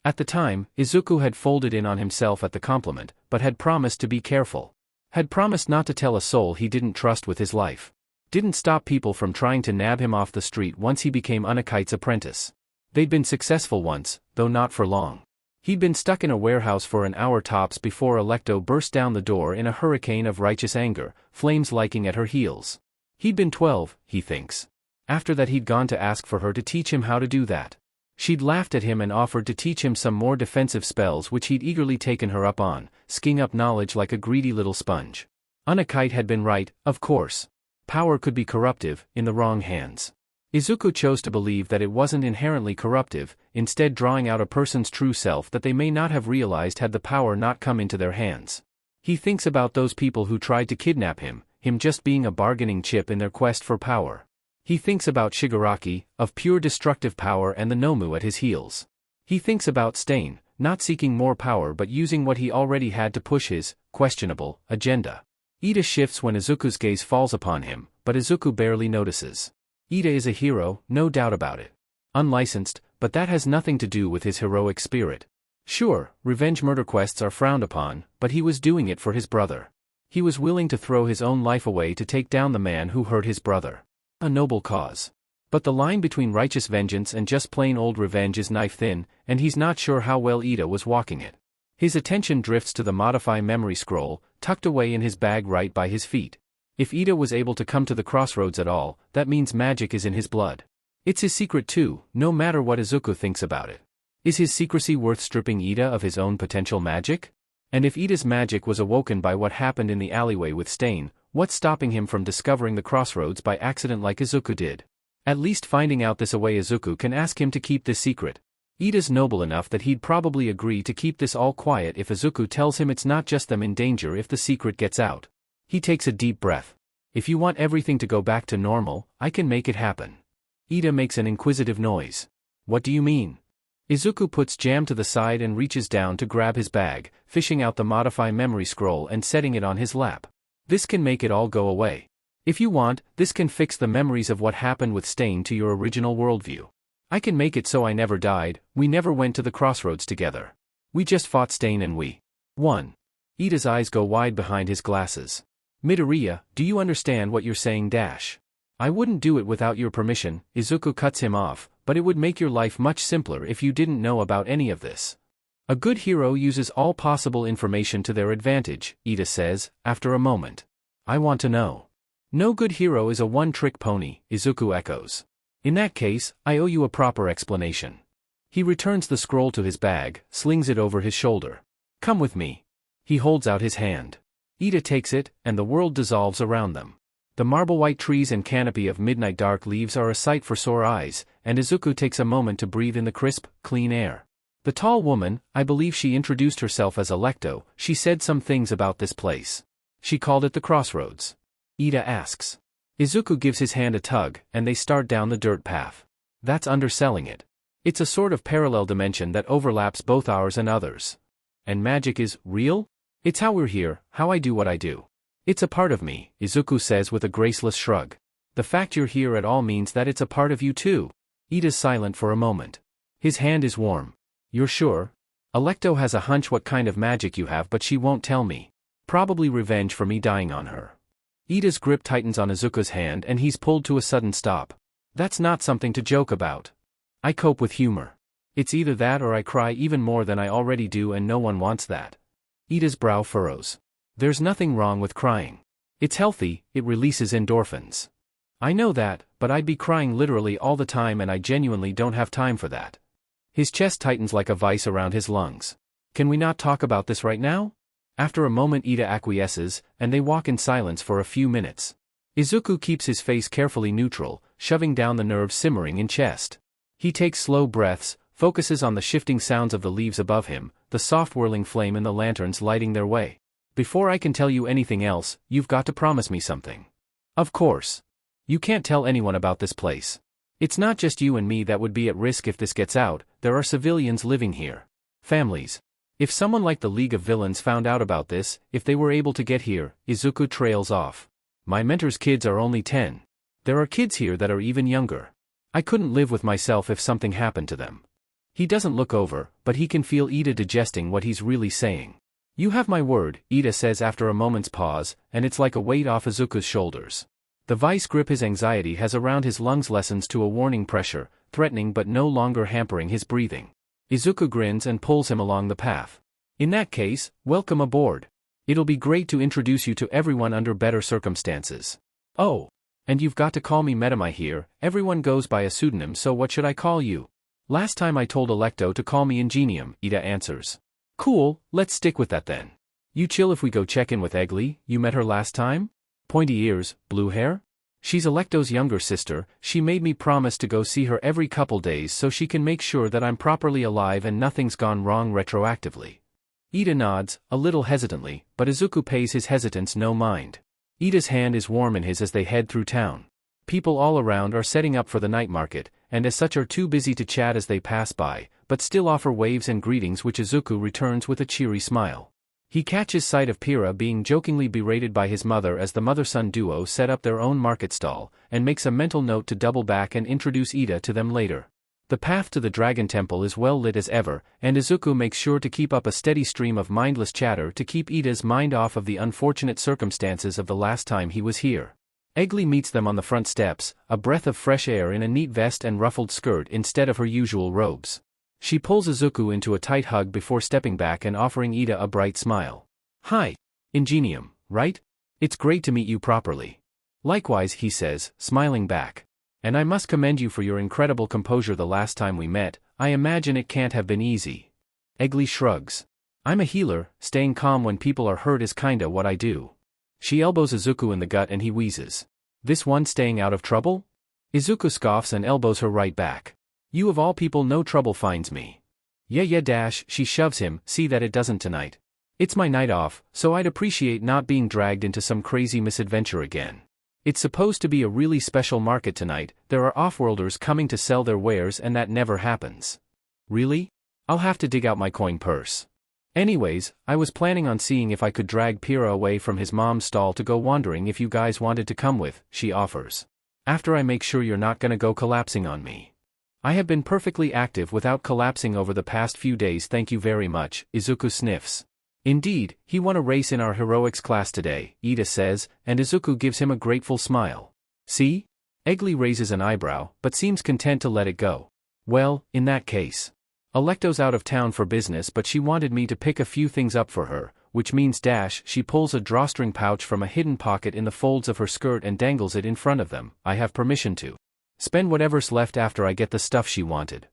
At the time, Izuku had folded in on himself at the compliment, but had promised to be careful. Had promised not to tell a soul he didn't trust with his life. Didn't stop people from trying to nab him off the street once he became Unakite's apprentice. They'd been successful once, though not for long. He'd been stuck in a warehouse for an hour tops before Alecto burst down the door in a hurricane of righteous anger, flames liking at her heels. He'd been 12, he thinks. After that he'd gone to ask for her to teach him how to do that. She'd laughed at him and offered to teach him some more defensive spells which he'd eagerly taken her up on, sking up knowledge like a greedy little sponge. Unakite had been right, of course. Power could be corruptive, in the wrong hands. Izuku chose to believe that it wasn't inherently corruptive, instead drawing out a person's true self that they may not have realized had the power not come into their hands. He thinks about those people who tried to kidnap him just being a bargaining chip in their quest for power. He thinks about Shigaraki, of pure destructive power and the Nomu at his heels. He thinks about Stain, not seeking more power but using what he already had to push his, questionable, agenda. Ida shifts when Izuku's gaze falls upon him, but Izuku barely notices. Ida is a hero, no doubt about it. Unlicensed, but that has nothing to do with his heroic spirit. Sure, revenge murder quests are frowned upon, but he was doing it for his brother. He was willing to throw his own life away to take down the man who hurt his brother. A noble cause. But the line between righteous vengeance and just plain old revenge is knife-thin, and he's not sure how well Ida was walking it. His attention drifts to the Modify Memory scroll, tucked away in his bag right by his feet. If Ida was able to come to the crossroads at all, that means magic is in his blood. It's his secret too, no matter what Izuku thinks about it. Is his secrecy worth stripping Ida of his own potential magic? And if Ida's magic was awoken by what happened in the alleyway with Stain, what's stopping him from discovering the crossroads by accident like Izuku did? At least finding out this away Izuku can ask him to keep this secret. Ida's noble enough that he'd probably agree to keep this all quiet if Izuku tells him it's not just them in danger if the secret gets out. He takes a deep breath. If you want everything to go back to normal, I can make it happen. Ida makes an inquisitive noise. What do you mean? Izuku puts jam to the side and reaches down to grab his bag, fishing out the modify memory scroll and setting it on his lap. This can make it all go away. If you want, this can fix the memories of what happened with Stain to your original worldview. I can make it so I never died, we never went to the crossroads together. We just fought Stain and we won. Ida's eyes go wide behind his glasses. Midoriya, do you understand what you're saying? I wouldn't do it without your permission, Izuku cuts him off, but it would make your life much simpler if you didn't know about any of this. A good hero uses all possible information to their advantage, Ida says, after a moment. I want to know. No good hero is a one-trick pony, Izuku echoes. In that case, I owe you a proper explanation. He returns the scroll to his bag, slings it over his shoulder. Come with me. He holds out his hand. Ida takes it, and the world dissolves around them. The marble-white trees and canopy of midnight dark leaves are a sight for sore eyes, and Izuku takes a moment to breathe in the crisp, clean air. The tall woman, I believe she introduced herself as Alto, she said some things about this place. She called it the crossroads. Ida asks. Izuku gives his hand a tug, and they start down the dirt path. That's underselling it. It's a sort of parallel dimension that overlaps both ours and others. And magic is real? It's how we're here, how I do what I do. It's a part of me, Izuku says with a graceless shrug. The fact you're here at all means that it's a part of you too. Ida's silent for a moment. His hand is warm. You're sure? Alto has a hunch what kind of magic you have, but she won't tell me. Probably revenge for me dying on her. Ida's grip tightens on Izuku's hand and he's pulled to a sudden stop. That's not something to joke about. I cope with humor. It's either that or I cry even more than I already do, and no one wants that. Ida's brow furrows. There's nothing wrong with crying. It's healthy, it releases endorphins. I know that, but I'd be crying literally all the time and I genuinely don't have time for that. His chest tightens like a vice around his lungs. Can we not talk about this right now? After a moment Ida acquiesces, and they walk in silence for a few minutes. Izuku keeps his face carefully neutral, shoving down the nerves simmering in chest. He takes slow breaths, focuses on the shifting sounds of the leaves above him, the soft whirling flame in the lanterns lighting their way. Before I can tell you anything else, you've got to promise me something. Of course. You can't tell anyone about this place. It's not just you and me that would be at risk if this gets out, there are civilians living here. Families. If someone like the League of Villains found out about this, if they were able to get here, Izuku trails off. My mentor's kids are only 10. There are kids here that are even younger. I couldn't live with myself if something happened to them. He doesn't look over, but he can feel Ida digesting what he's really saying. You have my word, Ida says after a moment's pause, and it's like a weight off Izuku's shoulders. The vice grip his anxiety has around his lungs lessens to a warning pressure, threatening but no longer hampering his breathing. Izuku grins and pulls him along the path. In that case, welcome aboard. It'll be great to introduce you to everyone under better circumstances. Oh. And you've got to call me Metami here, everyone goes by a pseudonym, so what should I call you? Last time I told Alto to call me Ingenium, Ida answers. Cool, let's stick with that then. You chill if we go check in with Eggley, you met her last time? Pointy ears, blue hair? She's Alto's younger sister, she made me promise to go see her every couple days so she can make sure that I'm properly alive and nothing's gone wrong retroactively. Ida nods, a little hesitantly, but Izuku pays his hesitance no mind. Ida's hand is warm in his as they head through town. People all around are setting up for the night market, and as such are too busy to chat as they pass by, but still offer waves and greetings which Izuku returns with a cheery smile. He catches sight of Pyrrha being jokingly berated by his mother as the mother-son duo set up their own market stall, and makes a mental note to double back and introduce Ida to them later. The path to the Dragon Temple is well lit as ever, and Izuku makes sure to keep up a steady stream of mindless chatter to keep Ida's mind off of the unfortunate circumstances of the last time he was here. Eggley meets them on the front steps, a breath of fresh air in a neat vest and ruffled skirt instead of her usual robes. She pulls Izuku into a tight hug before stepping back and offering Ida a bright smile. Hi. Ingenium, right? It's great to meet you properly. Likewise, he says, smiling back. And I must commend you for your incredible composure the last time we met, I imagine it can't have been easy. Eggley shrugs. I'm a healer, staying calm when people are hurt is kinda what I do. She elbows Izuku in the gut and he wheezes. This one staying out of trouble? Izuku scoffs and elbows her right back. You of all people, no trouble finds me. Yeah, she shoves him, see that it doesn't tonight. It's my night off, so I'd appreciate not being dragged into some crazy misadventure again. It's supposed to be a really special market tonight, there are off-worlders coming to sell their wares and that never happens. Really? I'll have to dig out my coin purse. Anyways, I was planning on seeing if I could drag Pyrrha away from his mom's stall to go wandering if you guys wanted to come with, she offers. After I make sure you're not gonna go collapsing on me. I have been perfectly active without collapsing over the past few days, thank you very much, Izuku sniffs. Indeed, he won a race in our heroics class today, Ida says, and Izuku gives him a grateful smile. See? Eggley raises an eyebrow, but seems content to let it go. Well, in that case. Alecto's out of town for business, but she wanted me to pick a few things up for her, which means she pulls a drawstring pouch from a hidden pocket in the folds of her skirt and dangles it in front of them. I have permission to spend whatever's left after I get the stuff she wanted.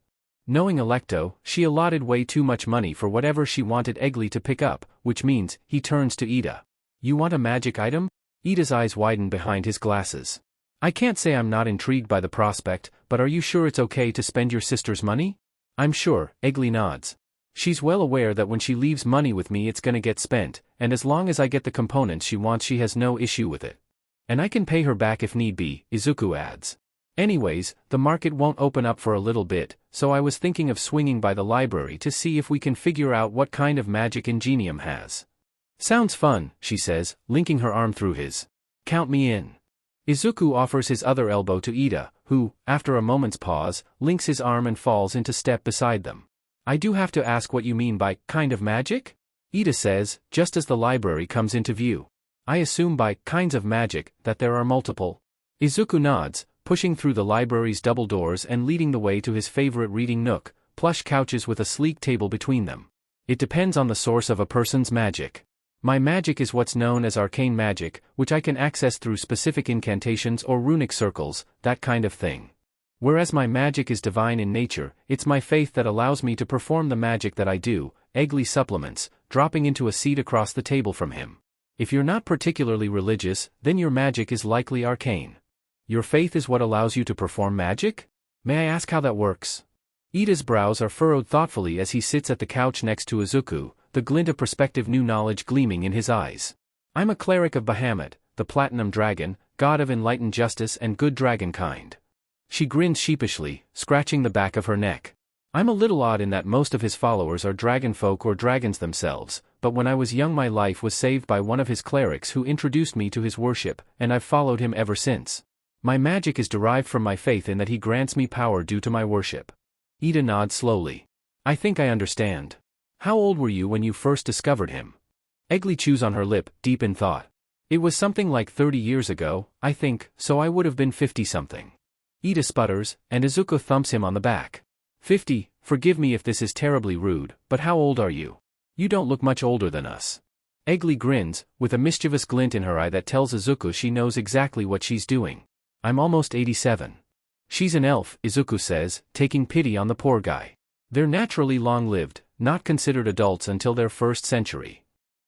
Knowing Alecto, she allotted way too much money for whatever she wanted Eggley to pick up, which means, he turns to Ida. You want a magic item? Ida's eyes widen behind his glasses. I can't say I'm not intrigued by the prospect, but are you sure it's okay to spend your sister's money? I'm sure, Eggley nods. She's well aware that when she leaves money with me it's gonna get spent, and as long as I get the components she wants she has no issue with it. And I can pay her back if need be, Izuku adds. Anyways, the market won't open up for a little bit, so I was thinking of swinging by the library to see if we can figure out what kind of magic Ingenium has. Sounds fun, she says, linking her arm through his. Count me in. Izuku offers his other elbow to Ida, who, after a moment's pause, links his arm and falls into step beside them. I do have to ask what you mean by kind of magic? Ida says, just as the library comes into view. I assume by kinds of magic that there are multiple. Izuku nods, pushing through the library's double doors and leading the way to his favorite reading nook, plush couches with a sleek table between them. It depends on the source of a person's magic. My magic is what's known as arcane magic, which I can access through specific incantations or runic circles, that kind of thing. Whereas my magic is divine in nature, it's my faith that allows me to perform the magic that I do, Eggley supplements, dropping into a seat across the table from him. If you're not particularly religious, then your magic is likely arcane. Your faith is what allows you to perform magic? May I ask how that works? Ida's brows are furrowed thoughtfully as he sits at the couch next to Izuku, the glint of prospective new knowledge gleaming in his eyes. I'm a cleric of Bahamut, the Platinum Dragon, god of enlightened justice and good dragonkind. She grins sheepishly, scratching the back of her neck. I'm a little odd in that most of his followers are dragonfolk or dragons themselves, but when I was young my life was saved by one of his clerics who introduced me to his worship, and I've followed him ever since. My magic is derived from my faith in that he grants me power due to my worship. Ida nods slowly. I think I understand. How old were you when you first discovered him? Eggley chews on her lip, deep in thought. It was something like 30 years ago, I think, so I would have been 50-something. Ida sputters, and Izuku thumps him on the back. 50, forgive me if this is terribly rude, but how old are you? You don't look much older than us. Eggley grins, with a mischievous glint in her eye that tells Izuku she knows exactly what she's doing. I'm almost 87. She's an elf, Izuku says, taking pity on the poor guy. They're naturally long-lived, not considered adults until their first century.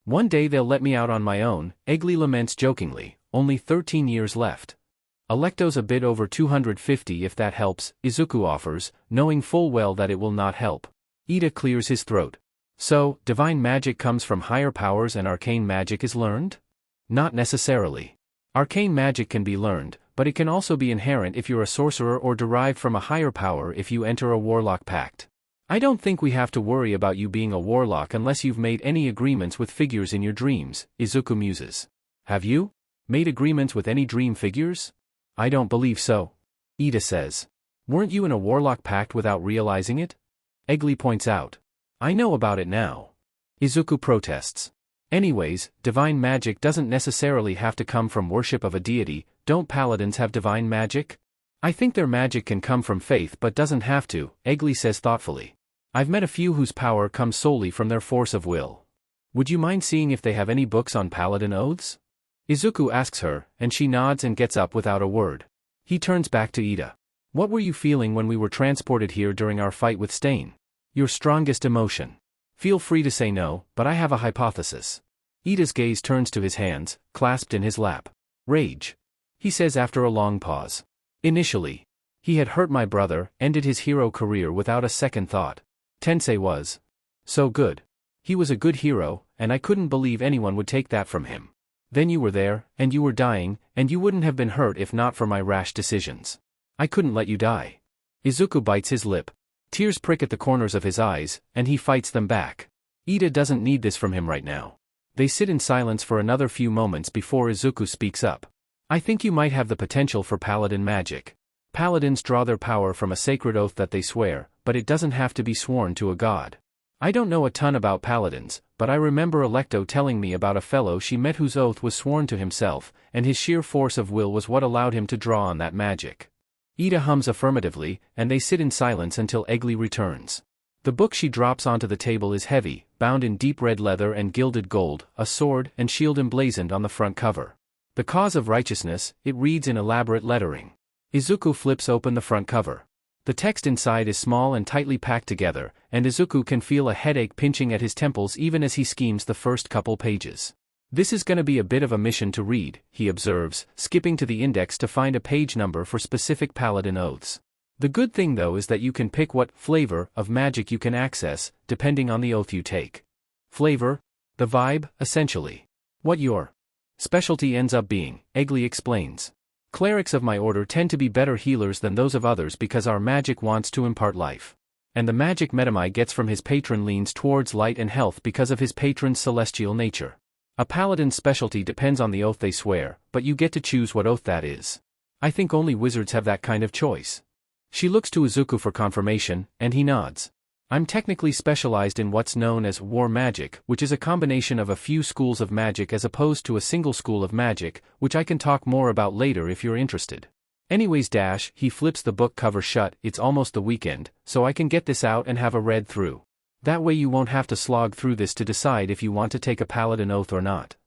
One day they'll let me out on my own, Eggley laments jokingly, only 13 years left. Alecto's a bit over 250 if that helps, Izuku offers, knowing full well that it will not help. Ida clears his throat. So, divine magic comes from higher powers and arcane magic is learned? Not necessarily. Arcane magic can be learned, but it can also be inherent if you're a sorcerer or derived from a higher power if you enter a warlock pact. I don't think we have to worry about you being a warlock unless you've made any agreements with figures in your dreams, Izuku muses. Have you? Made agreements with any dream figures? I don't believe so. Ida says. Weren't you in a warlock pact without realizing it? Eggley points out. I know about it now. Izuku protests. Anyways, divine magic doesn't necessarily have to come from worship of a deity. Don't paladins have divine magic? I think their magic can come from faith but doesn't have to, Eggley says thoughtfully. I've met a few whose power comes solely from their force of will. Would you mind seeing if they have any books on paladin oaths? Izuku asks her, and she nods and gets up without a word. He turns back to Ida. What were you feeling when we were transported here during our fight with Stain? Your strongest emotion. Feel free to say no, but I have a hypothesis. Ida's gaze turns to his hands, clasped in his lap. Rage. He says after a long pause. Initially. He had hurt my brother, ended his hero career without a second thought. Tensei was so good. He was a good hero, and I couldn't believe anyone would take that from him. Then you were there, and you were dying, and you wouldn't have been hurt if not for my rash decisions. I couldn't let you die. Izuku bites his lip. Tears prick at the corners of his eyes, and he fights them back. Ida doesn't need this from him right now. They sit in silence for another few moments before Izuku speaks up. I think you might have the potential for paladin magic. Paladins draw their power from a sacred oath that they swear, but it doesn't have to be sworn to a god. I don't know a ton about paladins, but I remember Alecto telling me about a fellow she met whose oath was sworn to himself, and his sheer force of will was what allowed him to draw on that magic. Ida hums affirmatively, and they sit in silence until Eggley returns. The book she drops onto the table is heavy, bound in deep red leather and gilded gold, a sword and shield emblazoned on the front cover. The Cause of Righteousness, it reads in elaborate lettering. Izuku flips open the front cover. The text inside is small and tightly packed together, and Izuku can feel a headache pinching at his temples even as he skims the first couple pages. This is gonna be a bit of a mission to read, he observes, skipping to the index to find a page number for specific paladin oaths. The good thing though is that you can pick what flavor of magic you can access, depending on the oath you take. Flavor? The vibe, essentially. What your specialty ends up being, Eggley explains. Clerics of my order tend to be better healers than those of others because our magic wants to impart life. And the magic Metamai gets from his patron leans towards light and health because of his patron's celestial nature. A paladin's specialty depends on the oath they swear, but you get to choose what oath that is. I think only wizards have that kind of choice. She looks to Izuku for confirmation, and he nods. I'm technically specialized in what's known as war magic, which is a combination of a few schools of magic as opposed to a single school of magic, which I can talk more about later if you're interested. Anyways, he flips the book cover shut, it's almost the weekend, so I can get this out and have a read through. That way you won't have to slog through this to decide if you want to take a paladin oath or not.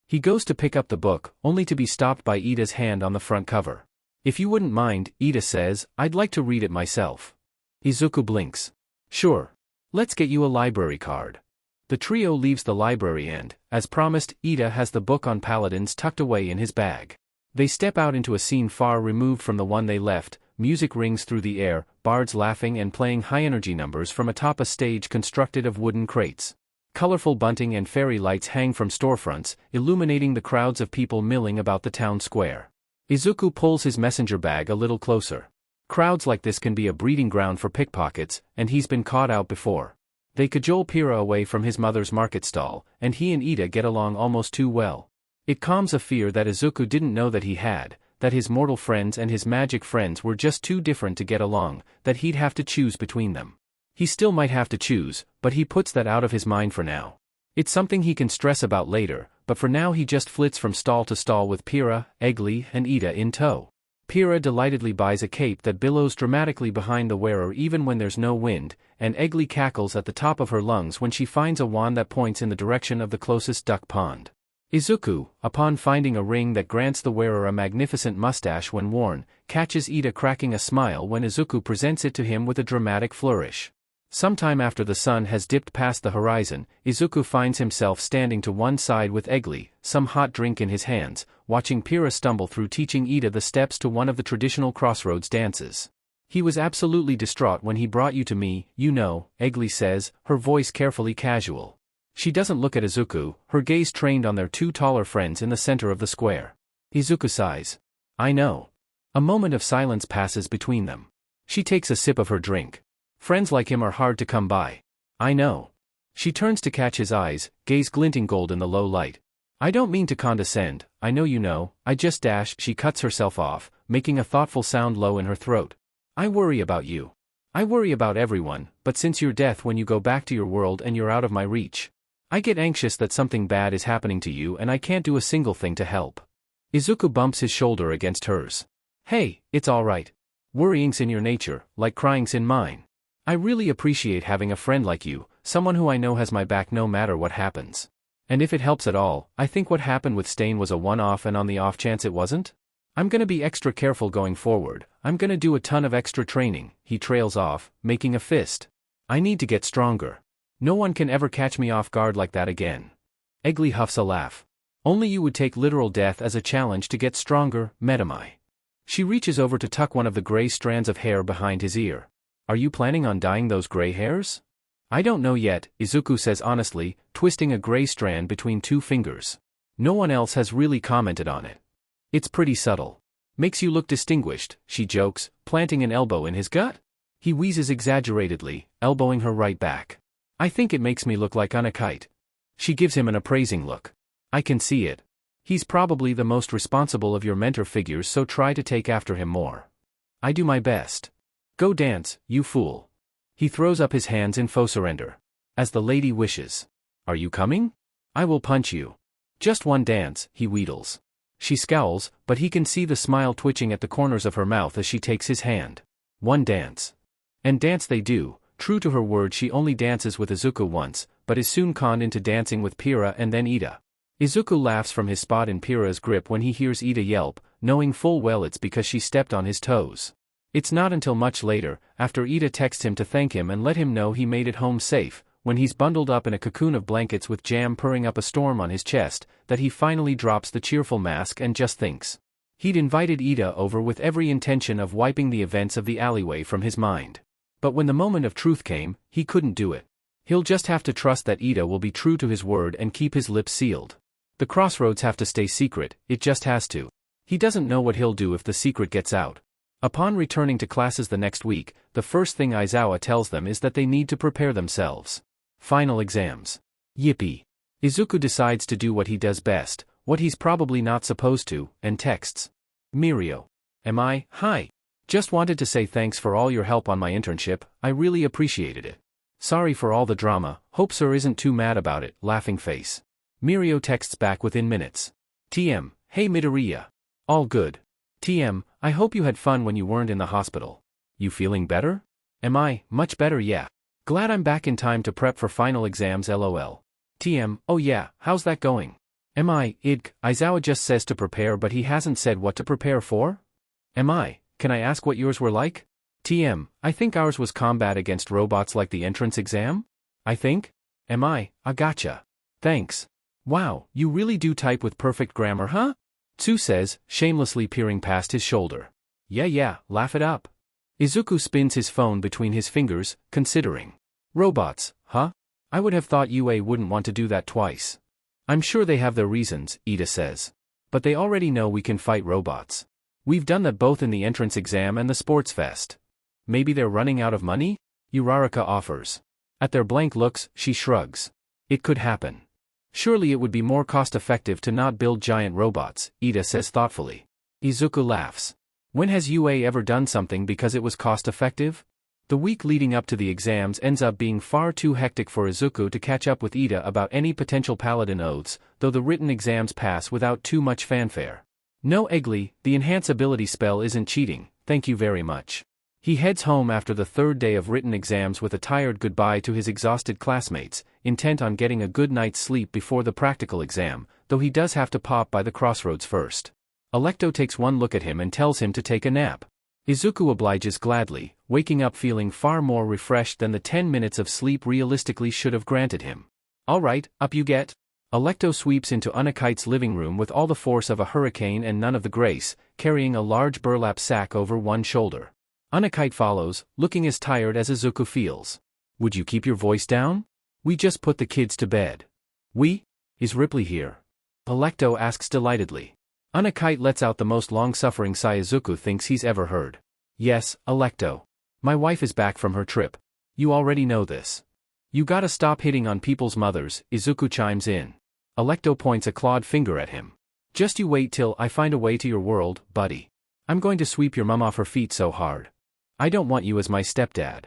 He goes to pick up the book, only to be stopped by Ida's hand on the front cover. If you wouldn't mind, Ida says, I'd like to read it myself. Izuku blinks. Sure. Let's get you a library card. The trio leaves the library and, as promised, Ida has the book on paladins tucked away in his bag. They step out into a scene far removed from the one they left. Music rings through the air, bards laughing and playing high-energy numbers from atop a stage constructed of wooden crates. Colorful bunting and fairy lights hang from storefronts, illuminating the crowds of people milling about the town square. Izuku pulls his messenger bag a little closer. Crowds like this can be a breeding ground for pickpockets, and he's been caught out before. They cajole Pyrrha away from his mother's market stall, and he and Ida get along almost too well. It calms a fear that Izuku didn't know that he had, that his mortal friends and his magic friends were just too different to get along, that he'd have to choose between them. He still might have to choose, but he puts that out of his mind for now. It's something he can stress about later, but for now he just flits from stall to stall with Pyrrha, Eggley, and Ida in tow. Pyrrha delightedly buys a cape that billows dramatically behind the wearer even when there's no wind, and Eggley cackles at the top of her lungs when she finds a wand that points in the direction of the closest duck pond. Izuku, upon finding a ring that grants the wearer a magnificent mustache when worn, catches Ida cracking a smile when Izuku presents it to him with a dramatic flourish. Sometime after the sun has dipped past the horizon, Izuku finds himself standing to one side with Eggley, some hot drink in his hands, watching Pyrrha stumble through teaching Ida the steps to one of the traditional crossroads dances. He was absolutely distraught when he brought you to me, you know, Eggley says, her voice carefully casual. She doesn't look at Izuku, her gaze trained on their two taller friends in the center of the square. Izuku sighs. I know. A moment of silence passes between them. She takes a sip of her drink. Friends like him are hard to come by. I know. She turns to catch his eyes, gaze glinting gold in the low light. I don't mean to condescend, I know you know, I just she cuts herself off, making a thoughtful sound low in her throat. I worry about you. I worry about everyone, but since your death when you go back to your world and you're out of my reach. I get anxious that something bad is happening to you and I can't do a single thing to help. Izuku bumps his shoulder against hers. Hey, it's alright. Worrying's in your nature, like crying's in mine. I really appreciate having a friend like you, someone who I know has my back no matter what happens. And if it helps at all, I think what happened with Stain was a one-off and on the off chance it wasn't? I'm gonna be extra careful going forward, I'm gonna do a ton of extra training, he trails off, making a fist. I need to get stronger. No one can ever catch me off guard like that again. Eggley huffs a laugh. Only you would take literal death as a challenge to get stronger, Metamai. She reaches over to tuck one of the gray strands of hair behind his ear. Are you planning on dyeing those gray hairs? I don't know yet, Izuku says honestly, twisting a gray strand between two fingers. No one else has really commented on it. It's pretty subtle. Makes you look distinguished, she jokes, planting an elbow in his gut. He wheezes exaggeratedly, elbowing her right back. I think it makes me look like Unakite. She gives him an appraising look. I can see it. He's probably the most responsible of your mentor figures, so try to take after him more. I do my best. Go dance, you fool. He throws up his hands in faux surrender. As the lady wishes. Are you coming? I will punch you. Just one dance, he wheedles. She scowls, but he can see the smile twitching at the corners of her mouth as she takes his hand. One dance. And dance they do. True to her word, she only dances with Izuku once, but is soon conned into dancing with Pyrrha and then Ida. Izuku laughs from his spot in Pyrrha's grip when he hears Ida yelp, knowing full well it's because she stepped on his toes. It's not until much later, after Ida texts him to thank him and let him know he made it home safe, when he's bundled up in a cocoon of blankets with jam purring up a storm on his chest, that he finally drops the cheerful mask and just thinks. He'd invited Ida over with every intention of wiping the events of the alleyway from his mind. But when the moment of truth came, he couldn't do it. He'll just have to trust that Ida will be true to his word and keep his lips sealed. The crossroads have to stay secret, it just has to. He doesn't know what he'll do if the secret gets out. Upon returning to classes the next week, the first thing Aizawa tells them is that they need to prepare themselves. Final exams. Yippee. Izuku decides to do what he does best, what he's probably not supposed to, and texts. Mirio. Hi. Just wanted to say thanks for all your help on my internship, I really appreciated it. Sorry for all the drama, hope sir isn't too mad about it, laughing face. Mirio texts back within minutes. TM, hey Midoriya. All good. TM, I hope you had fun when you weren't in the hospital. You feeling better? Much better, yeah. Glad I'm back in time to prep for final exams lol. TM, oh yeah, how's that going? Aizawa just says to prepare but he hasn't said what to prepare for? Can I ask what yours were like? TM, I think ours was combat against robots like the entrance exam? I think? I gotcha. Thanks. Wow, you really do type with perfect grammar, huh? Tsu says, shamelessly peering past his shoulder. Yeah, laugh it up. Izuku spins his phone between his fingers, considering. Robots, huh? I would have thought UA wouldn't want to do that twice. I'm sure they have their reasons, Ida says. But they already know we can fight robots. We've done that both in the entrance exam and the sports fest. Maybe they're running out of money? Uraraka offers. At their blank looks, she shrugs. It could happen. Surely it would be more cost-effective to not build giant robots, Ida says thoughtfully. Izuku laughs. When has UA ever done something because it was cost-effective? The week leading up to the exams ends up being far too hectic for Izuku to catch up with Ida about any potential paladin oaths, though the written exams pass without too much fanfare. No Eggley, the enhance ability spell isn't cheating, thank you very much. He heads home after the third day of written exams with a tired goodbye to his exhausted classmates, intent on getting a good night's sleep before the practical exam, though he does have to pop by the crossroads first. Alto takes one look at him and tells him to take a nap. Izuku obliges gladly, waking up feeling far more refreshed than the 10 minutes of sleep realistically should have granted him. Alright, up you get. Alto sweeps into Unakite's living room with all the force of a hurricane and none of the grace, carrying a large burlap sack over one shoulder. Unakite follows, looking as tired as Izuku feels. Would you keep your voice down? We just put the kids to bed. We? Is Ripley here? Alto asks delightedly. Unakite lets out the most long-suffering sigh Izuku thinks he's ever heard. Yes, Alto. My wife is back from her trip. You already know this. You gotta stop hitting on people's mothers, Izuku chimes in. Alto points a clawed finger at him. Just you wait till I find a way to your world, buddy. I'm going to sweep your mum off her feet so hard. I don't want you as my stepdad.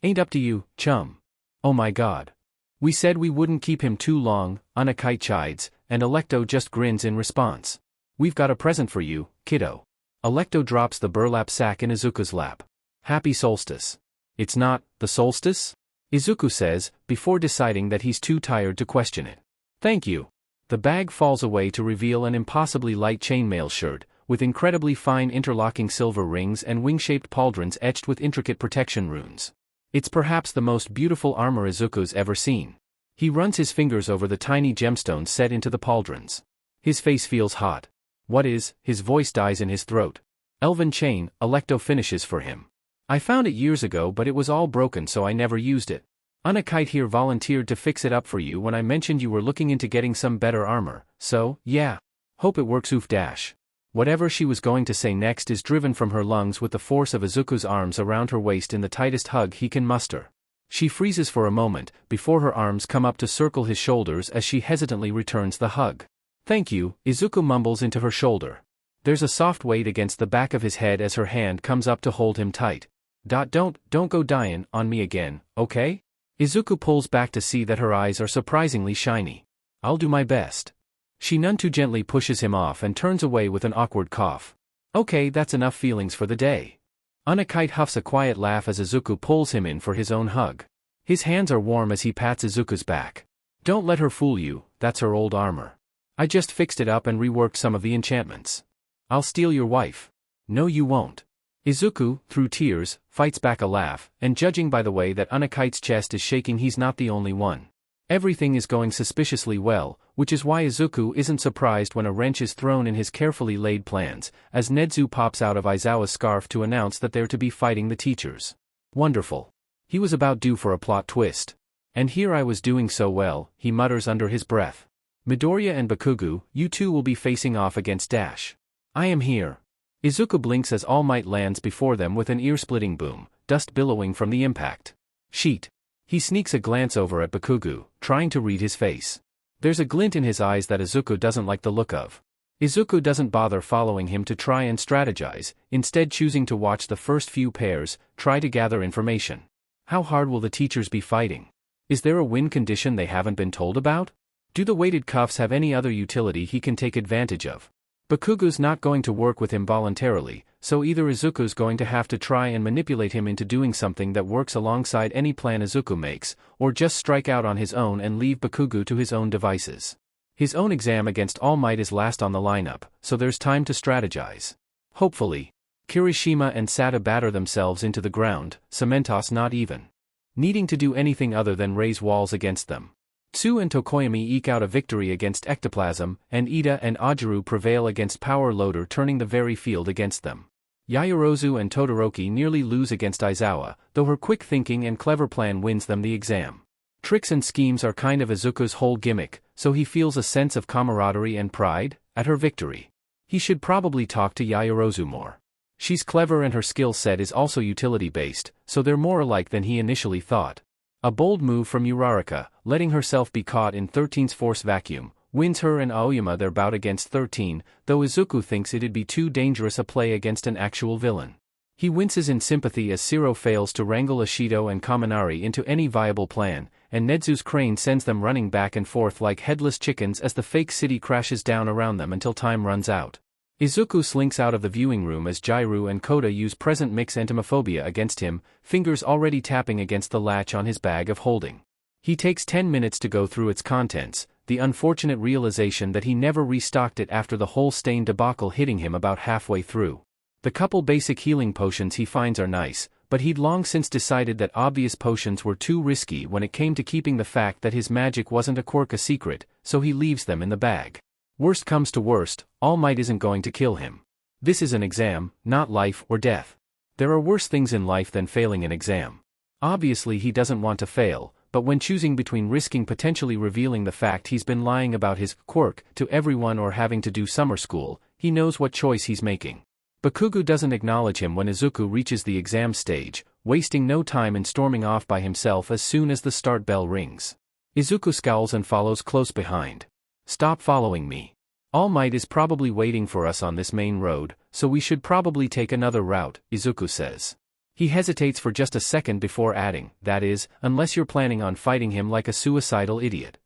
Ain't up to you, chum. Oh my god. We said we wouldn't keep him too long, Unakite chides, and Alto just grins in response. We've got a present for you, kiddo. Alto drops the burlap sack in Izuku's lap. Happy solstice. It's not the solstice? Izuku says, before deciding that he's too tired to question it. Thank you. The bag falls away to reveal an impossibly light chainmail shirt, with incredibly fine interlocking silver rings and wing-shaped pauldrons etched with intricate protection runes. It's perhaps the most beautiful armor Izuku's ever seen. He runs his fingers over the tiny gemstones set into the pauldrons. His face feels hot. What is? His voice dies in his throat. Elven chain, Alto finishes for him. I found it years ago but it was all broken so I never used it. Unakite here volunteered to fix it up for you when I mentioned you were looking into getting some better armor, so, yeah. Hope it works oof dash. Whatever she was going to say next is driven from her lungs with the force of Izuku's arms around her waist in the tightest hug he can muster. She freezes for a moment, before her arms come up to circle his shoulders as she hesitantly returns the hug. "Thank you," Izuku mumbles into her shoulder. There's a soft weight against the back of his head as her hand comes up to hold him tight. Don't go dying on me again, okay?" Izuku pulls back to see that her eyes are surprisingly shiny. "I'll do my best." She none too gently pushes him off and turns away with an awkward cough. "Okay, that's enough feelings for the day." Unakite huffs a quiet laugh as Izuku pulls him in for his own hug. His hands are warm as he pats Izuku's back. "Don't let her fool you, that's her old armor. I just fixed it up and reworked some of the enchantments. I'll steal your wife." "No you won't." Izuku, through tears, fights back a laugh, and judging by the way that Unakite's chest is shaking, he's not the only one. Everything is going suspiciously well, which is why Izuku isn't surprised when a wrench is thrown in his carefully laid plans, as Nezu pops out of Aizawa's scarf to announce that they're to be fighting the teachers. Wonderful. He was about due for a plot twist. "And here I was doing so well," he mutters under his breath. "Midoriya and Bakugo, you two will be facing off against Dash. I am here." Izuku blinks as All Might lands before them with an ear-splitting boom, dust billowing from the impact. "Sheet." He sneaks a glance over at Bakugo, trying to read his face. There's a glint in his eyes that Izuku doesn't like the look of. Izuku doesn't bother following him to try and strategize, instead choosing to watch the first few pairs, try to gather information. How hard will the teachers be fighting? Is there a win condition they haven't been told about? Do the weighted cuffs have any other utility he can take advantage of? Bakugo's not going to work with him voluntarily, so either Izuku's going to have to try and manipulate him into doing something that works alongside any plan Izuku makes, or just strike out on his own and leave Bakugo to his own devices. His own exam against All Might is last on the lineup, so there's time to strategize. Hopefully. Kirishima and Sata batter themselves into the ground, Cementos not even needing to do anything other than raise walls against them. Tsu and Tokoyami eke out a victory against Ectoplasm, and Ida and Ajiru prevail against Power Loader, turning the very field against them. Yaoyorozu and Todoroki nearly lose against Aizawa, though her quick thinking and clever plan wins them the exam. Tricks and schemes are kind of Izuku's whole gimmick, so he feels a sense of camaraderie and pride at her victory. He should probably talk to Yaoyorozu more. She's clever and her skill set is also utility-based, so they're more alike than he initially thought. A bold move from Uraraka, letting herself be caught in 13's force vacuum, wins her and Aoyama their bout against 13, though Izuku thinks it'd be too dangerous a play against an actual villain. He winces in sympathy as Siro fails to wrangle Ashido and Kaminari into any viable plan, and Nezu's crane sends them running back and forth like headless chickens as the fake city crashes down around them until time runs out. Izuku slinks out of the viewing room as Jairu and Koda use present mix entomophobia against him, fingers already tapping against the latch on his bag of holding. He takes 10 minutes to go through its contents, the unfortunate realization that he never restocked it after the whole stain debacle hitting him about halfway through. The couple basic healing potions he finds are nice, but he'd long since decided that obvious potions were too risky when it came to keeping the fact that his magic wasn't a quirk a secret, so he leaves them in the bag. Worst comes to worst, All Might isn't going to kill him. This is an exam, not life or death. There are worse things in life than failing an exam. Obviously he doesn't want to fail, but when choosing between risking potentially revealing the fact he's been lying about his quirk to everyone or having to do summer school, he knows what choice he's making. Bakugo doesn't acknowledge him when Izuku reaches the exam stage, wasting no time in storming off by himself as soon as the start bell rings. Izuku scowls and follows close behind. "Stop following me. All Might is probably waiting for us on this main road, so we should probably take another route," Izuku says. He hesitates for just a second before adding, "That is, unless you're planning on fighting him like a suicidal idiot."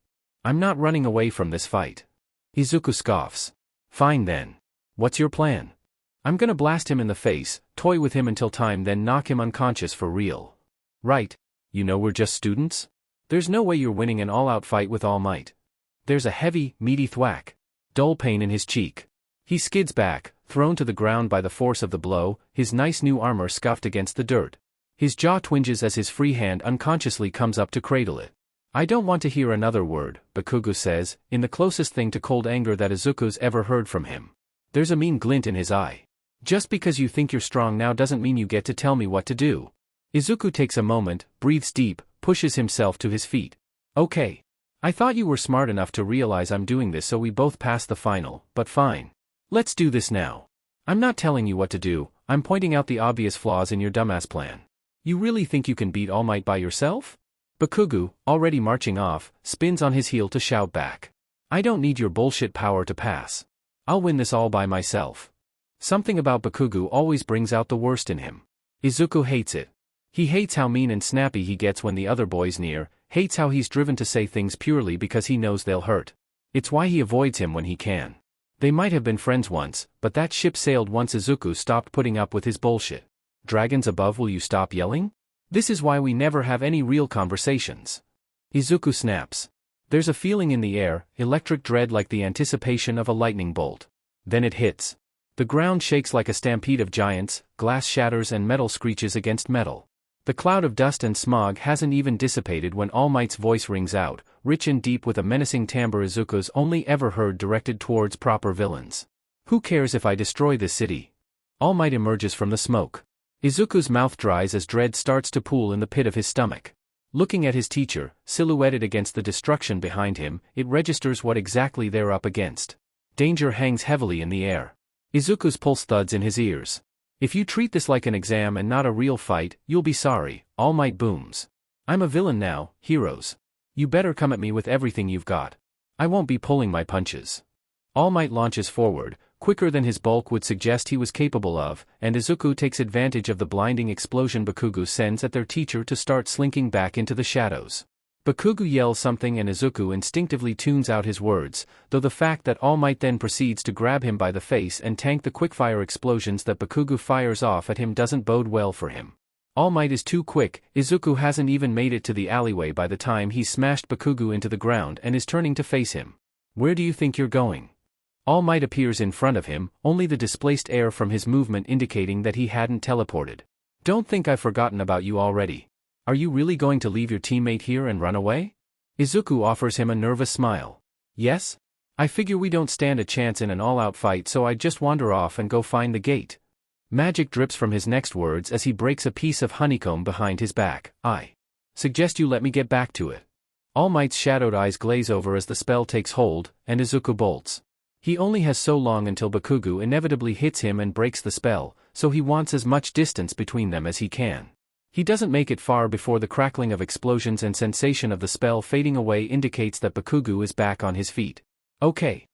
"I'm not running away from this fight." Izuku scoffs. "Fine then. What's your plan?" "I'm gonna blast him in the face, toy with him until time, then knock him unconscious for real." "Right. You know we're just students? There's no way you're winning an all-out fight with All Might." There's a heavy, meaty thwack. Dull pain in his cheek. He skids back, thrown to the ground by the force of the blow, his nice new armor scuffed against the dirt. His jaw twinges as his free hand unconsciously comes up to cradle it. "I don't want to hear another word," Bakugo says, in the closest thing to cold anger that Izuku's ever heard from him. There's a mean glint in his eye. "Just because you think you're strong now doesn't mean you get to tell me what to do." Izuku takes a moment, breathes deep, pushes himself to his feet. "Okay. I thought you were smart enough to realize I'm doing this so we both pass the final, but fine. Let's do this now. I'm not telling you what to do, I'm pointing out the obvious flaws in your dumbass plan. You really think you can beat All Might by yourself? Bakugo, already marching off, spins on his heel to shout back. I don't need your bullshit power to pass. I'll win this all by myself. Something about Bakugo always brings out the worst in him. Izuku hates it. He hates how mean and snappy he gets when the other boy's near, hates how he's driven to say things purely because he knows they'll hurt. It's why he avoids him when he can. They might have been friends once, but that ship sailed once Izuku stopped putting up with his bullshit. Dragons above, will you stop yelling? This is why we never have any real conversations. Izuku snaps. There's a feeling in the air, electric dread like the anticipation of a lightning bolt. Then it hits. The ground shakes like a stampede of giants, glass shatters and metal screeches against metal. The cloud of dust and smog hasn't even dissipated when All Might's voice rings out, rich and deep with a menacing timbre Izuku's only ever heard directed towards proper villains. Who cares if I destroy this city? All Might emerges from the smoke. Izuku's mouth dries as dread starts to pool in the pit of his stomach. Looking at his teacher, silhouetted against the destruction behind him, it registers what exactly they're up against. Danger hangs heavily in the air. Izuku's pulse thuds in his ears. If you treat this like an exam and not a real fight, you'll be sorry, All Might booms. I'm a villain now, heroes. You better come at me with everything you've got. I won't be pulling my punches. All Might launches forward, quicker than his bulk would suggest he was capable of, and Izuku takes advantage of the blinding explosion Bakugo sends at their teacher to start slinking back into the shadows. Bakugo yells something and Izuku instinctively tunes out his words, though the fact that All Might then proceeds to grab him by the face and tank the quickfire explosions that Bakugo fires off at him doesn't bode well for him. All Might is too quick, Izuku hasn't even made it to the alleyway by the time he's smashed Bakugo into the ground and is turning to face him. Where do you think you're going? All Might appears in front of him, only the displaced air from his movement indicating that he hadn't teleported. Don't think I've forgotten about you already. Are you really going to leave your teammate here and run away? Izuku offers him a nervous smile. Yes? I figure we don't stand a chance in an all-out fight, so I'd just wander off and go find the gate. Magic drips from his next words as he breaks a piece of honeycomb behind his back. I suggest you let me get back to it. All Might's shadowed eyes glaze over as the spell takes hold, and Izuku bolts. He only has so long until Bakugo inevitably hits him and breaks the spell, so he wants as much distance between them as he can. He doesn't make it far before the crackling of explosions and sensation of the spell fading away indicates that Bakugo is back on his feet. Okay.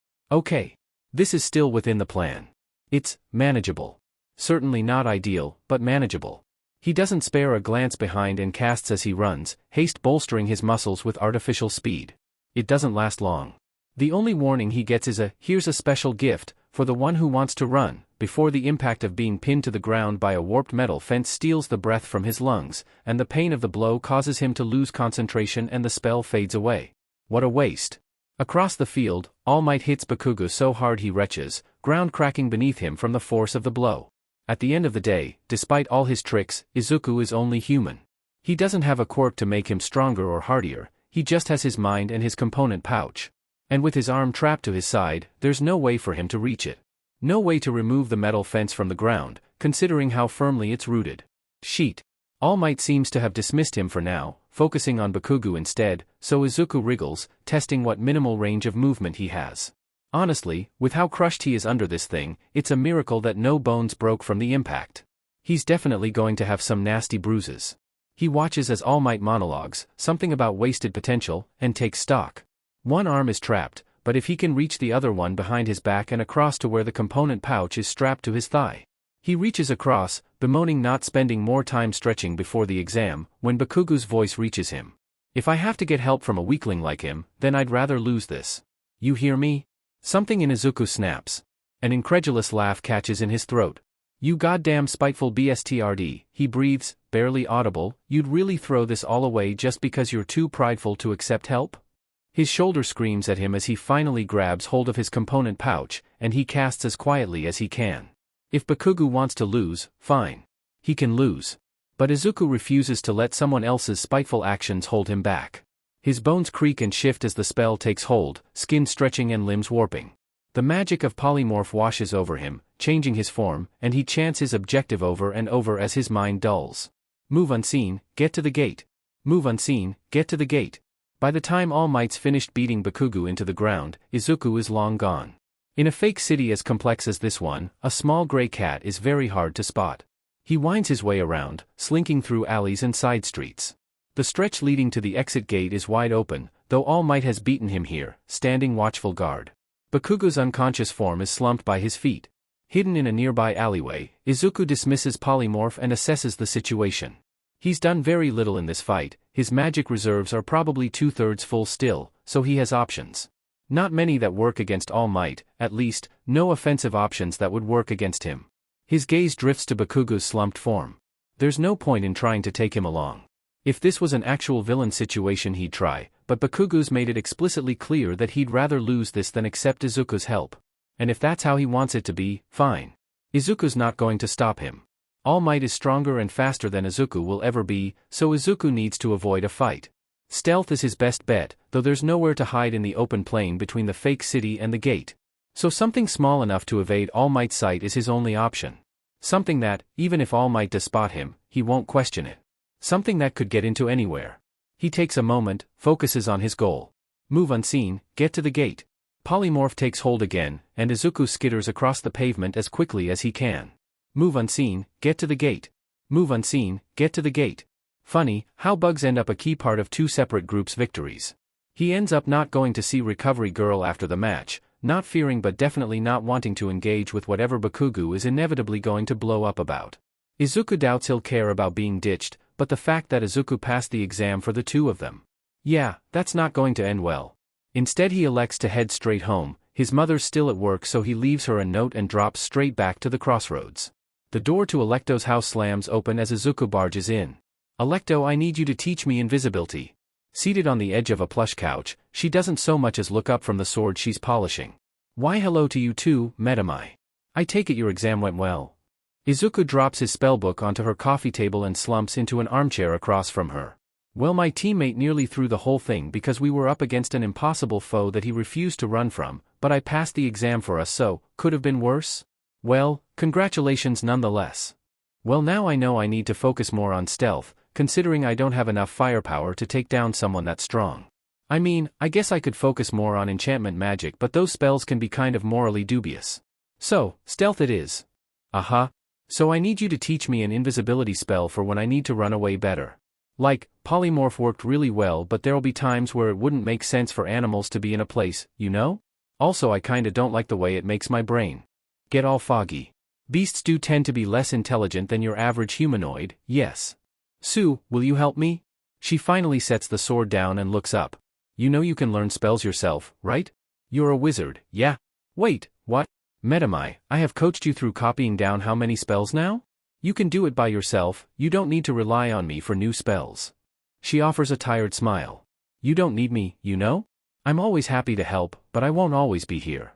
This is still within the plan. It's manageable. Certainly not ideal, but manageable. He doesn't spare a glance behind and casts as he runs, haste bolstering his muscles with artificial speed. It doesn't last long. The only warning he gets is "here's a special gift, for the one who wants to run," before the impact of being pinned to the ground by a warped metal fence steals the breath from his lungs, and the pain of the blow causes him to lose concentration and the spell fades away. What a waste. Across the field, All Might hits Bakugo so hard he retches, ground cracking beneath him from the force of the blow. At the end of the day, despite all his tricks, Izuku is only human. He doesn't have a quirk to make him stronger or hardier, he just has his mind and his component pouch. And with his arm trapped to his side, there's no way for him to reach it. No way to remove the metal fence from the ground, considering how firmly it's rooted. Sheet. All Might seems to have dismissed him for now, focusing on Bakugo instead, so Izuku wriggles, testing what minimal range of movement he has. Honestly, with how crushed he is under this thing, it's a miracle that no bones broke from the impact. He's definitely going to have some nasty bruises. He watches as All Might monologues, something about wasted potential, and takes stock. One arm is trapped, but if he can reach the other one behind his back and across to where the component pouch is strapped to his thigh. He reaches across, bemoaning not spending more time stretching before the exam, when Bakugo's voice reaches him. If I have to get help from a weakling like him, then I'd rather lose this. You hear me? Something in Izuku snaps. An incredulous laugh catches in his throat. You goddamn spiteful bstrd, he breathes, barely audible, you'd really throw this all away just because you're too prideful to accept help? His shoulder screams at him as he finally grabs hold of his component pouch, and he casts as quietly as he can. If Bakugo wants to lose, fine. He can lose. But Izuku refuses to let someone else's spiteful actions hold him back. His bones creak and shift as the spell takes hold, skin stretching and limbs warping. The magic of Polymorph washes over him, changing his form, and he chants his objective over and over as his mind dulls. Move unseen, get to the gate. Move unseen, get to the gate. By the time All Might's finished beating Bakugo into the ground, Izuku is long gone. In a fake city as complex as this one, a small gray cat is very hard to spot. He winds his way around, slinking through alleys and side streets. The stretch leading to the exit gate is wide open, though All Might has beaten him here, standing watchful guard. Bakugo's unconscious form is slumped by his feet. Hidden in a nearby alleyway, Izuku dismisses Polymorph and assesses the situation. He's done very little in this fight, his magic reserves are probably 2/3 full still, so he has options. Not many that work against All Might, at least, no offensive options that would work against him. His gaze drifts to Bakugo's slumped form. There's no point in trying to take him along. If this was an actual villain situation he'd try, but Bakugo's made it explicitly clear that he'd rather lose this than accept Izuku's help. And if that's how he wants it to be, fine. Izuku's not going to stop him. All Might is stronger and faster than Izuku will ever be, so Izuku needs to avoid a fight. Stealth is his best bet, though there's nowhere to hide in the open plain between the fake city and the gate. So something small enough to evade All Might's sight is his only option. Something that, even if All Might does spot him, he won't question it. Something that could get into anywhere. He takes a moment, focuses on his goal. Move unseen, get to the gate. Polymorph takes hold again, and Izuku skitters across the pavement as quickly as he can. Move unseen, get to the gate. Move unseen, get to the gate. Funny, how bugs end up a key part of two separate groups' victories. He ends up not going to see Recovery Girl after the match, not fearing but definitely not wanting to engage with whatever Bakugo is inevitably going to blow up about. Izuku doubts he'll care about being ditched, but the fact that Izuku passed the exam for the two of them. Yeah, that's not going to end well. Instead he elects to head straight home, his mother's still at work so he leaves her a note and drops straight back to the crossroads. The door to Alecto's house slams open as Izuku barges in. Alecto, I need you to teach me invisibility. Seated on the edge of a plush couch, she doesn't so much as look up from the sword she's polishing. Why hello to you too, Midoriya. I take it your exam went well. Izuku drops his spellbook onto her coffee table and slumps into an armchair across from her. Well, my teammate nearly threw the whole thing because we were up against an impossible foe that he refused to run from, but I passed the exam for us, so, could have been worse? Well, congratulations nonetheless. Well, now I know I need to focus more on stealth, considering I don't have enough firepower to take down someone that strong. I mean, I guess I could focus more on enchantment magic, but those spells can be kind of morally dubious. So, stealth it is. Uh-huh. So I need you to teach me an invisibility spell for when I need to run away better. Like, Polymorph worked really well, but there'll be times where it wouldn't make sense for animals to be in a place, you know? Also I kinda don't like the way it makes my brain get all foggy. Beasts do tend to be less intelligent than your average humanoid, yes. Sue, will you help me? She finally sets the sword down and looks up. You know you can learn spells yourself, right? You're a wizard, yeah? Wait, what? Midoriya, I have coached you through copying down how many spells now? You can do it by yourself, you don't need to rely on me for new spells. She offers a tired smile. You don't need me, you know? I'm always happy to help, but I won't always be here.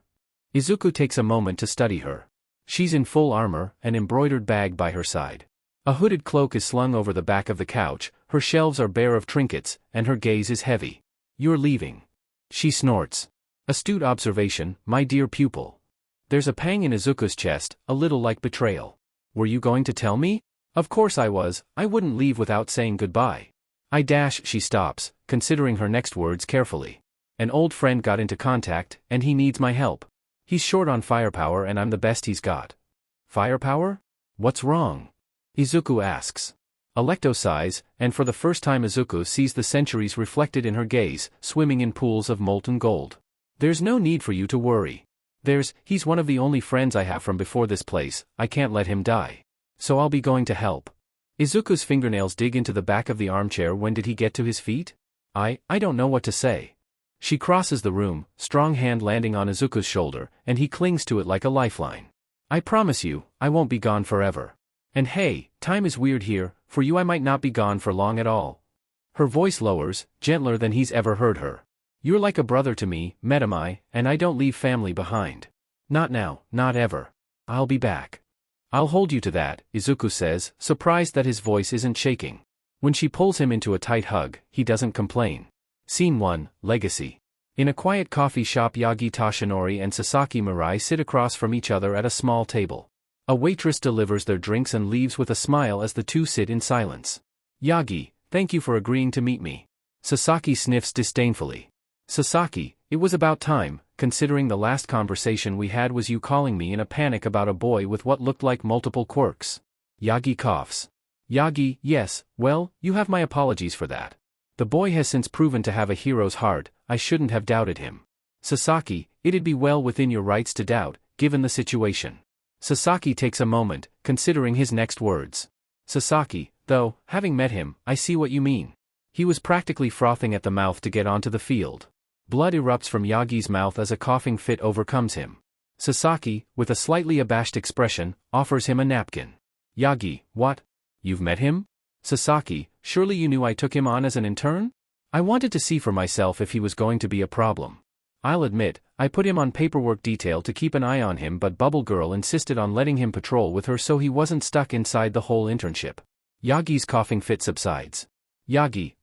Izuku takes a moment to study her. She's in full armor, an embroidered bag by her side. A hooded cloak is slung over the back of the couch, her shelves are bare of trinkets, and her gaze is heavy. You're leaving. She snorts. Astute observation, my dear pupil. There's a pang in Izuku's chest, a little like betrayal. Were you going to tell me? Of course I was, I wouldn't leave without saying goodbye. She stops, considering her next words carefully. An old friend got into contact, and he needs my help. He's short on firepower and I'm the best he's got. Firepower? What's wrong? Izuku asks. Alecto sighs, and for the first time Izuku sees the centuries reflected in her gaze, swimming in pools of molten gold. There's no need for you to worry. He's one of the only friends I have from before this place, I can't let him die. So I'll be going to help. Izuku's fingernails dig into the back of the armchair. When did he get to his feet? I don't know what to say. She crosses the room, strong hand landing on Izuku's shoulder, and he clings to it like a lifeline. I promise you, I won't be gone forever. And hey, time is weird here, for you I might not be gone for long at all. Her voice lowers, gentler than he's ever heard her. You're like a brother to me, Midoriya, and I don't leave family behind. Not now, not ever. I'll be back. I'll hold you to that, Izuku says, surprised that his voice isn't shaking. When she pulls him into a tight hug, he doesn't complain. Scene 1, Legacy. In a quiet coffee shop, Yagi Toshinori and Sasaki Mirai sit across from each other at a small table. A waitress delivers their drinks and leaves with a smile as the two sit in silence. Yagi, thank you for agreeing to meet me. Sasaki sniffs disdainfully. Sasaki, it was about time, considering the last conversation we had was you calling me in a panic about a boy with what looked like multiple quirks. Yagi coughs. Yagi, yes, well, you have my apologies for that. The boy has since proven to have a hero's heart, I shouldn't have doubted him. Sasaki, it'd be well within your rights to doubt, given the situation. Sasaki takes a moment, considering his next words. Sasaki, though, having met him, I see what you mean. He was practically frothing at the mouth to get onto the field. Blood erupts from Yagi's mouth as a coughing fit overcomes him. Sasaki, with a slightly abashed expression, offers him a napkin. Yagi, what? You've met him? Sasaki, surely you knew I took him on as an intern? I wanted to see for myself if he was going to be a problem. I'll admit, I put him on paperwork detail to keep an eye on him, but Bubble Girl insisted on letting him patrol with her so he wasn't stuck inside the whole internship. Yagi's coughing fit subsides. Yagi,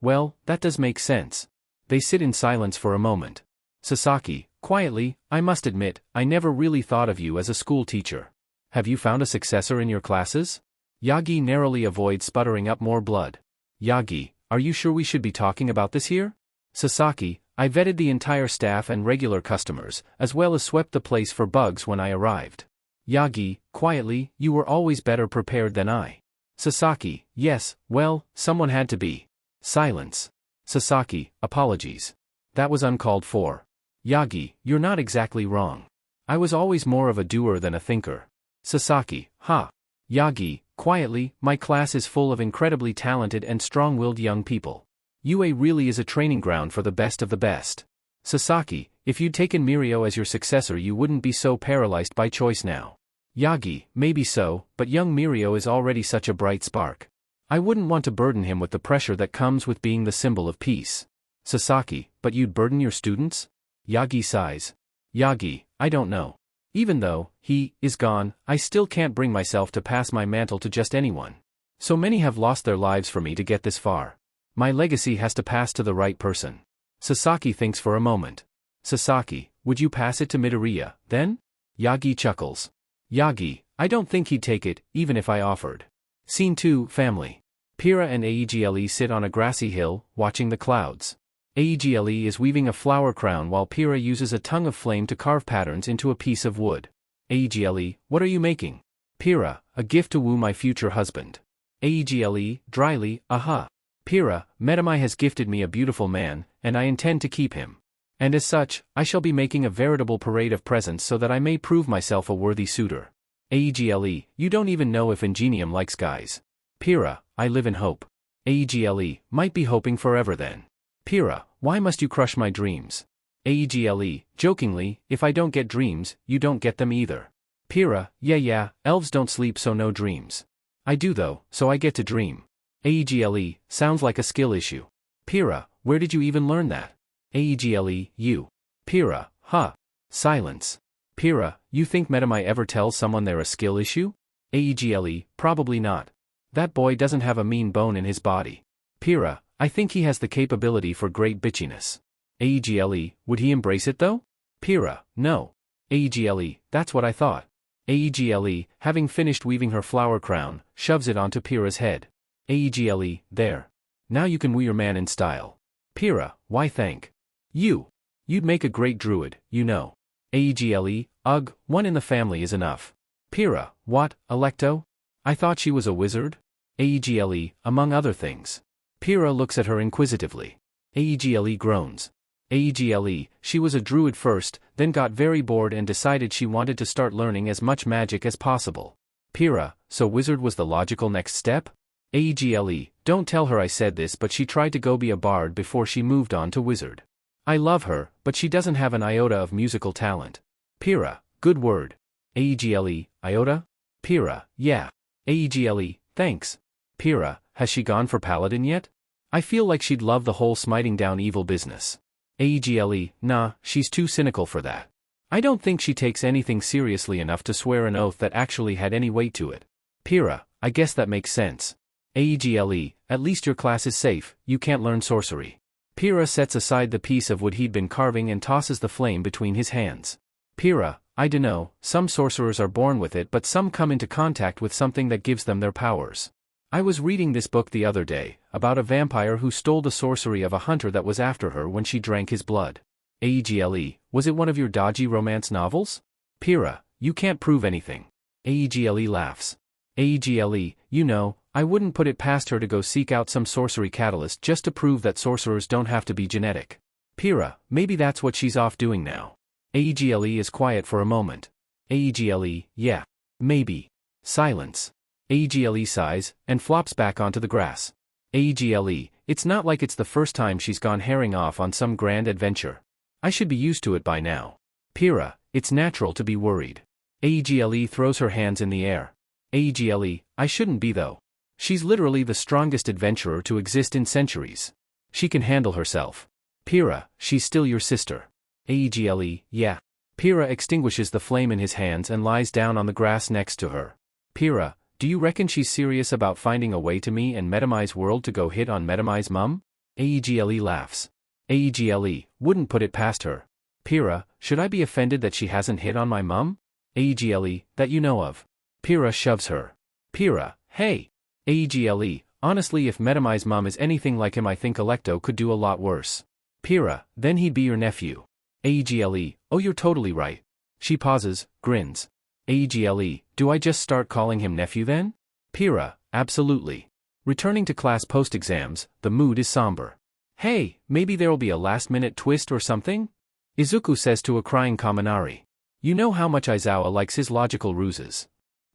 well, that does make sense. They sit in silence for a moment. Sasaki, quietly, I must admit, I never really thought of you as a school teacher. Have you found a successor in your classes? Yagi narrowly avoids sputtering up more blood. Yagi, are you sure we should be talking about this here? Sasaki, I vetted the entire staff and regular customers, as well as swept the place for bugs when I arrived. Yagi, quietly, you were always better prepared than I. Sasaki, yes, well, someone had to be. Silence. Sasaki, apologies. That was uncalled for. Yagi, you're not exactly wrong. I was always more of a doer than a thinker. Sasaki, ha. Yagi, quietly, my class is full of incredibly talented and strong-willed young people. UA really is a training ground for the best of the best. Sasaki, if you'd taken Mirio as your successor you wouldn't be so paralyzed by choice now. Yagi, maybe so, but young Mirio is already such a bright spark. I wouldn't want to burden him with the pressure that comes with being the symbol of peace. Sasaki, but you'd burden your students? Yagi sighs. Yagi, I don't know. Even though he is gone, I still can't bring myself to pass my mantle to just anyone. So many have lost their lives for me to get this far. My legacy has to pass to the right person. Sasaki thinks for a moment. Sasaki, would you pass it to Midoriya, then? Yagi chuckles. Yagi, I don't think he'd take it, even if I offered. Scene 2, Family. Pyrrha and Eggley sit on a grassy hill, watching the clouds. Eggley is weaving a flower crown while Pyrrha uses a tongue of flame to carve patterns into a piece of wood. Eggley, what are you making? Pyrrha, a gift to woo my future husband. Eggley, dryly, aha. Pyrrha, Metami has gifted me a beautiful man, and I intend to keep him. And as such, I shall be making a veritable parade of presents so that I may prove myself a worthy suitor. Eggley, you don't even know if Ingenium likes guys. Pyrrha, I live in hope. Eggley, might be hoping forever then. Pyrrha, why must you crush my dreams? Eggley, jokingly, if I don't get dreams, you don't get them either. Pyrrha, yeah, elves don't sleep so no dreams. I do though, so I get to dream. Eggley, sounds like a skill issue. Pyrrha, where did you even learn that? Eggley, you. Pyrrha, huh. Silence. Pyrrha, you think Metami ever tells someone they're a skill issue? Eggley, probably not. That boy doesn't have a mean bone in his body. Pyrrha, I think he has the capability for great bitchiness. Eggley, would he embrace it though? Pyrrha, no. Eggley, that's what I thought. Eggley, having finished weaving her flower crown, shoves it onto Pyrrha's head. Eggley, there. Now you can woo your man in style. Pyrrha, why thank you? You'd make a great druid, you know. Eggley, ugh, one in the family is enough. Pyrrha, what, Electo? I thought she was a wizard? Eggley, among other things. Pyrrha looks at her inquisitively. Eggley groans. Eggley, she was a druid first, then got very bored and decided she wanted to start learning as much magic as possible. Pyrrha, so wizard was the logical next step? Eggley, don't tell her I said this, but she tried to go be a bard before she moved on to wizard. I love her, but she doesn't have an iota of musical talent. Pyrrha, good word. Eggley, iota? Pyrrha, yeah. Eggley, thanks. Pyrrha, has she gone for paladin yet? I feel like she'd love the whole smiting down evil business. Eggley, nah, she's too cynical for that. I don't think she takes anything seriously enough to swear an oath that actually had any weight to it. Pyrrha, I guess that makes sense. Eggley, at least your class is safe, you can't learn sorcery. Pyrrha sets aside the piece of wood he'd been carving and tosses the flame between his hands. Pyrrha, I dunno, some sorcerers are born with it but some come into contact with something that gives them their powers. I was reading this book the other day, about a vampire who stole the sorcery of a hunter that was after her when she drank his blood. Eggle, was it one of your dodgy romance novels? Pyrrha, you can't prove anything. Eggle laughs. Eggle, you know, I wouldn't put it past her to go seek out some sorcery catalyst just to prove that sorcerers don't have to be genetic. Pyrrha, maybe that's what she's off doing now. Eggle is quiet for a moment. Eggle, yeah. Maybe. Silence. Eggle sighs, and flops back onto the grass. Eggle, it's not like it's the first time she's gone herring off on some grand adventure. I should be used to it by now. Pyrrha, it's natural to be worried. Eggle throws her hands in the air. Eggle, I shouldn't be though. She's literally the strongest adventurer to exist in centuries. She can handle herself. Pyrrha, she's still your sister. Eggle, yeah. Pyrrha extinguishes the flame in his hands and lies down on the grass next to her. Pyrrha, do you reckon she's serious about finding a way to me and Metami's world to go hit on Metami's mum? Eggle laughs. Eggle, wouldn't put it past her. Pyrrha, should I be offended that she hasn't hit on my mum? Eggle, that you know of. Pyrrha shoves her. Pyrrha, hey. Eggle, honestly if Metami's mum is anything like him I think Alecto could do a lot worse. Pyrrha, then he'd be your nephew. Eggle, oh you're totally right. She pauses, grins. Eggle, do I just start calling him nephew then? Pyrrha, absolutely. Returning to class post-exams, the mood is somber. Hey, maybe there'll be a last-minute twist or something? Izuku says to a crying Kaminari. You know how much Aizawa likes his logical ruses.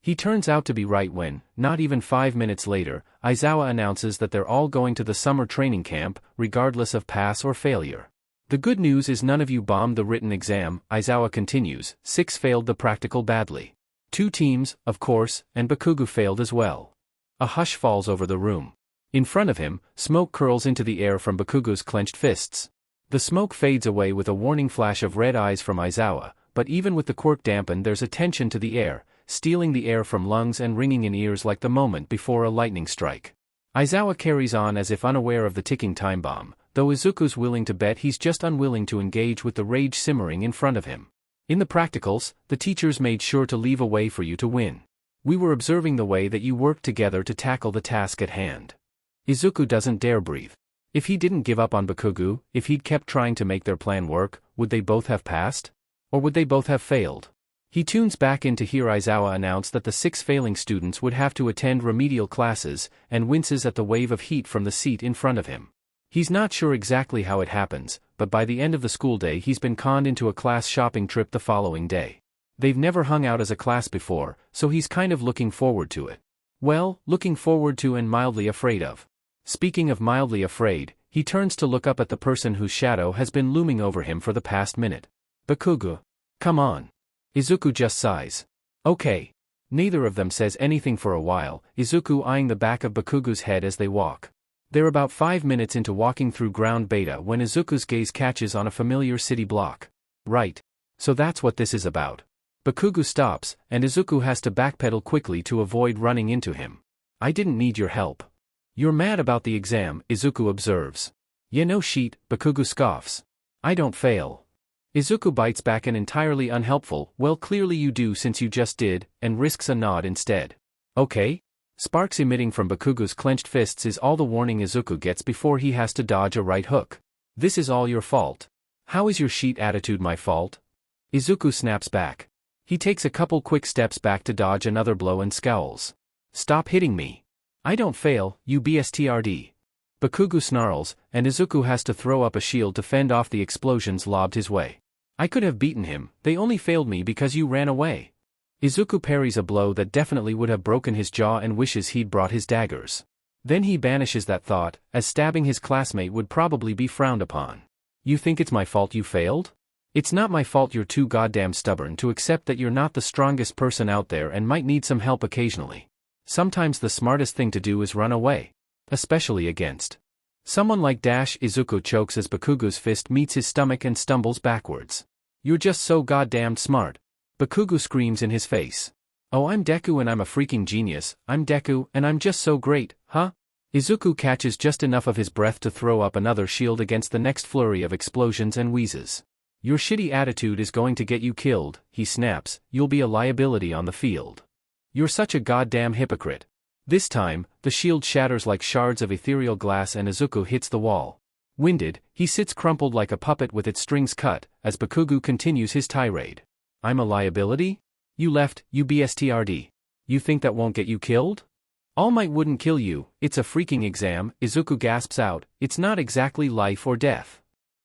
He turns out to be right when, not even 5 minutes later, Aizawa announces that they're all going to the summer training camp, regardless of pass or failure. The good news is none of you bombed the written exam, Aizawa continues, 6 failed the practical badly. 2 teams, of course, and Bakugo failed as well. A hush falls over the room. In front of him, smoke curls into the air from Bakugo's clenched fists. The smoke fades away with a warning flash of red eyes from Aizawa, but even with the quirk dampened there's a tension to the air, stealing the air from lungs and ringing in ears like the moment before a lightning strike. Aizawa carries on as if unaware of the ticking time bomb, though Izuku's willing to bet he's just unwilling to engage with the rage simmering in front of him. In the practicals, the teachers made sure to leave a way for you to win. We were observing the way that you worked together to tackle the task at hand. Izuku doesn't dare breathe. If he didn't give up on Bakugo, if he'd kept trying to make their plan work, would they both have passed? Or would they both have failed? He tunes back in to hear Aizawa announce that the 6 failing students would have to attend remedial classes, and winces at the wave of heat from the seat in front of him. He's not sure exactly how it happens, but by the end of the school day he's been conned into a class shopping trip the following day. They've never hung out as a class before, so he's kind of looking forward to it. Well, looking forward to and mildly afraid of. Speaking of mildly afraid, he turns to look up at the person whose shadow has been looming over him for the past minute. Bakugo. Come on. Izuku just sighs. Okay. Neither of them says anything for a while, Izuku eyeing the back of Bakugo's head as they walk. They're about 5 minutes into walking through ground beta when Izuku's gaze catches on a familiar city block. Right. So that's what this is about. Bakugo stops, and Izuku has to backpedal quickly to avoid running into him. I didn't need your help. You're mad about the exam, Izuku observes. Yeah no sheet, Bakugo scoffs. I don't fail. Izuku bites back an entirely unhelpful, well clearly you do since you just did, and risks a nod instead. Okay? Sparks emitting from Bakugo's clenched fists is all the warning Izuku gets before he has to dodge a right hook. This is all your fault. How is your sheet attitude my fault? Izuku snaps back. He takes a couple quick steps back to dodge another blow and scowls. Stop hitting me. I don't fail, you bstrd. Bakugo snarls, and Izuku has to throw up a shield to fend off the explosions lobbed his way. I could have beaten him, they only failed me because you ran away. Izuku parries a blow that definitely would have broken his jaw and wishes he'd brought his daggers. Then he banishes that thought, as stabbing his classmate would probably be frowned upon. You think it's my fault you failed? It's not my fault you're too goddamn stubborn to accept that you're not the strongest person out there and might need some help occasionally. Sometimes the smartest thing to do is run away. Especially against someone like Dash. Izuku chokes as Bakugo's fist meets his stomach and stumbles backwards. You're just so goddamn smart. Bakugo screams in his face. Oh I'm Deku and I'm a freaking genius, I'm Deku and I'm just so great, huh? Izuku catches just enough of his breath to throw up another shield against the next flurry of explosions and wheezes. Your shitty attitude is going to get you killed, he snaps, you'll be a liability on the field. You're such a goddamn hypocrite. This time, the shield shatters like shards of ethereal glass and Izuku hits the wall. Winded, he sits crumpled like a puppet with its strings cut, as Bakugo continues his tirade. I'm a liability? You left, you bstrd. You think that won't get you killed? All Might wouldn't kill you, it's a freaking exam, Izuku gasps out, it's not exactly life or death.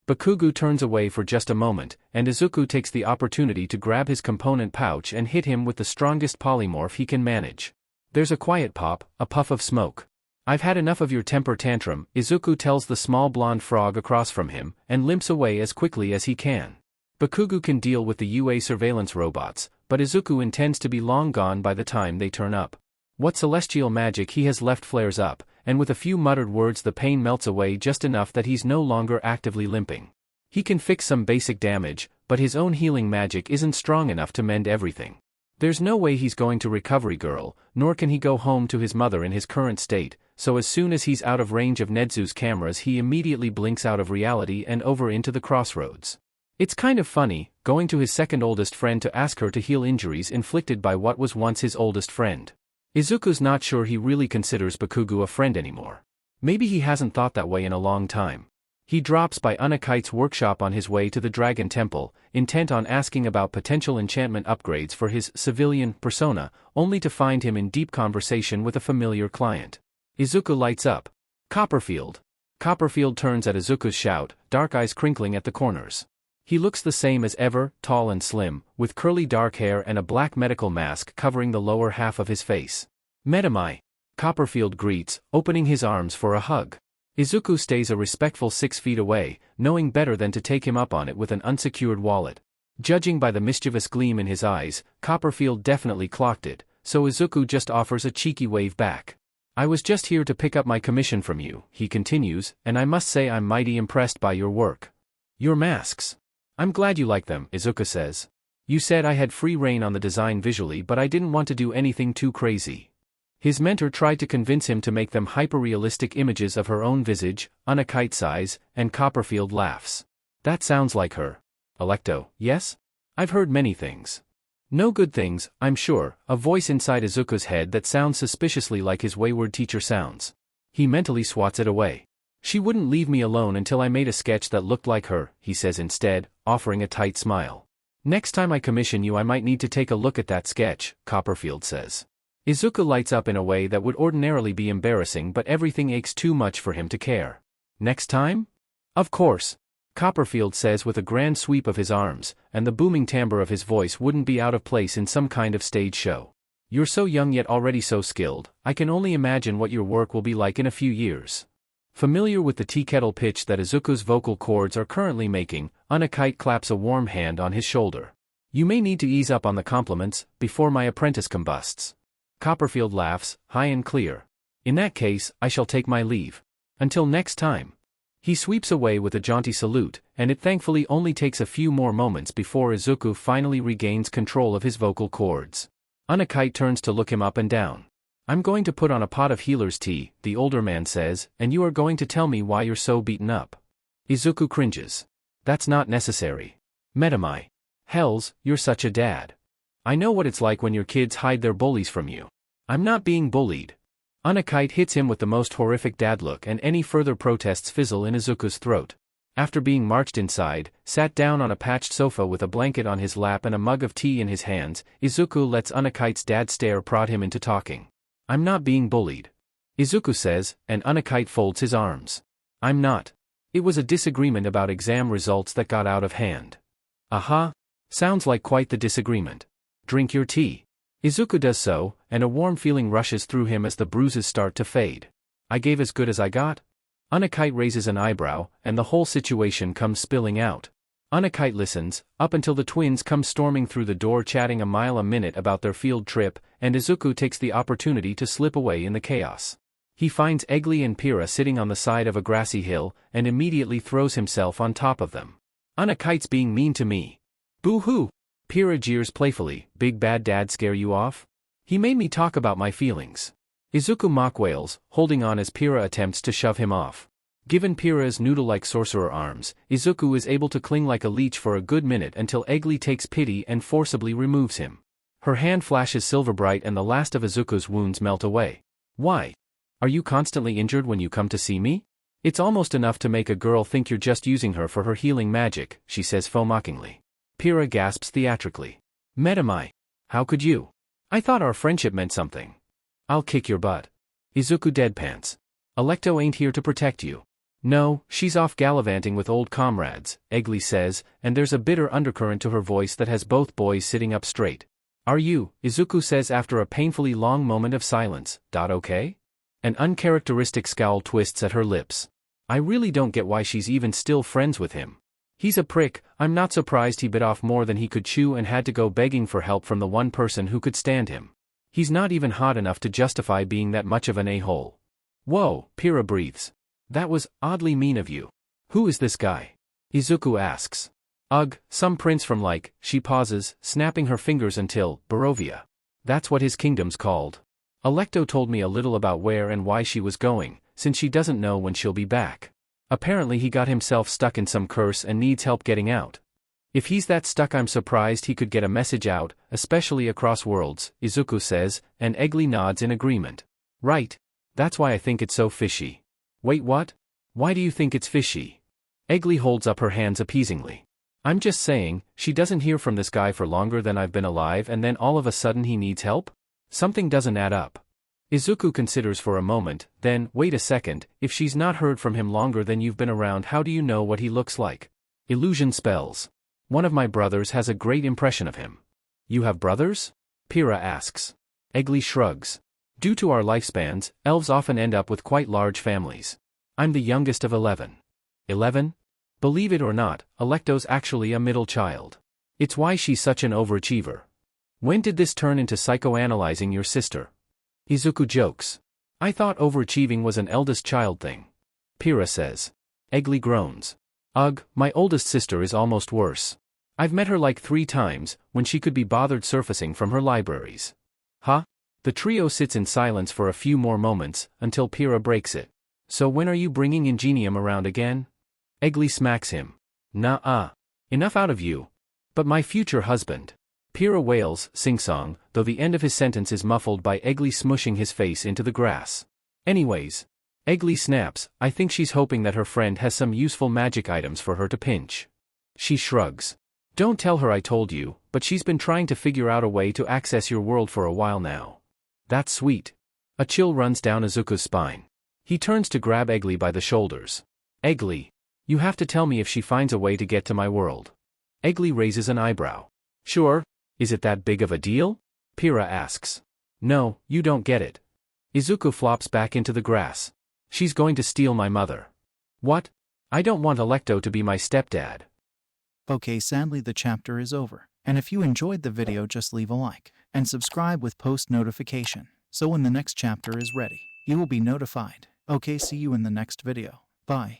Bakugo turns away for just a moment, and Izuku takes the opportunity to grab his component pouch and hit him with the strongest polymorph he can manage. There's a quiet pop, a puff of smoke. I've had enough of your temper tantrum, Izuku tells the small blonde frog across from him, and limps away as quickly as he can. Bakugo can deal with the UA surveillance robots, but Izuku intends to be long gone by the time they turn up. What celestial magic he has left flares up, and with a few muttered words the pain melts away just enough that he's no longer actively limping. He can fix some basic damage, but his own healing magic isn't strong enough to mend everything. There's no way he's going to Recovery Girl, nor can he go home to his mother in his current state, so as soon as he's out of range of Nedzu's cameras he immediately blinks out of reality and over into the crossroads. It's kind of funny, going to his second oldest friend to ask her to heal injuries inflicted by what was once his oldest friend. Izuku's not sure he really considers Bakugo a friend anymore. Maybe he hasn't thought that way in a long time. He drops by Unakite's workshop on his way to the Dragon Temple, intent on asking about potential enchantment upgrades for his civilian persona, only to find him in deep conversation with a familiar client. Izuku lights up. Copperfield. Copperfield turns at Izuku's shout, dark eyes crinkling at the corners. He looks the same as ever, tall and slim, with curly dark hair and a black medical mask covering the lower half of his face. Medamai. Copperfield greets, opening his arms for a hug. Izuku stays a respectful 6 feet away, knowing better than to take him up on it with an unsecured wallet. Judging by the mischievous gleam in his eyes, Copperfield definitely clocked it, so Izuku just offers a cheeky wave back. I was just here to pick up my commission from you, he continues, and I must say I'm mighty impressed by your work. Your masks. I'm glad you like them, Izuku says. You said I had free reign on the design visually, but I didn't want to do anything too crazy. His mentor tried to convince him to make them hyper-realistic images of her own visage, Unakite size, and Copperfield laughs. That sounds like her. Electo, yes? I've heard many things. No good things, I'm sure, a voice inside Izuku's head that sounds suspiciously like his wayward teacher sounds. He mentally swats it away. She wouldn't leave me alone until I made a sketch that looked like her, he says instead, offering a tight smile. Next time I commission you I might need to take a look at that sketch, Copperfield says. Izuku lights up in a way that would ordinarily be embarrassing, but everything aches too much for him to care. Next time? Of course, Copperfield says with a grand sweep of his arms, and the booming timbre of his voice wouldn't be out of place in some kind of stage show. You're so young yet already so skilled, I can only imagine what your work will be like in a few years. Familiar with the tea kettle pitch that Izuku's vocal cords are currently making, Unakite claps a warm hand on his shoulder. You may need to ease up on the compliments, before my apprentice combusts. Copperfield laughs, high and clear. In that case, I shall take my leave. Until next time. He sweeps away with a jaunty salute, and it thankfully only takes a few more moments before Izuku finally regains control of his vocal cords. Unakite turns to look him up and down. I'm going to put on a pot of healer's tea, the older man says, and you are going to tell me why you're so beaten up. Izuku cringes. That's not necessary. Medamai. Hells, you're such a dad. I know what it's like when your kids hide their bullies from you. I'm not being bullied. Unakite hits him with the most horrific dad look, and any further protests fizzle in Izuku's throat. After being marched inside, sat down on a patched sofa with a blanket on his lap and a mug of tea in his hands, Izuku lets Unakite's dad stare prod him into talking. I'm not being bullied. Izuku says, and Unakite folds his arms. I'm not. It was a disagreement about exam results that got out of hand. Aha. Sounds like quite the disagreement. Drink your tea. Izuku does so, and a warm feeling rushes through him as the bruises start to fade. I gave as good as I got? Unakite raises an eyebrow, and the whole situation comes spilling out. Unakite listens, up until the twins come storming through the door chatting a mile a minute about their field trip, and Izuku takes the opportunity to slip away in the chaos. He finds Eggley and Pyrrha sitting on the side of a grassy hill, and immediately throws himself on top of them. Unakite's being mean to me. Boo-hoo! Pyrrha jeers playfully, big bad dad scare you off? He made me talk about my feelings. Izuku mock wails, holding on as Pyrrha attempts to shove him off. Given Pyrrha's noodle-like sorcerer arms, Izuku is able to cling like a leech for a good minute until Eggley takes pity and forcibly removes him. Her hand flashes silver bright and the last of Izuku's wounds melt away. Why? Are you constantly injured when you come to see me? It's almost enough to make a girl think you're just using her for her healing magic, she says mockingly. Pyrrha gasps theatrically. Metamai. How could you? I thought our friendship meant something. I'll kick your butt. Izuku deadpans. Alto ain't here to protect you. No, she's off gallivanting with old comrades, Eggley says, and there's a bitter undercurrent to her voice that has both boys sitting up straight. Are you, Izuku says after a painfully long moment of silence, okay? An uncharacteristic scowl twists at her lips. I really don't get why she's even still friends with him. He's a prick. I'm not surprised he bit off more than he could chew and had to go begging for help from the one person who could stand him. He's not even hot enough to justify being that much of an a-hole. Whoa, Pyrrha breathes. That was oddly mean of you. Who is this guy? Izuku asks. Ugh, some prince from she pauses, snapping her fingers until, Barovia. That's what his kingdom's called. Alto told me a little about where and why she was going, since she doesn't know when she'll be back. Apparently he got himself stuck in some curse and needs help getting out. If he's that stuck, I'm surprised he could get a message out, especially across worlds, Izuku says, and Eggley nods in agreement. Right. That's why I think it's so fishy. Wait, what? Why do you think it's fishy? Eggley holds up her hands appeasingly. I'm just saying, she doesn't hear from this guy for longer than I've been alive and then all of a sudden he needs help? Something doesn't add up. Izuku considers for a moment, then, wait a second, if she's not heard from him longer than you've been around, how do you know what he looks like? Illusion spells. One of my brothers has a great impression of him. You have brothers? Pyrrha asks. Eggley shrugs. Due to our lifespans, elves often end up with quite large families. I'm the youngest of 11. 11? Believe it or not, Alto's actually a middle child. It's why she's such an overachiever. When did this turn into psychoanalyzing your sister? Izuku jokes. I thought overachieving was an eldest child thing. Pyrrha says. Eggley groans. Ugh, my oldest sister is almost worse. I've met her 3 times, when she could be bothered surfacing from her libraries. Huh? The trio sits in silence for a few more moments, until Pyrrha breaks it. So when are you bringing Ingenium around again? Eggley smacks him. Nah. Enough out of you. But my future husband. Pyrrha wails, sing-song, though the end of his sentence is muffled by Eggley smushing his face into the grass. Anyways. Eggley snaps, I think she's hoping that her friend has some useful magic items for her to pinch. She shrugs. Don't tell her I told you, but she's been trying to figure out a way to access your world for a while now. That's sweet. A chill runs down Izuku's spine. He turns to grab Eggley by the shoulders. Eggley. You have to tell me if she finds a way to get to my world. Eggley raises an eyebrow. Sure. Is it that big of a deal? Pyrrha asks. No, you don't get it. Izuku flops back into the grass. She's going to steal my mother. What? I don't want Alto to be my stepdad. Okay, sadly the chapter is over, and if you enjoyed the video just leave a like, and subscribe with post notification, so when the next chapter is ready, you will be notified. Okay, see you in the next video. Bye.